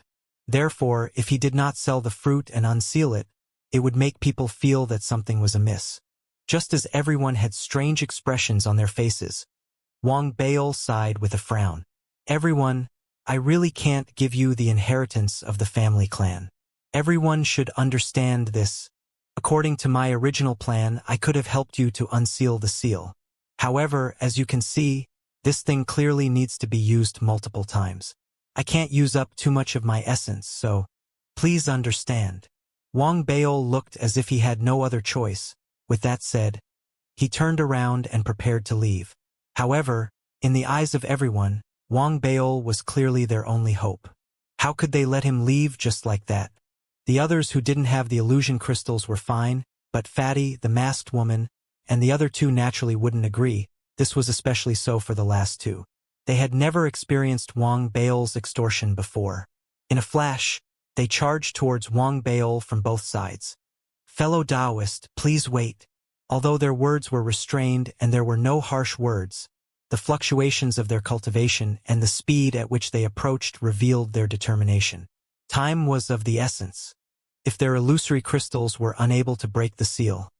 Therefore, if he did not sell the fruit and unseal it, it would make people feel that something was amiss. Just as everyone had strange expressions on their faces, Wang Bao sighed with a frown. Everyone, I really can't give you the inheritance of the family clan. Everyone should understand this. According to my original plan, I could have helped you to unseal the seal. However, as you can see, this thing clearly needs to be used multiple times. I can't use up too much of my essence, so please understand. Wang Bao looked as if he had no other choice. With that said, he turned around and prepared to leave. However, in the eyes of everyone, Wang Bao was clearly their only hope. How could they let him leave just like that? The others who didn't have the illusion crystals were fine, but Fatty, the masked woman, and the other two naturally wouldn't agree. This was especially so for the last two. They had never experienced Wang Bao's extortion before. In a flash, they charged towards Wang Bao from both sides. Fellow Taoist, please wait. Although their words were restrained and there were no harsh words, the fluctuations of their cultivation and the speed at which they approached revealed their determination. Time was of the essence. If their illusory crystals were unable to break the seal,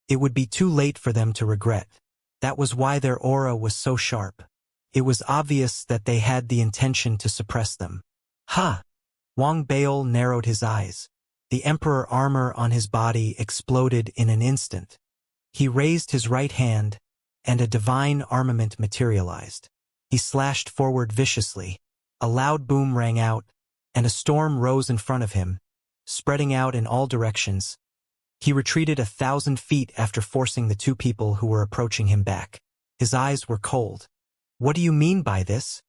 it would be too late for them to regret. That was why their aura was so sharp. It was obvious that they had the intention to suppress them. Ha! Wang Bao narrowed his eyes. The emperor armor on his body exploded in an instant. He raised his right hand, and a divine armament materialized. He slashed forward viciously. A loud boom rang out, and a storm rose in front of him, spreading out in all directions. He retreated 1,000 feet after forcing the two people who were approaching him back. His eyes were cold. What do you mean by this?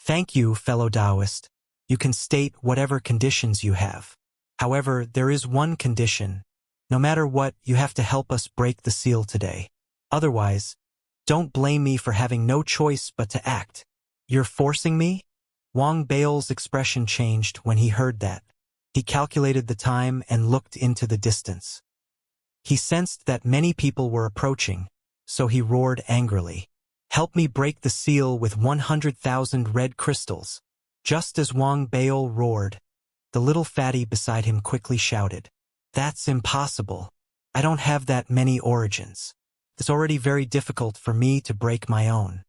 Thank you, fellow Taoist. You can state whatever conditions you have. However, there is one condition. No matter what, you have to help us break the seal today. Otherwise, don't blame me for having no choice but to act. You're forcing me? Wang Bao's expression changed when he heard that. He calculated the time and looked into the distance. He sensed that many people were approaching, so he roared angrily. Help me break the seal with 100,000 red crystals. Just as Wang Bao roared, the little fatty beside him quickly shouted, That's impossible. I don't have that many origins. It's already very difficult for me to break my own.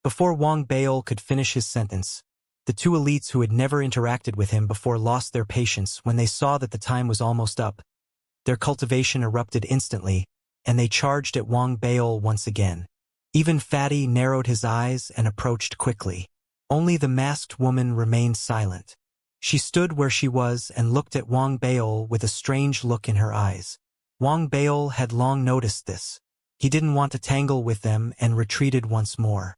Before Wang Bao could finish his sentence, the two elites who had never interacted with him before lost their patience when they saw that the time was almost up. Their cultivation erupted instantly, and they charged at Wang Bao once again. Even Fatty narrowed his eyes and approached quickly. Only the masked woman remained silent. She stood where she was and looked at Wang Bao with a strange look in her eyes. Wang Bao had long noticed this. He didn't want to tangle with them and retreated once more.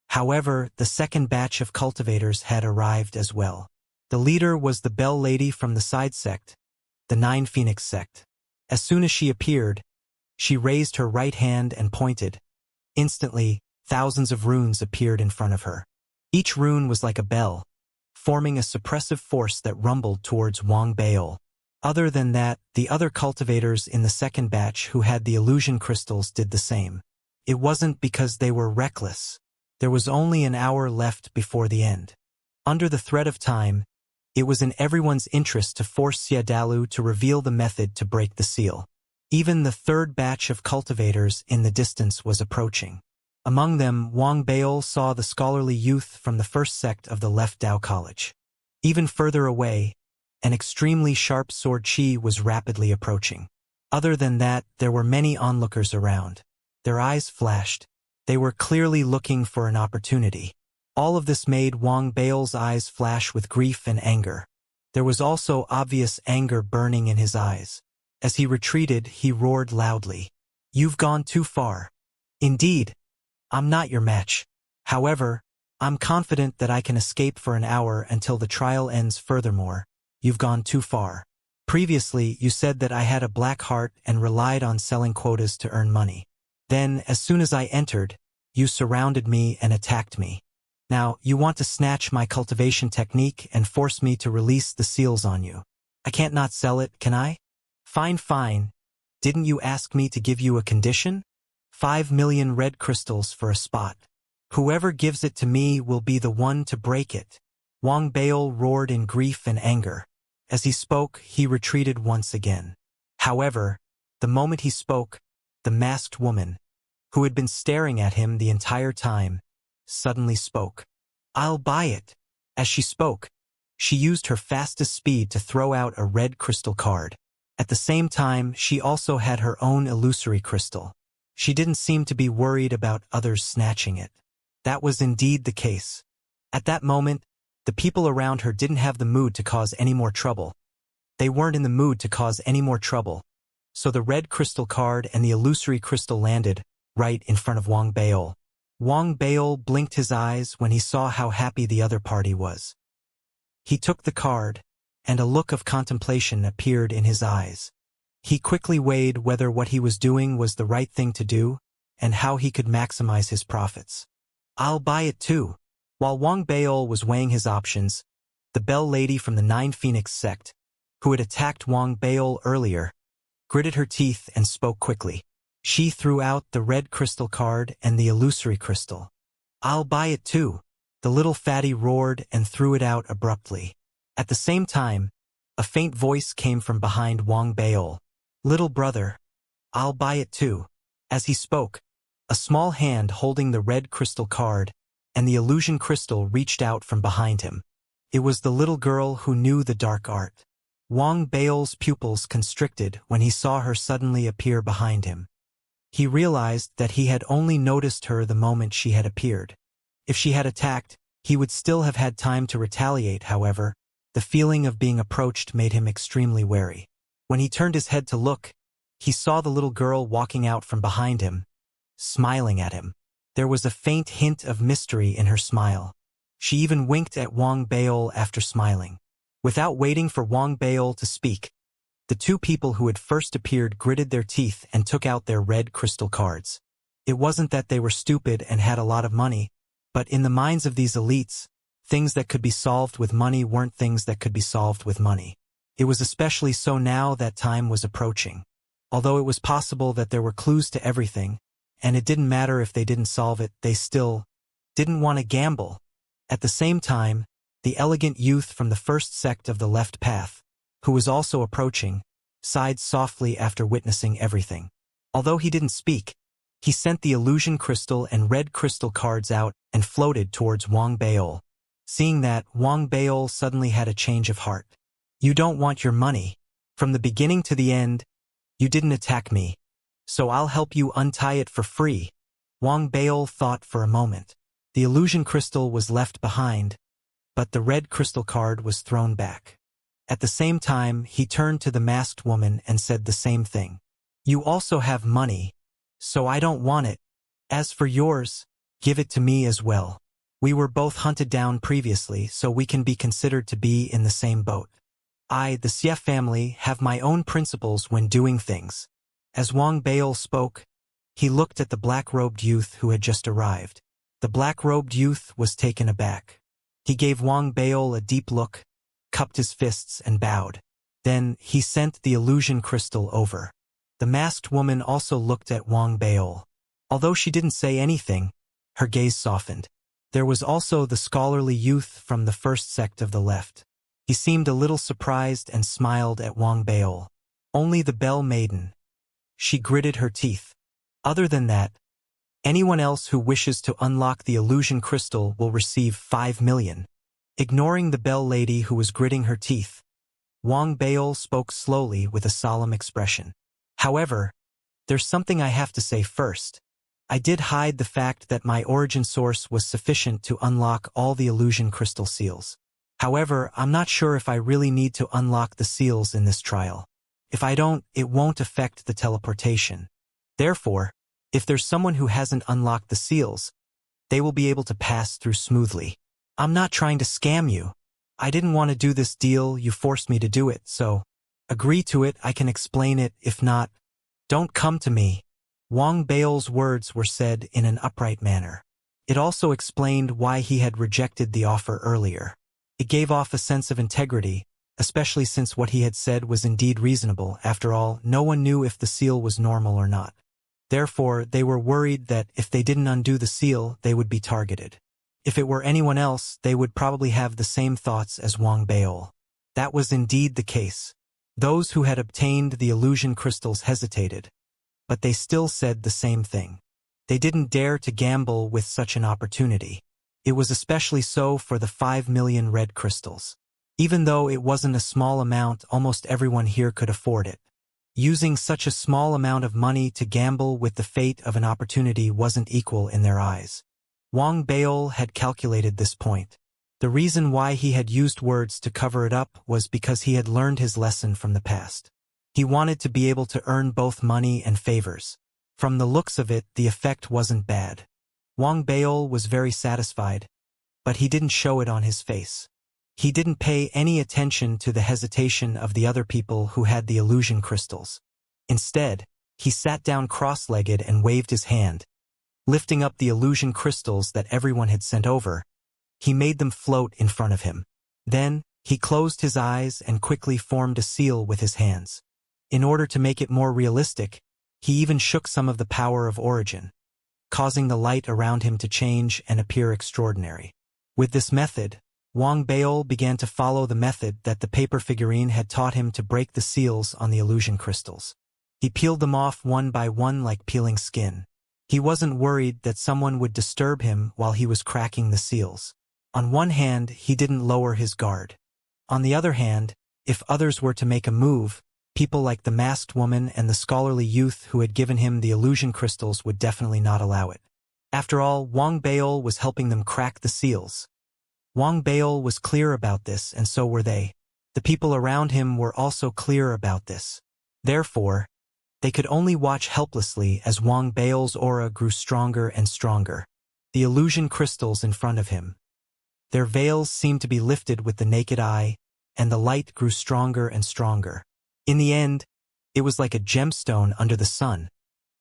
However, the second batch of cultivators had arrived as well. The leader was the Bell Lady from the side sect, the Nine Phoenix sect. As soon as she appeared, she raised her right hand and pointed. Instantly, thousands of runes appeared in front of her. Each rune was like a bell, forming a suppressive force that rumbled towards Wang Bao. Other than that, the other cultivators in the second batch who had the illusion crystals did the same. It wasn't because they were reckless. There was only an hour left before the end. Under the threat of time, it was in everyone's interest to force Xiadalu to reveal the method to break the seal. Even the third batch of cultivators in the distance was approaching. Among them, Wang Baol saw the scholarly youth from the first sect of the Left Dao College. Even further away, an extremely sharp sword chi was rapidly approaching. Other than that, there were many onlookers around. Their eyes flashed. They were clearly looking for an opportunity. All of this made Wang Baol's eyes flash with grief and anger. There was also obvious anger burning in his eyes. As he retreated, he roared loudly. "You've gone too far. Indeed, I'm not your match. However, I'm confident that I can escape for an hour until the trial ends. Furthermore, you've gone too far. Previously, you said that I had a black heart and relied on selling quotas to earn money. Then, as soon as I entered, you surrounded me and attacked me. Now, you want to snatch my cultivation technique and force me to release the seals on you. I can't not sell it, can I? Fine. Didn't you ask me to give you a condition? 5 million red crystals for a spot. Whoever gives it to me will be the one to break it." Wang Baol roared in grief and anger. As he spoke, he retreated once again. However, the moment he spoke, the masked woman, who had been staring at him the entire time, suddenly spoke. "I'll buy it." As she spoke, she used her fastest speed to throw out a red crystal card. At the same time, she also had her own illusory crystal. She didn't seem to be worried about others snatching it. That was indeed the case. At that moment, the people around her didn't have the mood to cause any more trouble. They weren't in the mood to cause any more trouble. So the red crystal card and the illusory crystal landed right in front of Wang Baol. Wang Baol blinked his eyes when he saw how happy the other party was. He took the card, and a look of contemplation appeared in his eyes. He quickly weighed whether what he was doing was the right thing to do, and how he could maximize his profits. "I'll buy it too." While Wang Baol was weighing his options, the Bell Lady from the Nine Phoenix sect, who had attacked Wang Baol earlier, gritted her teeth and spoke quickly. She threw out the red crystal card and the illusory crystal. "I'll buy it too." The little fatty roared and threw it out abruptly. At the same time, a faint voice came from behind Wang Baol. "Little brother, I'll buy it too." As he spoke, a small hand holding the red crystal card and the illusion crystal reached out from behind him. It was the little girl who knew the dark art. Wang Baol's pupils constricted when he saw her suddenly appear behind him. He realized that he had only noticed her the moment she had appeared. If she had attacked, he would still have had time to retaliate. However, the feeling of being approached made him extremely wary. When he turned his head to look, he saw the little girl walking out from behind him, smiling at him. There was a faint hint of mystery in her smile. She even winked at Wang Baol after smiling. Without waiting for Wang Baol to speak, the two people who had first appeared gritted their teeth and took out their red crystal cards. It wasn't that they were stupid and had a lot of money, but in the minds of these elites, things that could be solved with money weren't things that could be solved with money. It was especially so now that time was approaching. Although it was possible that there were clues to everything, and it didn't matter if they didn't solve it, they still didn't want to gamble. At the same time, the elegant youth from the first sect of the left path, who was also approaching, sighed softly after witnessing everything. Although he didn't speak, he sent the illusion crystal and red crystal cards out and floated towards Wang Baol. Seeing that, Wang Baol suddenly had a change of heart. "You don't want your money. From the beginning to the end, you didn't attack me, so I'll help you untie it for free." Wang Baol thought for a moment. The illusion crystal was left behind, but the red crystal card was thrown back. At the same time, he turned to the masked woman and said the same thing. "You also have money, so I don't want it. As for yours, give it to me as well. We were both hunted down previously, so we can be considered to be in the same boat. I, the Xie family, have my own principles when doing things." As Wang Baol spoke, he looked at the black-robed youth who had just arrived. The black-robed youth was taken aback. He gave Wang Baol a deep look, cupped his fists and bowed. Then he sent the illusion crystal over. The masked woman also looked at Wang Baol. Although she didn't say anything, her gaze softened. There was also the scholarly youth from the first sect of the left. He seemed a little surprised and smiled at Wang Baol. Only the Bell Maiden. She gritted her teeth. Other than that, anyone else who wishes to unlock the illusion crystal will receive 5 million. Ignoring the Bell Lady who was gritting her teeth, Wang Baol spoke slowly with a solemn expression. However, there's something I have to say first. I did hide the fact that my origin source was sufficient to unlock all the illusion crystal seals. However, I'm not sure if I really need to unlock the seals in this trial. If I don't, it won't affect the teleportation. Therefore, if there's someone who hasn't unlocked the seals, they will be able to pass through smoothly. I'm not trying to scam you. I didn't want to do this deal, you forced me to do it, so agree to it, I can explain it, if not, don't come to me. Wang Baol's words were said in an upright manner. It also explained why he had rejected the offer earlier. It gave off a sense of integrity, especially since what he had said was indeed reasonable. After all, no one knew if the seal was normal or not. Therefore, they were worried that if they didn't undo the seal, they would be targeted. If it were anyone else, they would probably have the same thoughts as Wang Baol. That was indeed the case. Those who had obtained the illusion crystals hesitated, but they still said the same thing. They didn't dare to gamble with such an opportunity. It was especially so for the 5 million red crystals. Even though it wasn't a small amount, almost everyone here could afford it. Using such a small amount of money to gamble with the fate of an opportunity wasn't equal in their eyes. Wang Baol had calculated this point. The reason why he had used words to cover it up was because he had learned his lesson from the past. He wanted to be able to earn both money and favors. From the looks of it, the effect wasn't bad. Wang Baol was very satisfied, but he didn't show it on his face. He didn't pay any attention to the hesitation of the other people who had the illusion crystals. Instead, he sat down cross-legged and waved his hand. Lifting up the illusion crystals that everyone had sent over, he made them float in front of him. Then, he closed his eyes and quickly formed a seal with his hands. In order to make it more realistic, he even shook some of the power of origin, causing the light around him to change and appear extraordinary. With this method, Wang Baol began to follow the method that the paper figurine had taught him to break the seals on the illusion crystals. He peeled them off one by one like peeling skin. He wasn't worried that someone would disturb him while he was cracking the seals. On one hand, he didn't lower his guard. On the other hand, if others were to make a move, people like the masked woman and the scholarly youth who had given him the illusion crystals would definitely not allow it. After all, Wang Baol was helping them crack the seals. Wang Baol was clear about this, and so were they. The people around him were also clear about this. Therefore, they could only watch helplessly as Wang Baol's aura grew stronger and stronger. The illusion crystals in front of him. Their veils seemed to be lifted with the naked eye, and the light grew stronger and stronger. In the end, it was like a gemstone under the sun,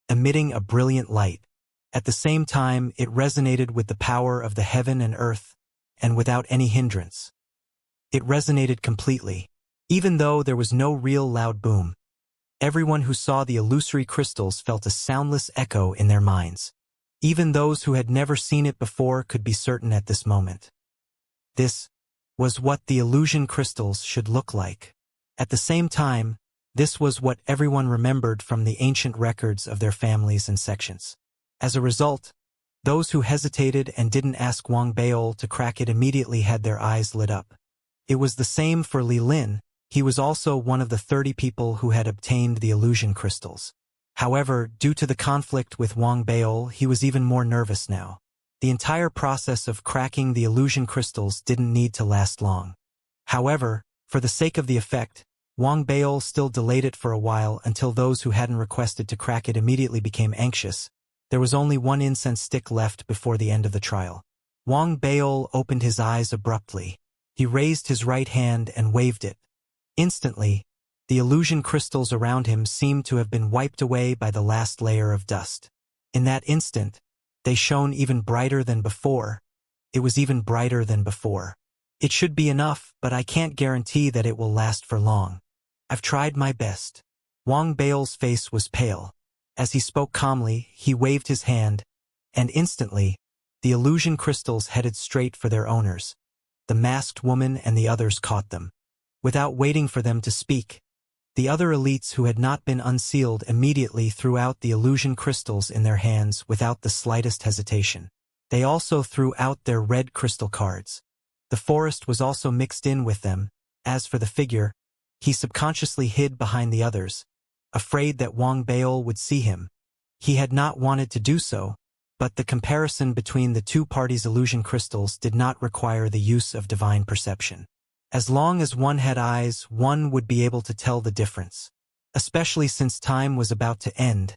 emitting a brilliant light. At the same time, it resonated with the power of the heaven and earth, and without any hindrance. It resonated completely, even though there was no real loud boom. Everyone who saw the illusory crystals felt a soundless echo in their minds. Even those who had never seen it before could be certain at this moment. This was what the illusion crystals should look like. At the same time, this was what everyone remembered from the ancient records of their families and sections. As a result, those who hesitated and didn't ask Wang Baol to crack it immediately had their eyes lit up. It was the same for Li Lin. He was also one of the 30 people who had obtained the illusion crystals. However, due to the conflict with Wang Baol, he was even more nervous now. The entire process of cracking the illusion crystals didn't need to last long. However, for the sake of the effect, Wang Baol still delayed it for a while until those who hadn't requested to crack it immediately became anxious. There was only one incense stick left before the end of the trial. Wang Baol opened his eyes abruptly. He raised his right hand and waved it. Instantly, the illusion crystals around him seemed to have been wiped away by the last layer of dust. In that instant, they shone even brighter than before. It was even brighter than before. It should be enough, but I can't guarantee that it will last for long. I've tried my best. Wang Baol's face was pale. As he spoke calmly, he waved his hand, and instantly, the illusion crystals headed straight for their owners. The masked woman and the others caught them. Without waiting for them to speak, the other elites who had not been unsealed immediately threw out the illusion crystals in their hands without the slightest hesitation. They also threw out their red crystal cards. The forest was also mixed in with them. As for the figure, he subconsciously hid behind the others, afraid that Wang Baol would see him. He had not wanted to do so, but the comparison between the two parties' illusion crystals did not require the use of divine perception. As long as one had eyes, one would be able to tell the difference. Especially since time was about to end.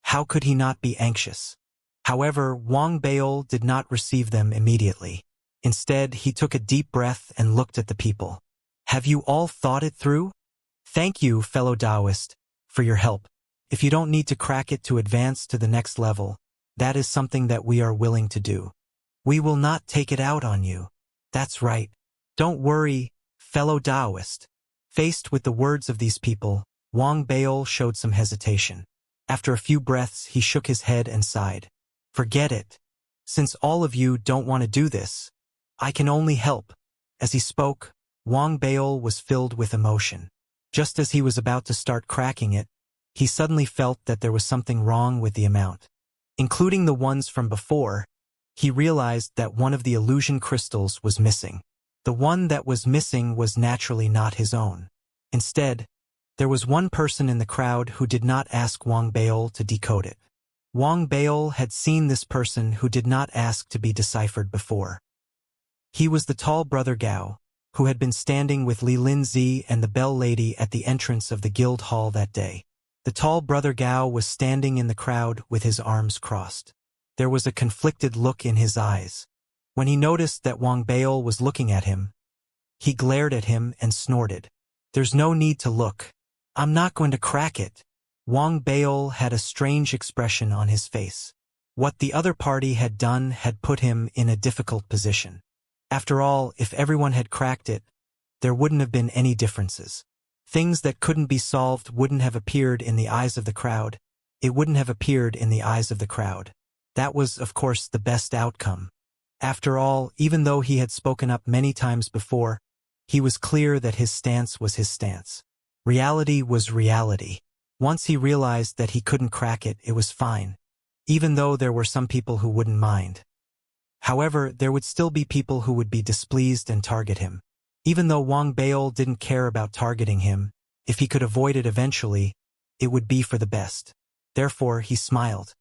How could he not be anxious? However, Wang Baol did not receive them immediately. Instead, he took a deep breath and looked at the people. Have you all thought it through? Thank you, fellow Taoist, for your help. If you don't need to crack it to advance to the next level, that is something that we are willing to do. We will not take it out on you. That's right. Don't worry, fellow Taoist. Faced with the words of these people, Wang Baol showed some hesitation. After a few breaths, he shook his head and sighed. Forget it. Since all of you don't want to do this, I can only help. As he spoke, Wang Baol was filled with emotion. Just as he was about to start cracking it, he suddenly felt that there was something wrong with the amount. Including the ones from before, he realized that one of the illusion crystals was missing. The one that was missing was naturally not his own. Instead, there was one person in the crowd who did not ask Wang Baol to decode it. Wang Baol had seen this person who did not ask to be deciphered before. He was the tall brother Gao, who had been standing with Li Linzi and the bell lady at the entrance of the guild hall that day. The tall brother Gao was standing in the crowd with his arms crossed. There was a conflicted look in his eyes. When he noticed that Wang Baol was looking at him, he glared at him and snorted. There's no need to look. I'm not going to crack it. Wang Baol had a strange expression on his face. What the other party had done had put him in a difficult position. After all, if everyone had cracked it, there wouldn't have been any differences. Things that couldn't be solved wouldn't have appeared in the eyes of the crowd. It wouldn't have appeared in the eyes of the crowd. That was, of course, the best outcome. After all, even though he had spoken up many times before, he was clear that his stance was his stance. Reality was reality. Once he realized that he couldn't crack it, it was fine. Even though there were some people who wouldn't mind. However, there would still be people who would be displeased and target him. Even though Wang Baol didn't care about targeting him, if he could avoid it eventually, it would be for the best. Therefore, he smiled.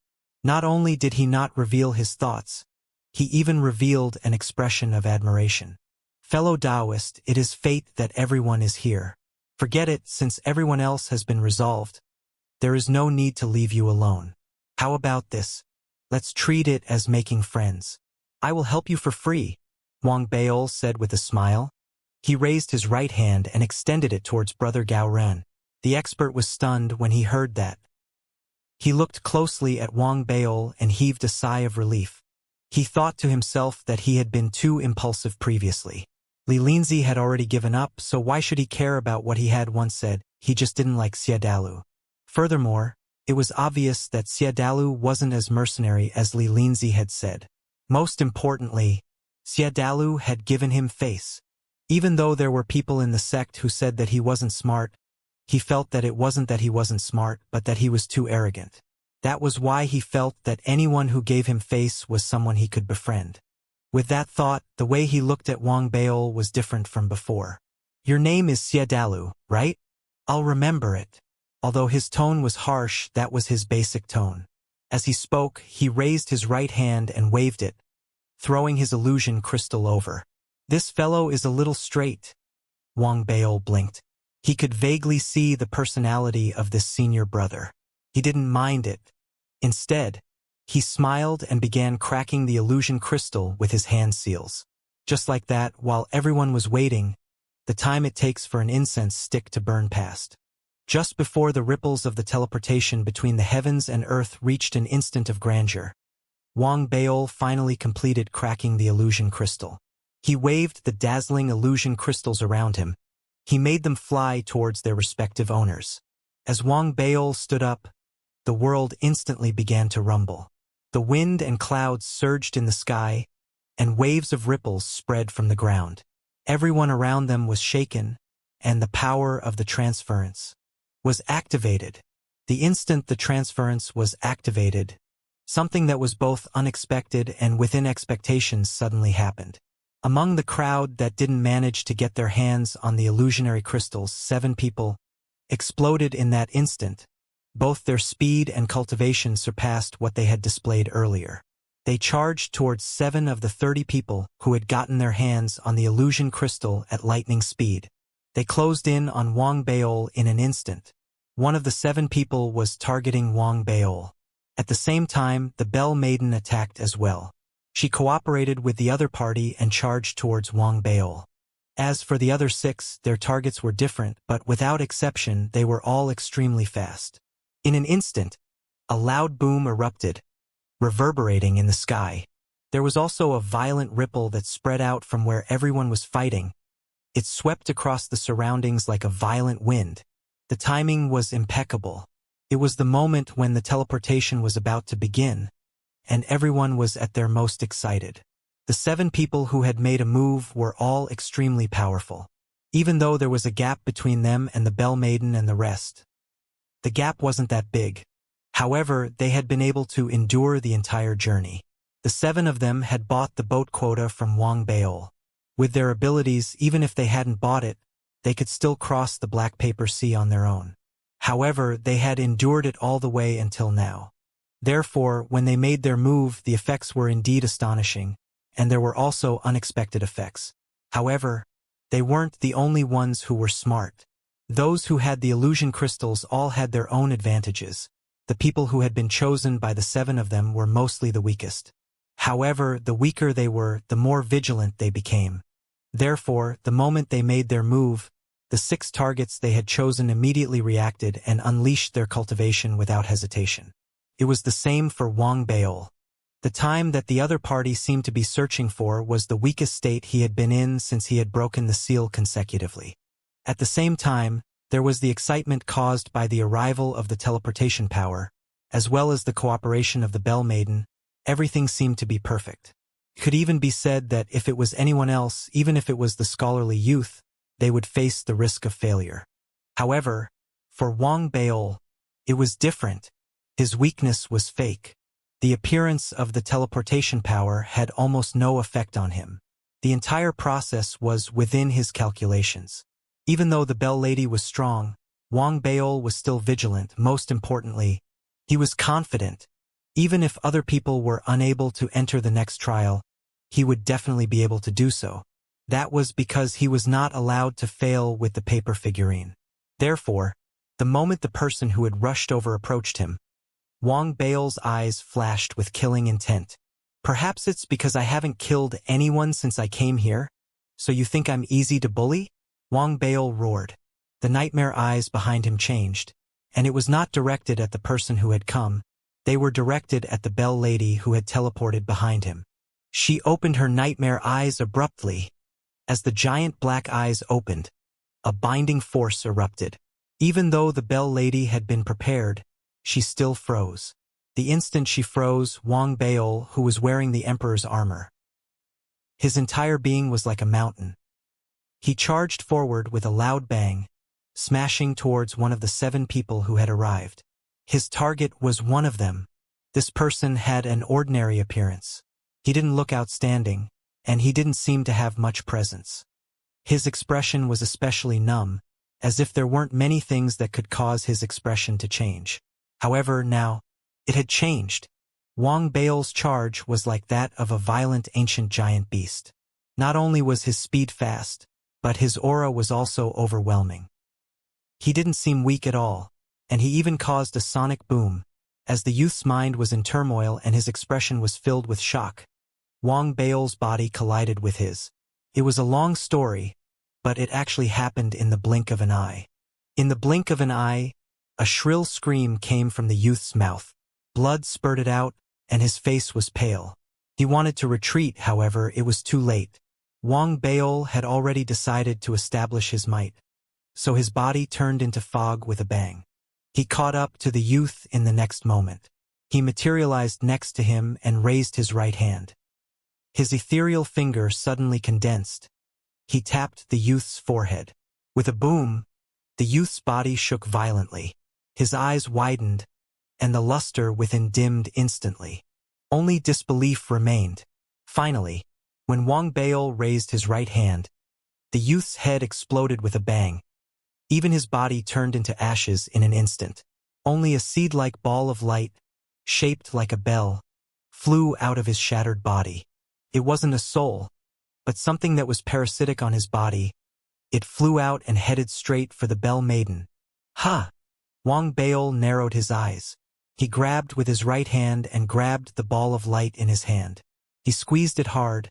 Not only did he not reveal his thoughts, he even revealed an expression of admiration. Fellow Taoist, it is fate that everyone is here. Forget it, since everyone else has been resolved. There is no need to leave you alone. How about this? Let's treat it as making friends. I will help you for free, Wang Baol said with a smile. He raised his right hand and extended it towards Brother Gao Ren. The expert was stunned when he heard that. He looked closely at Wang Baol and heaved a sigh of relief. He thought to himself that he had been too impulsive previously. Li Linzi had already given up, so why should he care about what he had once said? He just didn't like Xiadalu. Furthermore, it was obvious that Xiadalu wasn't as mercenary as Li Linzi had said. Most importantly, Xiadalu had given him face. Even though there were people in the sect who said that he wasn't smart, he felt that it wasn't that he wasn't smart, but that he was too arrogant. That was why he felt that anyone who gave him face was someone he could befriend. With that thought, the way he looked at Wang Baol was different from before. Your name is Xiadalu, right? I'll remember it. Although his tone was harsh, that was his basic tone. As he spoke, he raised his right hand and waved it, throwing his illusion crystal over. This fellow is a little straight. Wang Baol blinked. He could vaguely see the personality of this senior brother. He didn't mind it. Instead, he smiled and began cracking the illusion crystal with his hand seals. Just like that, while everyone was waiting, the time it takes for an incense stick to burn passed. Just before the ripples of the teleportation between the heavens and earth reached an instant of grandeur, Wang Baol finally completed cracking the illusion crystal. He waved the dazzling illusion crystals around him. He made them fly towards their respective owners. As Wang Baol stood up, the world instantly began to rumble. The wind and clouds surged in the sky, and waves of ripples spread from the ground. Everyone around them was shaken, and the power of the transference was activated. The instant the transference was activated, something that was both unexpected and within expectations suddenly happened. Among the crowd that didn't manage to get their hands on the illusionary crystals, 7 people exploded in that instant. Both their speed and cultivation surpassed what they had displayed earlier. They charged towards 7 of the 30 people who had gotten their hands on the illusion crystal at lightning speed. They closed in on Wang Beol in an instant. One of the 7 people was targeting Wang Beol. At the same time, the Bell Maiden attacked as well. She cooperated with the other party and charged towards Wang Beol. As for the other 6, their targets were different, but without exception, they were all extremely fast. In an instant, a loud boom erupted, reverberating in the sky. There was also a violent ripple that spread out from where everyone was fighting. It swept across the surroundings like a violent wind. The timing was impeccable. It was the moment when the teleportation was about to begin, and everyone was at their most excited. The 7 people who had made a move were all extremely powerful. Even though there was a gap between them and the Bell Maiden and the rest, the gap wasn't that big. However, they had been able to endure the entire journey. The 7 of them had bought the boat quota from Wang Beol. With their abilities, even if they hadn't bought it, they could still cross the Black Paper Sea on their own. However, they had endured it all the way until now. Therefore, when they made their move, the effects were indeed astonishing, and there were also unexpected effects. However, they weren't the only ones who were smart. Those who had the illusion crystals all had their own advantages. The people who had been chosen by the 7 of them were mostly the weakest. However, the weaker they were, the more vigilant they became. Therefore, the moment they made their move, the 6 targets they had chosen immediately reacted and unleashed their cultivation without hesitation. It was the same for Wang Beol. The time that the other party seemed to be searching for was the weakest state he had been in since he had broken the seal consecutively. At the same time, there was the excitement caused by the arrival of the teleportation power, as well as the cooperation of the Bell Maiden. Everything seemed to be perfect. It could even be said that if it was anyone else, even if it was the scholarly youth, they would face the risk of failure. However, for Wang Beol, it was different. His weakness was fake. The appearance of the teleportation power had almost no effect on him. The entire process was within his calculations. Even though the Bell Lady was strong, Wang Beol was still vigilant. Most importantly, he was confident. Even if other people were unable to enter the next trial, he would definitely be able to do so. That was because he was not allowed to fail with the paper figurine. Therefore, the moment the person who had rushed over approached him, Wang Beol's eyes flashed with killing intent. Perhaps it's because I haven't killed anyone since I came here, so you think I'm easy to bully? Wang Beol roared. The nightmare eyes behind him changed, and it was not directed at the person who had come. They were directed at the Bell Lady who had teleported behind him. She opened her nightmare eyes abruptly. As the giant black eyes opened, a binding force erupted. Even though the Bell Lady had been prepared, she still froze. The instant she froze, Wang Beol, who was wearing the Emperor's armor, his entire being was like a mountain. He charged forward with a loud bang, smashing towards one of the 7 people who had arrived. His target was one of them. This person had an ordinary appearance. He didn't look outstanding, and he didn't seem to have much presence. His expression was especially numb, as if there weren't many things that could cause his expression to change. However, now, it had changed. Wang Beol's charge was like that of a violent ancient giant beast. Not only was his speed fast, but his aura was also overwhelming. He didn't seem weak at all, and he even caused a sonic boom. As the youth's mind was in turmoil and his expression was filled with shock, Wang Beol's body collided with his. It was a long story, but it actually happened in the blink of an eye. In the blink of an eye, a shrill scream came from the youth's mouth. Blood spurted out, and his face was pale. He wanted to retreat, however, it was too late. Wang Beol had already decided to establish his might, so his body turned into fog with a bang. He caught up to the youth in the next moment. He materialized next to him and raised his right hand. His ethereal finger suddenly condensed. He tapped the youth's forehead. With a boom, the youth's body shook violently. His eyes widened, and the luster within dimmed instantly. Only disbelief remained. Finally, when Wang Bail raised his right hand, the youth's head exploded with a bang. Even his body turned into ashes in an instant. Only a seed-like ball of light, shaped like a bell, flew out of his shattered body. It wasn't a soul, but something that was parasitic on his body. It flew out and headed straight for the Bell Maiden. Ha! Wang Bail narrowed his eyes. He grabbed with his right hand and grabbed the ball of light in his hand. He squeezed it hard,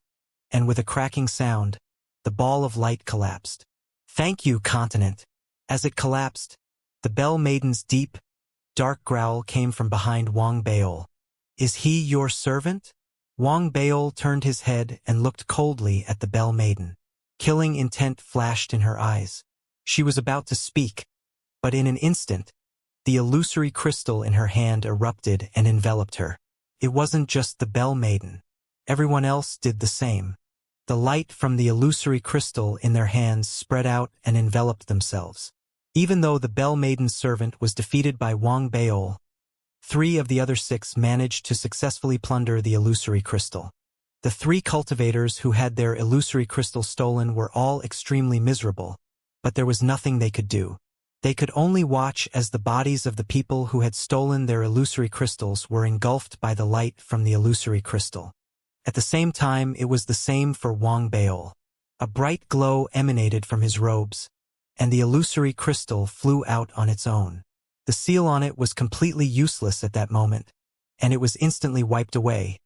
and with a cracking sound, the ball of light collapsed. Thank you, continent. As it collapsed, the Bell Maiden's deep, dark growl came from behind Wang Bail. Is he your servant? Wang Bail turned his head and looked coldly at the Bell Maiden. Killing intent flashed in her eyes. She was about to speak, but in an instant, the illusory crystal in her hand erupted and enveloped her. It wasn't just the Bell Maiden. Everyone else did the same. The light from the illusory crystal in their hands spread out and enveloped themselves. Even though the Bell Maiden's servant was defeated by Wang Bail, 3 of the other 6 managed to successfully plunder the illusory crystal. The 3 cultivators who had their illusory crystal stolen were all extremely miserable, but there was nothing they could do. They could only watch as the bodies of the people who had stolen their illusory crystals were engulfed by the light from the illusory crystal. At the same time, it was the same for Wang Bail. A bright glow emanated from his robes, and the illusory crystal flew out on its own. The seal on it was completely useless at that moment, and it was instantly wiped away.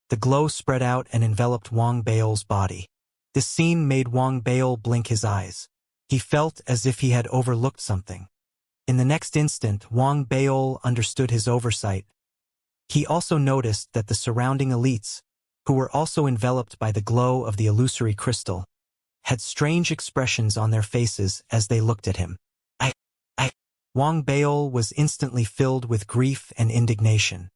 The glow spread out and enveloped Wang Bail's body. This scene made Wang Bail blink his eyes. He felt as if he had overlooked something. In the next instant, Wang Bail understood his oversight. He also noticed that the surrounding elites, who were also enveloped by the glow of the illusory crystal, had strange expressions on their faces as they looked at him. Wang Bail was instantly filled with grief and indignation.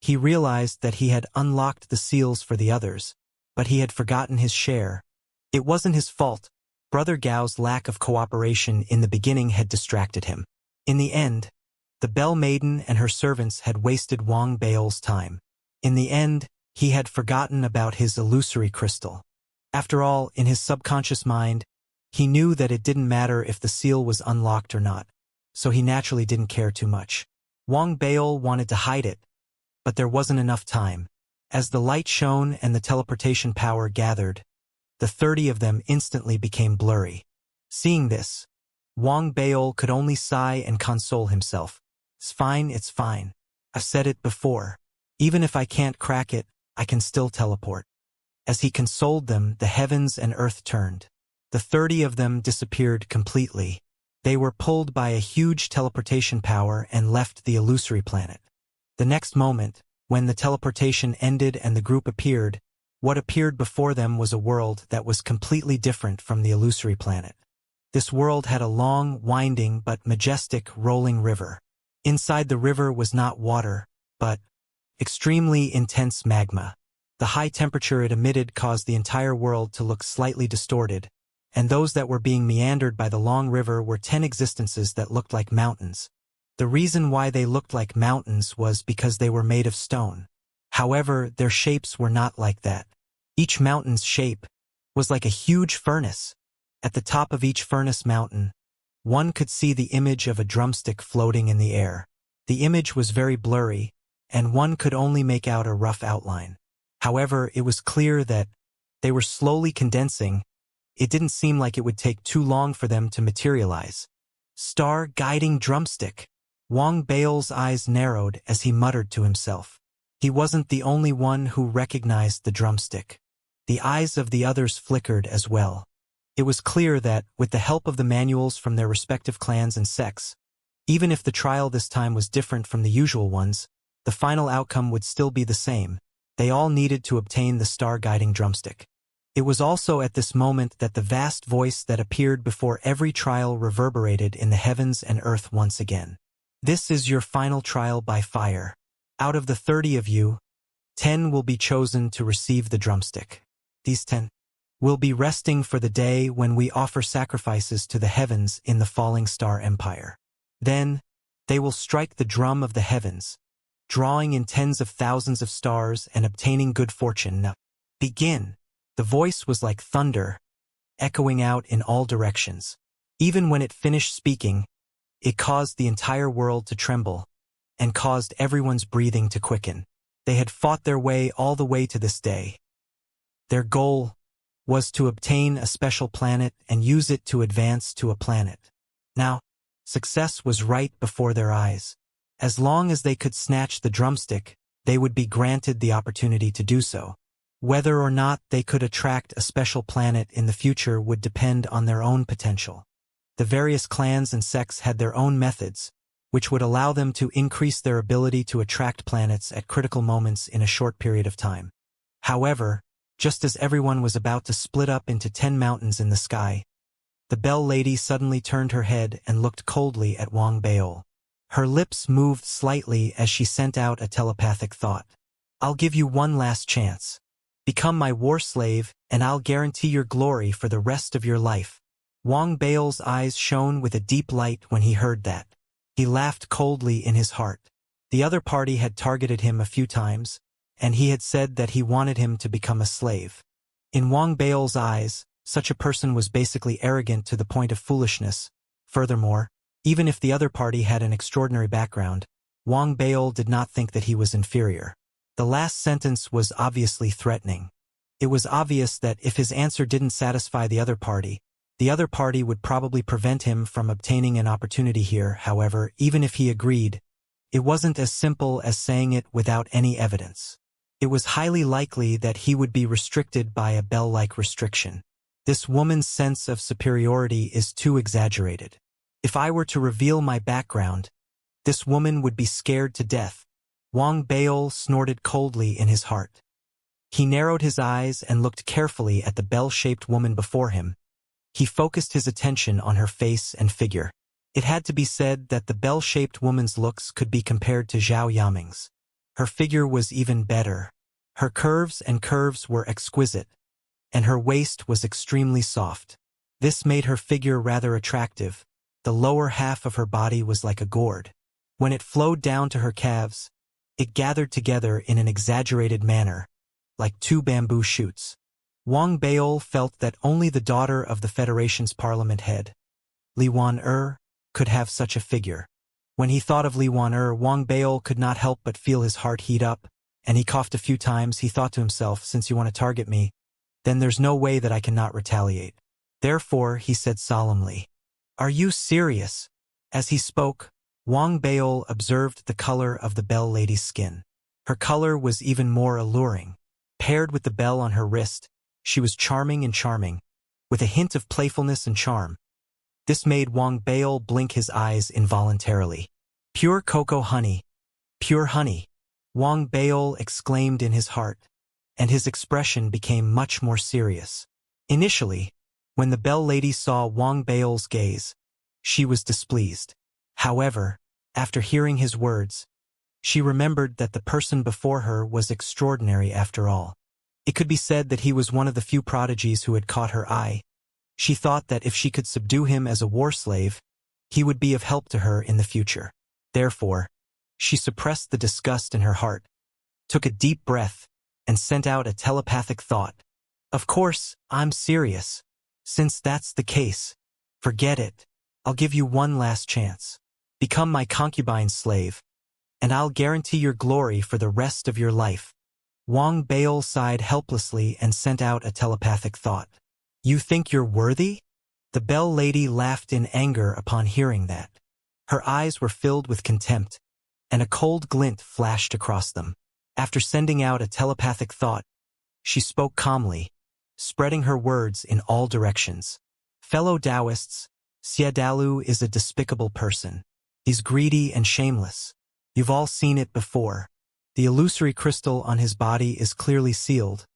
He realized that he had unlocked the seals for the others, but he had forgotten his share. It wasn't his fault. Brother Gao's lack of cooperation in the beginning had distracted him. In the end, the Bell Maiden and her servants had wasted Wang Bail's time. In the end, he had forgotten about his illusory crystal. After all, in his subconscious mind, he knew that it didn't matter if the seal was unlocked or not, so he naturally didn't care too much. Wang Bail wanted to hide it, but there wasn't enough time. As the light shone and the teleportation power gathered, the 30 of them instantly became blurry. Seeing this, Wang Bail could only sigh and console himself. It's fine. I've said it before. Even if I can't crack it, I can still teleport. As he consoled them, the heavens and earth turned. The 30 of them disappeared completely. They were pulled by a huge teleportation power and left the illusory planet. The next moment, when the teleportation ended and the group appeared, what appeared before them was a world that was completely different from the illusory planet. This world had a long, winding but majestic rolling river. Inside the river was not water, but extremely intense magma. The high temperature it emitted caused the entire world to look slightly distorted, and those that were being meandered by the long river were 10 existences that looked like mountains. The reason why they looked like mountains was because they were made of stone. However, their shapes were not like that. Each mountain's shape was like a huge furnace. At the top of each furnace mountain, one could see the image of a drumstick floating in the air. The image was very blurry, and one could only make out a rough outline. However, it was clear that they were slowly condensing. It didn't seem like it would take too long for them to materialize. Star-guiding drumstick. Wang Bail's eyes narrowed as he muttered to himself. He wasn't the only one who recognized the drumstick. The eyes of the others flickered as well. It was clear that, with the help of the manuals from their respective clans and sects, even if the trial this time was different from the usual ones, the final outcome would still be the same. They all needed to obtain the star-guiding drumstick. It was also at this moment that the vast voice that appeared before every trial reverberated in the heavens and earth once again. This is your final trial by fire. Out of the 30 of you, 10 will be chosen to receive the drumstick. These 10 will be resting for the day when we offer sacrifices to the heavens in the falling star empire. Then, they will strike the drum of the heavens, drawing in tens of thousands of stars and obtaining good fortune. Now, begin. The voice was like thunder, echoing out in all directions. Even when it finished speaking, it caused the entire world to tremble and caused everyone's breathing to quicken. They had fought their way all the way to this day. Their goal was to obtain a special planet and use it to advance to a planet. Now, success was right before their eyes. As long as they could snatch the drumstick, they would be granted the opportunity to do so. Whether or not they could attract a special planet in the future would depend on their own potential. The various clans and sects had their own methods, which would allow them to increase their ability to attract planets at critical moments in a short period of time. However, just as everyone was about to split up into 10 mountains in the sky, the Bell Lady suddenly turned her head and looked coldly at Wang Baol. Her lips moved slightly as she sent out a telepathic thought. I'll give you one last chance. Become my war slave, and I'll guarantee your glory for the rest of your life. Wang Baol's eyes shone with a deep light when he heard that. He laughed coldly in his heart. The other party had targeted him a few times, and he had said that he wanted him to become a slave. In Wang Baol's eyes, such a person was basically arrogant to the point of foolishness. Furthermore, even if the other party had an extraordinary background, Wang Baol did not think that he was inferior. The last sentence was obviously threatening. It was obvious that if his answer didn't satisfy the other party would probably prevent him from obtaining an opportunity here. However, even if he agreed, it wasn't as simple as saying it without any evidence. It was highly likely that he would be restricted by a bell-like restriction. This woman's sense of superiority is too exaggerated. If I were to reveal my background, this woman would be scared to death. Wang Baol snorted coldly in his heart. He narrowed his eyes and looked carefully at the bell-shaped woman before him. He focused his attention on her face and figure. It had to be said that the bell-shaped woman's looks could be compared to Zhao Yaming's. Her figure was even better. Her curves were exquisite, and her waist was extremely soft. This made her figure rather attractive. The lower half of her body was like a gourd. When it flowed down to her calves, it gathered together in an exaggerated manner, like two bamboo shoots. Wang Baol felt that only the daughter of the Federation's parliament head, Li Wan-er, could have such a figure. When he thought of Li Wan-er, Wang Baol could not help but feel his heart heat up, and he coughed a few times. He thought to himself, since you want to target me, then there's no way that I cannot retaliate. Therefore, he said solemnly, "Are you serious?" As he spoke, Wang Baol observed the color of the Bell Lady's skin. Her color was even more alluring. Paired with the bell on her wrist, she was charming and charming, with a hint of playfulness and charm. This made Wang Baol blink his eyes involuntarily. "Pure cocoa honey. Pure honey," Wang Baol exclaimed in his heart, and his expression became much more serious. Initially, when the Bell Lady saw Wang Baol's gaze, she was displeased. However, after hearing his words, she remembered that the person before her was extraordinary after all. It could be said that he was one of the few prodigies who had caught her eye. She thought that if she could subdue him as a war slave, he would be of help to her in the future. Therefore, she suppressed the disgust in her heart, took a deep breath, and sent out a telepathic thought. "Of course, I'm serious. Since that's the case, forget it. I'll give you one last chance. Become my concubine slave, and I'll guarantee your glory for the rest of your life." Wang Baol sighed helplessly and sent out a telepathic thought. "You think you're worthy?" The Bell Lady laughed in anger upon hearing that. Her eyes were filled with contempt, and a cold glint flashed across them. After sending out a telepathic thought, she spoke calmly, spreading her words in all directions. "Fellow Taoists, Xiadalu is a despicable person. He's greedy and shameless. You've all seen it before. The illusory crystal on his body is clearly sealed,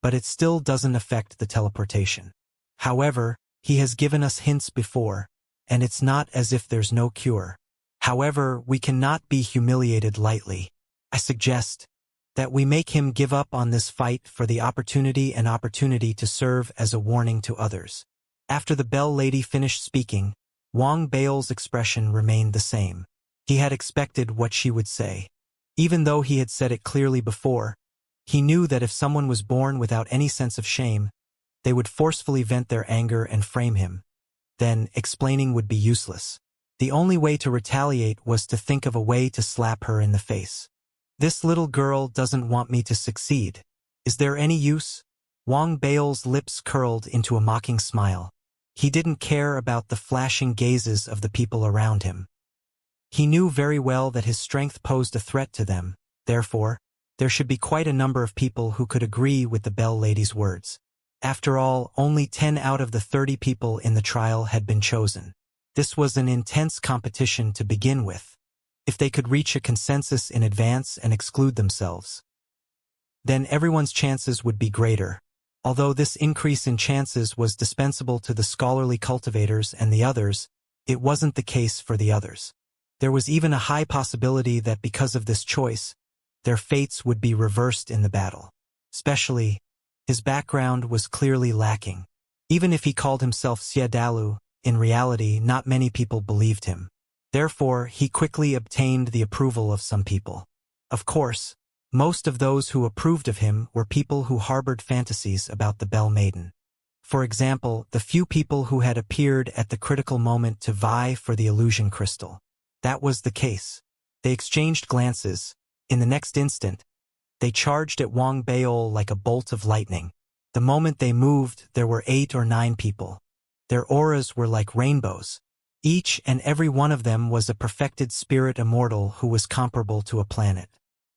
but it still doesn't affect the teleportation. However, he has given us hints before, and it's not as if there's no cure. However, we cannot be humiliated lightly. I suggest that we make him give up on this fight for the opportunity to serve as a warning to others. After the bell lady finished speaking, Wang Bao's expression remained the same. He had expected what she would say. Even though he had said it clearly before, he knew that if someone was born without any sense of shame, they would forcefully vent their anger and frame him. Then, explaining would be useless. The only way to retaliate was to think of a way to slap her in the face. This little girl doesn't want me to succeed. Is there any use? Wang Bao's lips curled into a mocking smile. He didn't care about the flashing gazes of the people around him. He knew very well that his strength posed a threat to them. Therefore, there should be quite a number of people who could agree with the bell lady's words. After all, only 10 out of the 30 people in the trial had been chosen. This was an intense competition to begin with. If they could reach a consensus in advance and exclude themselves, then everyone's chances would be greater. Although this increase in chances was dispensable to the scholarly cultivators and the others, it wasn't the case for the others. There was even a high possibility that because of this choice, their fates would be reversed in the battle. Especially, his background was clearly lacking. Even if he called himself Xiadalu, in reality not many people believed him. Therefore, he quickly obtained the approval of some people. Of course, most of those who approved of him were people who harbored fantasies about the Bell Maiden. For example, the few people who had appeared at the critical moment to vie for the illusion crystal. That was the case. They exchanged glances. In the next instant, they charged at Wang Bao like a bolt of lightning. The moment they moved, there were 8 or 9 people. Their auras were like rainbows. Each and every one of them was a perfected spirit immortal who was comparable to a planet.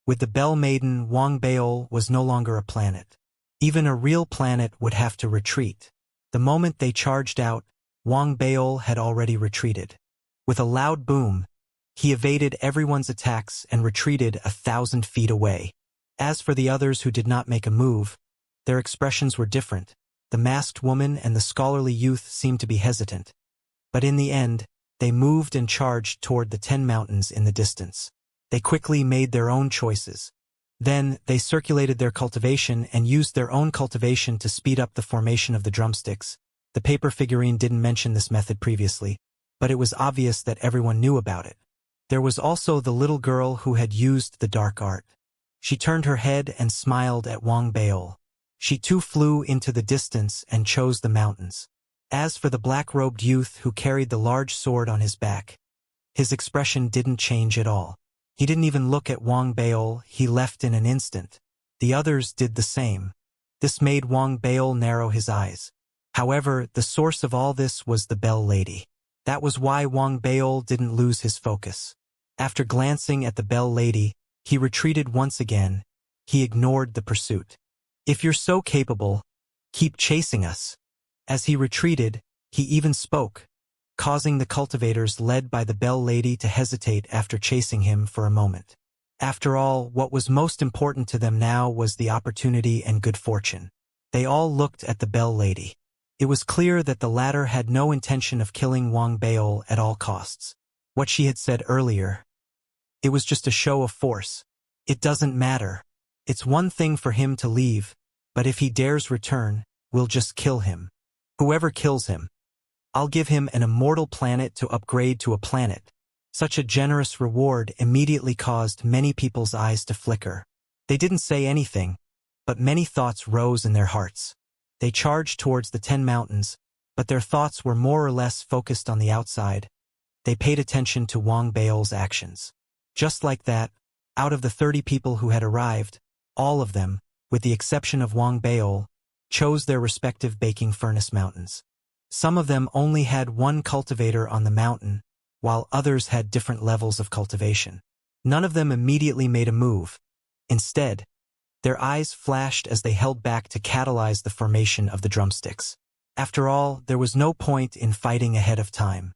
With the Bell Maiden, Wang Bao was no longer a planet. Even a real planet would have to retreat. The moment they charged out, Wang Bao had already retreated. With a loud boom, he evaded everyone's attacks and retreated 1,000 feet away. As for the others who did not make a move, their expressions were different. The masked woman and the scholarly youth seemed to be hesitant. But in the end, they moved and charged toward the 10 mountains in the distance. They quickly made their own choices. Then, they circulated their cultivation and used their own cultivation to speed up the formation of the drumsticks. The paper figurine didn't mention this method previously, but it was obvious that everyone knew about it. There was also the little girl who had used the dark art. She turned her head and smiled at Wang Bao. She too flew into the distance and chose the mountains. As for the black-robed youth who carried the large sword on his back, his expression didn't change at all. He didn't even look at Wang Bao, he left in an instant. The others did the same. This made Wang Bao narrow his eyes. However, the source of all this was the Bell Lady. That was why Wang Bao didn't lose his focus. After glancing at the Bell Lady, he retreated once again. He ignored the pursuit. If you're so capable, keep chasing us. As he retreated, he even spoke, causing the cultivators led by the Bell Lady to hesitate after chasing him for a moment. After all, what was most important to them now was the opportunity and good fortune. They all looked at the Bell Lady. It was clear that the latter had no intention of killing Wang Bao at all costs. What she had said earlier, it was just a show of force. It doesn't matter. It's one thing for him to leave, but if he dares return, we'll just kill him. Whoever kills him, I'll give him an immortal planet to upgrade to a planet. Such a generous reward immediately caused many people's eyes to flicker. They didn't say anything, but many thoughts rose in their hearts. They charged towards the 10 mountains, but their thoughts were more or less focused on the outside. They paid attention to Wang Bao's actions. Just like that, out of the 30 people who had arrived, all of them, with the exception of Wang Bao, chose their respective baking furnace mountains. Some of them only had one cultivator on the mountain, while others had different levels of cultivation. None of them immediately made a move. Instead, their eyes flashed as they held back to catalyze the formation of the drumsticks. After all, there was no point in fighting ahead of time.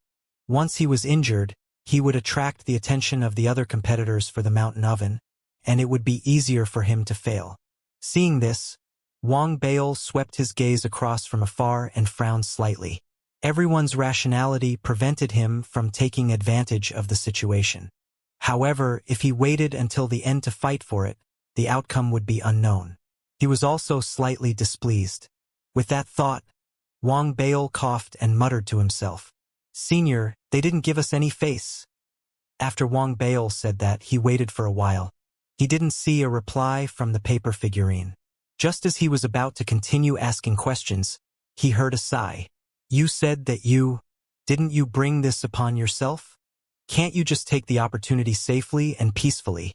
Once he was injured, he would attract the attention of the other competitors for the mountain oven, and it would be easier for him to fail. Seeing this, Wang Bao swept his gaze across from afar and frowned slightly. Everyone's rationality prevented him from taking advantage of the situation. However, if he waited until the end to fight for it, the outcome would be unknown. He was also slightly displeased. With that thought, Wang Bail coughed and muttered to himself, "Senior, they didn't give us any face." After Wang Bail said that, he waited for a while. He didn't see a reply from the paper figurine. Just as he was about to continue asking questions, he heard a sigh. "You said that didn't you bring this upon yourself? Can't you just take the opportunity safely and peacefully?"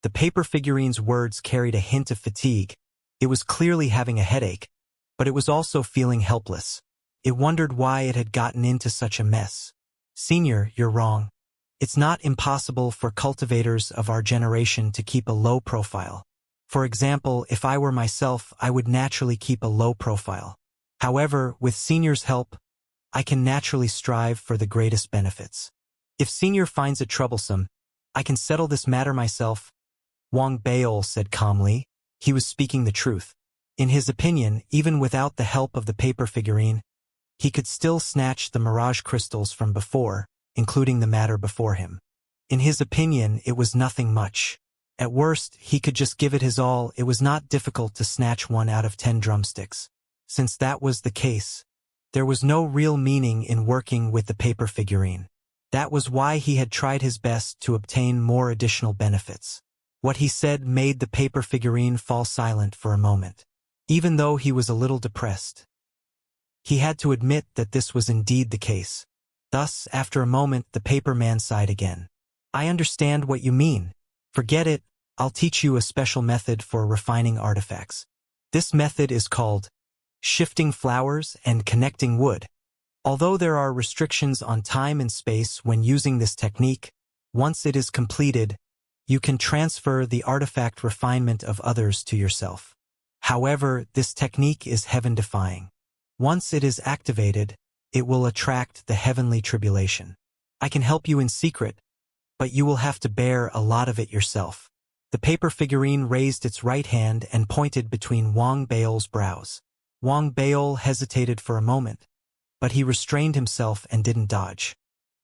The paper figurine's words carried a hint of fatigue. It was clearly having a headache, but it was also feeling helpless. It wondered why it had gotten into such a mess. "Senior, you're wrong. It's not impossible for cultivators of our generation to keep a low profile. For example, if I were myself, I would naturally keep a low profile. However, with Senior's help, I can naturally strive for the greatest benefits. If Senior finds it troublesome, I can settle this matter myself." Wang Bail said calmly. He was speaking the truth. In his opinion, even without the help of the paper figurine, he could still snatch the mirage crystals from before, including the matter before him. In his opinion, it was nothing much. At worst, he could just give it his all. It was not difficult to snatch 1 out of 10 drumsticks. Since that was the case, there was no real meaning in working with the paper figurine. That was why he had tried his best to obtain more additional benefits. What he said made the paper figurine fall silent for a moment. Even though he was a little depressed, he had to admit that this was indeed the case. Thus, after a moment, the paper man sighed again. "I understand what you mean. Forget it, I'll teach you a special method for refining artifacts. This method is called shifting flowers and connecting wood. Although there are restrictions on time and space when using this technique, once it is completed, you can transfer the artifact refinement of others to yourself. However, this technique is heaven-defying. Once it is activated, it will attract the heavenly tribulation. I can help you in secret, but you will have to bear a lot of it yourself." The paper figurine raised its right hand and pointed between Wang Bail's brows. Wang Bail hesitated for a moment, but he restrained himself and didn't dodge.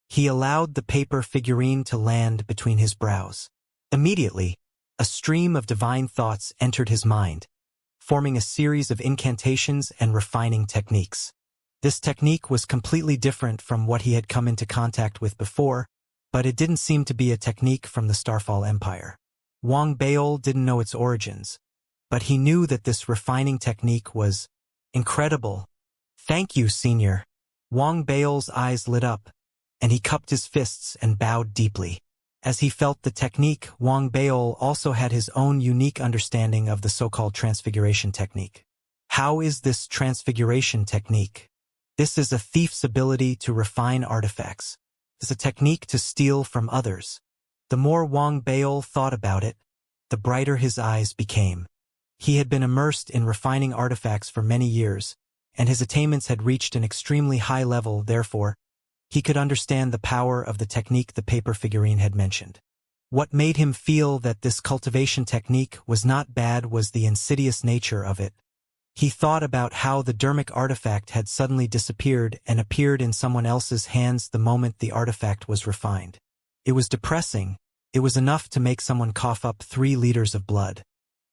He allowed the paper figurine to land between his brows. Immediately, a stream of divine thoughts entered his mind, forming a series of incantations and refining techniques. This technique was completely different from what he had come into contact with before, but it didn't seem to be a technique from the Starfall Empire. Wang Bail didn't know its origins, but he knew that this refining technique was incredible. "Thank you, Senior." Wang Bail's eyes lit up, and he cupped his fists and bowed deeply. As he felt the technique, Wang Bail also had his own unique understanding of the so-called transfiguration technique. How is this transfiguration technique? This is a thief's ability to refine artifacts. It's a technique to steal from others. The more Wang Bail thought about it, the brighter his eyes became. He had been immersed in refining artifacts for many years, and his attainments had reached an extremely high level. Therefore, he could understand the power of the technique the paper figurine had mentioned. What made him feel that this cultivation technique was not bad was the insidious nature of it. He thought about how the dermic artifact had suddenly disappeared and appeared in someone else's hands the moment the artifact was refined. It was depressing. It was enough to make someone cough up 3 liters of blood.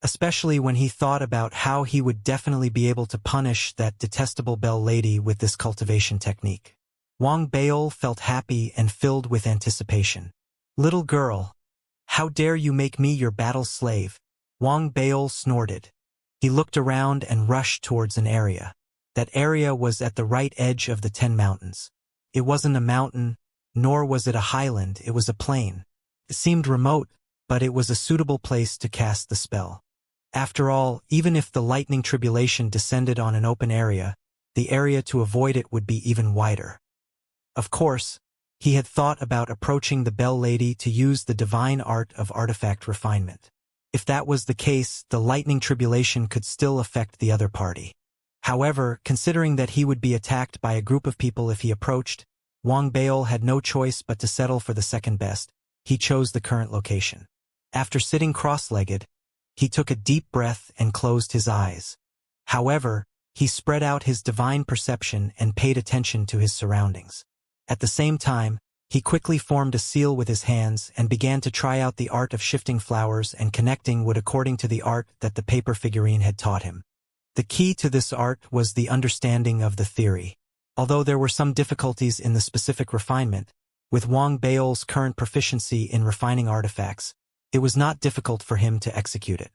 Especially when he thought about how he would definitely be able to punish that detestable Bell Lady with this cultivation technique. Wang Bail felt happy and filled with anticipation. "Little girl, how dare you make me your battle slave?" Wang Bail snorted. He looked around and rushed towards an area. That area was at the right edge of the 10 mountains. It wasn't a mountain, nor was it a highland, it was a plain. It seemed remote, but it was a suitable place to cast the spell. After all, even if the lightning tribulation descended on an open area, the area to avoid it would be even wider. Of course, he had thought about approaching the Bell Lady to use the divine art of artifact refinement. If that was the case, the lightning tribulation could still affect the other party. However, considering that he would be attacked by a group of people if he approached, Wang Bail had no choice but to settle for the second best. He chose the current location. After sitting cross-legged, he took a deep breath and closed his eyes. However, He spread out his divine perception and paid attention to his surroundings. At the same time, he quickly formed a seal with his hands and began to try out the art of shifting flowers and connecting wood according to the art that the paper figurine had taught him. The key to this art was the understanding of the theory. Although there were some difficulties in the specific refinement, with Wang Baol's current proficiency in refining artifacts, it was not difficult for him to execute it.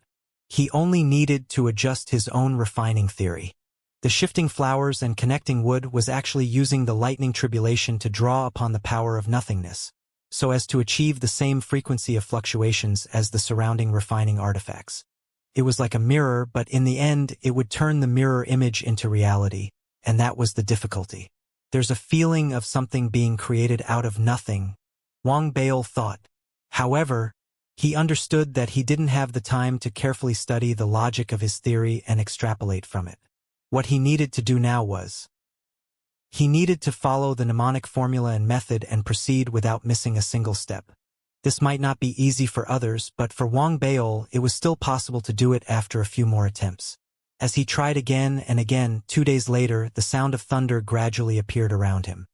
He only needed to adjust his own refining theory. The shifting flowers and connecting wood was actually using the lightning tribulation to draw upon the power of nothingness, so as to achieve the same frequency of fluctuations as the surrounding refining artifacts. It was like a mirror, but in the end it would turn the mirror image into reality, and that was the difficulty. There's a feeling of something being created out of nothing, Wang Baol thought. However, he understood that he didn't have the time to carefully study the logic of his theory and extrapolate from it. What he needed to do now was, he needed to follow the mnemonic formula and method and proceed without missing a single step. This might not be easy for others, but for Wang Baol it was still possible to do it after a few more attempts. As he tried again and again, 2 days later, the sound of thunder gradually appeared around him.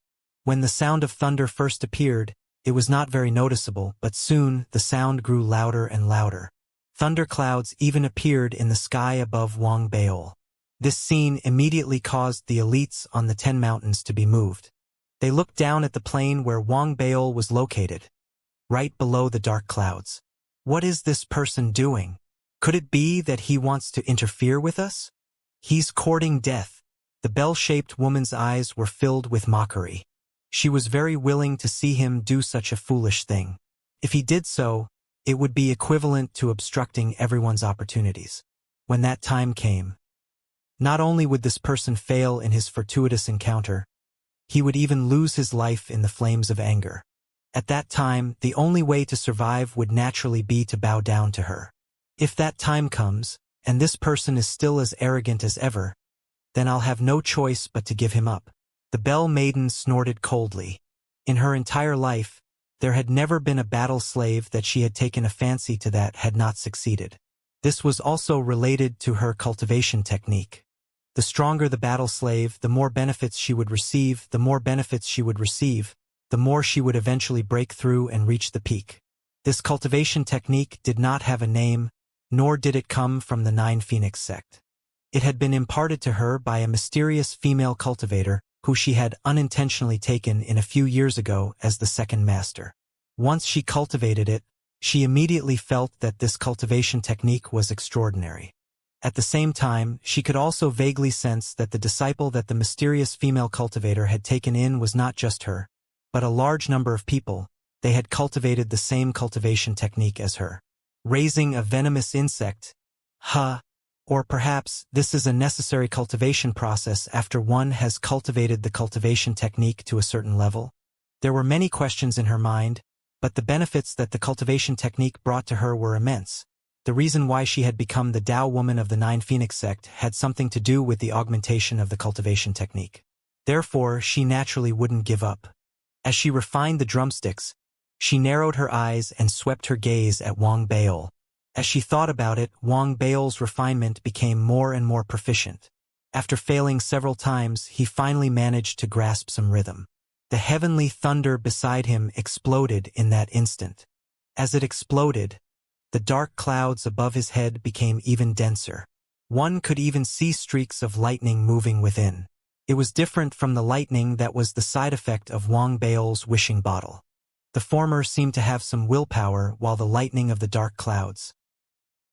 When the sound of thunder first appeared, it was not very noticeable, but soon the sound grew louder and louder. Thunder clouds even appeared in the sky above Wang Baol. This scene immediately caused the elites on the 10 mountains to be moved. They looked down at the plain where Wang Baol was located, right below the dark clouds. What is this person doing? Could it be that he wants to interfere with us? He's courting death. The bell-shaped woman's eyes were filled with mockery. She was very willing to see him do such a foolish thing. If he did so, it would be equivalent to obstructing everyone's opportunities. When that time came, not only would this person fail in his fortuitous encounter, he would even lose his life in the flames of anger. At that time, the only way to survive would naturally be to bow down to her. If that time comes, and this person is still as arrogant as ever, then I'll have no choice but to give him up. The Bell Maiden snorted coldly. In her entire life, there had never been a battle slave that she had taken a fancy to that had not succeeded. This was also related to her cultivation technique. The stronger the battle slave, the more benefits she would receive, the more benefits she would receive, the more she would eventually break through and reach the peak. This cultivation technique did not have a name, nor did it come from the Nine Phoenix sect. It had been imparted to her by a mysterious female cultivator who she had unintentionally taken in a few years ago as the second master. Once she cultivated it, she immediately felt that this cultivation technique was extraordinary. At the same time, she could also vaguely sense that the disciple that the mysterious female cultivator had taken in was not just her, but a large number of people. They had cultivated the same cultivation technique as her. Raising a venomous insect? Or perhaps this is a necessary cultivation process after one has cultivated the cultivation technique to a certain level? There were many questions in her mind, but the benefits that the cultivation technique brought to her were immense. The reason why she had become the Tao woman of the Nine Phoenix sect had something to do with the augmentation of the cultivation technique. Therefore, she naturally wouldn't give up. As she refined the drumsticks, she narrowed her eyes and swept her gaze at Wang Baol. As she thought about it, Wang Baol's refinement became more and more proficient. After failing several times, he finally managed to grasp some rhythm. The heavenly thunder beside him exploded in that instant. As it exploded, the dark clouds above his head became even denser. One could even see streaks of lightning moving within. It was different from the lightning that was the side effect of Wang Baol's wishing bottle. The former seemed to have some willpower, while the lightning of the dark clouds.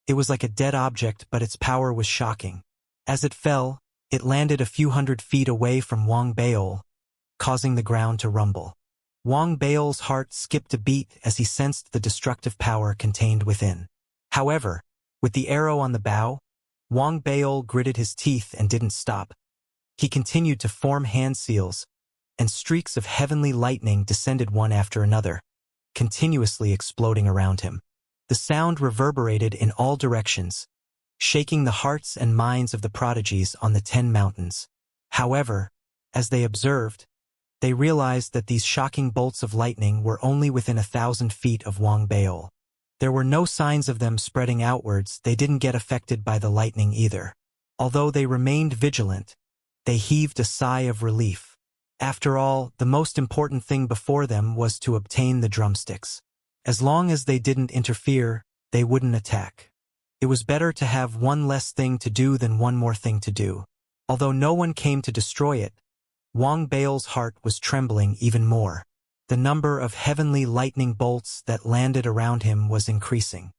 It was like a dead object, but its power was shocking. As it fell, it landed a few hundred feet away from Wang Baol, causing the ground to rumble. Wang Baol's heart skipped a beat as he sensed the destructive power contained within. However, with the arrow on the bow, Wang Baol gritted his teeth and didn't stop. He continued to form hand seals, and streaks of heavenly lightning descended one after another, continuously exploding around him. The sound reverberated in all directions, shaking the hearts and minds of the prodigies on the 10 mountains. However, as they observed, they realized that these shocking bolts of lightning were only within 1,000 feet of Wang Baol. There were no signs of them spreading outwards. They didn't get affected by the lightning either. Although they remained vigilant, they heaved a sigh of relief. After all, the most important thing before them was to obtain the drumsticks. As long as they didn't interfere, they wouldn't attack. It was better to have one less thing to do than one more thing to do. Although no one came to destroy it, Wang Bao's heart was trembling even more. The number of heavenly lightning bolts that landed around him was increasing.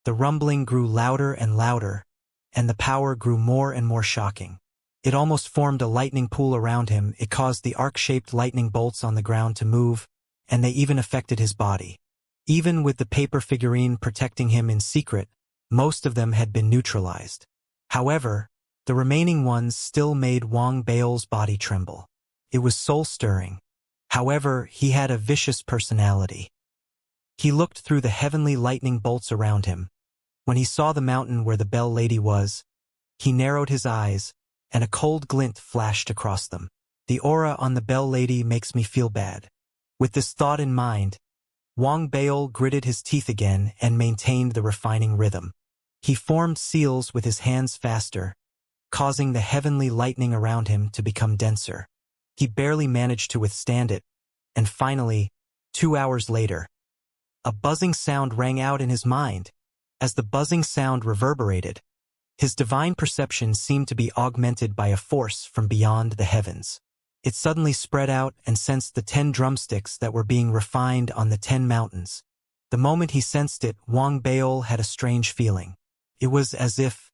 The rumbling grew louder and louder, and the power grew more and more shocking. It almost formed a lightning pool around him. It caused the arc-shaped lightning bolts on the ground to move, and they even affected his body. Even with the paper figurine protecting him in secret, most of them had been neutralized. However, the remaining ones still made Wang Bao's body tremble. It was soul-stirring. However, he had a vicious personality. He looked through the heavenly lightning bolts around him. When he saw the mountain where the Bell Lady was, he narrowed his eyes, and a cold glint flashed across them. The aura on the Bell Lady makes me feel bad. With this thought in mind, Wang Bao gritted his teeth again and maintained the refining rhythm. He formed seals with his hands faster, causing the heavenly lightning around him to become denser. He barely managed to withstand it, and finally, 2 hours later, a buzzing sound rang out in his mind. As the buzzing sound reverberated, his divine perception seemed to be augmented by a force from beyond the heavens. It suddenly spread out and sensed the 10 drumsticks that were being refined on the 10 mountains. The moment he sensed it, Wang Bao had a strange feeling. It was as if,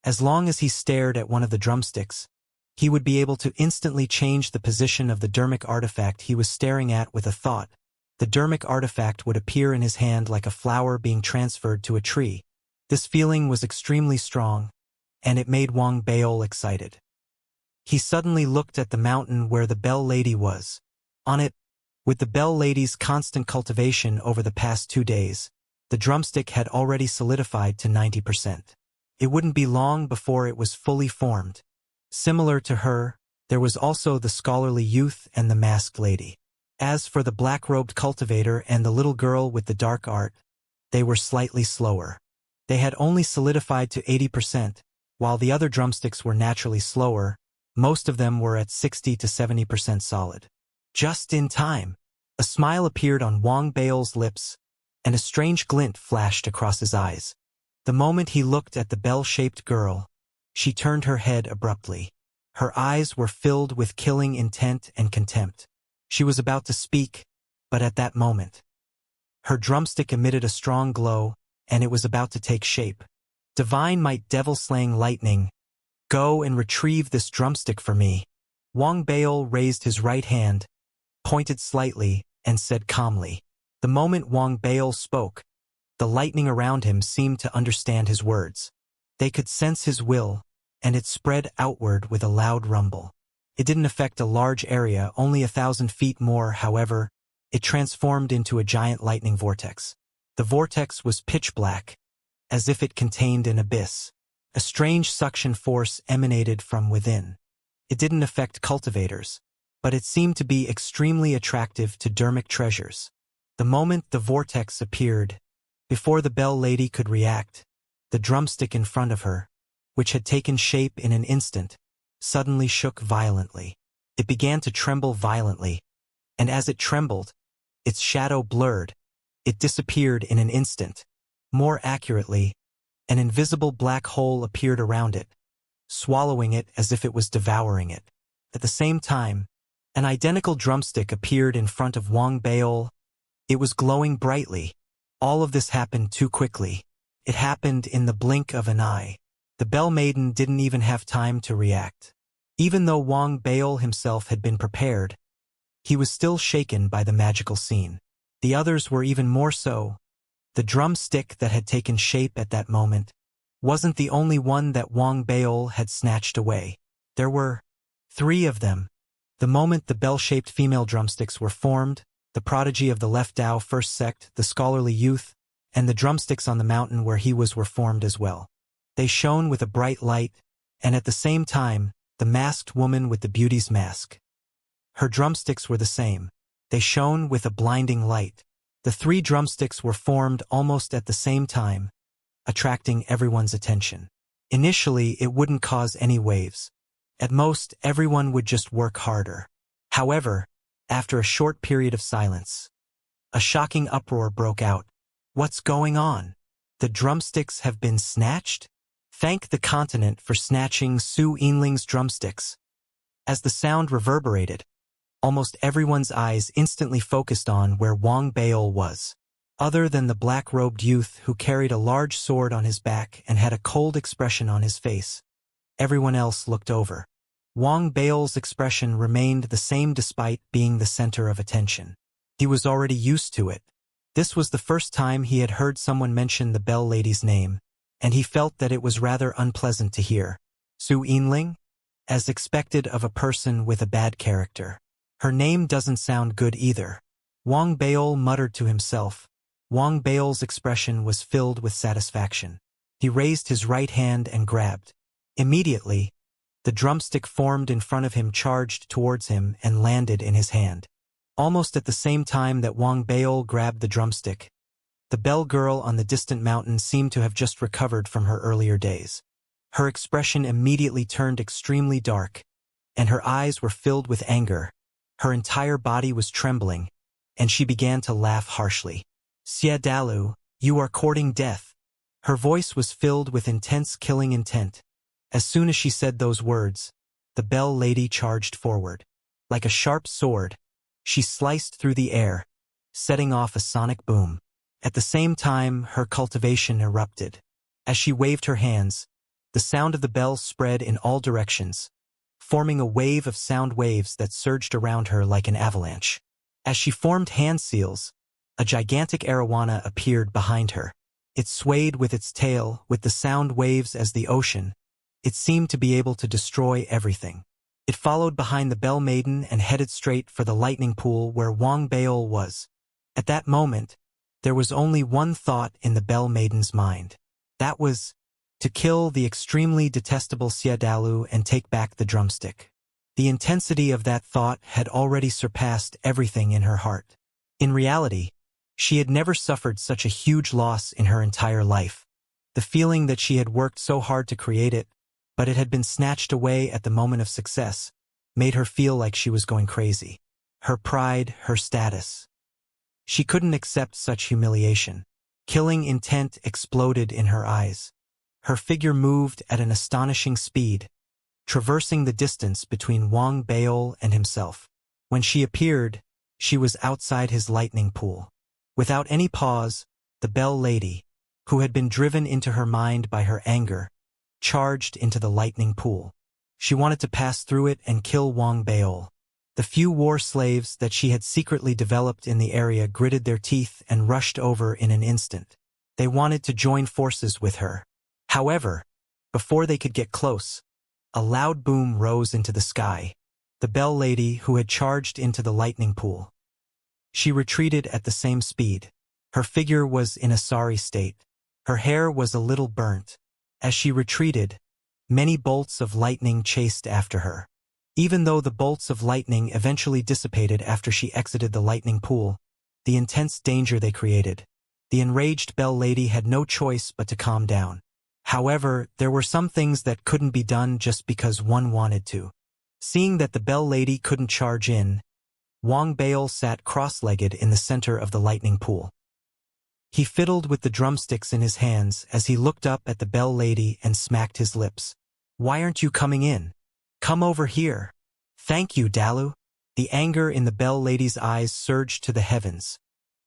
as long as he stared at one of the drumsticks, he would be able to instantly change the position of the dermic artifact he was staring at with a thought. The dermic artifact would appear in his hand like a flower being transferred to a tree. This feeling was extremely strong, and it made Wang Bao excited. He suddenly looked at the mountain where the Bell Lady was. On it, with the Bell Lady's constant cultivation over the past 2 days, the drumstick had already solidified to 90%. It wouldn't be long before it was fully formed. Similar to her, there was also the scholarly youth and the masked lady. As for the black-robed cultivator and the little girl with the dark art, they were slightly slower. They had only solidified to 80%, while the other drumsticks were naturally slower. Most of them were at 60 to 70% solid. Just in time, a smile appeared on Wang Bao's lips, and a strange glint flashed across his eyes. The moment he looked at the bell-shaped girl, she turned her head abruptly. Her eyes were filled with killing intent and contempt. She was about to speak, but at that moment, her drumstick emitted a strong glow, and it was about to take shape. Divine might, devil-slaying lightning, go and retrieve this drumstick for me. Wang Bao raised his right hand, pointed slightly, and said calmly. The moment Wang Bao spoke, the lightning around him seemed to understand his words. They could sense his will, and it spread outward with a loud rumble. It didn't affect a large area, only 1,000 feet more. However, it transformed into a giant lightning vortex. The vortex was pitch black, as if it contained an abyss. A strange suction force emanated from within. It didn't affect cultivators, but it seemed to be extremely attractive to dermic treasures. The moment the vortex appeared, before the Bell Lady could react, the drumstick in front of her, which had taken shape in an instant, suddenly shook violently. It began to tremble violently, and as it trembled, its shadow blurred. It disappeared in an instant. More accurately, an invisible black hole appeared around it, swallowing it as if it was devouring it. At the same time, an identical drumstick appeared in front of Wang Bao. It was glowing brightly. All of this happened too quickly. It happened in the blink of an eye. The Bell Maiden didn't even have time to react. Even though Wang Bao himself had been prepared, he was still shaken by the magical scene. The others were even more so. The drumstick that had taken shape at that moment wasn't the only one that Wang Bao had snatched away. There were 3 of them. The moment the bell-shaped female drumsticks were formed, the prodigy of the Left Dao First Sect, the scholarly youth, and the drumsticks on the mountain where he was were formed as well. They shone with a bright light, and at the same time, the masked woman with the beauty's mask. Her drumsticks were the same. They shone with a blinding light. The 3 drumsticks were formed almost at the same time, attracting everyone's attention. Initially, it wouldn't cause any waves. At most, everyone would just work harder. However, after a short period of silence, a shocking uproar broke out. What's going on? The drumsticks have been snatched? Thank the continent for snatching Su Yinling's drumsticks. As the sound reverberated, almost everyone's eyes instantly focused on where Wang Baol was. Other than the black-robed youth who carried a large sword on his back and had a cold expression on his face, everyone else looked over. Wang Baol's expression remained the same despite being the center of attention. He was already used to it. This was the first time he had heard someone mention the Bell Lady's name, and he felt that it was rather unpleasant to hear. Su Yinling? As expected of a person with a bad character. Her name doesn't sound good either. Wang Baol muttered to himself. Wang Baol's expression was filled with satisfaction. He raised his right hand and grabbed. Immediately, the drumstick formed in front of him, charged towards him, and landed in his hand. Almost at the same time that Wang Baol grabbed the drumstick, the bell girl on the distant mountain seemed to have just recovered from her earlier days. Her expression immediately turned extremely dark, and her eyes were filled with anger. Her entire body was trembling, and she began to laugh harshly. Xia Dalu, you are courting death. Her voice was filled with intense killing intent. As soon as she said those words, the Bell Lady charged forward. Like a sharp sword, she sliced through the air, setting off a sonic boom. At the same time, her cultivation erupted. As she waved her hands, the sound of the bells spread in all directions, forming a wave of sound waves that surged around her like an avalanche. As she formed hand seals, a gigantic arowana appeared behind her. It swayed with its tail, with the sound waves as the ocean. It seemed to be able to destroy everything. It followed behind the Bell Maiden and headed straight for the lightning pool where Wang Baol was. At that moment, there was only one thought in the Bell Maiden's mind. That was to kill the extremely detestable Xia Dalu and take back the drumstick. The intensity of that thought had already surpassed everything in her heart. In reality, she had never suffered such a huge loss in her entire life. The feeling that she had worked so hard to create it, but it had been snatched away at the moment of success, made her feel like she was going crazy. Her pride, her status. She couldn't accept such humiliation. Killing intent exploded in her eyes. Her figure moved at an astonishing speed, traversing the distance between Wang Baol and himself. When she appeared, she was outside his lightning pool. Without any pause, the Bell Lady, who had been driven into her mind by her anger, charged into the lightning pool. She wanted to pass through it and kill Wang Baol. The few war slaves that she had secretly developed in the area gritted their teeth and rushed over in an instant. They wanted to join forces with her. However, before they could get close, a loud boom rose into the sky. The Bell Lady, who had charged into the lightning pool. She retreated at the same speed. Her figure was in a sorry state. Her hair was a little burnt. As she retreated, many bolts of lightning chased after her. Even though the bolts of lightning eventually dissipated after she exited the lightning pool, the intense danger they created, the enraged Bell Lady had no choice but to calm down. However, there were some things that couldn't be done just because one wanted to. Seeing that the Bell Lady couldn't charge in, Wang Baol sat cross-legged in the center of the lightning pool. He fiddled with the drumsticks in his hands as he looked up at the Bell Lady and smacked his lips. Why aren't you coming in? Come over here. Thank you, Dalu. The anger in the Bell Lady's eyes surged to the heavens.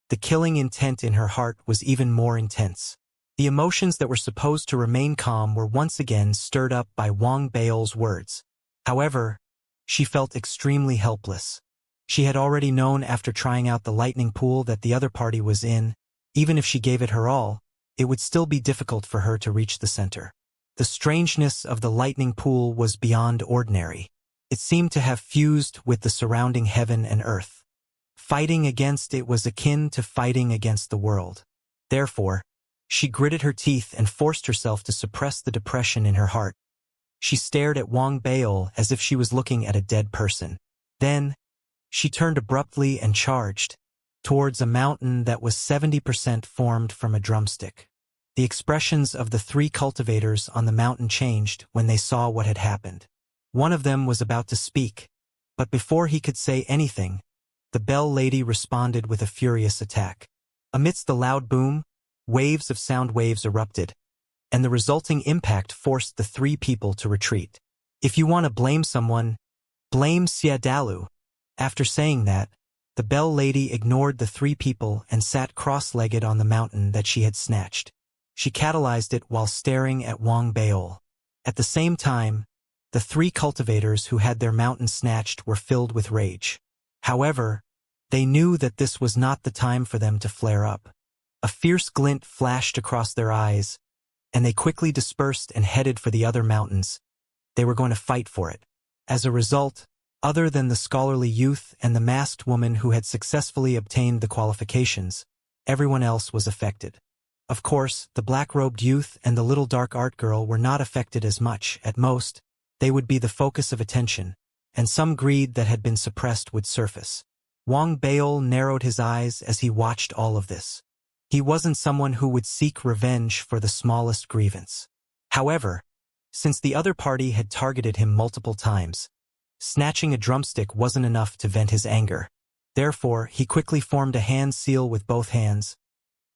The killing intent in her heart was even more intense. The emotions that were supposed to remain calm were once again stirred up by Wang Baol's words. However, she felt extremely helpless. She had already known after trying out the lightning pool that the other party was in. Even if she gave it her all, it would still be difficult for her to reach the center. The strangeness of the lightning pool was beyond ordinary. It seemed to have fused with the surrounding heaven and earth. Fighting against it was akin to fighting against the world. Therefore, she gritted her teeth and forced herself to suppress the depression in her heart. She stared at Wang Baol as if she was looking at a dead person. Then, she turned abruptly and charged towards a mountain that was 70% formed from a drumstick. The expressions of the three cultivators on the mountain changed when they saw what had happened. One of them was about to speak, but before he could say anything, the Bell Lady responded with a furious attack. Amidst the loud boom, waves of sound waves erupted, and the resulting impact forced the three people to retreat. If you want to blame someone, blame Xiadalu. After saying that, the Bell Lady ignored the three people and sat cross-legged on the mountain that she had snatched. She catalyzed it while staring at Wang Baol. At the same time, the three cultivators who had their mountain snatched were filled with rage. However, they knew that this was not the time for them to flare up. A fierce glint flashed across their eyes, and they quickly dispersed and headed for the other mountains. They were going to fight for it. As a result, other than the scholarly youth and the masked woman who had successfully obtained the qualifications, everyone else was affected. Of course, the black-robed youth and the little dark art girl were not affected as much. At most, they would be the focus of attention, and some greed that had been suppressed would surface. Wang Baol narrowed his eyes as he watched all of this. He wasn't someone who would seek revenge for the smallest grievance. However, since the other party had targeted him multiple times, snatching a drumstick wasn't enough to vent his anger. Therefore, he quickly formed a hand seal with both hands.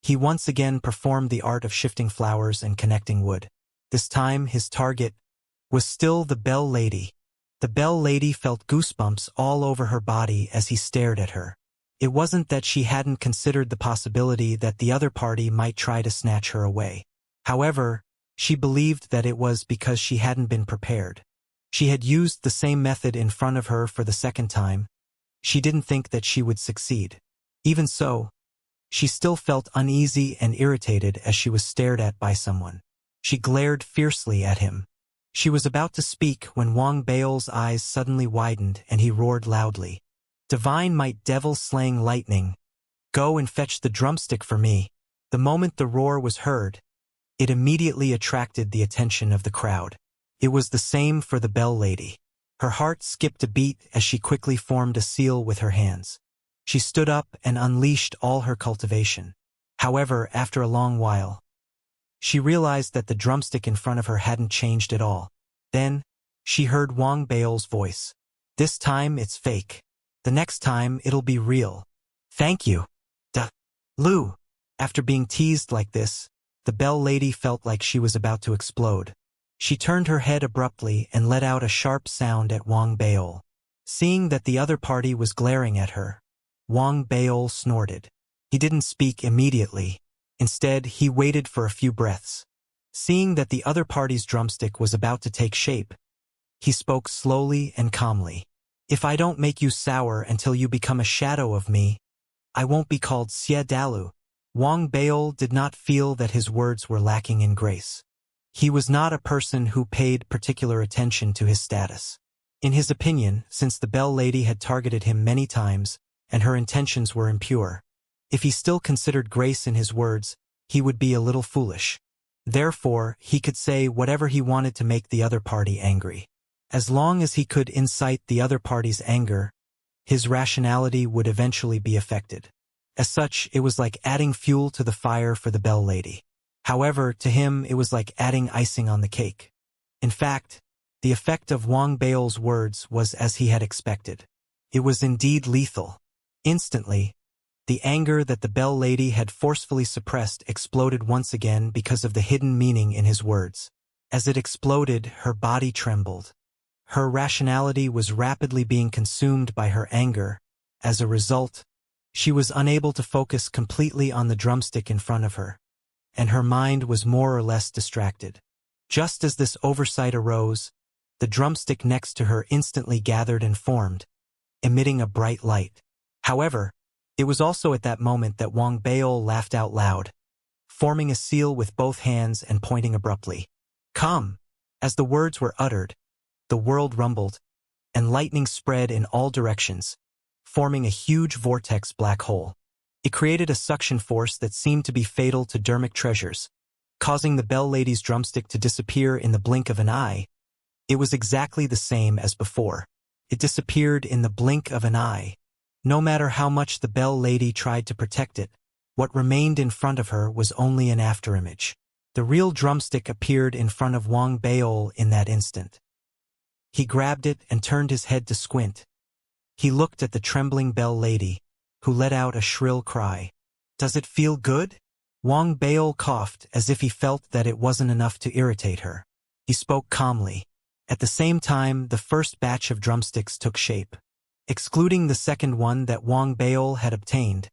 He once again performed the art of shifting flowers and connecting wood. This time, his target was still the Bell Lady. The Bell Lady felt goosebumps all over her body as he stared at her. It wasn't that she hadn't considered the possibility that the other party might try to snatch her away. However, she believed that it was because she hadn't been prepared. She had used the same method in front of her for the second time. She didn't think that she would succeed. Even so, she still felt uneasy and irritated as she was stared at by someone. She glared fiercely at him. She was about to speak when Wang Baol's eyes suddenly widened and he roared loudly. "Divine might, devil-slaying lightning! Go and fetch the drumstick for me!" The moment the roar was heard, it immediately attracted the attention of the crowd. It was the same for the Bell Lady. Her heart skipped a beat as she quickly formed a seal with her hands. She stood up and unleashed all her cultivation. However, after a long while, she realized that the drumstick in front of her hadn't changed at all. Then, she heard Wang Baol's voice. "This time it's fake. The next time it'll be real. Thank you. Duh. Lu." After being teased like this, the Bell Lady felt like she was about to explode. She turned her head abruptly and let out a sharp sound at Wang Baol. Seeing that the other party was glaring at her, Wang Baol snorted. He didn't speak immediately. Instead, he waited for a few breaths. Seeing that the other party's drumstick was about to take shape, he spoke slowly and calmly. "If I don't make you sour until you become a shadow of me, I won't be called Xiadalu." Wang Baol did not feel that his words were lacking in grace. He was not a person who paid particular attention to his status. In his opinion, since the Bell Lady had targeted him many times, and her intentions were impure, if he still considered grace in his words, he would be a little foolish. Therefore, he could say whatever he wanted to make the other party angry. As long as he could incite the other party's anger, his rationality would eventually be affected. As such, it was like adding fuel to the fire for the Bell Lady. However, to him it was like adding icing on the cake. In fact, the effect of Wang Baol's words was as he had expected. It was indeed lethal. Instantly, the anger that the Bell Lady had forcefully suppressed exploded once again because of the hidden meaning in his words. As it exploded, her body trembled. Her rationality was rapidly being consumed by her anger. As a result, she was unable to focus completely on the drumstick in front of her, and her mind was more or less distracted. Just as this oversight arose, the drumstick next to her instantly gathered and formed, emitting a bright light. However, it was also at that moment that Wang Baol laughed out loud, forming a seal with both hands and pointing abruptly. "Come!" As the words were uttered, the world rumbled, and lightning spread in all directions, forming a huge vortex black hole. It created a suction force that seemed to be fatal to dermic treasures, causing the Bell Lady's drumstick to disappear in the blink of an eye. It was exactly the same as before. It disappeared in the blink of an eye. No matter how much the Bell Lady tried to protect it, what remained in front of her was only an afterimage. The real drumstick appeared in front of Wang Baol in that instant. He grabbed it and turned his head to squint. He looked at the trembling bell lady, who let out a shrill cry. "Does it feel good?" Wang Baol coughed as if he felt that it wasn't enough to irritate her. He spoke calmly. At the same time, the first batch of drumsticks took shape. Excluding the second one that Wang Baol had obtained,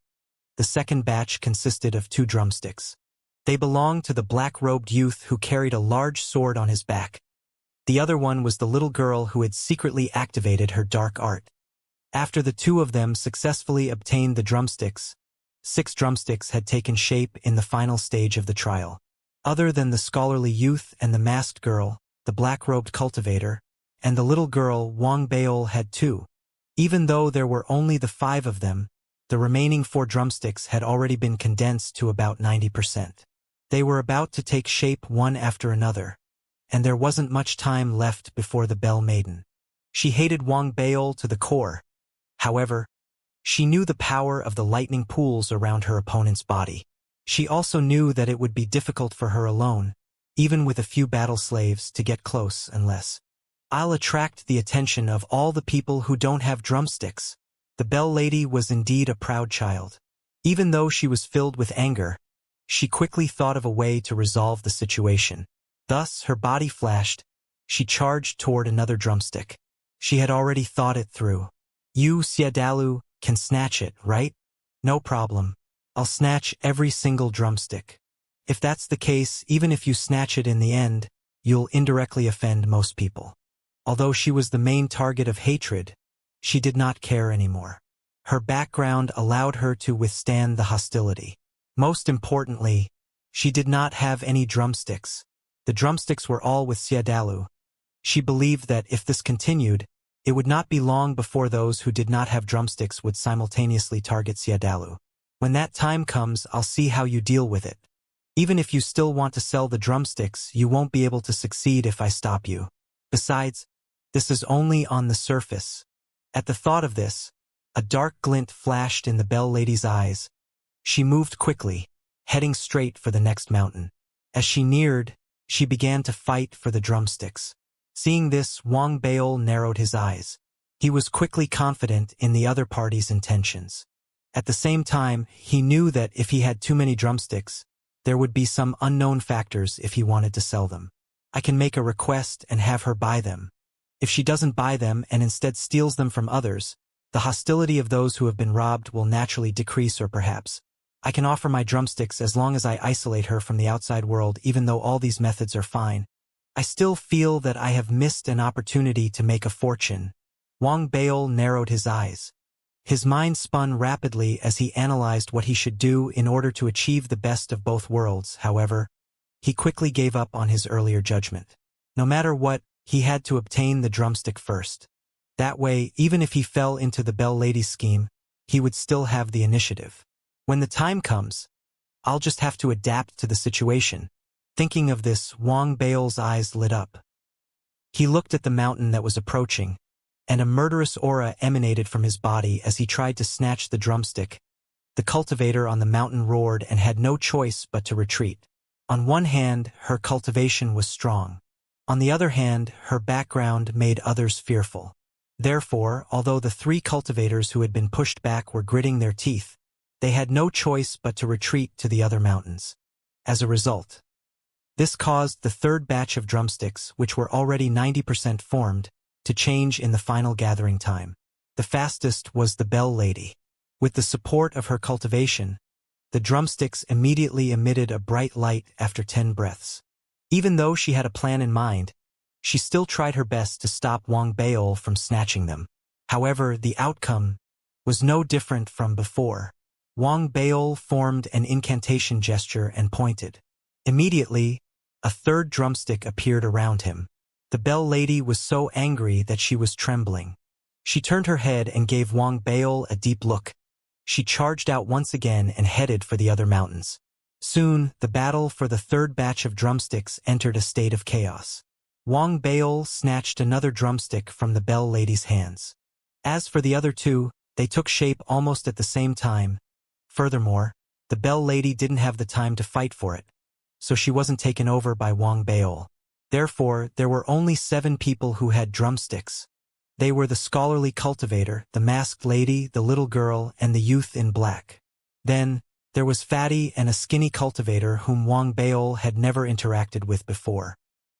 the second batch consisted of 2 drumsticks. They belonged to the black-robed youth who carried a large sword on his back. The other one was the little girl who had secretly activated her dark art. After the 2 of them successfully obtained the drumsticks, 6 drumsticks had taken shape in the final stage of the trial. Other than the scholarly youth and the masked girl, the black-robed cultivator, and the little girl, Wang Baol had 2. Even though there were only the 5 of them, the remaining 4 drumsticks had already been condensed to about 90%. They were about to take shape one after another, and there wasn't much time left before the Bell Maiden. She hated Wang Baol to the core. However, she knew the power of the lightning pools around her opponent's body. She also knew that it would be difficult for her alone, even with a few battle slaves, to get close unless I'll attract the attention of all the people who don't have drumsticks. The Bell Lady was indeed a proud child. Even though she was filled with anger, she quickly thought of a way to resolve the situation. Thus, her body flashed. She charged toward another drumstick. She had already thought it through. "You, Xiadalu, can snatch it, right? No problem. I'll snatch every single drumstick. If that's the case, even if you snatch it in the end, you'll indirectly offend most people." Although she was the main target of hatred, she did not care anymore. Her background allowed her to withstand the hostility. Most importantly, she did not have any drumsticks. The drumsticks were all with Xiadalu. She believed that if this continued, it would not be long before those who did not have drumsticks would simultaneously target Xiadalu. "When that time comes, I'll see how you deal with it. Even if you still want to sell the drumsticks, you won't be able to succeed if I stop you. Besides, this is only on the surface." At the thought of this, a dark glint flashed in the Bell Lady's eyes. She moved quickly, heading straight for the next mountain. As she neared, she began to fight for the drumsticks. Seeing this, Wang Baol narrowed his eyes. He was quickly confident in the other party's intentions. At the same time, he knew that if he had too many drumsticks, there would be some unknown factors if he wanted to sell them. "I can make a request and have her buy them. If she doesn't buy them and instead steals them from others, the hostility of those who have been robbed will naturally decrease, or perhaps I can offer my drumsticks as long as I isolate her from the outside world. Even though all these methods are fine, I still feel that I have missed an opportunity to make a fortune." Wang Baol narrowed his eyes. His mind spun rapidly as he analyzed what he should do in order to achieve the best of both worlds. However, he quickly gave up on his earlier judgment. No matter what, he had to obtain the drumstick first. That way, even if he fell into the Bell Lady's scheme, he would still have the initiative. "When the time comes, I'll just have to adapt to the situation." Thinking of this, Wang Baol's eyes lit up. He looked at the mountain that was approaching, and a murderous aura emanated from his body as he tried to snatch the drumstick. The cultivator on the mountain roared and had no choice but to retreat. On one hand, her cultivation was strong. On the other hand, her background made others fearful. Therefore, although the 3 cultivators who had been pushed back were gritting their teeth, they had no choice but to retreat to the other mountains. As a result, this caused the third batch of drumsticks, which were already 90% formed, to change in the final gathering time. The fastest was the Bell Lady. With the support of her cultivation, the drumsticks immediately emitted a bright light after 10 breaths. Even though she had a plan in mind, she still tried her best to stop Wang Baol from snatching them. However, the outcome was no different from before. Wang Baol formed an incantation gesture and pointed. Immediately, a third drumstick appeared around him. The Bell Lady was so angry that she was trembling. She turned her head and gave Wang Baol a deep look. She charged out once again and headed for the other mountains. Soon, the battle for the third batch of drumsticks entered a state of chaos. Wang Baol snatched another drumstick from the Bell Lady's hands. As for the other 2, they took shape almost at the same time. Furthermore, the Bell Lady didn't have the time to fight for it. so she wasn't taken over by Wang Baol. Therefore, there were only 7 people who had drumsticks. They were the scholarly cultivator, the masked lady, the little girl, and the youth in black. Then, there was Fatty and a skinny cultivator whom Wang Baol had never interacted with before.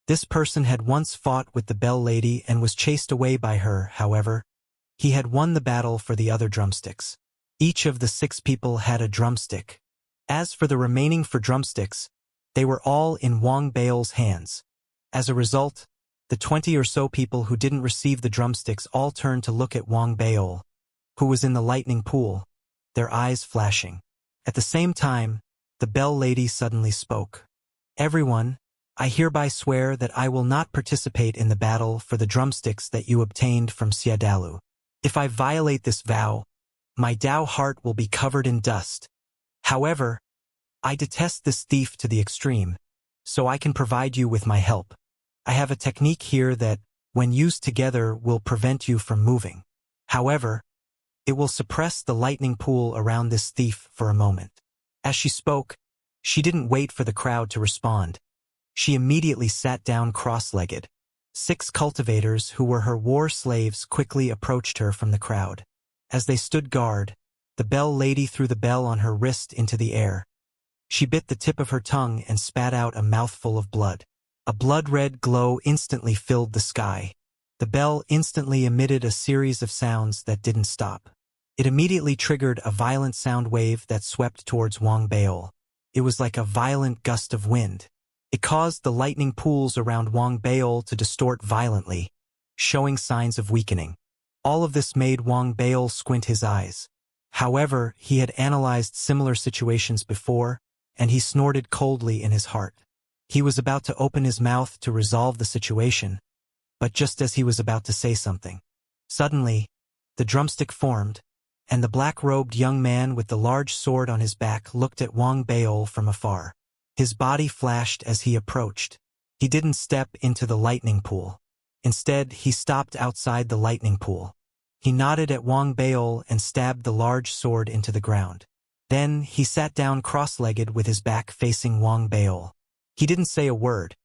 This person had once fought with the Bell Lady and was chased away by her, however. He had won the battle for the other drumsticks. Each of the 6 people had a drumstick. As for the remaining 4 drumsticks, they were all in Wang Baol's hands. As a result, the 20 or so people who didn't receive the drumsticks all turned to look at Wang Baol, who was in the lightning pool, their eyes flashing. At the same time, the Bell Lady suddenly spoke. "Everyone, I hereby swear that I will not participate in the battle for the drumsticks that you obtained from Xiadalu. If I violate this vow, my Dao heart will be covered in dust. However, I detest this thief to the extreme, so I can provide you with my help. I have a technique here that, when used together, will prevent you from moving. However, it will suppress the lightning pool around this thief for a moment." As she spoke, she didn't wait for the crowd to respond. She immediately sat down cross-legged. 6 cultivators who were her war slaves quickly approached her from the crowd. As they stood guard, the Bell Lady threw the bell on her wrist into the air. She bit the tip of her tongue and spat out a mouthful of blood. A blood-red glow instantly filled the sky. The bell instantly emitted a series of sounds that didn't stop. It immediately triggered a violent sound wave that swept towards Wang Baol. It was like a violent gust of wind. It caused the lightning pools around Wang Baol to distort violently, showing signs of weakening. All of this made Wang Baol squint his eyes. However, he had analyzed similar situations before, and he snorted coldly in his heart. He was about to open his mouth to resolve the situation, but just as he was about to say something, suddenly, the drumstick formed, and the black-robed young man with the large sword on his back looked at Wang Baol from afar. His body flashed as he approached. He didn't step into the lightning pool. Instead, he stopped outside the lightning pool. He nodded at Wang Baol and stabbed the large sword into the ground. Then, he sat down cross-legged with his back facing Wang Baol. He didn't say a word,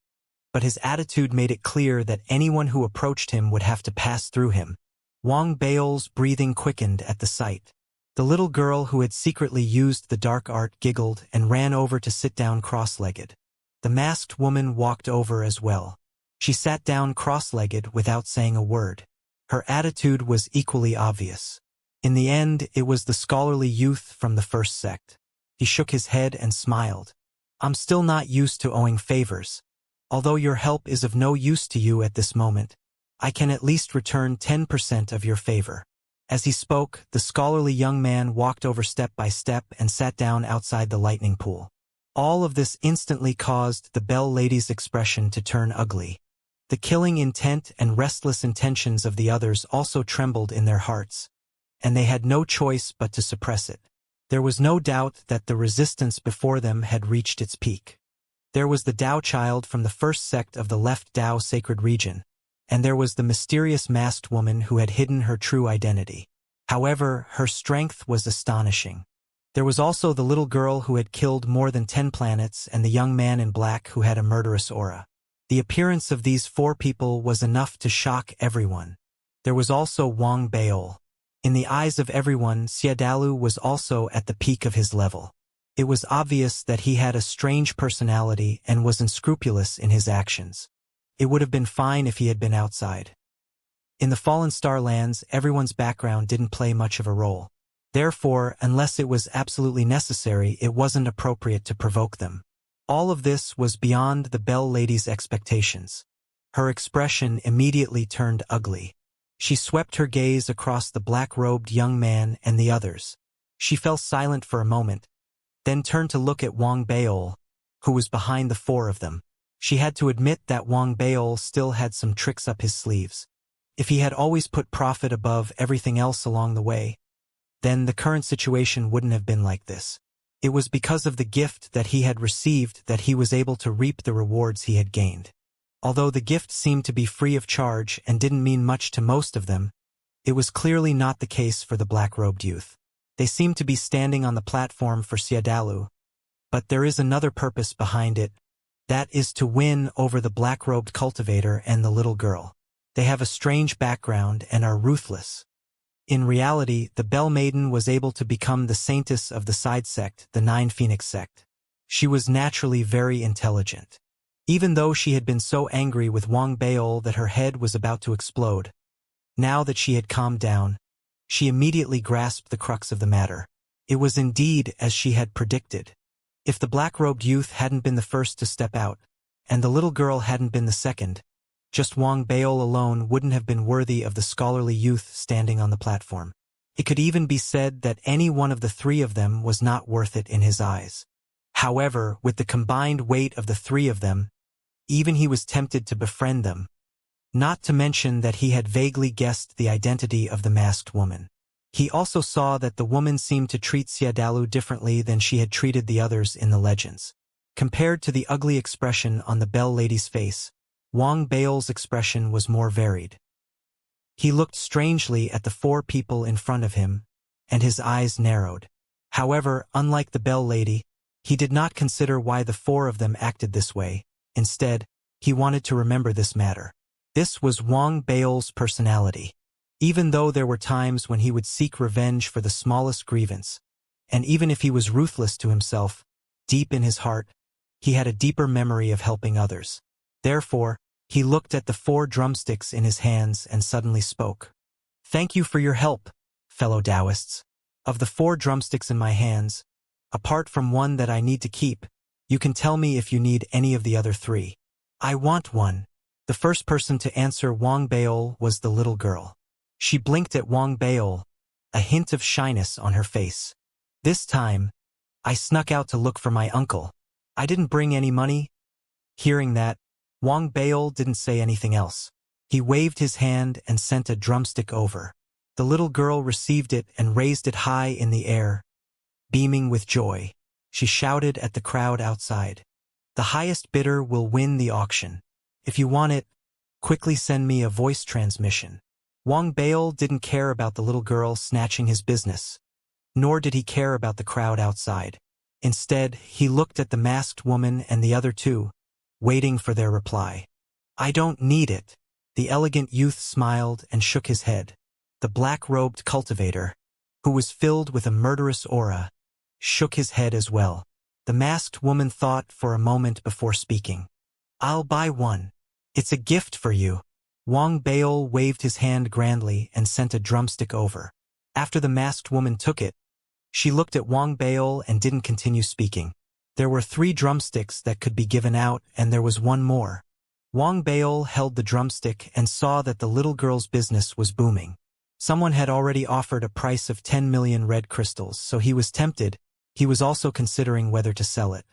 but his attitude made it clear that anyone who approached him would have to pass through him. Wang Baol's breathing quickened at the sight. The little girl who had secretly used the dark art giggled and ran over to sit down cross-legged. The masked woman walked over as well. She sat down cross-legged without saying a word. Her attitude was equally obvious. In the end, it was the scholarly youth from the first sect. He shook his head and smiled. "I'm still not used to owing favors. Although your help is of no use to you at this moment, I can at least return 10% of your favor." As he spoke, the scholarly young man walked over step by step and sat down outside the lightning pool. All of this instantly caused the Bell Lady's expression to turn ugly. The killing intent and restless intentions of the others also trembled in their hearts, and they had no choice but to suppress it. There was no doubt that the resistance before them had reached its peak. There was the Tao child from the first sect of the left Tao sacred region, and there was the mysterious masked woman who had hidden her true identity. However, her strength was astonishing. There was also the little girl who had killed more than 10 planets and the young man in black who had a murderous aura. The appearance of these 4 people was enough to shock everyone. There was also Wang Baol. In the eyes of everyone, Xiadalu was also at the peak of his level. It was obvious that he had a strange personality and was unscrupulous in his actions. It would have been fine if he had been outside. In the Fallen Star lands, everyone's background didn't play much of a role. Therefore, unless it was absolutely necessary, it wasn't appropriate to provoke them. All of this was beyond the Bell Lady's expectations. Her expression immediately turned ugly. She swept her gaze across the black-robed young man and the others. She fell silent for a moment, then turned to look at Wang Baol, who was behind the 4 of them. She had to admit that Wang Baol still had some tricks up his sleeves. If he had always put profit above everything else along the way, then the current situation wouldn't have been like this. It was because of the gift that he had received that he was able to reap the rewards he had gained. Although the gift seemed to be free of charge and didn't mean much to most of them, it was clearly not the case for the black-robed youth. They seemed to be standing on the platform for Xiadalu, but there is another purpose behind it, That is to win over the black-robed cultivator and the little girl. They have a strange background and are ruthless. In reality, the Bell Maiden was able to become the saintess of the side sect, the Nine Phoenix sect. She was naturally very intelligent. Even though she had been so angry with Wang Baol that her head was about to explode, now that she had calmed down, she immediately grasped the crux of the matter. It was indeed as she had predicted. If the black-robed youth hadn't been the first to step out, and the little girl hadn't been the second, just Wang Baol alone wouldn't have been worthy of the scholarly youth standing on the platform. It could even be said that any one of the three of them was not worth it in his eyes. However, with the combined weight of the three of them, even he was tempted to befriend them, not to mention that he had vaguely guessed the identity of the masked woman. He also saw that the woman seemed to treat Xiadalu differently than she had treated the others in the legends. Compared to the ugly expression on the Bell Lady's face, Wang Baol's expression was more varied. He looked strangely at the four people in front of him, and his eyes narrowed. However, unlike the Bell Lady, he did not consider why the four of them acted this way. Instead, he wanted to remember this matter. This was Wang Baol's personality. Even though there were times when he would seek revenge for the smallest grievance, and even if he was ruthless to himself, deep in his heart, he had a deeper memory of helping others. Therefore, he looked at the 4 drumsticks in his hands and suddenly spoke. "Thank you for your help, fellow Taoists. Of the 4 drumsticks in my hands, apart from one that I need to keep, you can tell me if you need any of the other 3. I want one." The first person to answer Wang Baol was the little girl. She blinked at Wang Baol, a hint of shyness on her face. "This time, I snuck out to look for my uncle. I didn't bring any money." Hearing that, Wang Baol didn't say anything else. He waved his hand and sent a drumstick over. The little girl received it and raised it high in the air. Beaming with joy, she shouted at the crowd outside, "The highest bidder will win the auction. If you want it, quickly send me a voice transmission." Wang Baol didn't care about the little girl snatching his business, nor did he care about the crowd outside. Instead, he looked at the masked woman and the other 2, waiting for their reply. "I don't need it." The elegant youth smiled and shook his head. The black-robed cultivator, who was filled with a murderous aura, shook his head as well. The masked woman thought for a moment before speaking. "I'll buy one. It's a gift for you." Wang Baol waved his hand grandly and sent a drumstick over. After the masked woman took it, she looked at Wang Baol and didn't continue speaking. There were 3 drumsticks that could be given out, and there was one more. Wang Baol held the drumstick and saw that the little girl's business was booming. Someone had already offered a price of 10 million red crystals, so he was tempted. He was also considering whether to sell it.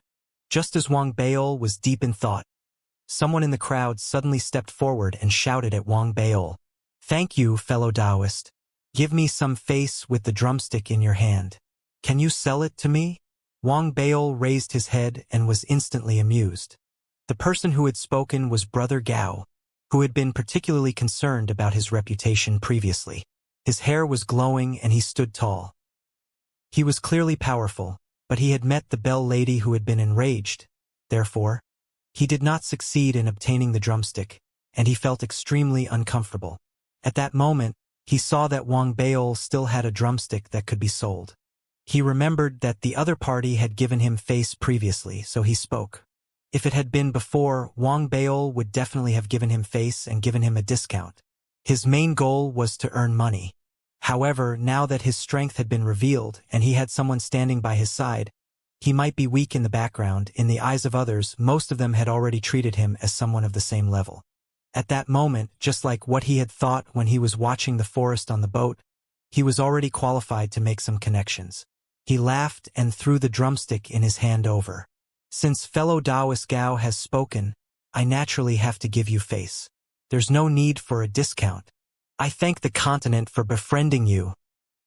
Just as Wang Baol was deep in thought, someone in the crowd suddenly stepped forward and shouted at Wang Baol, "Thank you, fellow Taoist. Give me some face with the drumstick in your hand. Can you sell it to me?" Wang Baol raised his head and was instantly amused. The person who had spoken was Brother Gao, who had been particularly concerned about his reputation previously. His hair was glowing and he stood tall. He was clearly powerful, but he had met the Bell Lady who had been enraged. Therefore, he did not succeed in obtaining the drumstick, and he felt extremely uncomfortable. At that moment, he saw that Wang Baol still had a drumstick that could be sold. He remembered that the other party had given him face previously, so he spoke. If it had been before, Wang Baol would definitely have given him face and given him a discount. His main goal was to earn money. However, now that his strength had been revealed and he had someone standing by his side, he might be weak in the background. In the eyes of others, most of them had already treated him as someone of the same level. At that moment, just like what he had thought when he was watching the forest on the boat, he was already qualified to make some connections. He laughed and threw the drumstick in his hand over. "Since fellow Taoist Gao has spoken, I naturally have to give you face. There's no need for a discount. I thank the continent for befriending you."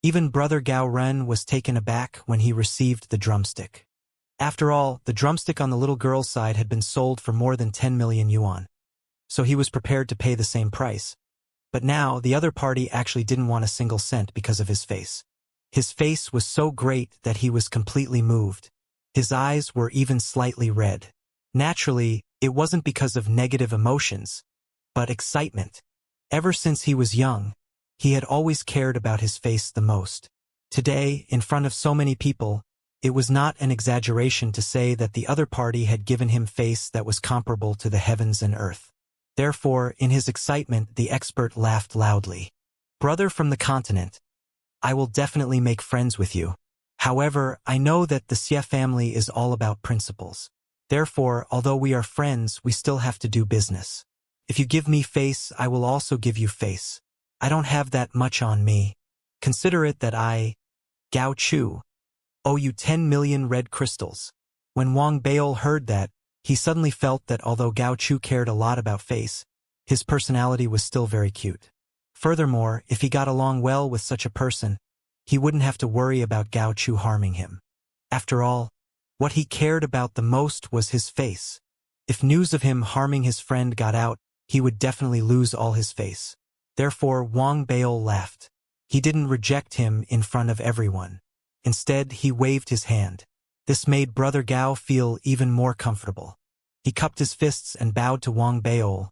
Even Brother Gao Ren was taken aback when he received the drumstick. After all, the drumstick on the little girl's side had been sold for more than 10 million yuan. So he was prepared to pay the same price. But now, the other party actually didn't want a single cent because of his face. His face was so great that he was completely moved. His eyes were even slightly red. Naturally, it wasn't because of negative emotions, but excitement. Ever since he was young, he had always cared about his face the most. Today, in front of so many people, it was not an exaggeration to say that the other party had given him face that was comparable to the heavens and earth. Therefore, in his excitement, the expert laughed loudly. "Brother from the continent, I will definitely make friends with you. However, I know that the Xie family is all about principles. Therefore, although we are friends, we still have to do business. If you give me face, I will also give you face. I don't have that much on me. Consider it that I, Gao Chu, owe you 10 million red crystals." When Wang Baol heard that, he suddenly felt that although Gao Chu cared a lot about face, his personality was still very cute. Furthermore, if he got along well with such a person, he wouldn't have to worry about Gao Chu harming him. After all, what he cared about the most was his face. If news of him harming his friend got out, he would definitely lose all his face. Therefore, Wang Baol laughed. He didn't reject him in front of everyone. Instead, he waved his hand. This made Brother Gao feel even more comfortable. He cupped his fists and bowed to Wang Baol,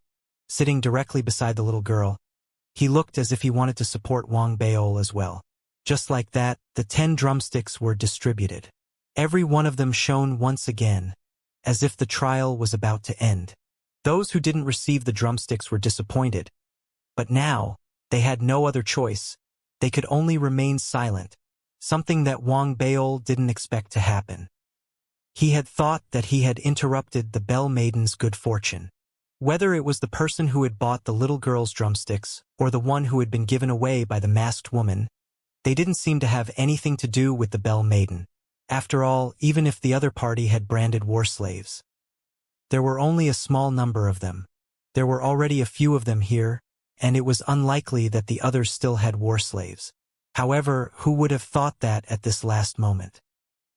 sitting directly beside the little girl. He looked as if he wanted to support Wang Baol as well. Just like that, the 10 drumsticks were distributed. Every one of them shone once again, as if the trial was about to end. Those who didn't receive the drumsticks were disappointed. But now, they had no other choice. They could only remain silent, something that Wang Baol didn't expect to happen. He had thought that he had interrupted the Bell Maiden's good fortune. Whether it was the person who had bought the little girl's drumsticks, or the one who had been given away by the masked woman, they didn't seem to have anything to do with the Bell Maiden. After all, even if the other party had branded war slaves, there were only a small number of them. There were already a few of them here, and it was unlikely that the others still had war slaves. However, who would have thought that at this last moment?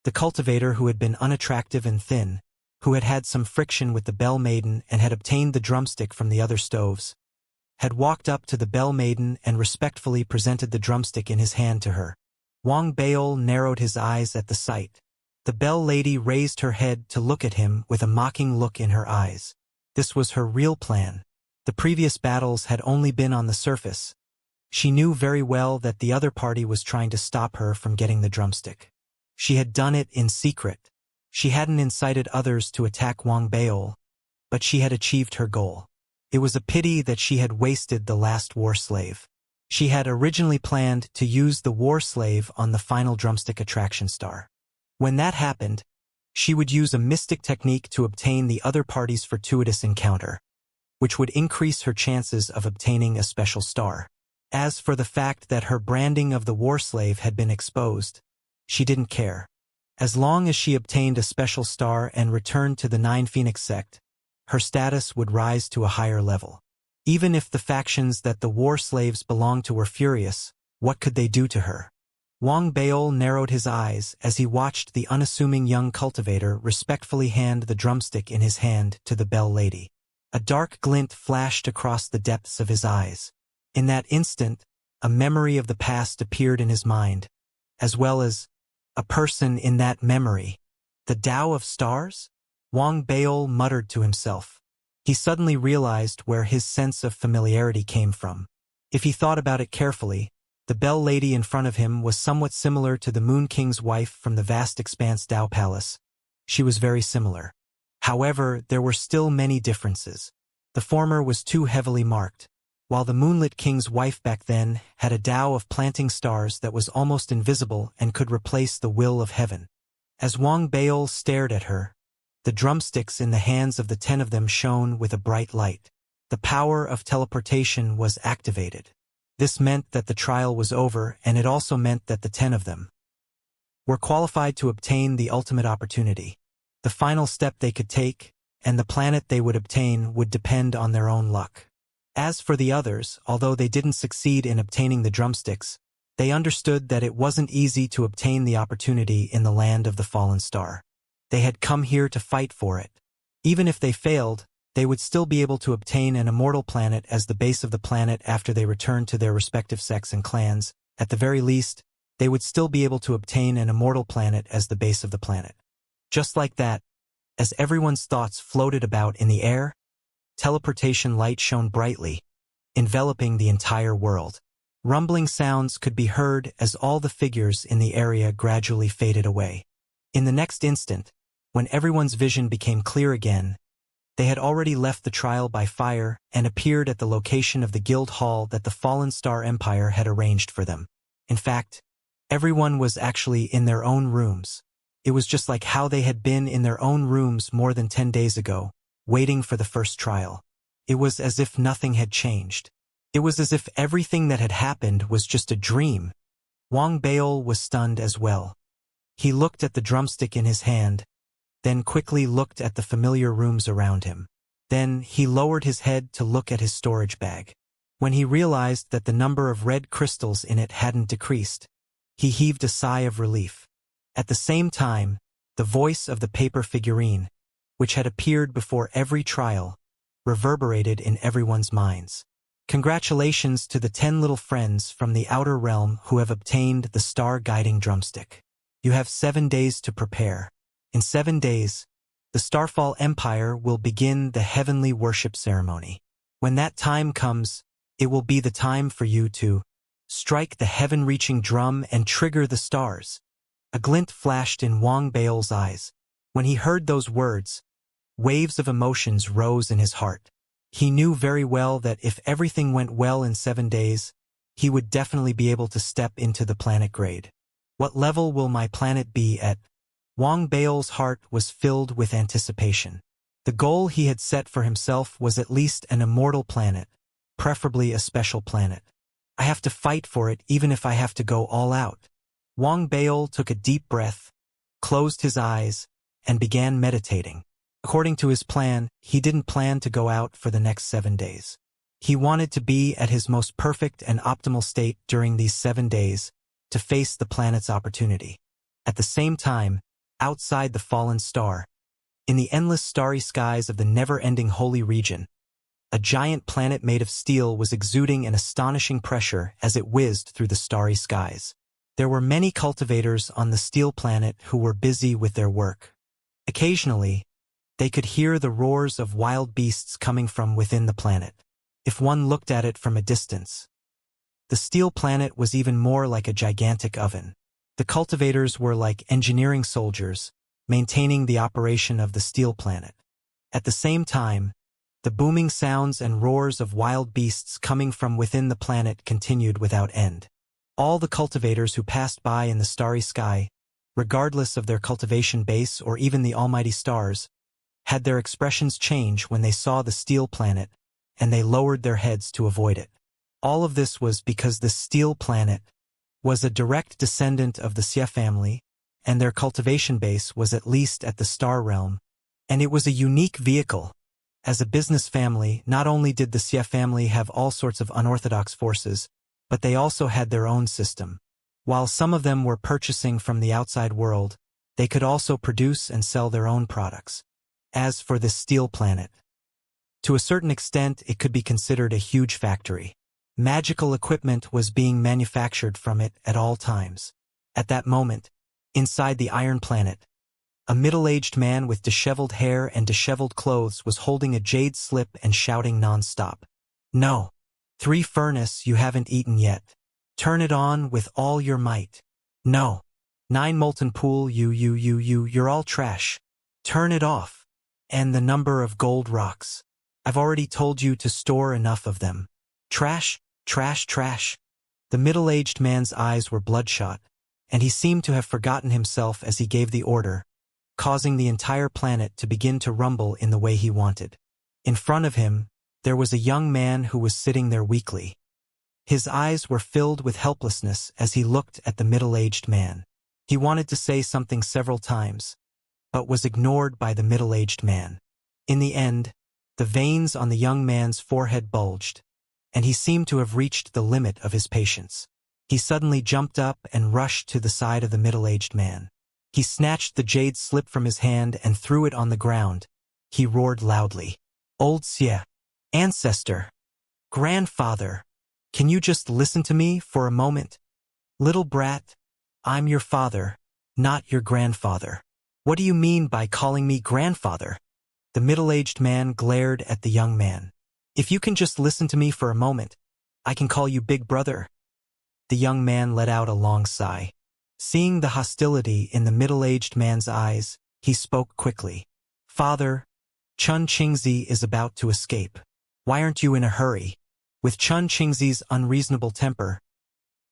The cultivator, who had been unattractive and thin, who had had some friction with the Bell Maiden and had obtained the drumstick from the other stoves, had walked up to the Bell Maiden and respectfully presented the drumstick in his hand to her. Wang Baol narrowed his eyes at the sight. The Bell Lady raised her head to look at him with a mocking look in her eyes. This was her real plan. The previous battles had only been on the surface. She knew very well that the other party was trying to stop her from getting the drumstick. She had done it in secret. She hadn't incited others to attack Wang Baol, but she had achieved her goal. It was a pity that she had wasted the last war slave. She had originally planned to use the war slave on the final drumstick attraction star. When that happened, she would use a mystic technique to obtain the other party's fortuitous encounter, which would increase her chances of obtaining a special star. As for the fact that her branding of the war slave had been exposed, she didn't care. As long as she obtained a special star and returned to the Nine Phoenix sect, her status would rise to a higher level. Even if the factions that the war slaves belonged to were furious, what could they do to her? Wang Baol narrowed his eyes as he watched the unassuming young cultivator respectfully hand the drumstick in his hand to the Bell Lady. A dark glint flashed across the depths of his eyes. In that instant, a memory of the past appeared in his mind, as well as a person in that memory. The Tao of Stars? Wang Baol muttered to himself. He suddenly realized where his sense of familiarity came from. If he thought about it carefully, the Bell Lady in front of him was somewhat similar to the Moon King's wife from the vast expanse Tao Palace. She was very similar. However, there were still many differences. The former was too heavily marked, while the Moonlit King's wife back then had a Tao of planting stars that was almost invisible and could replace the will of heaven. As Wang Baol stared at her, the drumsticks in the hands of the 10 of them shone with a bright light. The power of teleportation was activated. This meant that the trial was over, and it also meant that the 10 of them were qualified to obtain the ultimate opportunity. The final step they could take, and the planet they would obtain, would depend on their own luck. As for the others, although they didn't succeed in obtaining the drumsticks, they understood that it wasn't easy to obtain the opportunity in the land of the fallen star. They had come here to fight for it. Even if they failed, they would still be able to obtain an immortal planet as the base of the planet after they returned to their respective sects and clans. At the very least, they would still be able to obtain an immortal planet as the base of the planet. Just like that, As everyone's thoughts floated about in the air, teleportation light shone brightly, enveloping the entire world. Rumbling sounds could be heard as all the figures in the area gradually faded away. In the next instant, when everyone's vision became clear again, they had already left the trial by fire and appeared at the location of the guild hall that the Fallen Star Empire had arranged for them. In fact, everyone was actually in their own rooms. It was just like how they had been in their own rooms more than 10 days ago, waiting for the first trial. It was as if nothing had changed. It was as if everything that had happened was just a dream. Wang Baol was stunned as well. He looked at the drumstick in his hand, then quickly looked at the familiar rooms around him. Then he lowered his head to look at his storage bag. When he realized that the number of red crystals in it hadn't decreased, he heaved a sigh of relief. At the same time, the voice of the paper figurine, which had appeared before every trial, reverberated in everyone's minds. Congratulations to the 10 little friends from the outer realm who have obtained the star-guiding drumstick. You have 7 days to prepare. In 7 days, the Starfall Empire will begin the heavenly worship ceremony. When that time comes, it will be the time for you to strike the heaven-reaching drum and trigger the stars. A glint flashed in Wang Baol's eyes. When he heard those words, waves of emotions rose in his heart. He knew very well that if everything went well in 7 days, he would definitely be able to step into the planet grade. What level will my planet be at? Wang Baol's heart was filled with anticipation. The goal he had set for himself was at least an immortal planet, preferably a special planet. I have to fight for it even if I have to go all out. Wang Baol took a deep breath, closed his eyes, and began meditating. According to his plan, he didn't plan to go out for the next 7 days. He wanted to be at his most perfect and optimal state during these 7 days to face the planet's opportunity. At the same time, outside the fallen star, in the endless starry skies of the never-ending holy region, a giant planet made of steel was exuding an astonishing pressure as it whizzed through the starry skies. There were many cultivators on the steel planet who were busy with their work. Occasionally, they could hear the roars of wild beasts coming from within the planet. If one looked at it from a distance, the steel planet was even more like a gigantic oven. The cultivators were like engineering soldiers, maintaining the operation of the steel planet. At the same time, the booming sounds and roars of wild beasts coming from within the planet continued without end. All the cultivators who passed by in the starry sky, regardless of their cultivation base or even the almighty stars, had their expressions change when they saw the steel planet, and they lowered their heads to avoid it. All of this was because the steel planet was a direct descendant of the Xia family, and their cultivation base was at least at the star realm, and it was a unique vehicle. As a business family, not only did the Xia family have all sorts of unorthodox forces, but they also had their own system. While some of them were purchasing from the outside world, they could also produce and sell their own products. As for this steel planet, to a certain extent it could be considered a huge factory. Magical equipment was being manufactured from it at all times. At that moment, inside the Iron Planet, a middle-aged man with disheveled hair and disheveled clothes was holding a jade slip and shouting non-stop. No. 3 furnace you haven't eaten yet. Turn it on with all your might. No. 9 molten pool you're all trash. Turn it off. And the number of gold rocks. I've already told you to store enough of them. Trash, trash, trash. The middle-aged man's eyes were bloodshot, and he seemed to have forgotten himself as he gave the order, causing the entire planet to begin to rumble in the way he wanted. In front of him, there was a young man who was sitting there weakly. His eyes were filled with helplessness as he looked at the middle-aged man. He wanted to say something several times, but was ignored by the middle-aged man. In the end, the veins on the young man's forehead bulged, and he seemed to have reached the limit of his patience. He suddenly jumped up and rushed to the side of the middle-aged man. He snatched the jade slip from his hand and threw it on the ground. He roared loudly. Old Xie, ancestor, grandfather, can you just listen to me for a moment? Little brat, I'm your father, not your grandfather. What do you mean by calling me grandfather? The middle-aged man glared at the young man. If you can just listen to me for a moment, I can call you big brother. The young man let out a long sigh. Seeing the hostility in the middle-aged man's eyes, he spoke quickly. Father, Chun Qingzi is about to escape. Why aren't you in a hurry? With Chun Qingzi's unreasonable temper,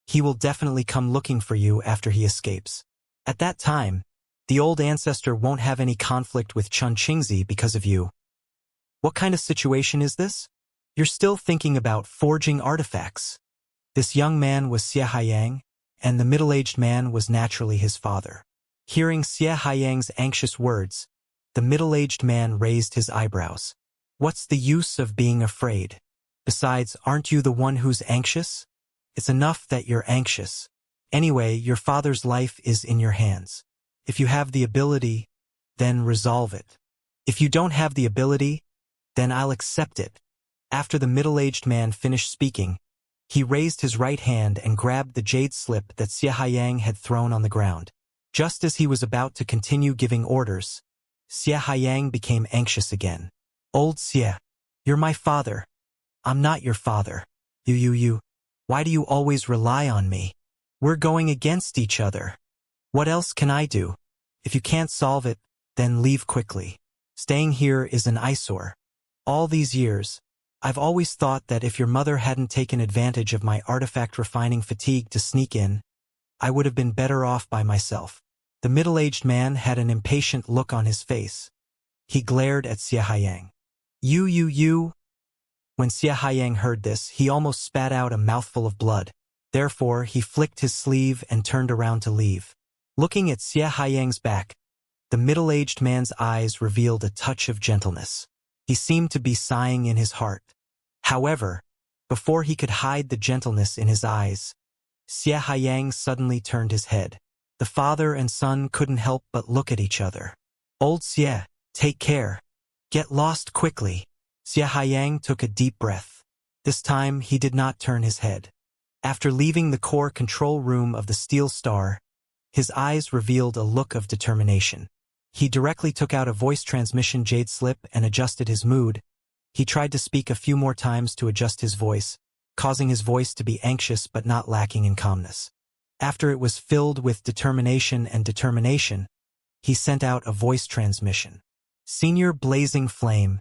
he will definitely come looking for you after he escapes. At that time, the old ancestor won't have any conflict with Chun Qingzi because of you. What kind of situation is this? You're still thinking about forging artifacts. This young man was Xie Haiyang, and the middle-aged man was naturally his father. Hearing Xie Haiyang's anxious words, the middle-aged man raised his eyebrows. What's the use of being afraid? Besides, aren't you the one who's anxious? It's enough that you're anxious. Anyway, your father's life is in your hands. If you have the ability, then resolve it. If you don't have the ability, then I'll accept it. After the middle-aged man finished speaking, he raised his right hand and grabbed the jade slip that Xie Haiyang had thrown on the ground. Just as he was about to continue giving orders, Xie Haiyang became anxious again. Old Xie, you're my father. I'm not your father. You. Why do you always rely on me? We're going against each other. What else can I do? If you can't solve it, then leave quickly. Staying here is an eyesore. All these years, I've always thought that if your mother hadn't taken advantage of my artifact refining fatigue to sneak in, I would have been better off by myself. The middle-aged man had an impatient look on his face. He glared at Xie Haiyang. You. When Xie Haiyang heard this, he almost spat out a mouthful of blood. Therefore, he flicked his sleeve and turned around to leave. Looking at Xie Haiyang's back, the middle-aged man's eyes revealed a touch of gentleness. He seemed to be sighing in his heart. However, before he could hide the gentleness in his eyes, Xie Haiyang suddenly turned his head. The father and son couldn't help but look at each other. Old Xie, take care. Get lost quickly. Xie Haiyang took a deep breath. This time he did not turn his head. After leaving the core control room of the Steel Star, his eyes revealed a look of determination. He directly took out a voice transmission jade slip and adjusted his mood. He tried to speak a few more times to adjust his voice, causing his voice to be anxious but not lacking in calmness. After it was filled with determination, he sent out a voice transmission. Senior Blazing Flame,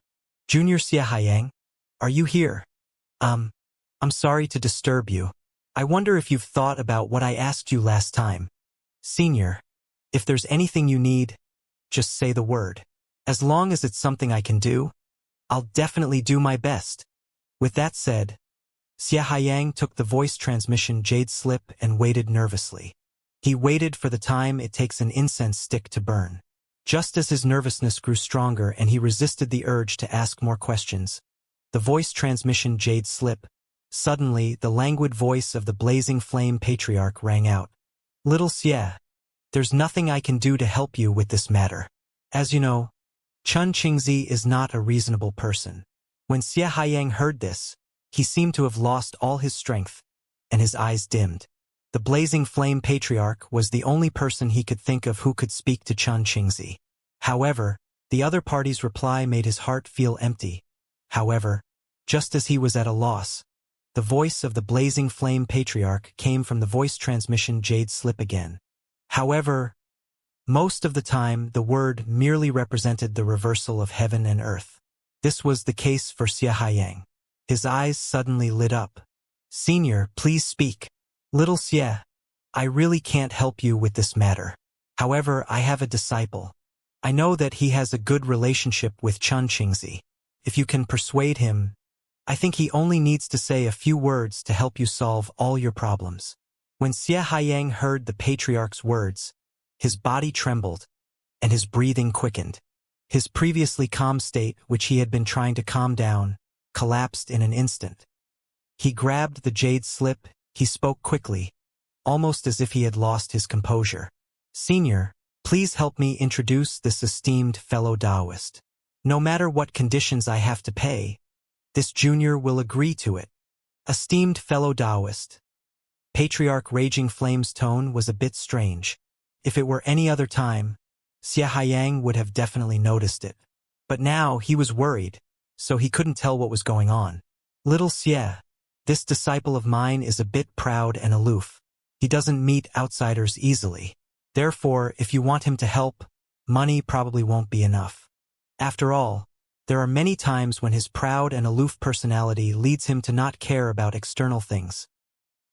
Junior Xie Haiyang, are you here? I'm sorry to disturb you. I wonder if you've thought about what I asked you last time. Senior, if there's anything you need, just say the word. As long as it's something I can do, I'll definitely do my best. With that said, Xie Haiyang took the voice transmission jade slip and waited nervously. He waited for the time it takes an incense stick to burn. Just as his nervousness grew stronger and he resisted the urge to ask more questions, the voice transmission jade slip, suddenly the languid voice of the Blazing Flame Patriarch rang out. Little Xie, there's nothing I can do to help you with this matter. As you know, Chun Qingzi is not a reasonable person. When Xie Haiyang heard this, he seemed to have lost all his strength, and his eyes dimmed. The Blazing Flame Patriarch was the only person he could think of who could speak to Chun Qingzi. However, the other party's reply made his heart feel empty. However, just as he was at a loss, the voice of the Blazing Flame Patriarch came from the voice transmission jade slip again. However, most of the time the word merely represented the reversal of heaven and earth. This was the case for Xie Haiyang. His eyes suddenly lit up. Senior, please speak. Little Xie, I really can't help you with this matter. However, I have a disciple. I know that he has a good relationship with Chun Qingzi. If you can persuade him, I think he only needs to say a few words to help you solve all your problems. When Xie Haiyang heard the Patriarch's words, his body trembled, and his breathing quickened. His previously calm state, which he had been trying to calm down, collapsed in an instant. He grabbed the jade slip. He spoke quickly, almost as if he had lost his composure. Senior, please help me introduce this esteemed fellow Taoist. No matter what conditions I have to pay, this junior will agree to it. Esteemed fellow Taoist. Patriarch Raging Flame's tone was a bit strange. If it were any other time, Xianxia would have definitely noticed it. But now he was worried, so he couldn't tell what was going on. Little Xie, this disciple of mine is a bit proud and aloof. He doesn't meet outsiders easily. Therefore, if you want him to help, money probably won't be enough. After all, there are many times when his proud and aloof personality leads him to not care about external things.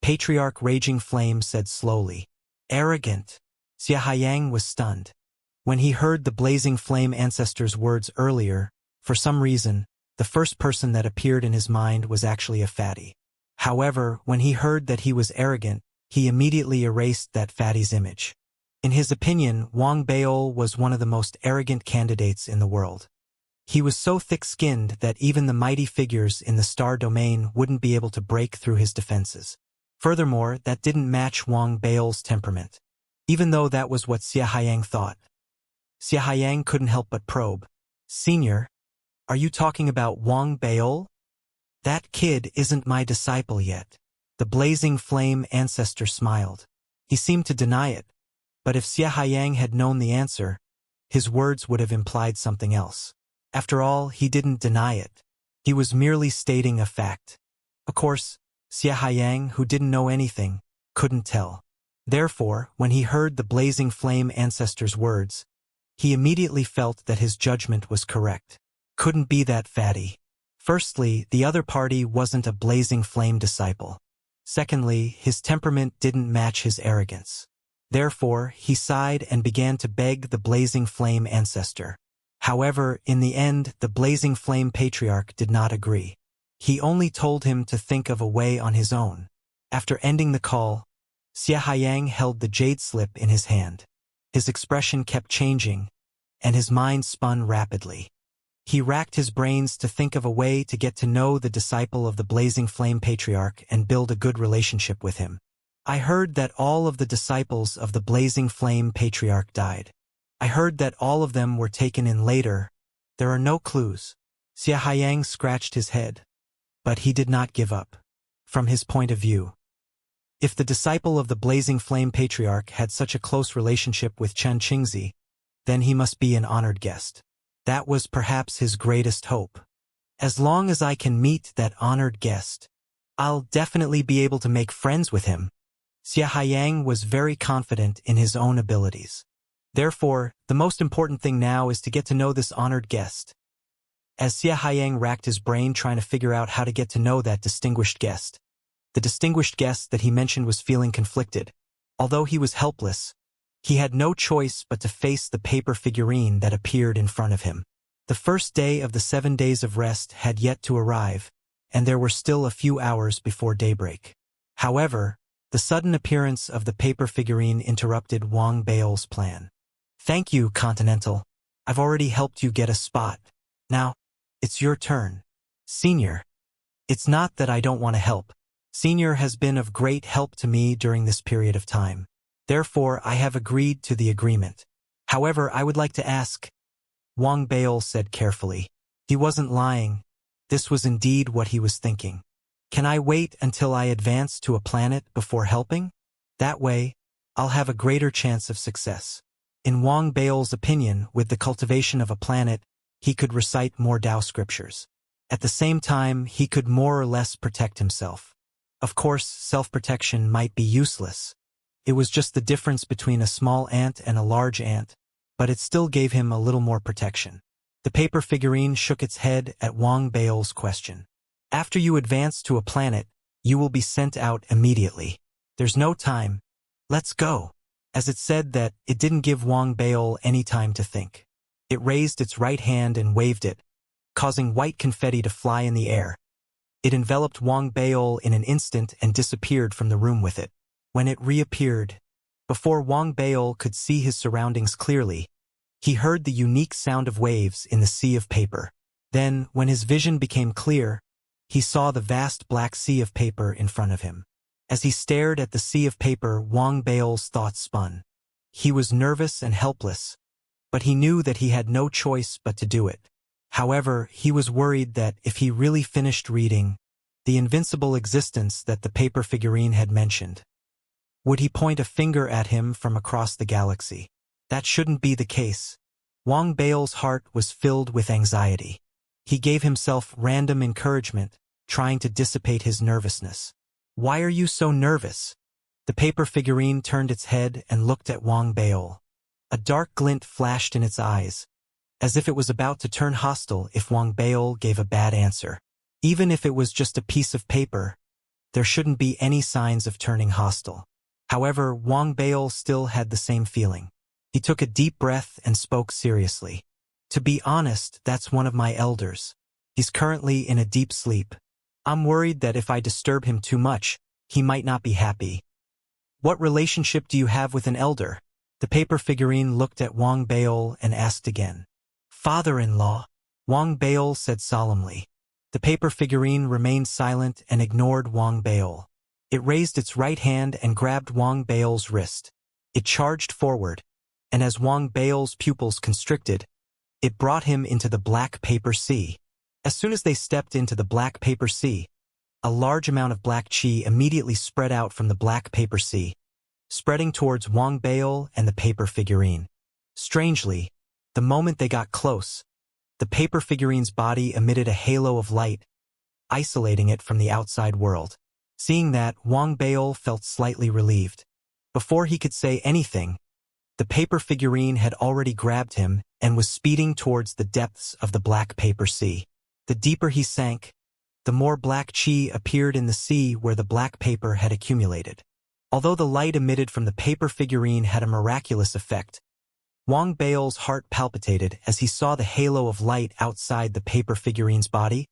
Patriarch Raging Flame said slowly. Arrogant. Xianxia was stunned. When he heard the Blazing Flame ancestor's words earlier, for some reason, the first person that appeared in his mind was actually a fatty. However, when he heard that he was arrogant, he immediately erased that fatty's image. In his opinion, Wang Baol was one of the most arrogant candidates in the world. He was so thick-skinned that even the mighty figures in the star domain wouldn't be able to break through his defenses. Furthermore, that didn't match Wang Baol's temperament, even though that was what Xianxia thought. Xianxia couldn't help but probe. Senior, are you talking about Wang Baol? That kid isn't my disciple yet. The Blazing Flame ancestor smiled. He seemed to deny it, but if Xianxia had known the answer, his words would have implied something else. After all, he didn't deny it. He was merely stating a fact. Of course, Xianxia, who didn't know anything, couldn't tell. Therefore, when he heard the Blazing Flame ancestor's words, he immediately felt that his judgment was correct. Couldn't be that fatty. Firstly, the other party wasn't a Blazing Flame disciple. Secondly, his temperament didn't match his arrogance. Therefore, he sighed and began to beg the Blazing Flame ancestor. However, in the end, the Blazing Flame patriarch did not agree. He only told him to think of a way on his own. After ending the call, Xianxia held the jade slip in his hand. His expression kept changing, and his mind spun rapidly. He racked his brains to think of a way to get to know the disciple of the Blazing Flame patriarch and build a good relationship with him. I heard that all of the disciples of the Blazing Flame patriarch died. I heard that all of them were taken in later. There are no clues. Xianxia scratched his head. But he did not give up. From his point of view, if the disciple of the Blazing Flame patriarch had such a close relationship with Xianxia, then he must be an honored guest. That was perhaps his greatest hope. As long as I can meet that honored guest, I'll definitely be able to make friends with him. Xianxia was very confident in his own abilities. Therefore, the most important thing now is to get to know this honored guest. As Xianxia racked his brain trying to figure out how to get to know that distinguished guest, the distinguished guest that he mentioned was feeling conflicted. Although he was helpless, he had no choice but to face the paper figurine that appeared in front of him. The first day of the 7 days of rest had yet to arrive, and there were still a few hours before daybreak. However, the sudden appearance of the paper figurine interrupted Wang Baol's plan. Thank you, Continental. I've already helped you get a spot. Now, it's your turn. Senior. It's not that I don't want to help. Senior has been of great help to me during this period of time. Therefore, I have agreed to the agreement. However, I would like to ask, Wang Baol said carefully. He wasn't lying. This was indeed what he was thinking. Can I wait until I advance to a planet before helping? That way, I'll have a greater chance of success. In Wang Baol's opinion, with the cultivation of a planet, he could recite more Tao scriptures. At the same time, he could more or less protect himself. Of course, self-protection might be useless. It was just the difference between a small ant and a large ant, but it still gave him a little more protection. The paper figurine shook its head at Wang Baol's question. After you advance to a planet, you will be sent out immediately. There's no time. Let's go. As it said that, it didn't give Wang Baol any time to think. It raised its right hand and waved it, causing white confetti to fly in the air. It enveloped Wang Baol in an instant and disappeared from the room with it. When it reappeared, before Wang Baol could see his surroundings clearly, he heard the unique sound of waves in the sea of paper. Then, when his vision became clear, he saw the vast black sea of paper in front of him. As he stared at the sea of paper, Wang Baol's thoughts spun. He was nervous and helpless, but he knew that he had no choice but to do it. However, he was worried that if he really finished reading the invincible existence that the paper figurine had mentioned, would he point a finger at him from across the galaxy? That shouldn't be the case. Wang Bao's heart was filled with anxiety. He gave himself random encouragement, trying to dissipate his nervousness. Why are you so nervous? The paper figurine turned its head and looked at Wang Bao. A dark glint flashed in its eyes, as if it was about to turn hostile if Wang Bao gave a bad answer. Even if it was just a piece of paper, there shouldn't be any signs of turning hostile. However, Wang Bao still had the same feeling. He took a deep breath and spoke seriously. To be honest, that's one of my elders. He's currently in a deep sleep. I'm worried that if I disturb him too much, he might not be happy. What relationship do you have with an elder? The paper figurine looked at Wang Bao and asked again. Father-in-law, Wang Bao said solemnly. The paper figurine remained silent and ignored Wang Bao. It raised its right hand and grabbed Wang Bao's wrist. It charged forward, and as Wang Bao's pupils constricted, it brought him into the black paper sea. As soon as they stepped into the black paper sea, a large amount of black qi immediately spread out from the black paper sea, spreading towards Wang Bao and the paper figurine. Strangely, the moment they got close, the paper figurine's body emitted a halo of light, isolating it from the outside world. Seeing that, Wang Bao felt slightly relieved. Before he could say anything, the paper figurine had already grabbed him and was speeding towards the depths of the black paper sea. The deeper he sank, the more black qi appeared in the sea where the black paper had accumulated. Although the light emitted from the paper figurine had a miraculous effect, Wang Bao's heart palpitated as he saw the halo of light outside the paper figurine's body.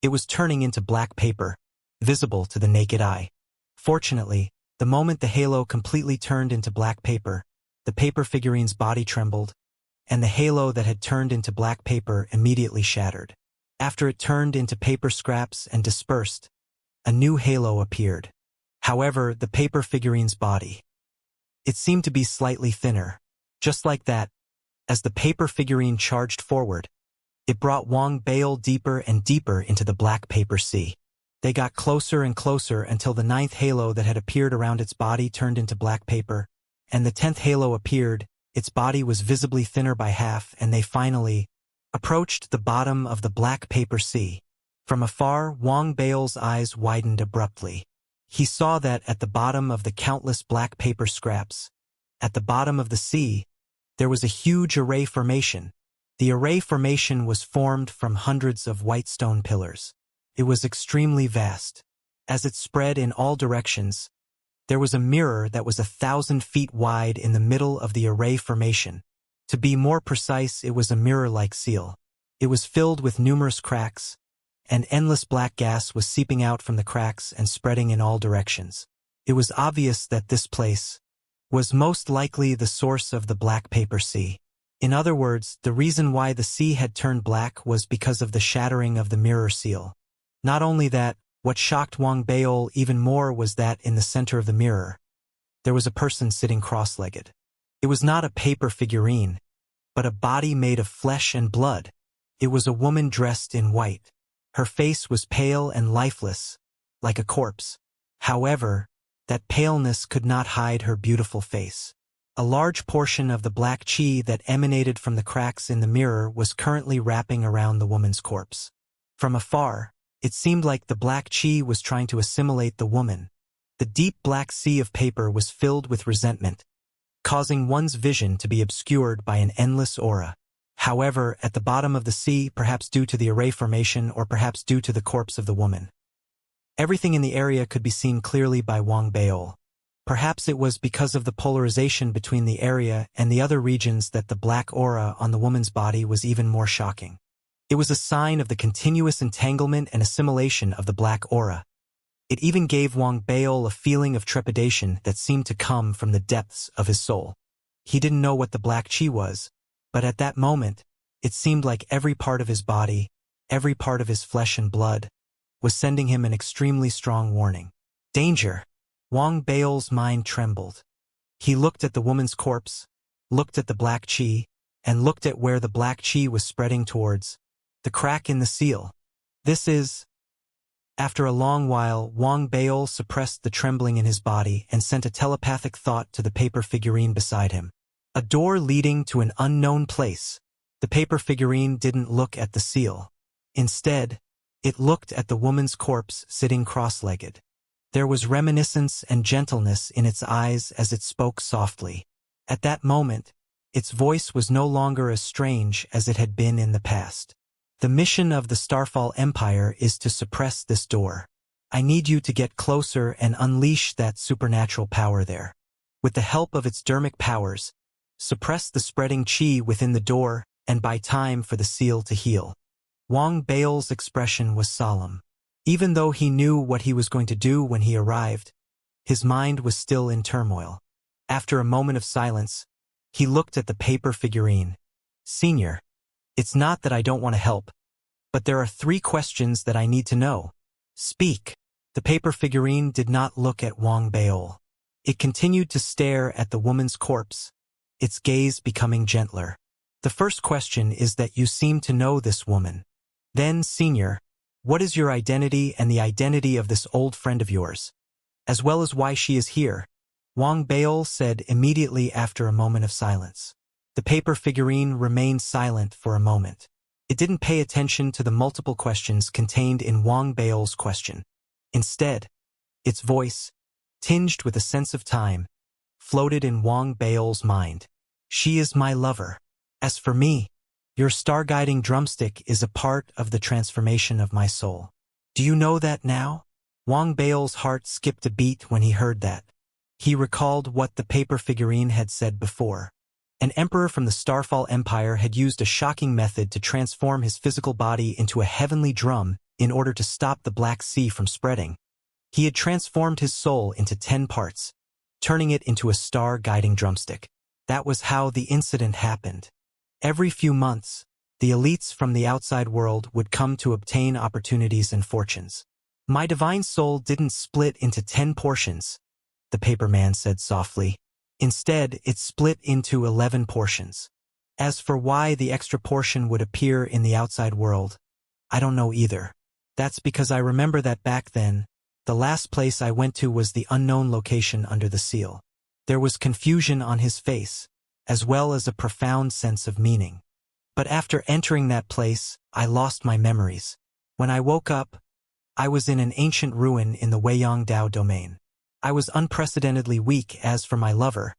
It was turning into black paper, visible to the naked eye. Fortunately, the moment the halo completely turned into black paper, the paper figurine's body trembled, and the halo that had turned into black paper immediately shattered. After it turned into paper scraps and dispersed, a new halo appeared. However, the paper figurine's body, it seemed to be slightly thinner. Just like that, as the paper figurine charged forward, it brought Wang Bao deeper and deeper into the black paper sea. They got closer and closer until the 9th halo that had appeared around its body turned into black paper, and the 10th halo appeared. Its body was visibly thinner by half, and they finally approached the bottom of the black paper sea. From afar, Wang Bao's eyes widened abruptly. He saw that at the bottom of the countless black paper scraps, at the bottom of the sea, there was a huge array formation. The array formation was formed from hundreds of white stone pillars. It was extremely vast. As it spread in all directions, there was a mirror that was 1,000 feet wide in the middle of the array formation. To be more precise, it was a mirror-like seal. It was filled with numerous cracks, and endless black gas was seeping out from the cracks and spreading in all directions. It was obvious that this place was most likely the source of the black paper sea. In other words, the reason why the sea had turned black was because of the shattering of the mirror seal. Not only that, what shocked Wang Bao even more was that in the center of the mirror, there was a person sitting cross-legged. It was not a paper figurine, but a body made of flesh and blood. It was a woman dressed in white. Her face was pale and lifeless, like a corpse. However, that paleness could not hide her beautiful face. A large portion of the black qi that emanated from the cracks in the mirror was currently wrapping around the woman's corpse. From afar, it seemed like the black qi was trying to assimilate the woman. The deep black sea of paper was filled with resentment, causing one's vision to be obscured by an endless aura. However, at the bottom of the sea, perhaps due to the array formation or perhaps due to the corpse of the woman, everything in the area could be seen clearly by Wang Bao. Perhaps it was because of the polarization between the area and the other regions that the black aura on the woman's body was even more shocking. It was a sign of the continuous entanglement and assimilation of the black aura. It even gave Wang Bao a feeling of trepidation that seemed to come from the depths of his soul. He didn't know what the black qi was, but at that moment, it seemed like every part of his body, every part of his flesh and blood, was sending him an extremely strong warning. Danger! Wang Bao's mind trembled. He looked at the woman's corpse, looked at the black qi, and looked at where the black qi was spreading towards, the crack in the seal. After a long while, Wang Bao suppressed the trembling in his body and sent a telepathic thought to the paper figurine beside him. A door leading to an unknown place. The paper figurine didn't look at the seal. Instead, it looked at the woman's corpse sitting cross-legged. There was reminiscence and gentleness in its eyes as it spoke softly. At that moment, its voice was no longer as strange as it had been in the past. The mission of the Starfall Empire is to suppress this door. I need you to get closer and unleash that supernatural power there. With the help of its dermic powers, suppress the spreading qi within the door and buy time for the seal to heal. Wang Bao's expression was solemn. Even though he knew what he was going to do when he arrived, his mind was still in turmoil. After a moment of silence, he looked at the paper figurine. Senior, it's not that I don't want to help, but there are 3 questions that I need to know. Speak. The paper figurine did not look at Wang Bao. It continued to stare at the woman's corpse, its gaze becoming gentler. The first question is that you seem to know this woman. Then, Senior, what is your identity and the identity of this old friend of yours, as well as why she is here? Wang Bao said immediately after a moment of silence. The paper figurine remained silent for a moment. It didn't pay attention to the multiple questions contained in Wang Bao's question. Instead, its voice, tinged with a sense of time, floated in Wang Bao's mind. She is my lover. As for me, your star-guiding drumstick is a part of the transformation of my soul. Do you know that now? Wang Bao's heart skipped a beat when he heard that. He recalled what the paper figurine had said before. An emperor from the Starfall Empire had used a shocking method to transform his physical body into a heavenly drum in order to stop the Black Sea from spreading. He had transformed his soul into 10 parts, turning it into a star-guiding drumstick. That was how the incident happened. Every few months, the elites from the outside world would come to obtain opportunities and fortunes. My divine soul didn't split into 10 portions, the paper man said softly. Instead, it split into 11 portions. As for why the extra portion would appear in the outside world, I don't know either. That's because I remember that back then, the last place I went to was the unknown location under the seal. There was confusion on his face, as well as a profound sense of meaning. But after entering that place, I lost my memories. When I woke up, I was in an ancient ruin in the Weiyang domain. I was unprecedentedly weak. As for my lover,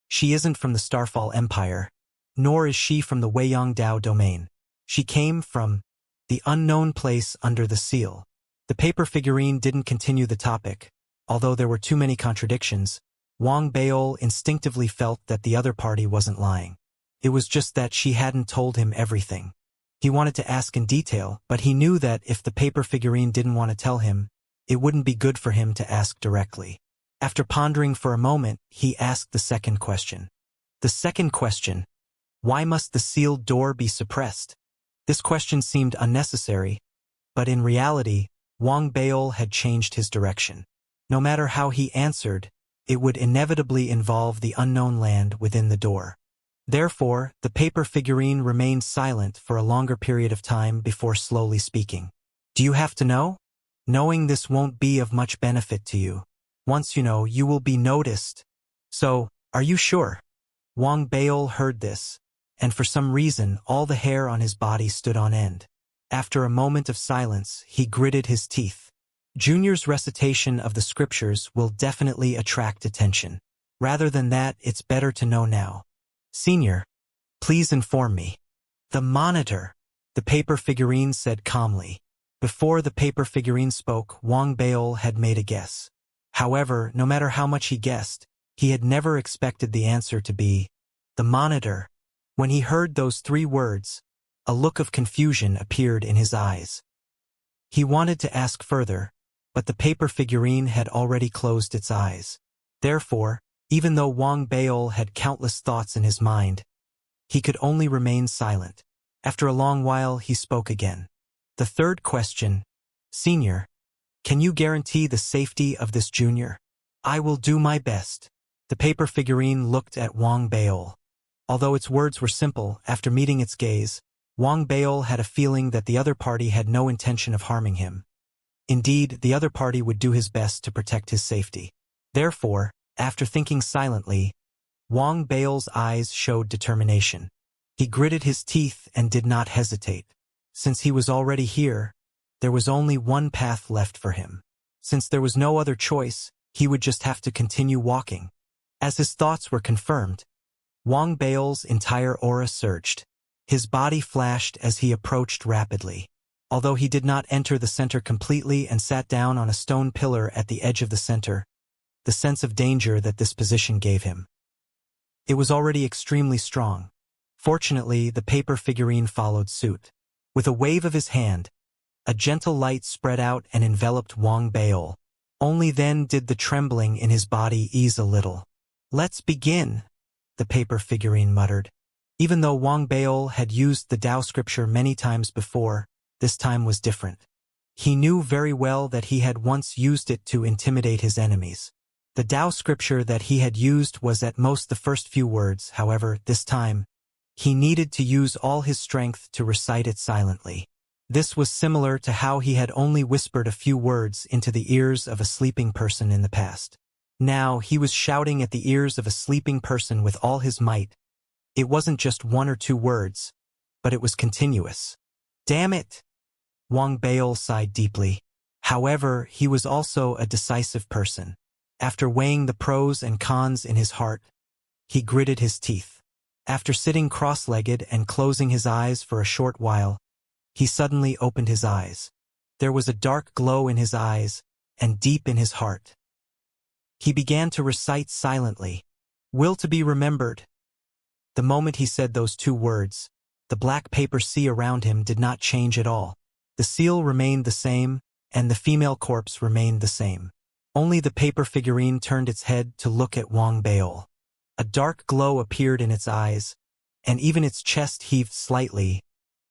she isn't from the Starfall Empire, nor is she from the Weiyang domain. She came from the unknown place under the seal. The paper figurine didn't continue the topic. Although there were too many contradictions, Wang Bao instinctively felt that the other party wasn't lying. It was just that she hadn't told him everything. He wanted to ask in detail, but he knew that if the paper figurine didn't want to tell him, it wouldn't be good for him to ask directly. After pondering for a moment, he asked the second question. The second question: why must the sealed door be suppressed? This question seemed unnecessary, but in reality, Wang Bao had changed his direction. No matter how he answered, it would inevitably involve the unknown land within the door. Therefore, the paper figurine remained silent for a longer period of time before slowly speaking. Do you have to know? Knowing this won't be of much benefit to you. Once you know, you will be noticed. So, are you sure? Wang Bao heard this, and for some reason all the hair on his body stood on end. After a moment of silence, he gritted his teeth. Junior's recitation of the scriptures will definitely attract attention. Rather than that, it's better to know now. Senior, please inform me. The monitor, the paper figurine said calmly. Before the paper figurine spoke, Wang Bao had made a guess. However, no matter how much he guessed, he had never expected the answer to be the monitor. When he heard those 3 words, a look of confusion appeared in his eyes. He wanted to ask further, but the paper figurine had already closed its eyes. Therefore, even though Wang Bao had countless thoughts in his mind, he could only remain silent. After a long while, he spoke again. The third question: Senior, can you guarantee the safety of this junior? I will do my best. The paper figurine looked at Wang Bao. Although its words were simple, after meeting its gaze, Wang Bao had a feeling that the other party had no intention of harming him. Indeed, the other party would do his best to protect his safety. Therefore, after thinking silently, Wang Bao's eyes showed determination. He gritted his teeth and did not hesitate. Since he was already here, there was only one path left for him. Since there was no other choice, he would just have to continue walking. As his thoughts were confirmed, Wang Bao's entire aura surged. His body flashed as he approached rapidly. Although he did not enter the center completely and sat down on a stone pillar at the edge of the center, the sense of danger that this position gave him. It was already extremely strong. Fortunately, the paper figurine followed suit. With a wave of his hand, a gentle light spread out and enveloped Wang Bao. Only then did the trembling in his body ease a little. "Let's begin," the paper figurine muttered. Even though Wang Bao had used the Tao scripture many times before, this time was different. He knew very well that he had once used it to intimidate his enemies. The Tao scripture that he had used was at most the first few words. However, this time, he needed to use all his strength to recite it silently. This was similar to how he had only whispered a few words into the ears of a sleeping person in the past. Now he was shouting at the ears of a sleeping person with all his might. It wasn't just one or two words, but it was continuous. "Damn it!" Wang Bao sighed deeply. However, he was also a decisive person. After weighing the pros and cons in his heart, he gritted his teeth. After sitting cross-legged and closing his eyes for a short while, he suddenly opened his eyes. There was a dark glow in his eyes and deep in his heart. He began to recite silently, "Will to be remembered." The moment he said those two words, the black paper sea around him did not change at all. The seal remained the same, and the female corpse remained the same. Only the paper figurine turned its head to look at Wang Bao. A dark glow appeared in its eyes, and even its chest heaved slightly.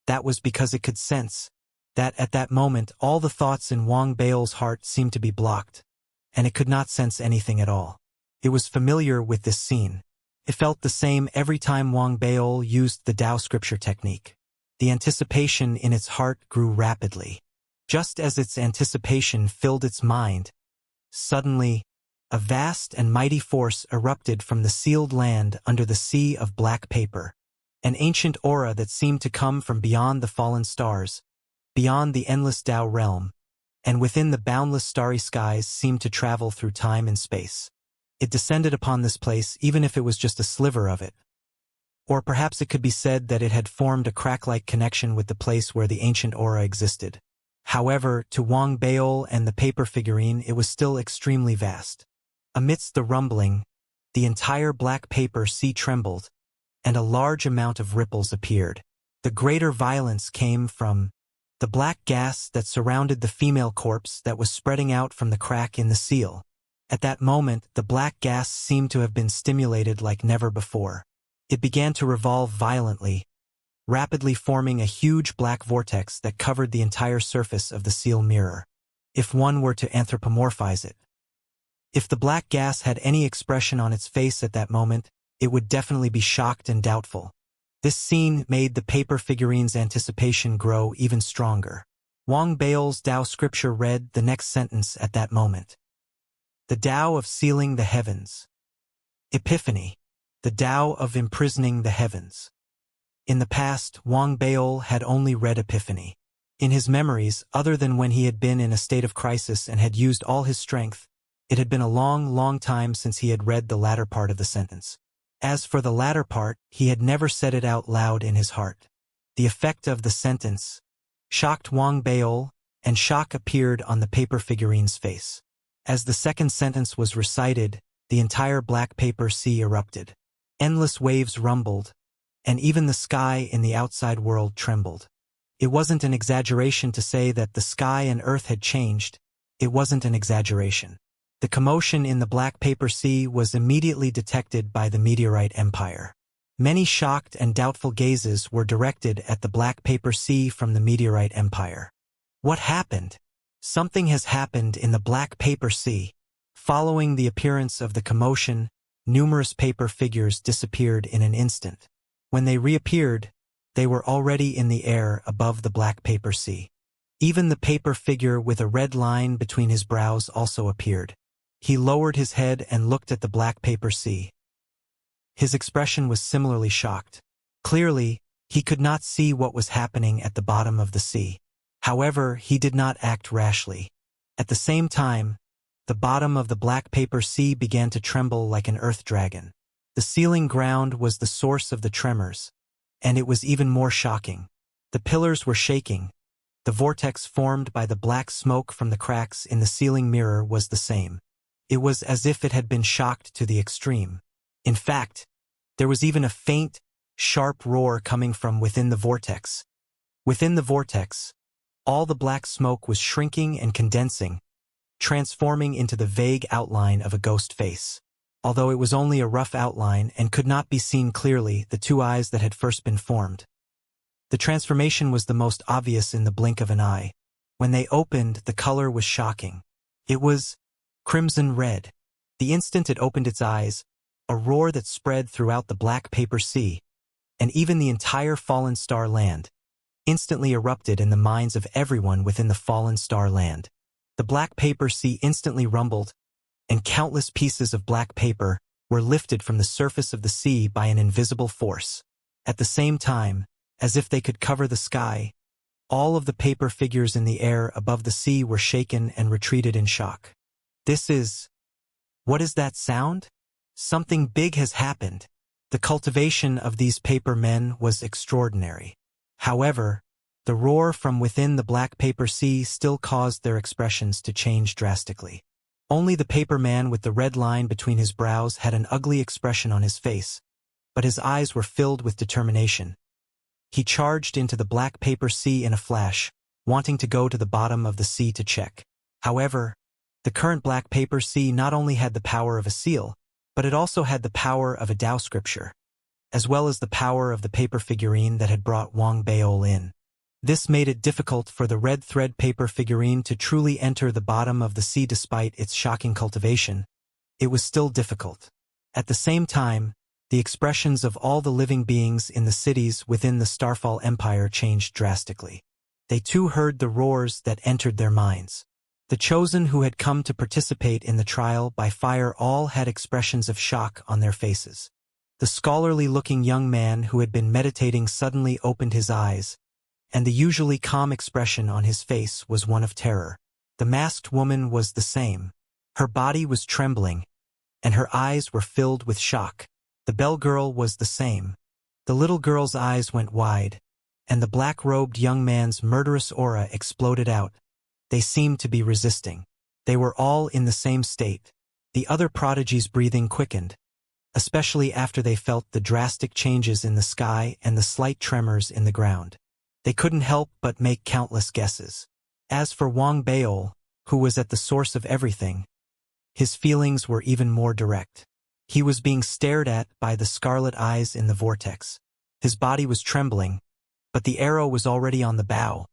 That was because it could sense that at that moment all the thoughts in Wang Bao's heart seemed to be blocked, and it could not sense anything at all. It was familiar with this scene. It felt the same every time Wang Bao used the Tao scripture technique. The anticipation in its heart grew rapidly. Just as its anticipation filled its mind, suddenly, a vast and mighty force erupted from the sealed land under the sea of black paper. An ancient aura that seemed to come from beyond the fallen stars, beyond the endless Tao realm, and within the boundless starry skies seemed to travel through time and space. It descended upon this place even if it was just a sliver of it. Or perhaps it could be said that it had formed a crack-like connection with the place where the ancient aura existed. However, to Wang Bao and the paper figurine it was still extremely vast. Amidst the rumbling, the entire black paper sea trembled, and a large amount of ripples appeared. The greater violence came from the black gas that surrounded the female corpse that was spreading out from the crack in the seal. At that moment, the black gas seemed to have been stimulated like never before. It began to revolve violently, rapidly forming a huge black vortex that covered the entire surface of the seal mirror. If one were to anthropomorphize it. If the black gas had any expression on its face at that moment, it would definitely be shocked and doubtful. This scene made the paper figurine's anticipation grow even stronger. Wang Bao's Tao scripture read the next sentence at that moment. The Tao of sealing the heavens. Epiphany. The Tao of imprisoning the heavens. In the past, Wang Bao had only read Epiphany. In his memories, other than when he had been in a state of crisis and had used all his strength, it had been a long, long time since he had read the latter part of the sentence. As for the latter part, he had never said it out loud in his heart. The effect of the sentence shocked Wang Bao, and shock appeared on the paper figurine's face. As the second sentence was recited, the entire black paper sea erupted. Endless waves rumbled, and even the sky in the outside world trembled. It wasn't an exaggeration to say that the sky and earth had changed. It wasn't an exaggeration. The commotion in the black paper sea was immediately detected by the meteorite empire. Many shocked and doubtful gazes were directed at the black paper sea from the meteorite empire. What happened? Something has happened in the black paper sea. Following the appearance of the commotion, numerous paper figures disappeared in an instant. When they reappeared, they were already in the air above the black paper sea. Even the paper figure with a red line between his brows also appeared. He lowered his head and looked at the black paper sea. His expression was similarly shocked. Clearly, he could not see what was happening at the bottom of the sea. However, he did not act rashly. At the same time, the bottom of the black paper sea began to tremble like an earth dragon. The sealing ground was the source of the tremors, and it was even more shocking. The pillars were shaking. The vortex formed by the black smoke from the cracks in the ceiling mirror was the same. It was as if it had been shocked to the extreme. In fact, there was even a faint, sharp roar coming from within the vortex. Within the vortex, all the black smoke was shrinking and condensing, transforming into the vague outline of a ghost face. Although it was only a rough outline and could not be seen clearly, the two eyes that had first been formed. The transformation was the most obvious in the blink of an eye. When they opened, the color was shocking. It was crimson red. The instant it opened its eyes, a roar that spread throughout the black paper sea, and even the entire fallen star land, instantly erupted in the minds of everyone within the fallen star land. The black paper sea instantly rumbled, and countless pieces of black paper were lifted from the surface of the sea by an invisible force. At the same time, as if they could cover the sky, all of the paper figures in the air above the sea were shaken and retreated in shock. What is that sound? Something big has happened. The cultivation of these paper men was extraordinary. However, the roar from within the black paper sea still caused their expressions to change drastically. Only the paper man with the red line between his brows had an ugly expression on his face, but his eyes were filled with determination. He charged into the black paper sea in a flash, wanting to go to the bottom of the sea to check. However, the current black paper sea not only had the power of a seal, but it also had the power of a Tao scripture, as well as the power of the paper figurine that had brought Wang Baol in. This made it difficult for the red thread paper figurine to truly enter the bottom of the sea despite its shocking cultivation. It was still difficult. At the same time, the expressions of all the living beings in the cities within the Starfall Empire changed drastically. They too heard the roars that entered their minds. The chosen who had come to participate in the trial by fire all had expressions of shock on their faces. The scholarly-looking young man who had been meditating suddenly opened his eyes, and the usually calm expression on his face was one of terror. The masked woman was the same. Her body was trembling, and her eyes were filled with shock. The bell girl was the same. The little girl's eyes went wide, and the black-robed young man's murderous aura exploded out. They seemed to be resisting. They were all in the same state. The other prodigy's breathing quickened, especially after they felt the drastic changes in the sky and the slight tremors in the ground. They couldn't help but make countless guesses. As for Wang Baol, who was at the source of everything, his feelings were even more direct. He was being stared at by the scarlet eyes in the vortex. His body was trembling, but the arrow was already on the bow,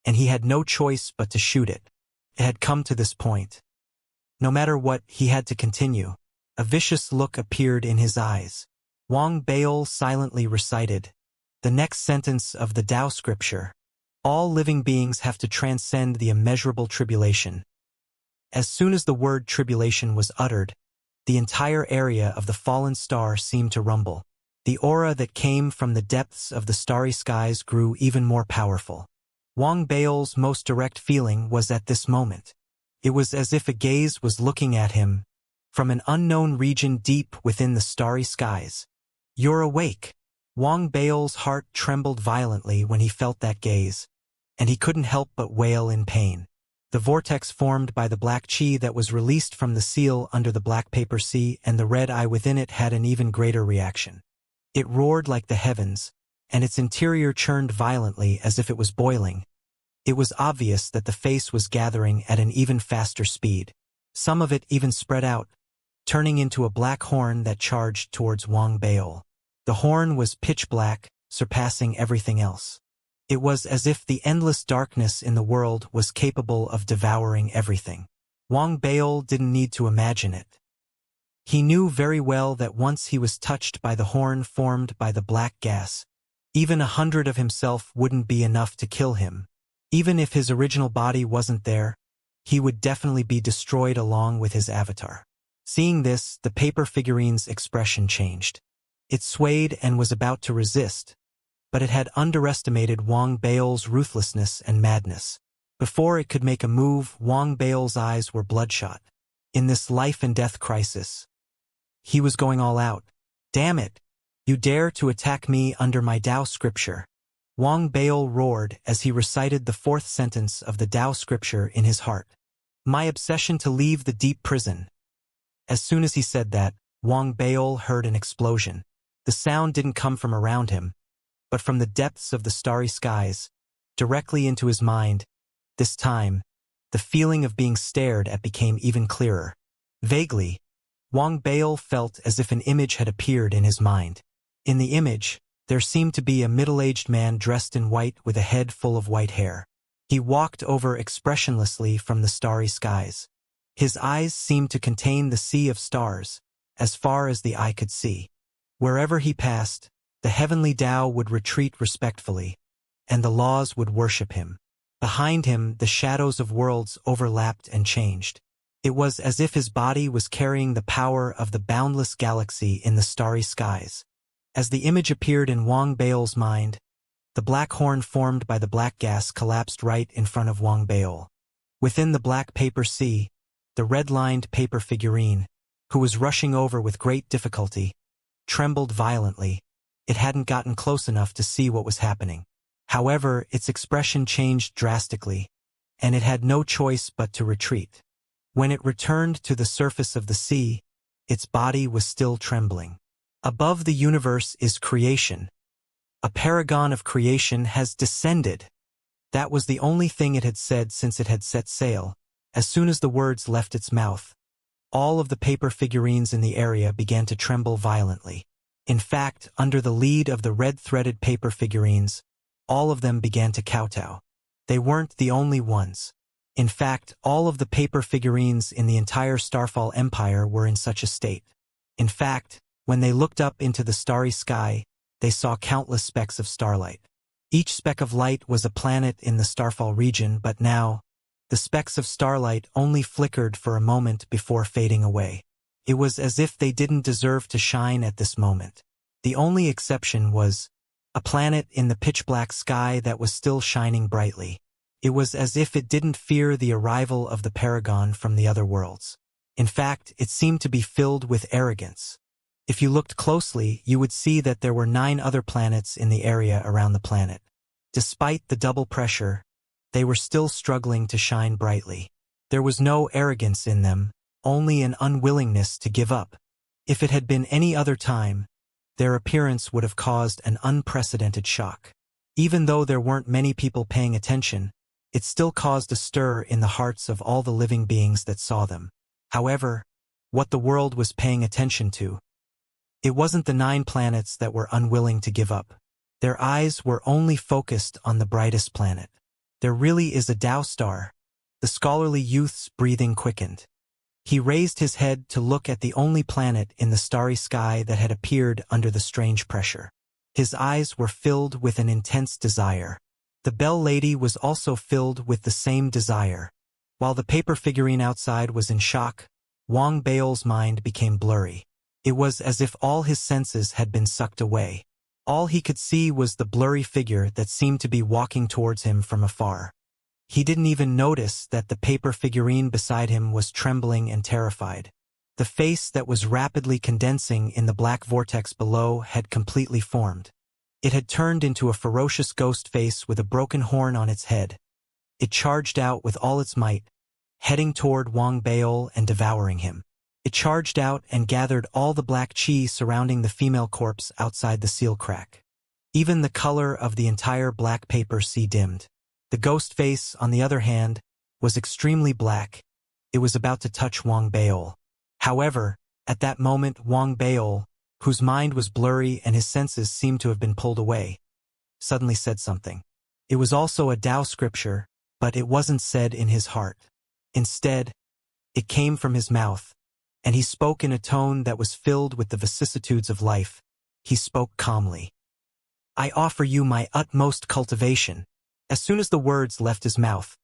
and he had no choice but to shoot it. It had come to this point. No matter what, he had to continue. A vicious look appeared in his eyes. Wang Baol silently recited the next sentence of the Tao scripture. All living beings have to transcend the immeasurable tribulation. As soon as the word tribulation was uttered, the entire area of the fallen star seemed to rumble. The aura that came from the depths of the starry skies grew even more powerful. Wang Baol's most direct feeling was at this moment. It was as if a gaze was looking at him from an unknown region deep within the starry skies. "You're awake." Wang Baol's heart trembled violently when he felt that gaze, and he couldn't help but wail in pain. The vortex formed by the black chi that was released from the seal under the black paper sea and the red eye within it had an even greater reaction. It roared like the heavens, and its interior churned violently as if it was boiling. It was obvious that the face was gathering at an even faster speed. Some of it even spread out, turning into a black horn that charged towards Wang Baol. The horn was pitch black, surpassing everything else. It was as if the endless darkness in the world was capable of devouring everything. Wang Baol didn't need to imagine it. He knew very well that once he was touched by the horn formed by the black gas, even 100 of himself wouldn't be enough to kill him. Even if his original body wasn't there, he would definitely be destroyed along with his avatar. Seeing this, the paper figurine's expression changed. It swayed and was about to resist, but it had underestimated Wang Bao's ruthlessness and madness. Before it could make a move, Wang Bao's eyes were bloodshot. In this life-and-death crisis, he was going all out. "Damn it! You dare to attack me under my Tao scripture!" Wang Bao roared as he recited the fourth sentence of the Tao scripture in his heart. "My obsession to leave the deep prison." As soon as he said that, Wang Bao heard an explosion. The sound didn't come from around him, but from the depths of the starry skies, directly into his mind. This time, the feeling of being stared at became even clearer. Vaguely, Wang Bao felt as if an image had appeared in his mind. In the image, there seemed to be a middle-aged man dressed in white with a head full of white hair. He walked over expressionlessly from the starry skies. His eyes seemed to contain the sea of stars, as far as the eye could see. Wherever he passed, the heavenly Tao would retreat respectfully, and the laws would worship him. Behind him, the shadows of worlds overlapped and changed. It was as if his body was carrying the power of the boundless galaxy in the starry skies. As the image appeared in Wang Bao's mind, the black horn formed by the black gas collapsed right in front of Wang Bao. Within the black paper sea, the red-lined paper figurine, who was rushing over with great difficulty, trembled violently. It hadn't gotten close enough to see what was happening. However, its expression changed drastically, and it had no choice but to retreat. When it returned to the surface of the sea, its body was still trembling. Above the universe is creation. A paragon of creation has descended. That was the only thing it had said since it had set sail. As soon as the words left its mouth, all of the paper figurines in the area began to tremble violently. In fact, under the lead of the red-threaded paper figurines, all of them began to kowtow. They weren't the only ones. In fact, all of the paper figurines in the entire Starfall Empire were in such a state. In fact, when they looked up into the starry sky, they saw countless specks of starlight. Each speck of light was a planet in the Starfall region, but now, the specks of starlight only flickered for a moment before fading away. It was as if they didn't deserve to shine at this moment. The only exception was a planet in the pitch-black sky that was still shining brightly. It was as if it didn't fear the arrival of the paragon from the other worlds. In fact, it seemed to be filled with arrogance. If you looked closely, you would see that there were 9 other planets in the area around the planet. Despite the double pressure, they were still struggling to shine brightly. There was no arrogance in them, only an unwillingness to give up. If it had been any other time, their appearance would have caused an unprecedented shock. Even though there weren't many people paying attention, it still caused a stir in the hearts of all the living beings that saw them. However, what the world was paying attention to, it wasn't the 9 planets that were unwilling to give up. Their eyes were only focused on the brightest planet. There really is a Tao star. The scholarly youth's breathing quickened. He raised his head to look at the only planet in the starry sky that had appeared under the strange pressure. His eyes were filled with an intense desire. The Bell Lady was also filled with the same desire. While the paper figurine outside was in shock, Wang Bao's mind became blurry. It was as if all his senses had been sucked away. All he could see was the blurry figure that seemed to be walking towards him from afar. He didn't even notice that the paper figurine beside him was trembling and terrified. The face that was rapidly condensing in the black vortex below had completely formed. It had turned into a ferocious ghost face with a broken horn on its head. It charged out with all its might, heading toward Wang Bao and devouring him. It charged out and gathered all the black chi surrounding the female corpse outside the seal crack. Even the color of the entire black paper sea dimmed. The ghost face, on the other hand, was extremely black. It was about to touch Wang Bao. However, at that moment Wang Bao, whose mind was blurry and his senses seemed to have been pulled away, suddenly said something. It was also a Tao scripture, but it wasn't said in his heart. Instead, it came from his mouth, and he spoke in a tone that was filled with the vicissitudes of life. He spoke calmly. "I offer you my utmost cultivation." As soon as the words left his mouth,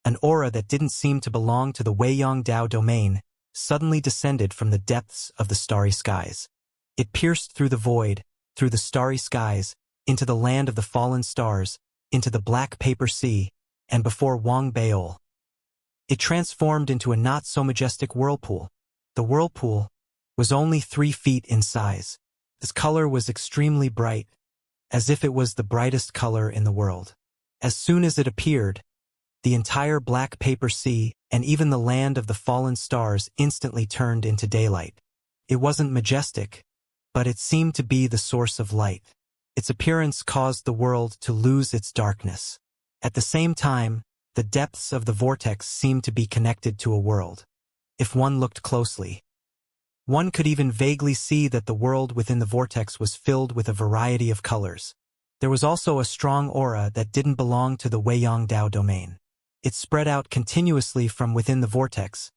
an aura that didn't seem to belong to the Weiyang Dao domain suddenly descended from the depths of the starry skies. It pierced through the void, through the starry skies, into the land of the fallen stars, into the black paper sea, and before Wang Baol. It transformed into a not-so-majestic whirlpool. The whirlpool was only 3 feet in size. Its color was extremely bright, as if it was the brightest color in the world. As soon as it appeared, the entire black paper sea and even the land of the fallen stars instantly turned into daylight. It wasn't majestic, but it seemed to be the source of light. Its appearance caused the world to lose its darkness. At the same time, the depths of the vortex seemed to be connected to a world. If one looked closely, one could even vaguely see that the world within the vortex was filled with a variety of colors. There was also a strong aura that didn't belong to the Weiyang Dao domain. It spread out continuously from within the vortex,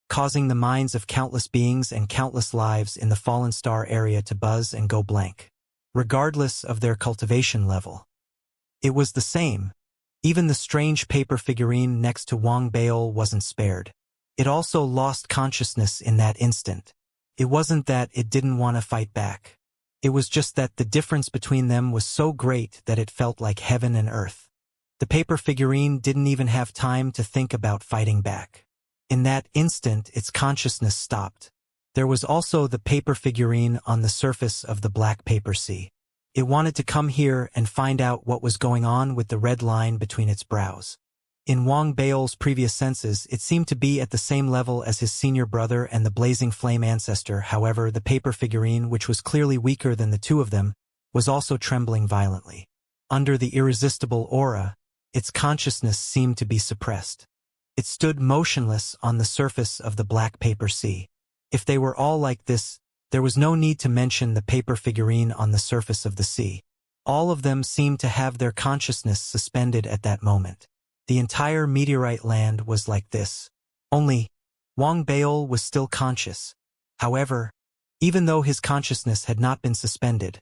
causing the minds of countless beings and countless lives in the fallen star area to buzz and go blank, regardless of their cultivation level. It was the same. Even the strange paper figurine next to Wang Baol wasn't spared. It also lost consciousness in that instant. It wasn't that it didn't want to fight back. It was just that the difference between them was so great that it felt like heaven and earth. The paper figurine didn't even have time to think about fighting back. In that instant, its consciousness stopped. There was also the paper figurine on the surface of the black paper sea. It wanted to come here and find out what was going on with the red line between its brows. In Wang Baol's previous senses, it seemed to be at the same level as his senior brother and the blazing flame ancestor. However, the paper figurine, which was clearly weaker than the two of them, was also trembling violently. Under the irresistible aura, its consciousness seemed to be suppressed. It stood motionless on the surface of the black paper sea. If they were all like this, there was no need to mention the paper figurine on the surface of the sea. All of them seemed to have their consciousness suspended at that moment. The entire meteorite land was like this. Only, Wang Baol was still conscious. However, even though his consciousness had not been suspended,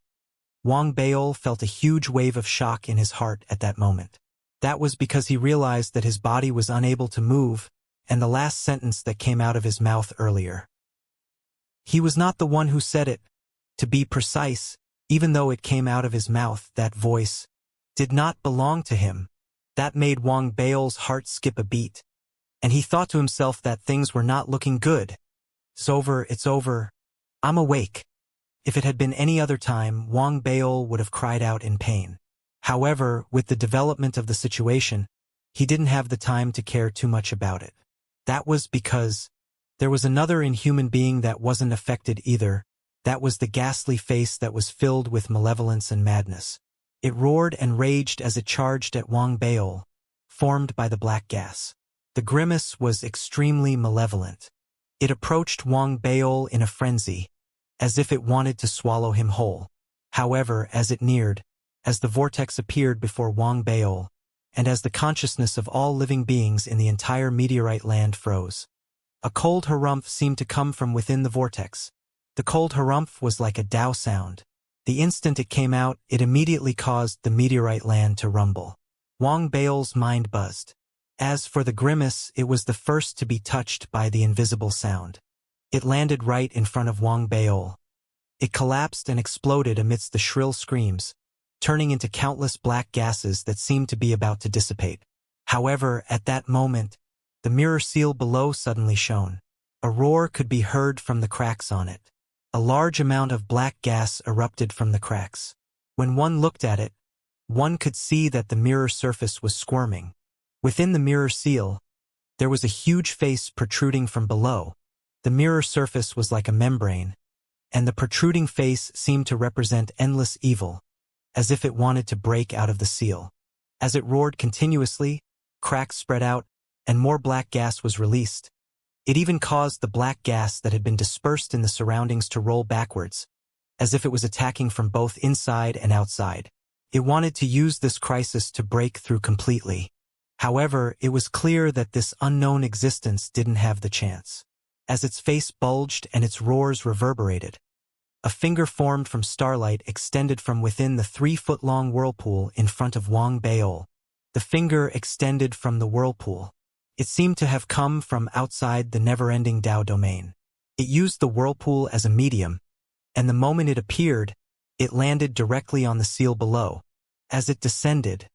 Wang Baol felt a huge wave of shock in his heart at that moment. That was because he realized that his body was unable to move, and the last sentence that came out of his mouth earlier. He was not the one who said it. To be precise, even though it came out of his mouth, that voice did not belong to him. That made Wang Baol's heart skip a beat, and he thought to himself that things were not looking good. It's over. I'm awake. If it had been any other time, Wang Baol would have cried out in pain. However, with the development of the situation, he didn't have the time to care too much about it. That was because there was another inhuman being that wasn't affected either. That was the ghastly face that was filled with malevolence and madness. It roared and raged as it charged at Wang Baol, formed by the black gas. The grimace was extremely malevolent. It approached Wang Baol in a frenzy, as if it wanted to swallow him whole. However, as it neared, as the vortex appeared before Wang Baol, and as the consciousness of all living beings in the entire meteorite land froze, a cold harumph seemed to come from within the vortex. The cold harumph was like a Tao sound. The instant it came out, it immediately caused the meteorite land to rumble. Wang Baol's mind buzzed. As for the grimace, it was the first to be touched by the invisible sound. It landed right in front of Wang Baol. It collapsed and exploded amidst the shrill screams, turning into countless black gases that seemed to be about to dissipate. However, at that moment, the mirror seal below suddenly shone. A roar could be heard from the cracks on it. A large amount of black gas erupted from the cracks. When one looked at it, one could see that the mirror surface was squirming. Within the mirror seal, there was a huge face protruding from below. The mirror surface was like a membrane, and the protruding face seemed to represent endless evil, as if it wanted to break out of the seal. As it roared continuously, cracks spread out, and more black gas was released. It even caused the black gas that had been dispersed in the surroundings to roll backwards, as if it was attacking from both inside and outside. It wanted to use this crisis to break through completely. However, it was clear that this unknown existence didn't have the chance. As its face bulged and its roars reverberated, a finger formed from starlight extended from within the 3-foot-long whirlpool in front of Wang Baol. The finger extended from the whirlpool. It seemed to have come from outside the never-ending Tao domain. It used the whirlpool as a medium, and the moment it appeared, it landed directly on the seal below. As it descended,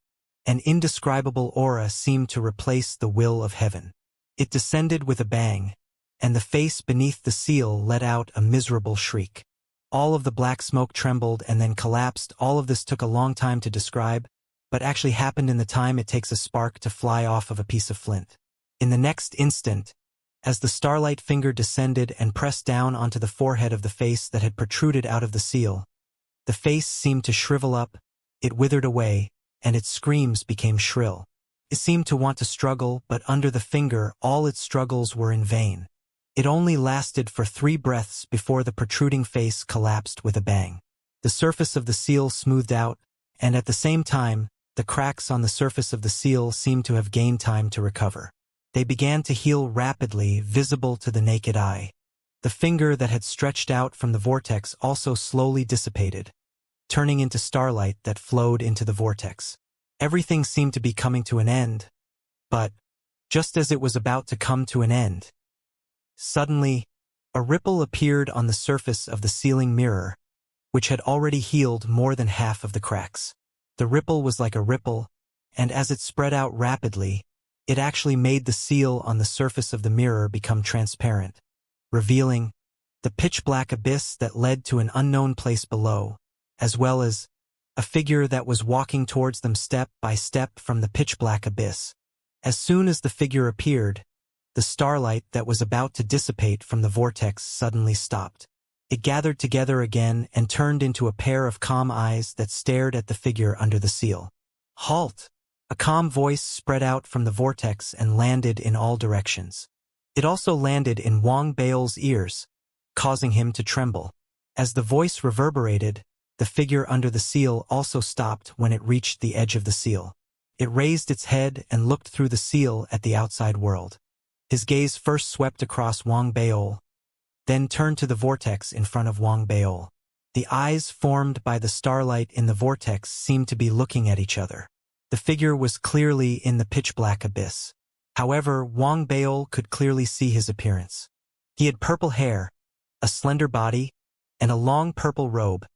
an indescribable aura seemed to replace the will of heaven. It descended with a bang, and the face beneath the seal let out a miserable shriek. All of the black smoke trembled and then collapsed. All of this took a long time to describe, but actually happened in the time it takes a spark to fly off of a piece of flint. In the next instant, as the starlight finger descended and pressed down onto the forehead of the face that had protruded out of the seal, the face seemed to shrivel up, it withered away, and its screams became shrill. It seemed to want to struggle, but under the finger all its struggles were in vain. It only lasted for 3 breaths before the protruding face collapsed with a bang. The surface of the seal smoothed out, and at the same time, the cracks on the surface of the seal seemed to have gained time to recover. They began to heal rapidly, visible to the naked eye. The finger that had stretched out from the vortex also slowly dissipated, turning into starlight that flowed into the vortex. Everything seemed to be coming to an end, but, just as it was about to come to an end, suddenly, a ripple appeared on the surface of the sealing mirror, which had already healed more than half of the cracks. The ripple was like a ripple, and as it spread out rapidly, it actually made the seal on the surface of the mirror become transparent, revealing the pitch-black abyss that led to an unknown place below, as well as a figure that was walking towards them step by step from the pitch-black abyss. As soon as the figure appeared, the starlight that was about to dissipate from the vortex suddenly stopped. It gathered together again and turned into a pair of calm eyes that stared at the figure under the seal. "Halt!" A calm voice spread out from the vortex and landed in all directions. It also landed in Wang Bao's ears, causing him to tremble. As the voice reverberated, the figure under the seal also stopped when it reached the edge of the seal. It raised its head and looked through the seal at the outside world. His gaze first swept across Wang Bao, then turned to the vortex in front of Wang Bao. The eyes formed by the starlight in the vortex seemed to be looking at each other. The figure was clearly in the pitch-black abyss. However, Wang Bao could clearly see his appearance. He had purple hair, a slender body, and a long purple robe.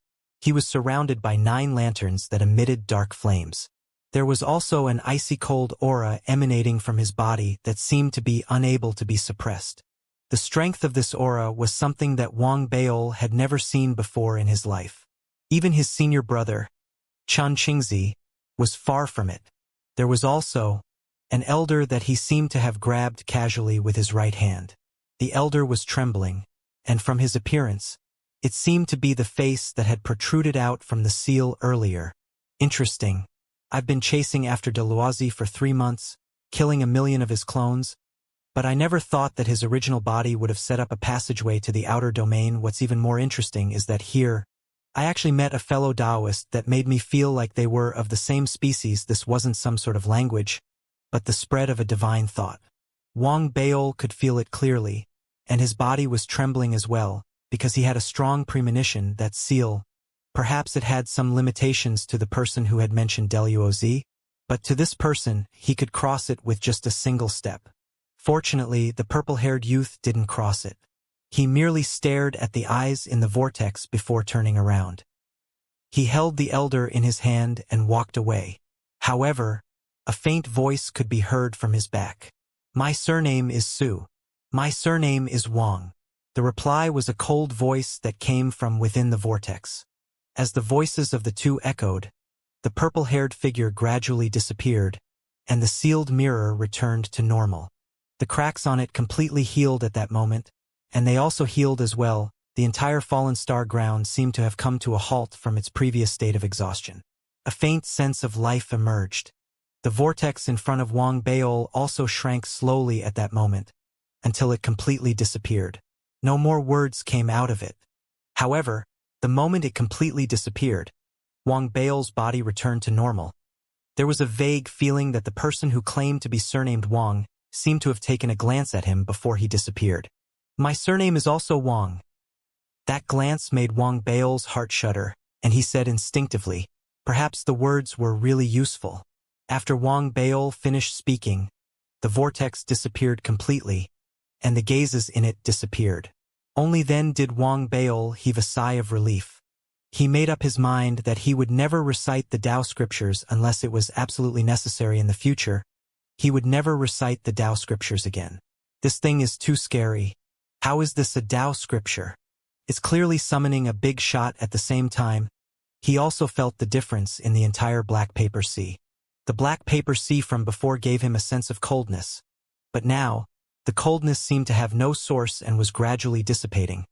He was surrounded by 9 lanterns that emitted dark flames. There was also an icy cold aura emanating from his body that seemed to be unable to be suppressed. The strength of this aura was something that Wang Bao had never seen before in his life. Even his senior brother, Xianxia, was far from it. There was also an elder that he seemed to have grabbed casually with his right hand. The elder was trembling, and from his appearance, it seemed to be the face that had protruded out from the seal earlier. Interesting. I've been chasing after Deloitte for 3 months, killing 1 million of his clones, but I never thought that his original body would have set up a passageway to the outer domain. What's even more interesting is that here, I actually met a fellow Taoist that made me feel like they were of the same species. This wasn't some sort of language, but the spread of a divine thought. Wang Bao could feel it clearly, and his body was trembling as well, because he had a strong premonition that seal, perhaps it had some limitations to the person who had mentioned Deluoz, but to this person, he could cross it with just a single step. Fortunately, the purple-haired youth didn't cross it. He merely stared at the eyes in the vortex before turning around. He held the elder in his hand and walked away. However, a faint voice could be heard from his back. "My surname is Su. My surname is Wang." The reply was a cold voice that came from within the vortex. As the voices of the two echoed, the purple-haired figure gradually disappeared, and the sealed mirror returned to normal. The cracks on it completely healed at that moment, and they also healed as well. The entire fallen star ground seemed to have come to a halt from its previous state of exhaustion. A faint sense of life emerged. The vortex in front of Wang Bao also shrank slowly at that moment, until it completely disappeared. No more words came out of it. However, the moment it completely disappeared, Wang Bao's body returned to normal. There was a vague feeling that the person who claimed to be surnamed Wang seemed to have taken a glance at him before he disappeared. "My surname is also Wang." That glance made Wang Bao's heart shudder, and he said instinctively, perhaps the words were really useful. After Wang Bao finished speaking, the vortex disappeared completely, and the gazes in it disappeared. Only then did Wang Baol heave a sigh of relief. He made up his mind that he would never recite the Tao scriptures unless it was absolutely necessary in the future. He would never recite the Tao scriptures again. This thing is too scary. How is this a Tao scripture? It's clearly summoning a big shot at the same time. He also felt the difference in the entire black paper sea. The black paper sea from before gave him a sense of coldness. But now, the coldness seemed to have no source and was gradually dissipating.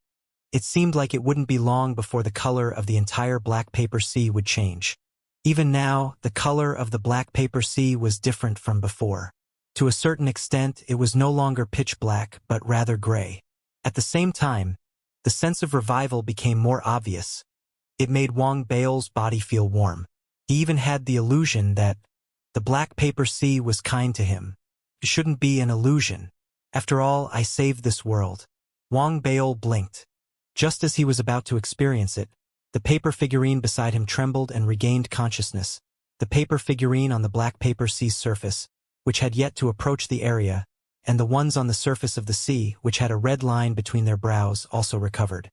It seemed like it wouldn't be long before the color of the entire black paper sea would change. Even now, the color of the black paper sea was different from before. To a certain extent, it was no longer pitch black, but rather gray. At the same time, the sense of revival became more obvious. It made Wang Baol's body feel warm. He even had the illusion that the black paper sea was kind to him. It shouldn't be an illusion. After all, I saved this world. Wang Baol blinked. Just as he was about to experience it, the paper figurine beside him trembled and regained consciousness. The paper figurine on the black paper sea's surface, which had yet to approach the area, and the ones on the surface of the sea, which had a red line between their brows, also recovered.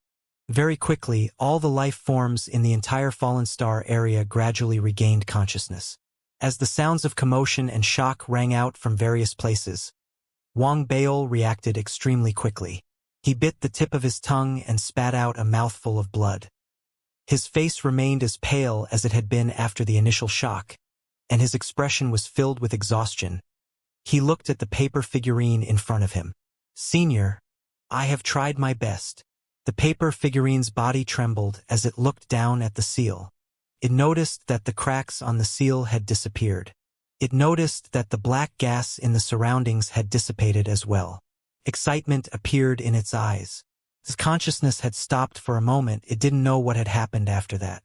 Very quickly, all the life forms in the entire fallen star area gradually regained consciousness. As the sounds of commotion and shock rang out from various places, Wang Baol reacted extremely quickly. He bit the tip of his tongue and spat out a mouthful of blood. His face remained as pale as it had been after the initial shock, and his expression was filled with exhaustion. He looked at the paper figurine in front of him. "Senior, I have tried my best." The paper figurine's body trembled as it looked down at the seal. It noticed that the cracks on the seal had disappeared. It noticed that the black gas in the surroundings had dissipated as well. Excitement appeared in its eyes. His consciousness had stopped for a moment. It didn't know what had happened after that.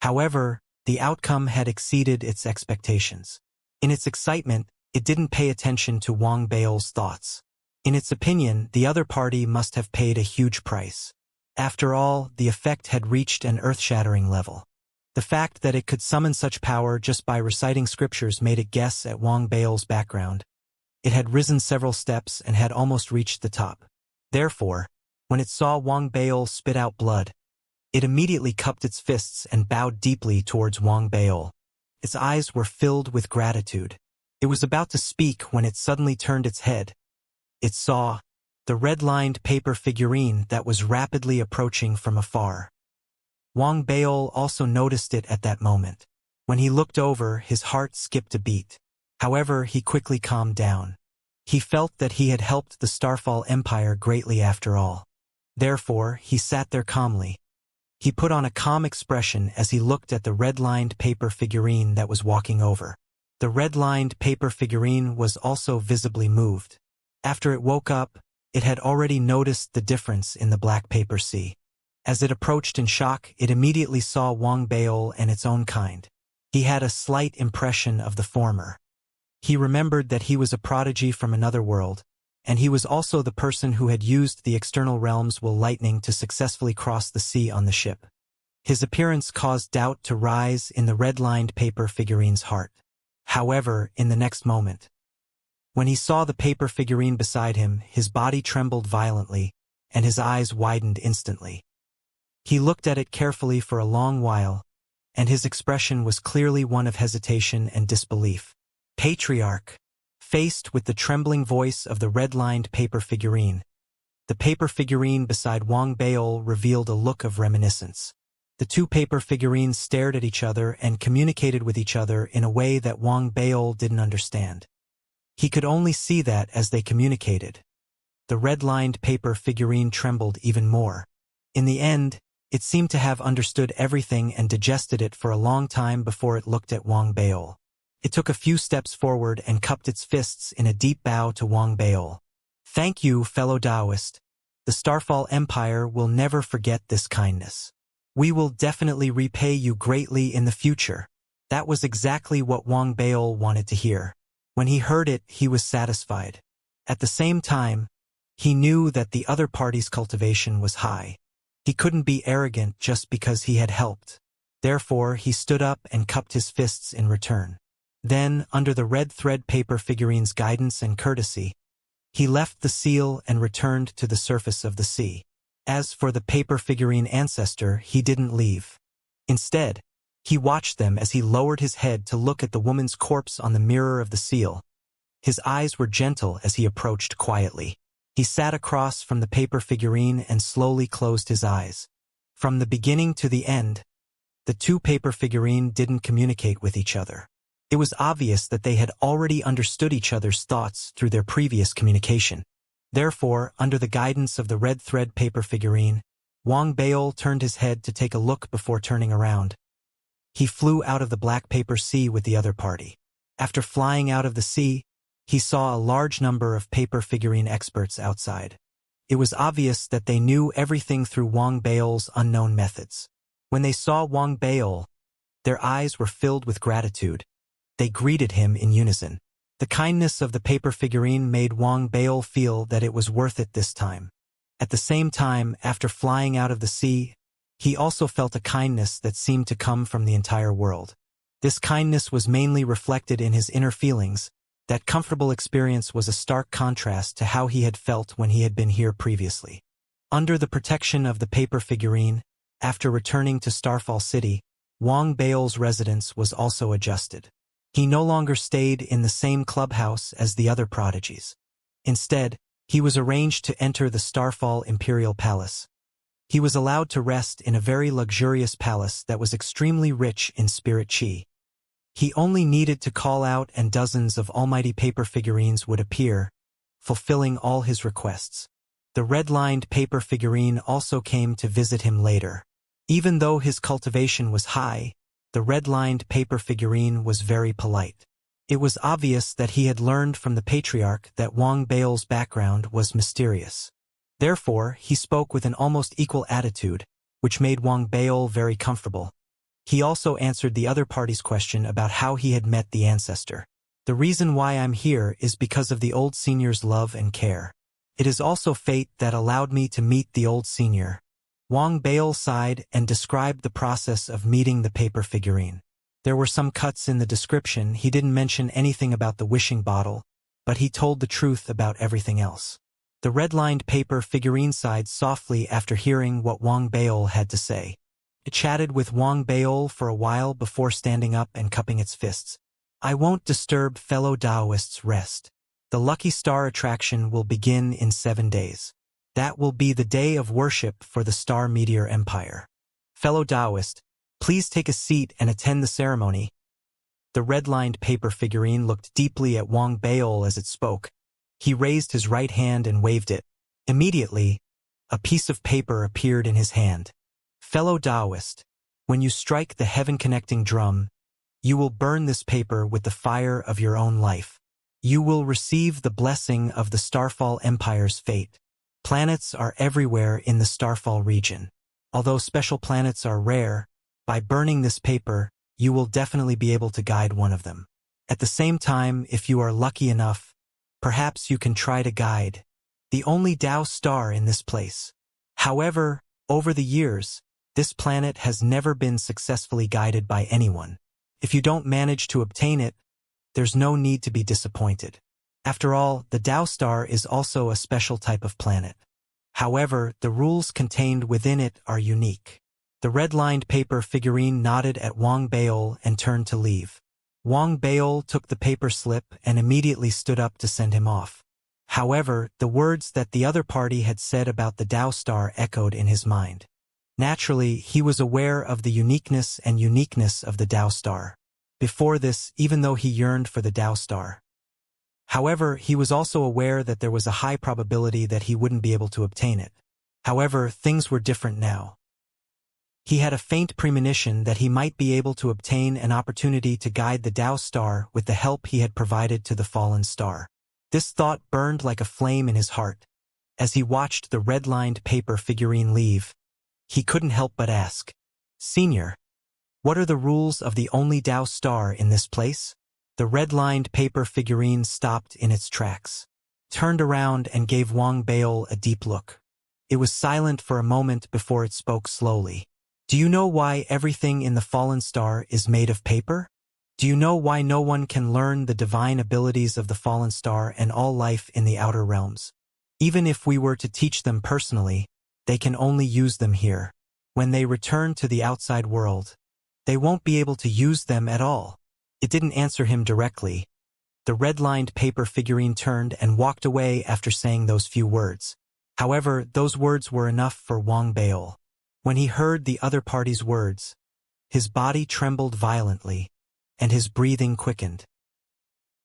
However, the outcome had exceeded its expectations. In its excitement, it didn't pay attention to Wang Baol's thoughts. In its opinion, the other party must have paid a huge price. After all, the effect had reached an earth-shattering level. The fact that it could summon such power just by reciting scriptures made it guess at Wang Baol's background. It had risen several steps and had almost reached the top. Therefore, when it saw Wang Baol spit out blood, it immediately cupped its fists and bowed deeply towards Wang Baol. Its eyes were filled with gratitude. It was about to speak when it suddenly turned its head. It saw the red-lined paper figurine that was rapidly approaching from afar. Wang Baol also noticed it at that moment. When he looked over, his heart skipped a beat. However, he quickly calmed down. He felt that he had helped the Starfall Empire greatly after all. Therefore, he sat there calmly. He put on a calm expression as he looked at the red-lined paper figurine that was walking over. The red-lined paper figurine was also visibly moved. After it woke up, it had already noticed the difference in the black paper sea. As it approached in shock, it immediately saw Wang Baol and its own kind. He had a slight impression of the former. He remembered that he was a prodigy from another world, and he was also the person who had used the external realm's will lightning to successfully cross the sea on the ship. His appearance caused doubt to rise in the red-lined paper figurine's heart. However, in the next moment, when he saw the paper figurine beside him, his body trembled violently, and his eyes widened instantly. He looked at it carefully for a long while, and his expression was clearly one of hesitation and disbelief. Patriarch, faced with the trembling voice of the red-lined paper figurine. The paper figurine beside Wang Baol revealed a look of reminiscence. The two paper figurines stared at each other and communicated with each other in a way that Wang Baol didn't understand. He could only see that as they communicated. The red-lined paper figurine trembled even more. In the end, it seemed to have understood everything and digested it for a long time before it looked at Wang Baol. It took a few steps forward and cupped its fists in a deep bow to Wang Baol. "Thank you, fellow Taoist. The Starfall Empire will never forget this kindness. We will definitely repay you greatly in the future." That was exactly what Wang Baol wanted to hear. When he heard it, he was satisfied. At the same time, he knew that the other party's cultivation was high. He couldn't be arrogant just because he had helped. Therefore, he stood up and cupped his fists in return. Then, under the red thread paper figurine's guidance and courtesy, he left the seal and returned to the surface of the sea. As for the paper figurine ancestor, he didn't leave. Instead, he watched them as he lowered his head to look at the woman's corpse on the mirror of the seal. His eyes were gentle as he approached quietly. He sat across from the paper figurine and slowly closed his eyes. From the beginning to the end, the two paper figurine didn't communicate with each other. It was obvious that they had already understood each other's thoughts through their previous communication. Therefore, under the guidance of the red thread paper figurine, Wang Baol turned his head to take a look before turning around. He flew out of the black paper sea with the other party. After flying out of the sea, he saw a large number of paper figurine experts outside. It was obvious that they knew everything through Wang Baol's unknown methods. When they saw Wang Baol, their eyes were filled with gratitude. They greeted him in unison. The kindness of the paper figurine made Wang Baol feel that it was worth it this time. At the same time, after flying out of the sea, he also felt a kindness that seemed to come from the entire world. This kindness was mainly reflected in his inner feelings. That comfortable experience was a stark contrast to how he had felt when he had been here previously. Under the protection of the paper figurine, after returning to Starfall City, Wang Baol's residence was also adjusted. He no longer stayed in the same clubhouse as the other prodigies. Instead, he was arranged to enter the Starfall Imperial Palace. He was allowed to rest in a very luxurious palace that was extremely rich in spirit chi. He only needed to call out and dozens of almighty paper figurines would appear, fulfilling all his requests. The red-lined paper figurine also came to visit him later. Even though his cultivation was high, the red-lined paper figurine was very polite. It was obvious that he had learned from the patriarch that Wang Baol's background was mysterious. Therefore, he spoke with an almost equal attitude, which made Wang Baol very comfortable. He also answered the other party's question about how he had met the ancestor. The reason why I'm here is because of the old senior's love and care. It is also fate that allowed me to meet the old senior. Wang Baol sighed and described the process of meeting the paper figurine. There were some cuts in the description. He didn't mention anything about the wishing bottle, but he told the truth about everything else. The red-lined paper figurine sighed softly after hearing what Wang Baol had to say. It chatted with Wang Baol for a while before standing up and cupping its fists. I won't disturb fellow Taoists' rest. The lucky star attraction will begin in 7 days. That will be the day of worship for the Star Meteor Empire. Fellow Taoist, please take a seat and attend the ceremony. The red-lined paper figurine looked deeply at Wang Baol as it spoke. He raised his right hand and waved it. Immediately, a piece of paper appeared in his hand. Fellow Taoist, when you strike the heaven-connecting drum, you will burn this paper with the fire of your own life. You will receive the blessing of the Starfall Empire's fate. Planets are everywhere in the Starfall region. Although special planets are rare, by burning this paper, you will definitely be able to guide one of them. At the same time, if you are lucky enough, perhaps you can try to guide the only Tao star in this place. However, over the years, this planet has never been successfully guided by anyone. If you don't manage to obtain it, there's no need to be disappointed. After all, the Tao star is also a special type of planet. However, the rules contained within it are unique. The red-lined paper figurine nodded at Wang Baol and turned to leave. Wang Baol took the paper slip and immediately stood up to send him off. However, the words that the other party had said about the Tao star echoed in his mind. Naturally, he was aware of the uniqueness of the Tao star. Before this, even though he yearned for the Tao star. However, he was also aware that there was a high probability that he wouldn't be able to obtain it. However, things were different now. He had a faint premonition that he might be able to obtain an opportunity to guide the Tao star with the help he had provided to the fallen star. This thought burned like a flame in his heart. As he watched the red-lined paper figurine leave, he couldn't help but ask, Senior, what are the rules of the only Tao star in this place? The red-lined paper figurine stopped in its tracks, turned around and gave Wang Baol a deep look. It was silent for a moment before it spoke slowly. Do you know why everything in the fallen star is made of paper? Do you know why no one can learn the divine abilities of the fallen star and all life in the outer realms? Even if we were to teach them personally, They can only use them here. When they return to the outside world, they won't be able to use them at all. It didn't answer him directly. The red-lined paper figurine turned and walked away after saying those few words. However, those words were enough for Wang Baol. When he heard the other party's words, his body trembled violently, and his breathing quickened.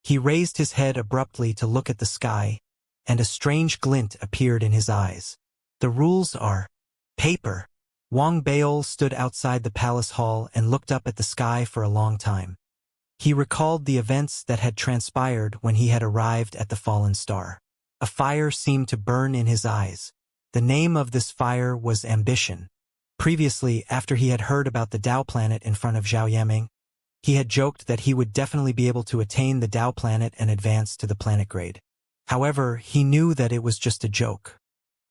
He raised his head abruptly to look at the sky, and a strange glint appeared in his eyes. The rules are paper. Wang Baol stood outside the palace hall and looked up at the sky for a long time. He recalled the events that had transpired when he had arrived at the fallen star. A fire seemed to burn in his eyes. The name of this fire was ambition. Previously, after he had heard about the Tao planet in front of Zhao Yaming, he had joked that he would definitely be able to attain the Tao planet and advance to the planet grade. However, he knew that it was just a joke.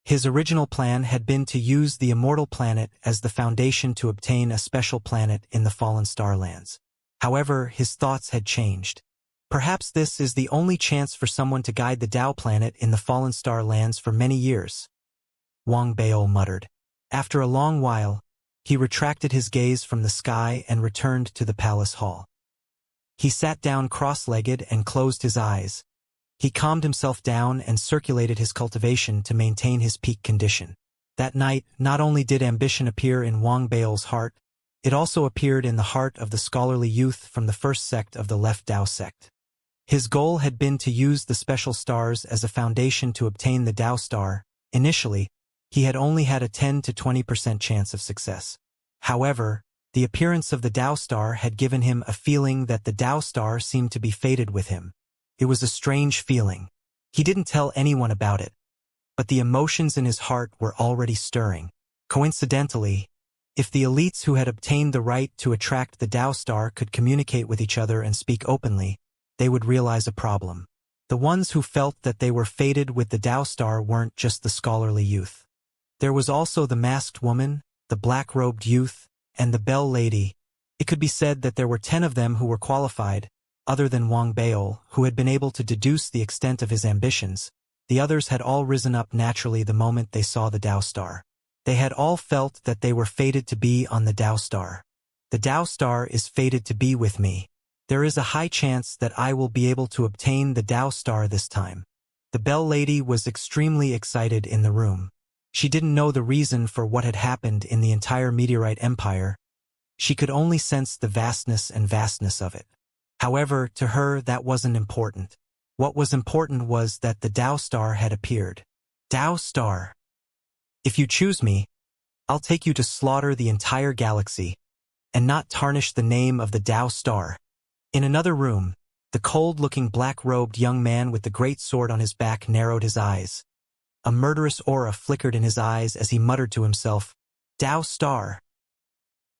His original plan had been to use the Immortal planet as the foundation to obtain a special planet in the fallen star lands. However, his thoughts had changed. Perhaps this is the only chance for someone to guide the Tao planet in the fallen star lands for many years. Wang Baol muttered. After a long while, he retracted his gaze from the sky and returned to the palace hall. He sat down cross-legged and closed his eyes. He calmed himself down and circulated his cultivation to maintain his peak condition. That night, not only did ambition appear in Wang Baol's heart, it also appeared in the heart of the scholarly youth from the first sect of the Left Tao sect. His goal had been to use the special stars as a foundation to obtain the Tao star. Initially, he had only had a 10 to 20% chance of success. However, the appearance of the Tao star had given him a feeling that the Tao star seemed to be fated with him. It was a strange feeling. He didn't tell anyone about it, but the emotions in his heart were already stirring. Coincidentally, if the elites who had obtained the right to attract the Tao star could communicate with each other and speak openly, they would realize a problem. The ones who felt that they were fated with the Tao star weren't just the scholarly youth. There was also the masked woman, the black-robed youth, and the bell lady. It could be said that there were 10 of them who were qualified, other than Wang Baol, who had been able to deduce the extent of his ambitions. The others had all risen up naturally the moment they saw the Tao star. They had all felt that they were fated to be on the Tao star. The Tao star is fated to be with me. There is a high chance that I will be able to obtain the Tao star this time. The bell lady was extremely excited in the room. She didn't know the reason for what had happened in the entire meteorite empire. She could only sense the vastness of it. However, to her that wasn't important. What was important was that the Tao star had appeared. Tao star. If you choose me, I'll take you to slaughter the entire galaxy, and not tarnish the name of the Tao star. In another room, the cold-looking black-robed young man with the great sword on his back narrowed his eyes. A murderous aura flickered in his eyes as he muttered to himself, Tao star.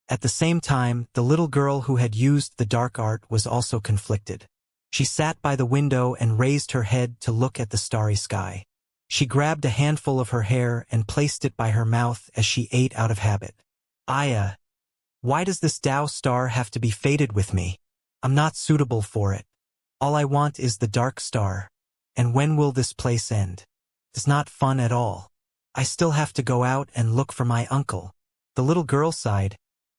At the same time, the little girl who had used the dark art was also conflicted. She sat by the window and raised her head to look at the starry sky. She grabbed a handful of her hair and placed it by her mouth as she ate out of habit. Aya, why does this Tao star have to be fated with me? I'm not suitable for it. All I want is the dark star. And when will this place end? It's not fun at all. I still have to go out and look for my uncle. The little girl sighed.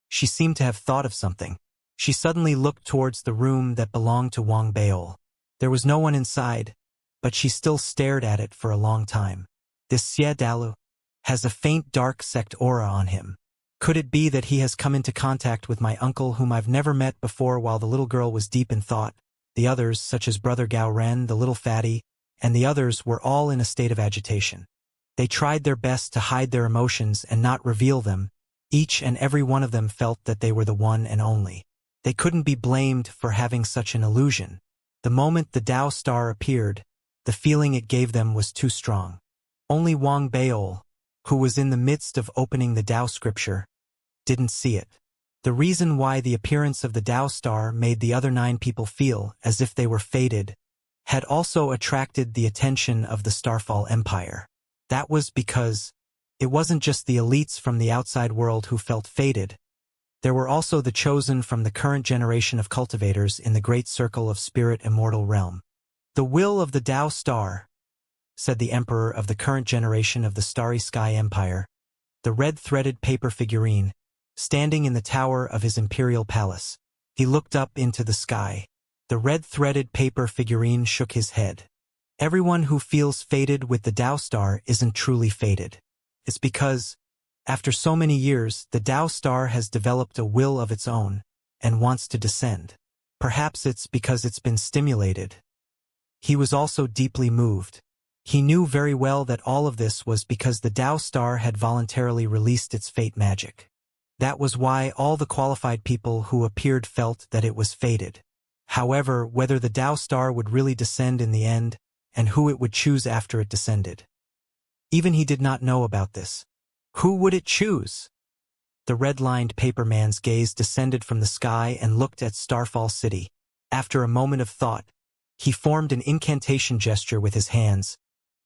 She seemed to have thought of something. She suddenly looked towards the room that belonged to Wang Baol. There was no one inside, but she still stared at it for a long time. This Xie Dalu has a faint dark sect aura on him. Could it be that he has come into contact with my uncle whom I've never met before? While the little girl was deep in thought, the others, such as Brother Gao Ren, the little fatty, and the others were all in a state of agitation. They tried their best to hide their emotions and not reveal them. Each and every one of them felt that they were the one and only. They couldn't be blamed for having such an illusion. The moment the Tao star appeared, the feeling it gave them was too strong. Only Wang Baol, who was in the midst of opening the Tao scripture, didn't see it. The reason why the appearance of the Tao star made the other 9 people feel as if they were fated had also attracted the attention of the Starfall Empire. That was because it wasn't just the elites from the outside world who felt fated. There were also the chosen from the current generation of cultivators in the great circle of spirit immortal realm. The will of the Tao star, said the emperor of the current generation of the Starry Sky Empire, the red-threaded paper figurine, standing in the tower of his imperial palace. He looked up into the sky. The red-threaded paper figurine shook his head. Everyone who feels fated with the Tao Star isn't truly fated. It's because, after so many years, the Tao Star has developed a will of its own and wants to descend. Perhaps it's because it's been stimulated. He was also deeply moved. He knew very well that all of this was because the Tao Star had voluntarily released its fate magic. That was why all the qualified people who appeared felt that it was fated. However, whether the Tao Star would really descend in the end, and who it would choose after it descended, even he did not know about this. Who would it choose? The red-lined paper man's gaze descended from the sky and looked at Starfall City. After a moment of thought, he formed an incantation gesture with his hands,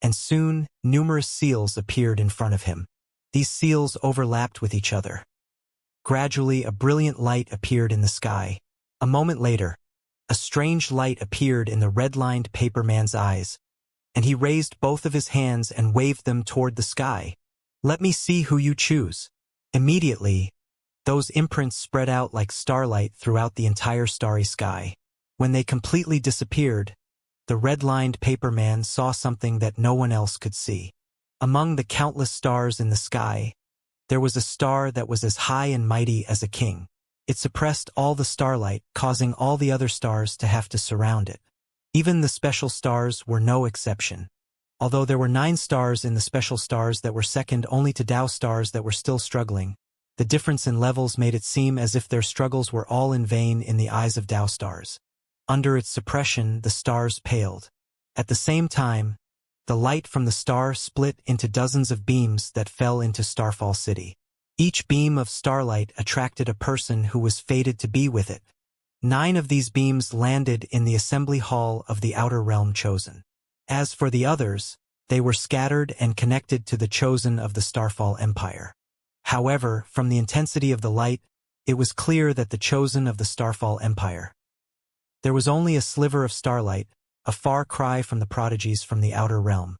and soon numerous seals appeared in front of him. These seals overlapped with each other. Gradually, a brilliant light appeared in the sky. A moment later, a strange light appeared in the red-lined paper man's eyes, and he raised both of his hands and waved them toward the sky. "Let me see who you choose." Immediately, those imprints spread out like starlight throughout the entire starry sky. When they completely disappeared, the red-lined paper man saw something that no one else could see. Among the countless stars in the sky, there was a star that was as high and mighty as a king. It suppressed all the starlight, causing all the other stars to have to surround it. Even the special stars were no exception. Although there were 9 stars in the special stars that were second only to Tao stars that were still struggling, the difference in levels made it seem as if their struggles were all in vain in the eyes of Tao stars. Under its suppression, the stars paled. At the same time, the light from the star split into dozens of beams that fell into Starfall City. Each beam of starlight attracted a person who was fated to be with it. 9 of these beams landed in the assembly hall of the Outer Realm Chosen. As for the others, they were scattered and connected to the Chosen of the Starfall Empire. However, from the intensity of the light, it was clear that the Chosen of the Starfall Empire. There was only a sliver of starlight, a far cry from the prodigies from the Outer Realm.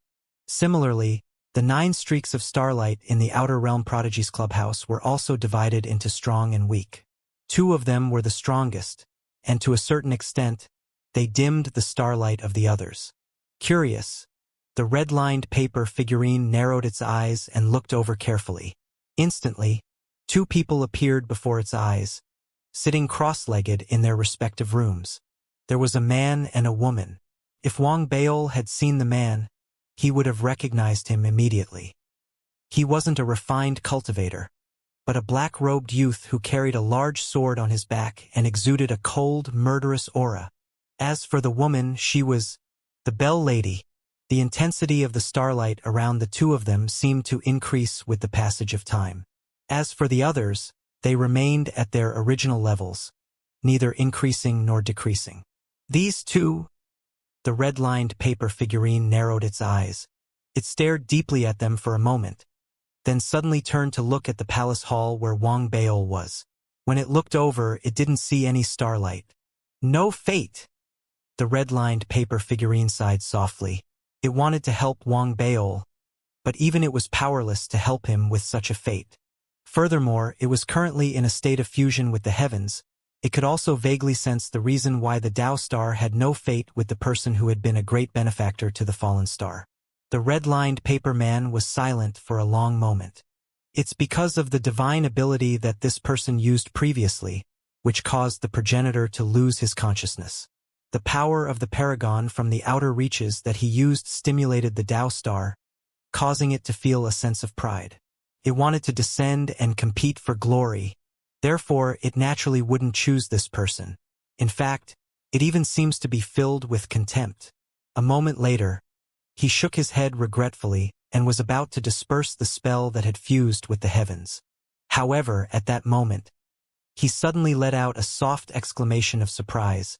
Similarly, the 9 streaks of starlight in the Outer Realm Prodigies Clubhouse were also divided into strong and weak. 2 of them were the strongest, and to a certain extent, they dimmed the starlight of the others. Curious, the red-lined paper figurine narrowed its eyes and looked over carefully. Instantly, 2 people appeared before its eyes, sitting cross-legged in their respective rooms. There was a man and a woman. If Wang Baol had seen the man, he would have recognized him immediately. He wasn't a refined cultivator, but a black-robed youth who carried a large sword on his back and exuded a cold, murderous aura. As for the woman, she was the Bell Lady. The intensity of the starlight around the 2 of them seemed to increase with the passage of time. As for the others, they remained at their original levels, neither increasing nor decreasing. These 2, the red-lined paper figurine narrowed its eyes. It stared deeply at them for a moment, then suddenly turned to look at the palace hall where Wang Baol was. When it looked over, it didn't see any starlight. No fate! The red-lined paper figurine sighed softly. It wanted to help Wang Baol, but even it was powerless to help him with such a fate. Furthermore, it was currently in a state of fusion with the heavens. It could also vaguely sense the reason why the Tao Star had no fate with the person who had been a great benefactor to the fallen star. The red-lined paper man was silent for a long moment. It's because of the divine ability that this person used previously, which caused the progenitor to lose his consciousness. The power of the paragon from the outer reaches that he used stimulated the Tao Star, causing it to feel a sense of pride. It wanted to descend and compete for glory. Therefore, it naturally wouldn't choose this person. In fact, it even seems to be filled with contempt. A moment later, he shook his head regretfully and was about to disperse the spell that had fused with the heavens. However, at that moment, he suddenly let out a soft exclamation of surprise,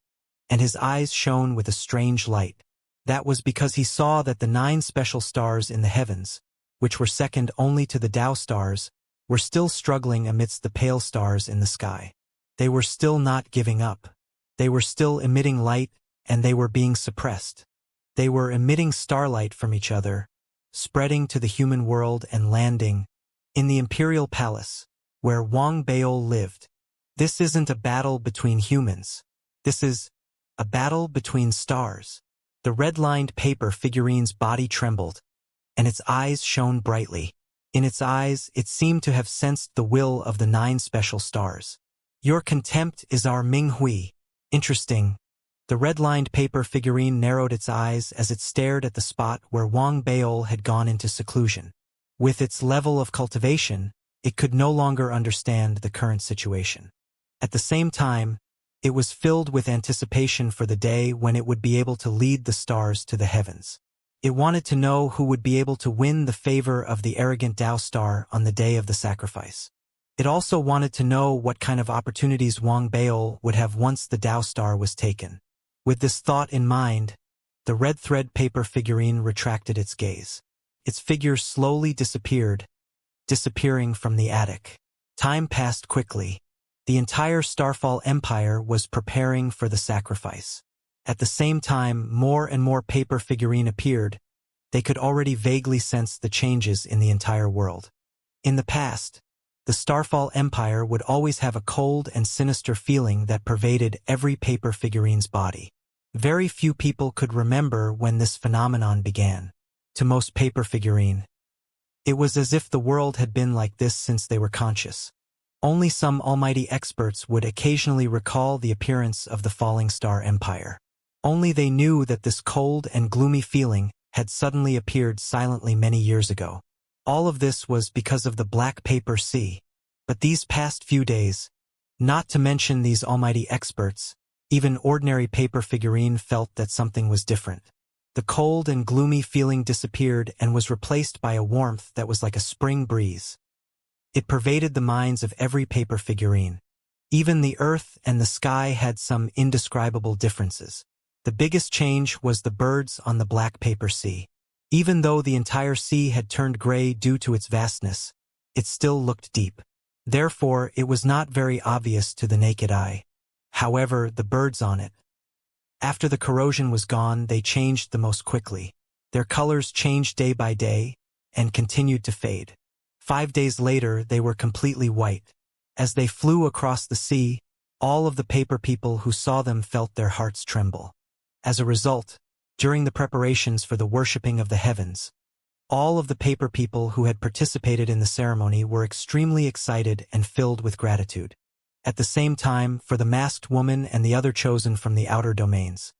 and his eyes shone with a strange light. That was because he saw that the 9 special stars in the heavens, which were second only to the Tao stars, were still struggling amidst the pale stars in the sky. They were still not giving up. They were still emitting light, and they were being suppressed. They were emitting starlight from each other, spreading to the human world and landing, in the Imperial Palace, where Wang Baol lived. This isn't a battle between humans. This is a battle between stars. The red-lined paper figurine's body trembled, and its eyes shone brightly. In its eyes, it seemed to have sensed the will of the 9 special stars. Your contempt is our Minghui. Interesting. The red-lined paper figurine narrowed its eyes as it stared at the spot where Wang Baol had gone into seclusion. With its level of cultivation, it could no longer understand the current situation. At the same time, it was filled with anticipation for the day when it would be able to lead the stars to the heavens. It wanted to know who would be able to win the favor of the arrogant Tao star on the day of the sacrifice. It also wanted to know what kind of opportunities Wang Baol would have once the Tao star was taken. With this thought in mind, the red thread paper figurine retracted its gaze. Its figure slowly disappeared, disappearing from the attic. Time passed quickly. The entire Starfall Empire was preparing for the sacrifice. At the same time, more and more paper figurine appeared. They could already vaguely sense the changes in the entire world. In the past, the Starfall Empire would always have a cold and sinister feeling that pervaded every paper figurine's body. Very few people could remember when this phenomenon began. To most paper figurine, it was as if the world had been like this since they were conscious. Only some almighty experts would occasionally recall the appearance of the falling star empire. Only they knew that this cold and gloomy feeling had suddenly appeared silently many years ago. All of this was because of the black paper sea. But these past few days, not to mention these almighty experts, even ordinary paper figurine felt that something was different. The cold and gloomy feeling disappeared and was replaced by a warmth that was like a spring breeze. It pervaded the minds of every paper figurine. Even the earth and the sky had some indescribable differences. The biggest change was the birds on the black paper sea. Even though the entire sea had turned gray due to its vastness, it still looked deep. Therefore, it was not very obvious to the naked eye. However, the birds on it, after the corrosion was gone, they changed the most quickly. Their colors changed day by day and continued to fade. 5 days later, they were completely white. As they flew across the sea, all of the paper people who saw them felt their hearts tremble. As a result, during the preparations for the worshipping of the heavens, all of the paper people who had participated in the ceremony were extremely excited and filled with gratitude. At the same time, for the masked woman and the other chosen from the outer domains.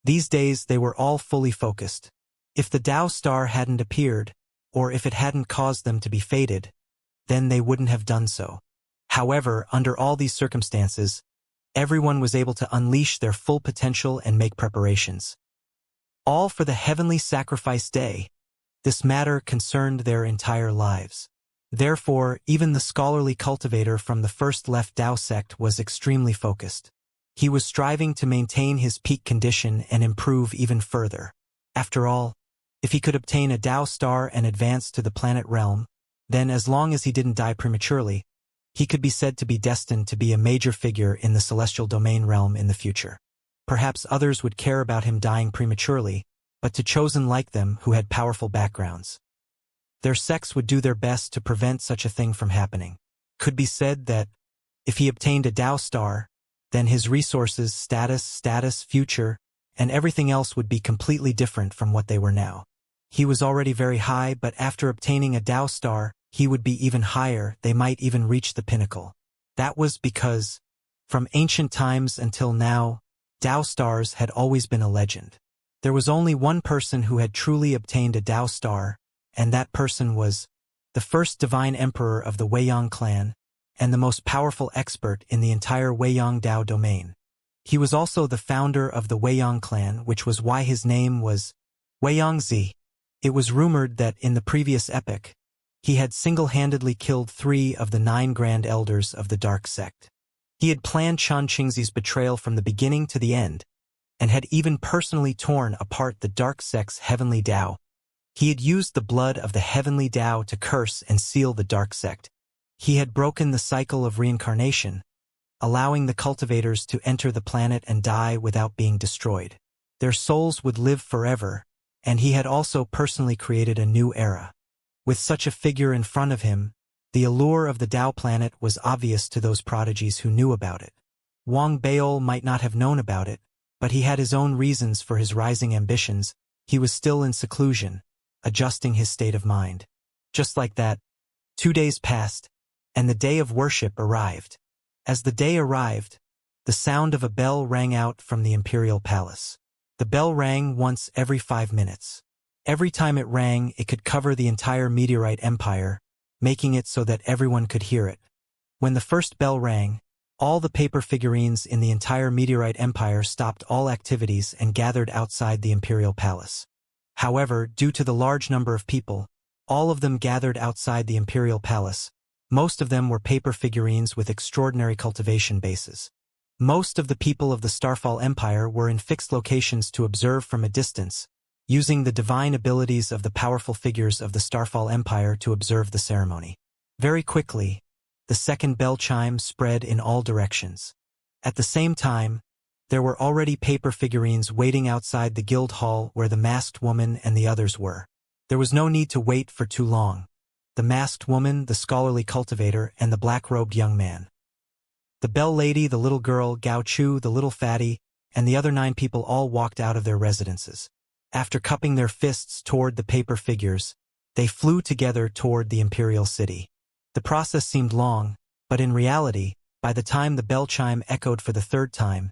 These days they were all fully focused. If the Tao star hadn't appeared, or if it hadn't caused them to be fated, then they wouldn't have done so. However, under all these circumstances, everyone was able to unleash their full potential and make preparations. All for the heavenly sacrifice day. This matter concerned their entire lives. Therefore, even the scholarly cultivator from the first left Tao sect was extremely focused. He was striving to maintain his peak condition and improve even further. After all, if he could obtain a Tao star and advance to the planet realm, then as long as he didn't die prematurely, he could be said to be destined to be a major figure in the celestial domain realm in the future. Perhaps others would care about him dying prematurely, but to chosen like them who had powerful backgrounds, their sects would do their best to prevent such a thing from happening. Could be said that, if he obtained a Tao star, then his resources, status, future, and everything else would be completely different from what they were now. He was already very high, but after obtaining a Tao star, he would be even higher. They might even reach the pinnacle. That was because, from ancient times until now, Tao stars had always been a legend. There was only one person who had truly obtained a Tao star, and that person was the first divine emperor of the Weiyang clan and the most powerful expert in the entire Weiyang Tao domain. He was also the founder of the Weiyang clan, which was why his name was Weiyangzi. It was rumored that in the previous epoch, he had single-handedly killed 3 of the 9 grand elders of the dark sect. He had planned Xianxia's betrayal from the beginning to the end, and had even personally torn apart the dark sect's heavenly Tao. He had used the blood of the heavenly Tao to curse and seal the dark sect. He had broken the cycle of reincarnation, allowing the cultivators to enter the planet and die without being destroyed. Their souls would live forever, and he had also personally created a new era. With such a figure in front of him, the allure of the Tao planet was obvious to those prodigies who knew about it. Wang Baol might not have known about it, but he had his own reasons for his rising ambitions. He was still in seclusion, adjusting his state of mind. Just like that, 2 days passed, and the day of worship arrived. As the day arrived, the sound of a bell rang out from the imperial palace. The bell rang once every 5 minutes. Every time it rang, it could cover the entire meteorite empire, making it so that everyone could hear it. When the first bell rang, all the paper figurines in the entire meteorite empire stopped all activities and gathered outside the imperial palace. However, due to the large number of people, all of them gathered outside the imperial palace. Most of them were paper figurines with extraordinary cultivation bases. Most of the people of the Starfall Empire were in fixed locations to observe from a distance, using the divine abilities of the powerful figures of the Starfall Empire to observe the ceremony. Very quickly, the second bell chime spread in all directions. At the same time, there were already paper figurines waiting outside the guild hall where the masked woman and the others were. There was no need to wait for too long. The masked woman, the scholarly cultivator, and the black-robed young man. The bell lady, the little girl, Gao Chu, the little fatty, and the other 9 people all walked out of their residences. After cupping their fists toward the paper figures, they flew together toward the imperial city. The process seemed long, but in reality, by the time the bell chime echoed for the 3rd time,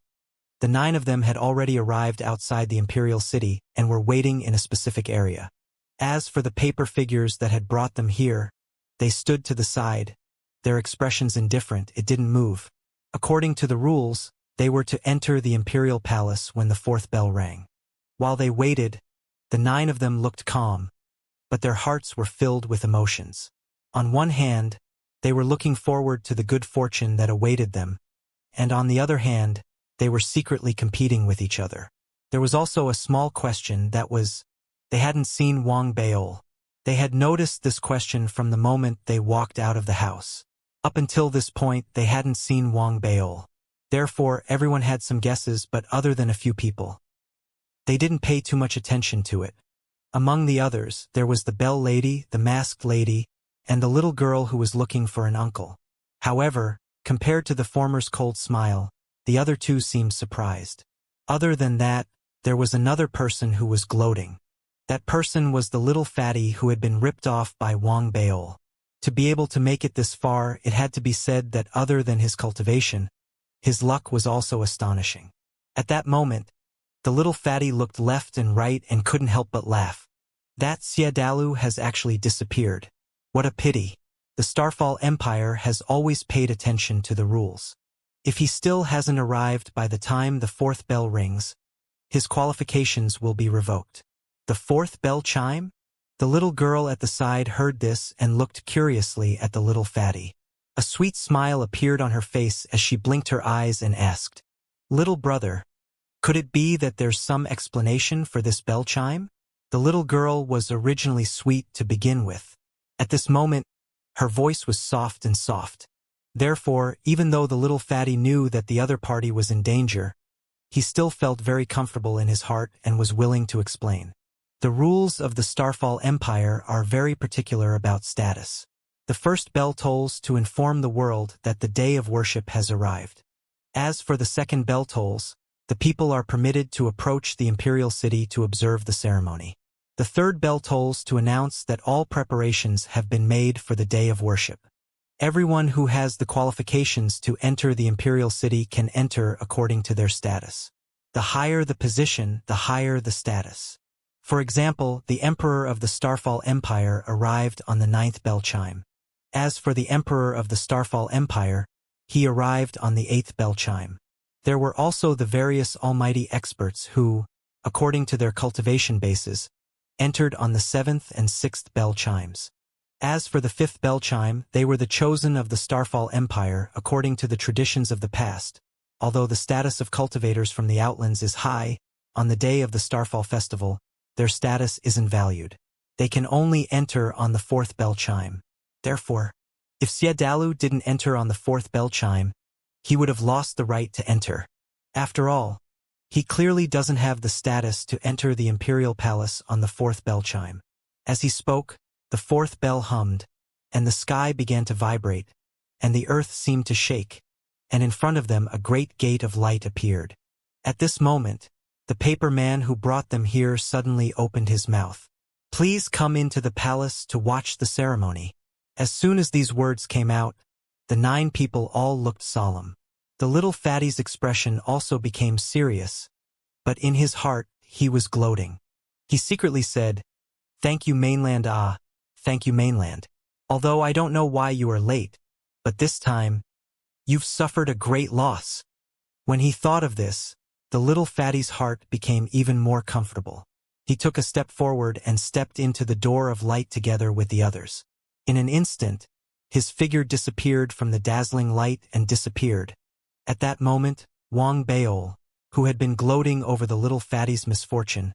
the 9 of them had already arrived outside the imperial city and were waiting in a specific area. As for the paper figures that had brought them here, they stood to the side, their expressions indifferent. It didn't move. According to the rules, they were to enter the imperial palace when the 4th bell rang. While they waited, the 9 of them looked calm, but their hearts were filled with emotions. On one hand, they were looking forward to the good fortune that awaited them, and on the other hand, they were secretly competing with each other. There was also a small question that was, they hadn't seen Wang Baol. They had noticed this question from the moment they walked out of the house. Up until this point, they hadn't seen Wang Baol. Therefore, everyone had some guesses, but other than a few people, they didn't pay too much attention to it. Among the others, there was the bell lady, the masked lady, and the little girl who was looking for an uncle. However, compared to the former's cold smile, the other 2 seemed surprised. Other than that, there was another person who was gloating. That person was the little fatty who had been ripped off by Wang Baol. To be able to make it this far, it had to be said that other than his cultivation, his luck was also astonishing. At that moment, the little fatty looked left and right and couldn't help but laugh. That Xiadalu has actually disappeared. What a pity. The Starfall Empire has always paid attention to the rules. If he still hasn't arrived by the time the 4th bell rings, his qualifications will be revoked. The 4th bell chime? The little girl at the side heard this and looked curiously at the little fatty. A sweet smile appeared on her face as she blinked her eyes and asked, "Little brother, could it be that there's some explanation for this bell chime?" The little girl was originally sweet to begin with. At this moment, her voice was soft and soft. Therefore, even though the little fatty knew that the other party was in danger, he still felt very comfortable in his heart and was willing to explain. The rules of the Starfall Empire are very particular about status. The first bell tolls to inform the world that the day of worship has arrived. As for the second bell tolls, the people are permitted to approach the imperial city to observe the ceremony. The third bell tolls to announce that all preparations have been made for the day of worship. Everyone who has the qualifications to enter the imperial city can enter according to their status. The higher the position, the higher the status. For example, the Emperor of the Starfall Empire arrived on the 9th bell chime. As for the Emperor of the Starfall Empire, he arrived on the 8th bell chime. There were also the various almighty experts who, according to their cultivation bases, entered on the 7th and 6th bell chimes. As for the 5th bell chime, they were the chosen of the Starfall Empire according to the traditions of the past. Although the status of cultivators from the Outlands is high, on the day of the Starfall Festival, their status isn't valued. They can only enter on the 4th bell chime. Therefore, if Xiadalu didn't enter on the 4th bell chime, he would have lost the right to enter. After all, he clearly doesn't have the status to enter the imperial palace on the 4th bell chime. As he spoke, The fourth bell hummed, and the sky began to vibrate, and the earth seemed to shake, and in front of them a great gate of light appeared. At this moment, the paper man who brought them here suddenly opened his mouth. "Please come into the palace to watch the ceremony." As soon as these words came out, the 9 people all looked solemn. The little fatty's expression also became serious, but in his heart he was gloating. He secretly said, "Thank you, mainland, thank you, mainland. Although I don't know why you are late, but this time, you've suffered a great loss." When he thought of this, the little fatty's heart became even more comfortable. He took a step forward and stepped into the door of light together with the others. In an instant, his figure disappeared from the dazzling light and disappeared. At that moment, Wang Baol, who had been gloating over the little fatty's misfortune,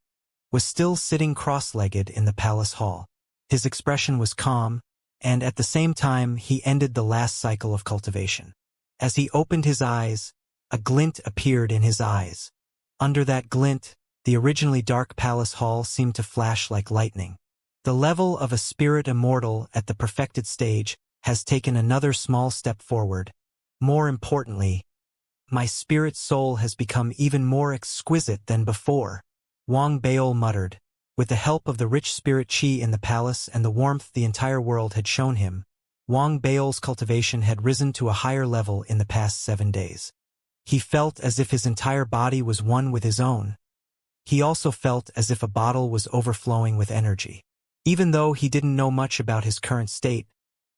was still sitting cross-legged in the palace hall. His expression was calm, and at the same time he ended the last cycle of cultivation. As he opened his eyes, a glint appeared in his eyes. Under that glint, the originally dark palace hall seemed to flash like lightning. The level of a spirit immortal at the perfected stage has taken another small step forward. More importantly, my spirit soul has become even more exquisite than before, Wang Baol muttered. With the help of the rich spirit chi in the palace and the warmth the entire world had shown him, Wang Baol's cultivation had risen to a higher level in the past 7 days. He felt as if his entire body was one with his own. He also felt as if a bottle was overflowing with energy. Even though he didn't know much about his current state,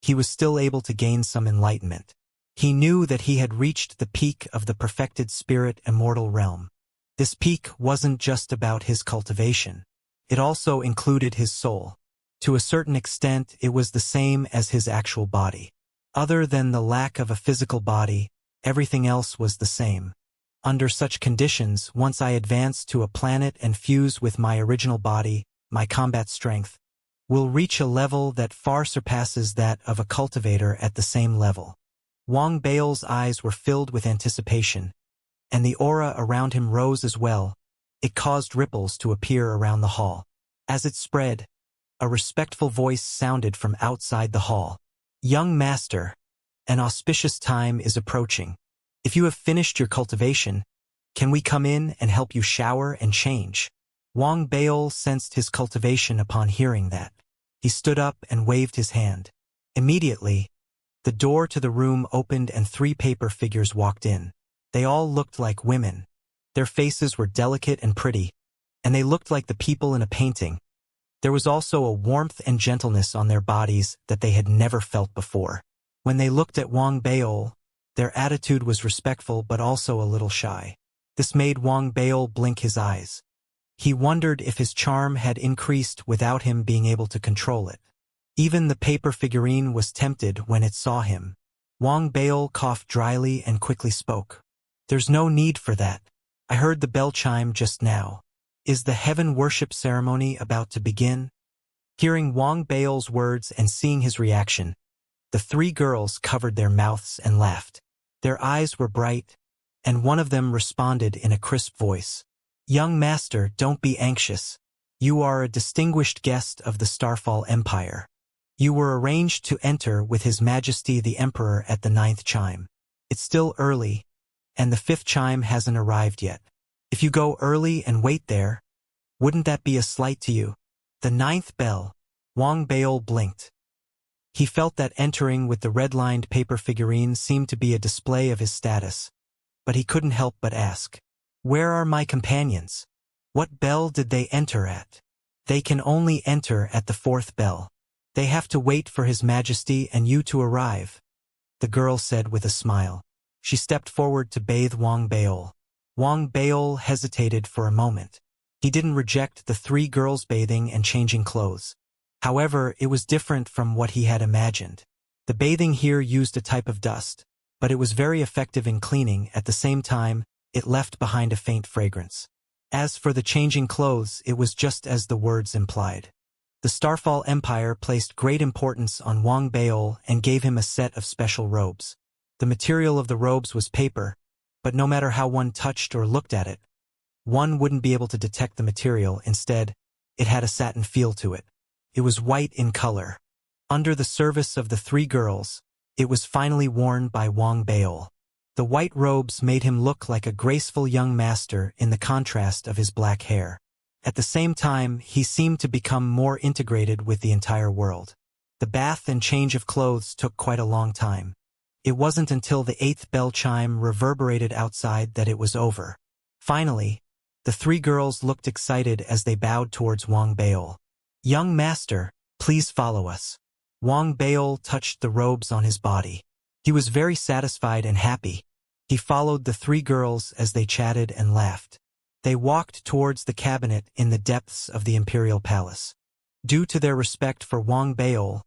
he was still able to gain some enlightenment. He knew that he had reached the peak of the perfected spirit immortal realm. This peak wasn't just about his cultivation. It also included his soul. To a certain extent, it was the same as his actual body. Other than the lack of a physical body, everything else was the same. Under such conditions, once I advance to a planet and fuse with my original body, my combat strength will reach a level that far surpasses that of a cultivator at the same level. Wang Baol's eyes were filled with anticipation, and the aura around him rose as well. It caused ripples to appear around the hall. As it spread, a respectful voice sounded from outside the hall. "Young master, an auspicious time is approaching. If you have finished your cultivation, can we come in and help you shower and change?" Wang Baol sensed his cultivation upon hearing that. He stood up and waved his hand. Immediately, the door to the room opened and 3 paper figures walked in. They all looked like women. Their faces were delicate and pretty, and they looked like the people in a painting. There was also a warmth and gentleness on their bodies that they had never felt before. When they looked at Wang Baol, their attitude was respectful but also a little shy. This made Wang Baol blink his eyes. He wondered if his charm had increased without him being able to control it. Even the paper figurine was tempted when it saw him. Wang Baol coughed dryly and quickly spoke. "There's no need for that. I heard the bell chime just now. Is the heaven worship ceremony about to begin?" Hearing Wang Baol's words and seeing his reaction, the 3 girls covered their mouths and laughed. Their eyes were bright, and one of them responded in a crisp voice. "Young master, don't be anxious. You are a distinguished guest of the Starfall Empire. You were arranged to enter with His Majesty the Emperor at the 9th chime. It's still early, and the 5th chime hasn't arrived yet. If you go early and wait there, wouldn't that be a slight to you?" The 9th bell. Wang Baol blinked. He felt that entering with the red-lined paper figurine seemed to be a display of his status, but he couldn't help but ask, "Where are my companions? What bell did they enter at?" "They can only enter at the 4th bell. They have to wait for His Majesty and you to arrive," the girl said with a smile. She stepped forward to bathe Wang Baol. Wang Baol hesitated for a moment. He didn't reject the 3 girls bathing and changing clothes. However, it was different from what he had imagined. The bathing here used a type of dust, but it was very effective in cleaning. At the same time, it left behind a faint fragrance. As for the changing clothes, it was just as the words implied. The Starfall Empire placed great importance on Wang Baol and gave him a set of special robes. The material of the robes was paper, but no matter how one touched or looked at it, one wouldn't be able to detect the material. Instead, it had a satin feel to it. It was white in color. Under the service of the three girls, it was finally worn by Wang Baol. The white robes made him look like a graceful young master in the contrast of his black hair. At the same time, he seemed to become more integrated with the entire world. The bath and change of clothes took quite a long time. It wasn't until the 8th bell chime reverberated outside that it was over. Finally, the three girls looked excited as they bowed towards Wang Baol. "Young master, please follow us." Wang Baol touched the robes on his body. He was very satisfied and happy. He followed the three girls as they chatted and laughed. They walked towards the cabinet in the depths of the imperial palace. Due to their respect for Wang Baol,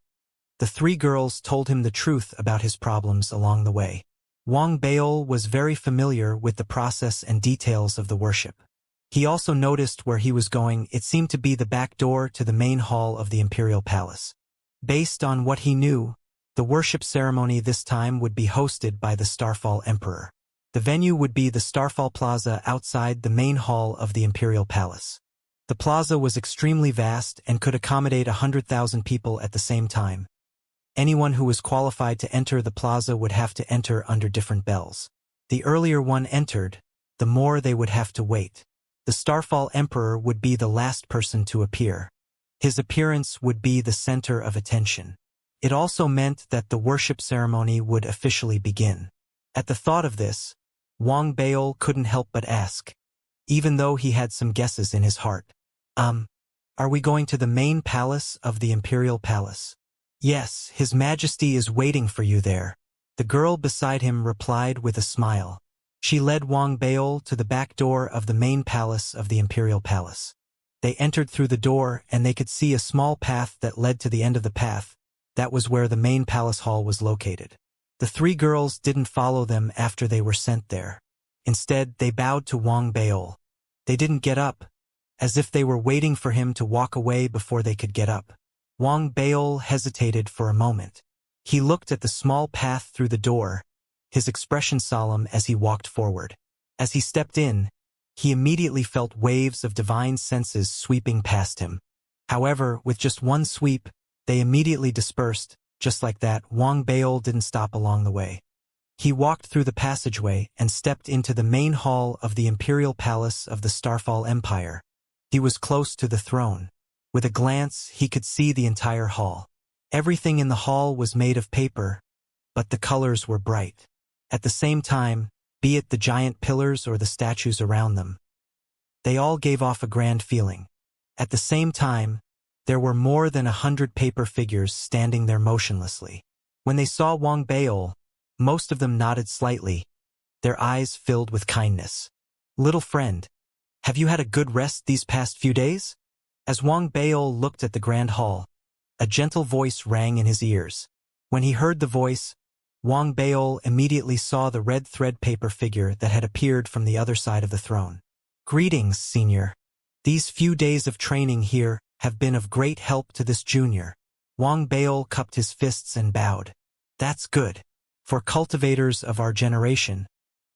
the three girls told him the truth about his problems along the way. Wang Baol was very familiar with the process and details of the worship. He also noticed where he was going. It seemed to be the back door to the main hall of the imperial palace. Based on what he knew, the worship ceremony this time would be hosted by the Starfall Emperor. The venue would be the Starfall Plaza outside the main hall of the imperial palace. The plaza was extremely vast and could accommodate 100,000 people at the same time. Anyone who was qualified to enter the plaza would have to enter under different bells. The earlier one entered, the more they would have to wait. The Starfall Emperor would be the last person to appear. His appearance would be the center of attention. It also meant that the worship ceremony would officially begin. At the thought of this, Wang Baol couldn't help but ask, even though he had some guesses in his heart. Are we going to the main palace of the imperial palace?" "Yes, His Majesty is waiting for you there," the girl beside him replied with a smile. She led Wang Baol to the back door of the main palace of the imperial palace. They entered through the door and they could see a small path that led to the end of the path. That was where the main palace hall was located. The three girls didn't follow them after they were sent there. Instead, they bowed to Wang Baol. They didn't get up, as if they were waiting for him to walk away before they could get up. Wang Baol hesitated for a moment. He looked at the small path through the door, his expression solemn as he walked forward. As he stepped in, he immediately felt waves of divine senses sweeping past him. However, with just one sweep, they immediately dispersed. Just like that, Wang Baol didn't stop along the way. He walked through the passageway and stepped into the main hall of the imperial palace of the Starfall Empire. He was close to the throne. With a glance, he could see the entire hall. Everything in the hall was made of paper, but the colors were bright. At the same time, be it the giant pillars or the statues around them, they all gave off a grand feeling. At the same time, there were more than 100 paper figures standing there motionlessly. When they saw Wang Baol, most of them nodded slightly, their eyes filled with kindness. "Little friend, have you had a good rest these past few days?" As Wang Baol looked at the grand hall, a gentle voice rang in his ears. When he heard the voice, Wang Baol immediately saw the red thread paper figure that had appeared from the other side of the throne. "Greetings, senior. These few days of training here have been of great help to this junior." Wang Baol cupped his fists and bowed. "That's good. For cultivators of our generation,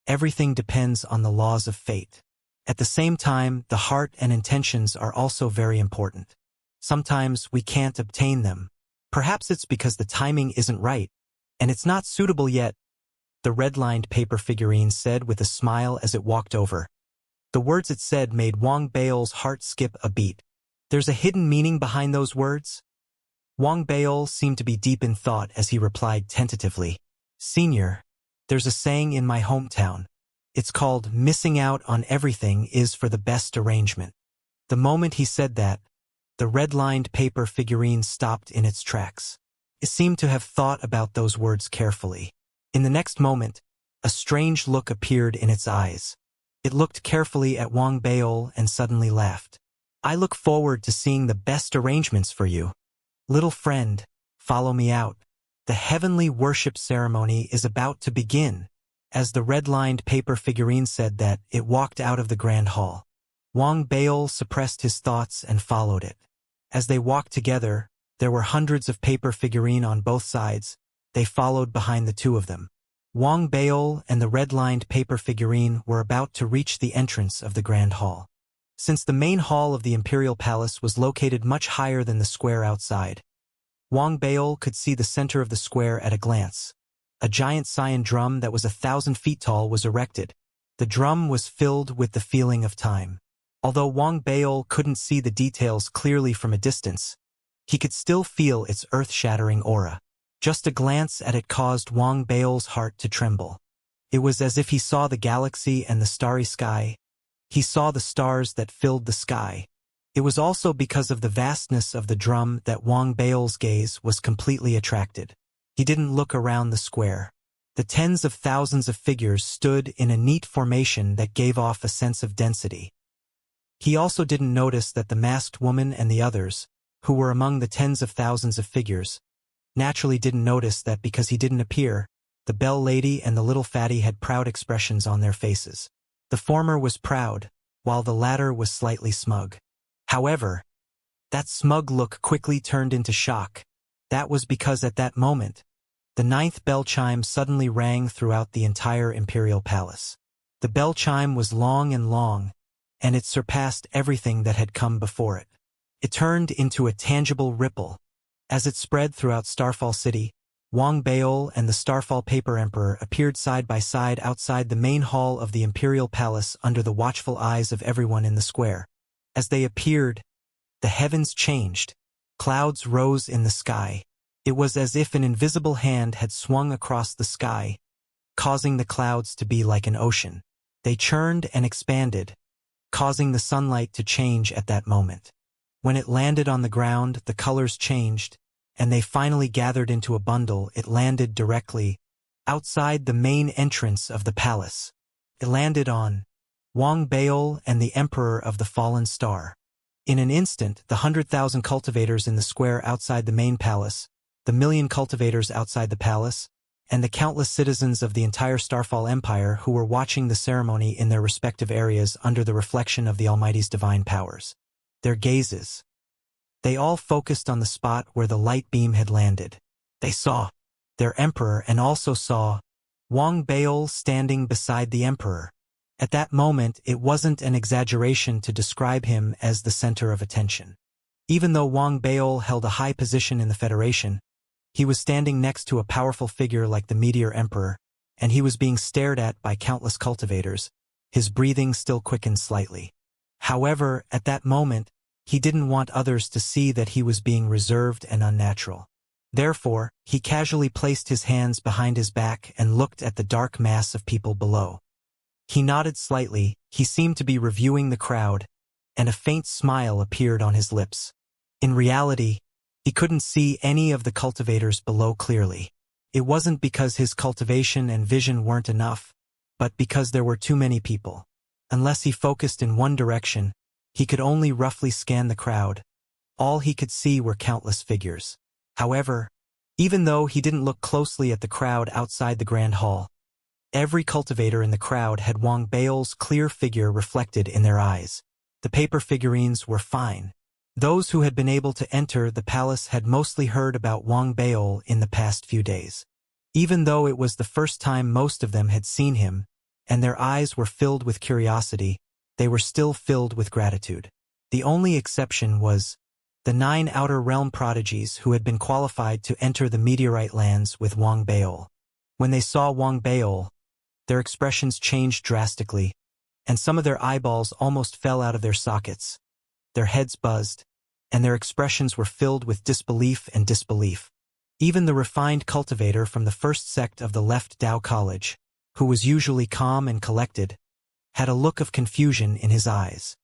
everything depends on the laws of fate. At the same time, the heart and intentions are also very important. Sometimes we can't obtain them. Perhaps it's because the timing isn't right, and it's not suitable yet," the red-lined paper figurine said with a smile as it walked over. The words it said made Wang Baol's heart skip a beat. There's a hidden meaning behind those words? Wang Baol seemed to be deep in thought as he replied tentatively, "Senior, there's a saying in my hometown. It's called, 'Missing out on everything is for the best arrangement.'" The moment he said that, the red-lined paper figurine stopped in its tracks. It seemed to have thought about those words carefully. In the next moment, a strange look appeared in its eyes. It looked carefully at Wang Baol and suddenly laughed. "I look forward to seeing the best arrangements for you. Little friend, follow me out. The heavenly worship ceremony is about to begin." As the red-lined paper figurine said that, it walked out of the grand hall. Wang Baol suppressed his thoughts and followed it. As they walked together, there were hundreds of paper figurine on both sides. They followed behind the two of them. Wang Baol and the red-lined paper figurine were about to reach the entrance of the grand hall. Since the main hall of the Imperial Palace was located much higher than the square outside, Wang Baol could see the center of the square at a glance. A giant cyan drum that was 1,000 feet tall was erected. The drum was filled with the feeling of time. Although Wang Baol couldn't see the details clearly from a distance, he could still feel its earth-shattering aura. Just a glance at it caused Wang Baol's heart to tremble. It was as if he saw the galaxy and the starry sky. He saw the stars that filled the sky. It was also because of the vastness of the drum that Wang Baol's gaze was completely attracted. He didn't look around the square. The tens of thousands of figures stood in a neat formation that gave off a sense of density. He also didn't notice that the masked woman and the others, who were among the tens of thousands of figures, naturally didn't notice that because he didn't appear. The bell lady and the little fatty had proud expressions on their faces. The former was proud, while the latter was slightly smug. However, that smug look quickly turned into shock. That was because at that moment, the 9th bell chime suddenly rang throughout the entire Imperial Palace. The bell chime was long, and it surpassed everything that had come before it. It turned into a tangible ripple. As it spread throughout Starfall City, Wang Baol and the Starfall Paper Emperor appeared side by side outside the main hall of the Imperial Palace under the watchful eyes of everyone in the square. As they appeared, the heavens changed. Clouds rose in the sky. It was as if an invisible hand had swung across the sky, causing the clouds to be like an ocean. They churned and expanded, causing the sunlight to change at that moment. When it landed on the ground, the colors changed, and they finally gathered into a bundle. It landed directly outside the main entrance of the palace. It landed on Wang Baol and the Emperor of the Fallen Star. In an instant, the 100,000 cultivators in the square outside the main palace, the million cultivators outside the palace, and the countless citizens of the entire Starfall Empire who were watching the ceremony in their respective areas under the reflection of the Almighty's divine powers. Their gazes. They all focused on the spot where the light beam had landed. They saw their emperor and also saw Wang Baol standing beside the emperor. At that moment, it wasn't an exaggeration to describe him as the center of attention. Even though Wang Baol held a high position in the Federation, he was standing next to a powerful figure like the Meteor Emperor, and he was being stared at by countless cultivators. His breathing still quickened slightly. However, at that moment, he didn't want others to see that he was being reserved and unnatural. Therefore, he casually placed his hands behind his back and looked at the dark mass of people below. He nodded slightly. He seemed to be reviewing the crowd, and a faint smile appeared on his lips. In reality, he couldn't see any of the cultivators below clearly. It wasn't because his cultivation and vision weren't enough, but because there were too many people. Unless he focused in one direction, he could only roughly scan the crowd. All he could see were countless figures. However, even though he didn't look closely at the crowd outside the Grand Hall, every cultivator in the crowd had Wang Baol's clear figure reflected in their eyes. The paper figurines were fine. Those who had been able to enter the palace had mostly heard about Wang Baol in the past few days. Even though it was the first time most of them had seen him, and their eyes were filled with curiosity, they were still filled with gratitude. The only exception was the 9 Outer Realm prodigies who had been qualified to enter the meteorite lands with Wang Baol. When they saw Wang Baol, their expressions changed drastically, and some of their eyeballs almost fell out of their sockets. Their heads buzzed, and their expressions were filled with disbelief and disbelief. Even the refined cultivator from the first sect of the Left Dao College, who was usually calm and collected, had a look of confusion in his eyes.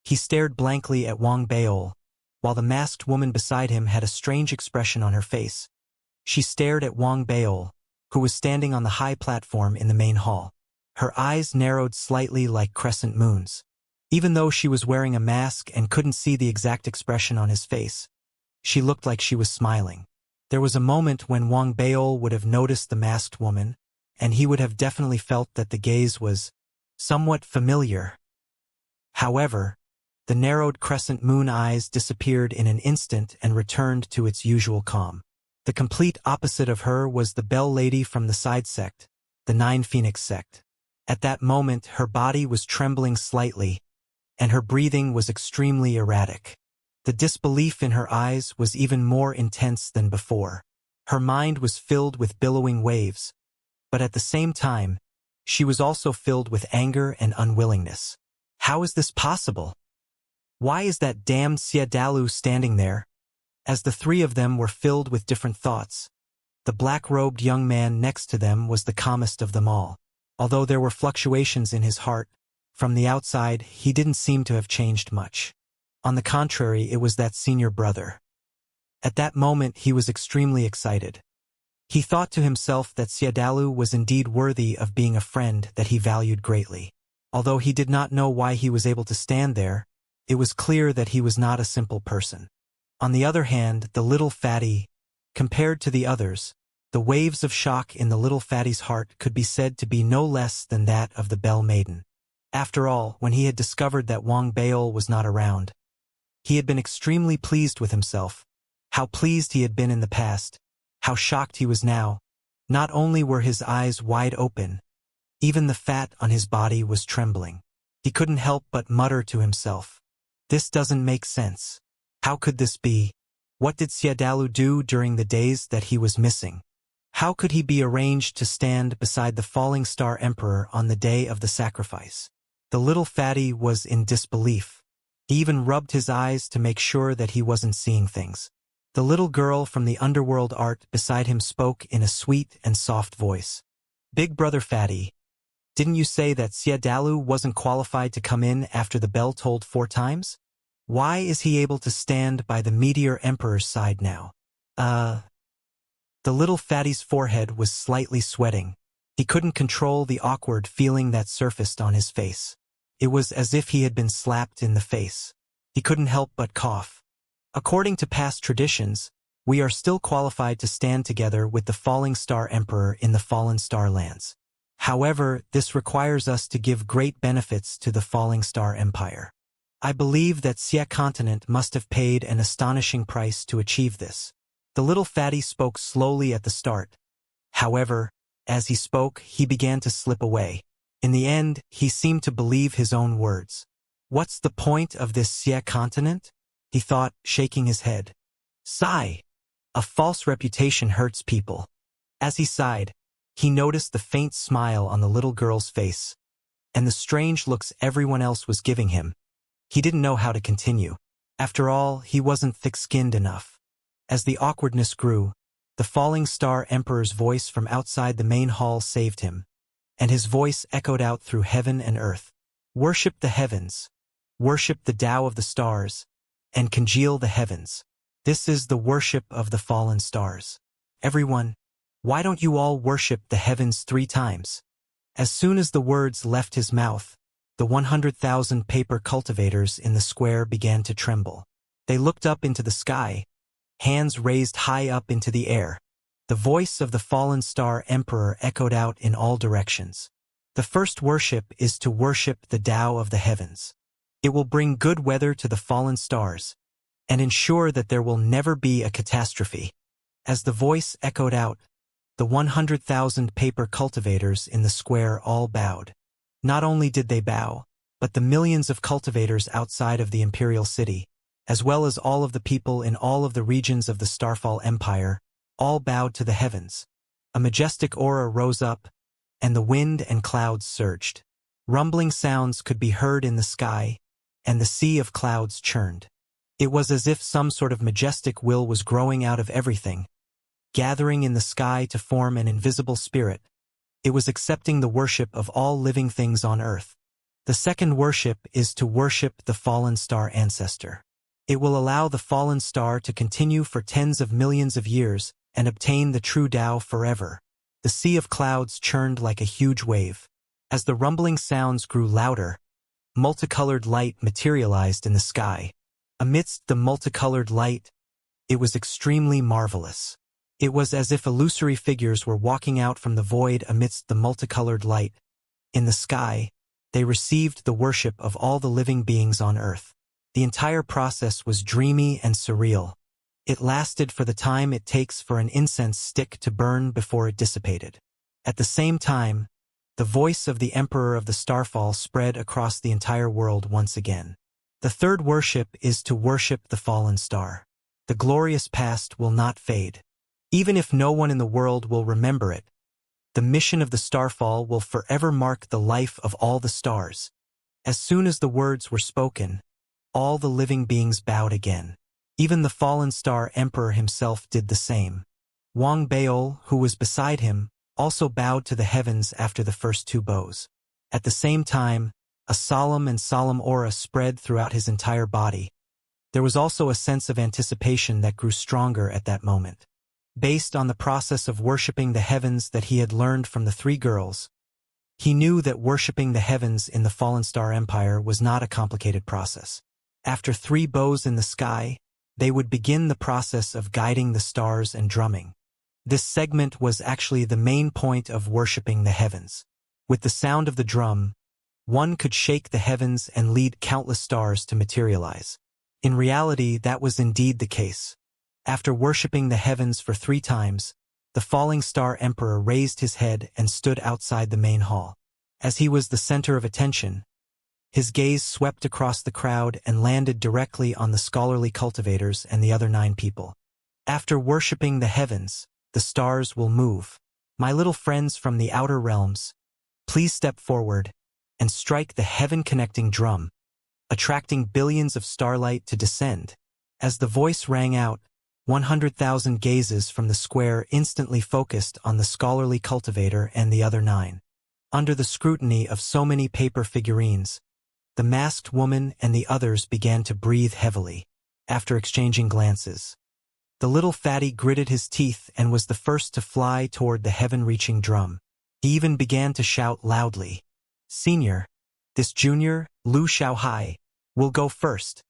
He stared blankly at Wang Baol, while the masked woman beside him had a strange expression on her face. She stared at Wang Baol, who was standing on the high platform in the main hall. Her eyes narrowed slightly like crescent moons. Even though she was wearing a mask and couldn't see the exact expression on his face, she looked like she was smiling. There was a moment when Wang Baol would have noticed the masked woman, and he would have definitely felt that the gaze was somewhat familiar. However, the narrowed crescent moon eyes disappeared in an instant and returned to its usual calm. The complete opposite of her was the Bell Lady from the side sect, the 9 Phoenix sect. At that moment, her body was trembling slightly, and her breathing was extremely erratic. The disbelief in her eyes was even more intense than before. Her mind was filled with billowing waves, but at the same time, she was also filled with anger and unwillingness. How is this possible? Why is that damned Xiadalu standing there? As the three of them were filled with different thoughts, the black-robed young man next to them was the calmest of them all. Although there were fluctuations in his heart, from the outside he didn't seem to have changed much. On the contrary, it was that senior brother. At that moment he was extremely excited. He thought to himself that Xiadalu was indeed worthy of being a friend that he valued greatly. Although he did not know why he was able to stand there, it was clear that he was not a simple person. On the other hand, the little fatty, compared to the others, the waves of shock in the little fatty's heart could be said to be no less than that of the Bell Maiden. After all, when he had discovered that Wang Baol was not around, he had been extremely pleased with himself. How pleased he had been in the past, how shocked he was now. Not only were his eyes wide open, even the fat on his body was trembling. He couldn't help but mutter to himself, "This doesn't make sense. How could this be? What did Xiadalu do during the days that he was missing? How could he be arranged to stand beside the falling star emperor on the day of the sacrifice?" The little fatty was in disbelief. He even rubbed his eyes to make sure that he wasn't seeing things. The little girl from the underworld art beside him spoke in a sweet and soft voice. "Big brother Fatty, didn't you say that Xiadalu wasn't qualified to come in after the bell tolled 4 times? Why is he able to stand by the meteor emperor's side now?" The little fatty's forehead was slightly sweating. He couldn't control the awkward feeling that surfaced on his face. It was as if he had been slapped in the face. He couldn't help but cough. "According to past traditions, we are still qualified to stand together with the falling star emperor in the fallen star lands. However, this requires us to give great benefits to the falling star empire. I believe that Xia continent must have paid an astonishing price to achieve this." The little fatty spoke slowly at the start. However, as he spoke, he began to slip away. In the end, he seemed to believe his own words. "What's the point of this Xia continent?" he thought, shaking his head. Sigh. A false reputation hurts people. As he sighed, he noticed the faint smile on the little girl's face, and the strange looks everyone else was giving him. He didn't know how to continue. After all, he wasn't thick-skinned enough. As the awkwardness grew, the falling star emperor's voice from outside the main hall saved him, and his voice echoed out through heaven and earth. "Worship the heavens, worship the Tao of the stars, and congeal the heavens. This is the worship of the fallen stars. Everyone, why don't you all worship the heavens 3 times? As soon as the words left his mouth, the 100,000 paper cultivators in the square began to tremble. They looked up into the sky, hands raised high up into the air. The voice of the fallen star emperor echoed out in all directions. The first worship is to worship the Tao of the heavens. It will bring good weather to the fallen stars, and ensure that there will never be a catastrophe. As the voice echoed out, the 100,000 paper cultivators in the square all bowed. Not only did they bow, but the millions of cultivators outside of the imperial city, as well as all of the people in all of the regions of the Starfall Empire, all bowed to the heavens. A majestic aura rose up, and the wind and clouds surged. Rumbling sounds could be heard in the sky, and the sea of clouds churned. It was as if some sort of majestic will was growing out of everything, gathering in the sky to form an invisible spirit. It was accepting the worship of all living things on earth. The second worship is to worship the fallen star ancestor. It will allow the fallen star to continue for tens of millions of years and obtain the true Tao forever. The sea of clouds churned like a huge wave. As the rumbling sounds grew louder, multicolored light materialized in the sky. Amidst the multicolored light, it was extremely marvelous. It was as if illusory figures were walking out from the void amidst the multicolored light. In the sky, they received the worship of all the living beings on earth. The entire process was dreamy and surreal. It lasted for the time it takes for an incense stick to burn before it dissipated. At the same time, The voice of the Emperor of the Starfall spread across the entire world once again. The third worship is to worship the fallen star. The glorious past will not fade. Even if no one in the world will remember it, the mission of the Starfall will forever mark the life of all the stars. As soon as the words were spoken, all the living beings bowed again. Even the fallen star emperor himself did the same. Wang Baol, who was beside him, also bowed to the heavens after the first two bows. At the same time, a solemn aura spread throughout his entire body. There was also a sense of anticipation that grew stronger at that moment. Based on the process of worshipping the heavens that he had learned from the three girls, he knew that worshipping the heavens in the Fallen Star Empire was not a complicated process. After 3 bows in the sky, they would begin the process of guiding the stars and drumming. This segment was actually the main point of worshipping the heavens. With the sound of the drum, one could shake the heavens and lead countless stars to materialize. In reality, that was indeed the case. After worshipping the heavens for 3 times, the falling star emperor raised his head and stood outside the main hall. As he was the center of attention, his gaze swept across the crowd and landed directly on the scholarly cultivators and the other 9 people. After worshipping the heavens, the stars will move. My little friends from the outer realms, please step forward and strike the heaven-connecting drum, attracting billions of starlight to descend. As the voice rang out, 100,000 gazes from the square instantly focused on the scholarly cultivator and the other 9. Under the scrutiny of so many paper figurines, the masked woman and the others began to breathe heavily. After exchanging glances, the little fatty gritted his teeth and was the first to fly toward the heaven-reaching drum. He even began to shout loudly, "Senior, this junior, Lu Xiaohai, will go first."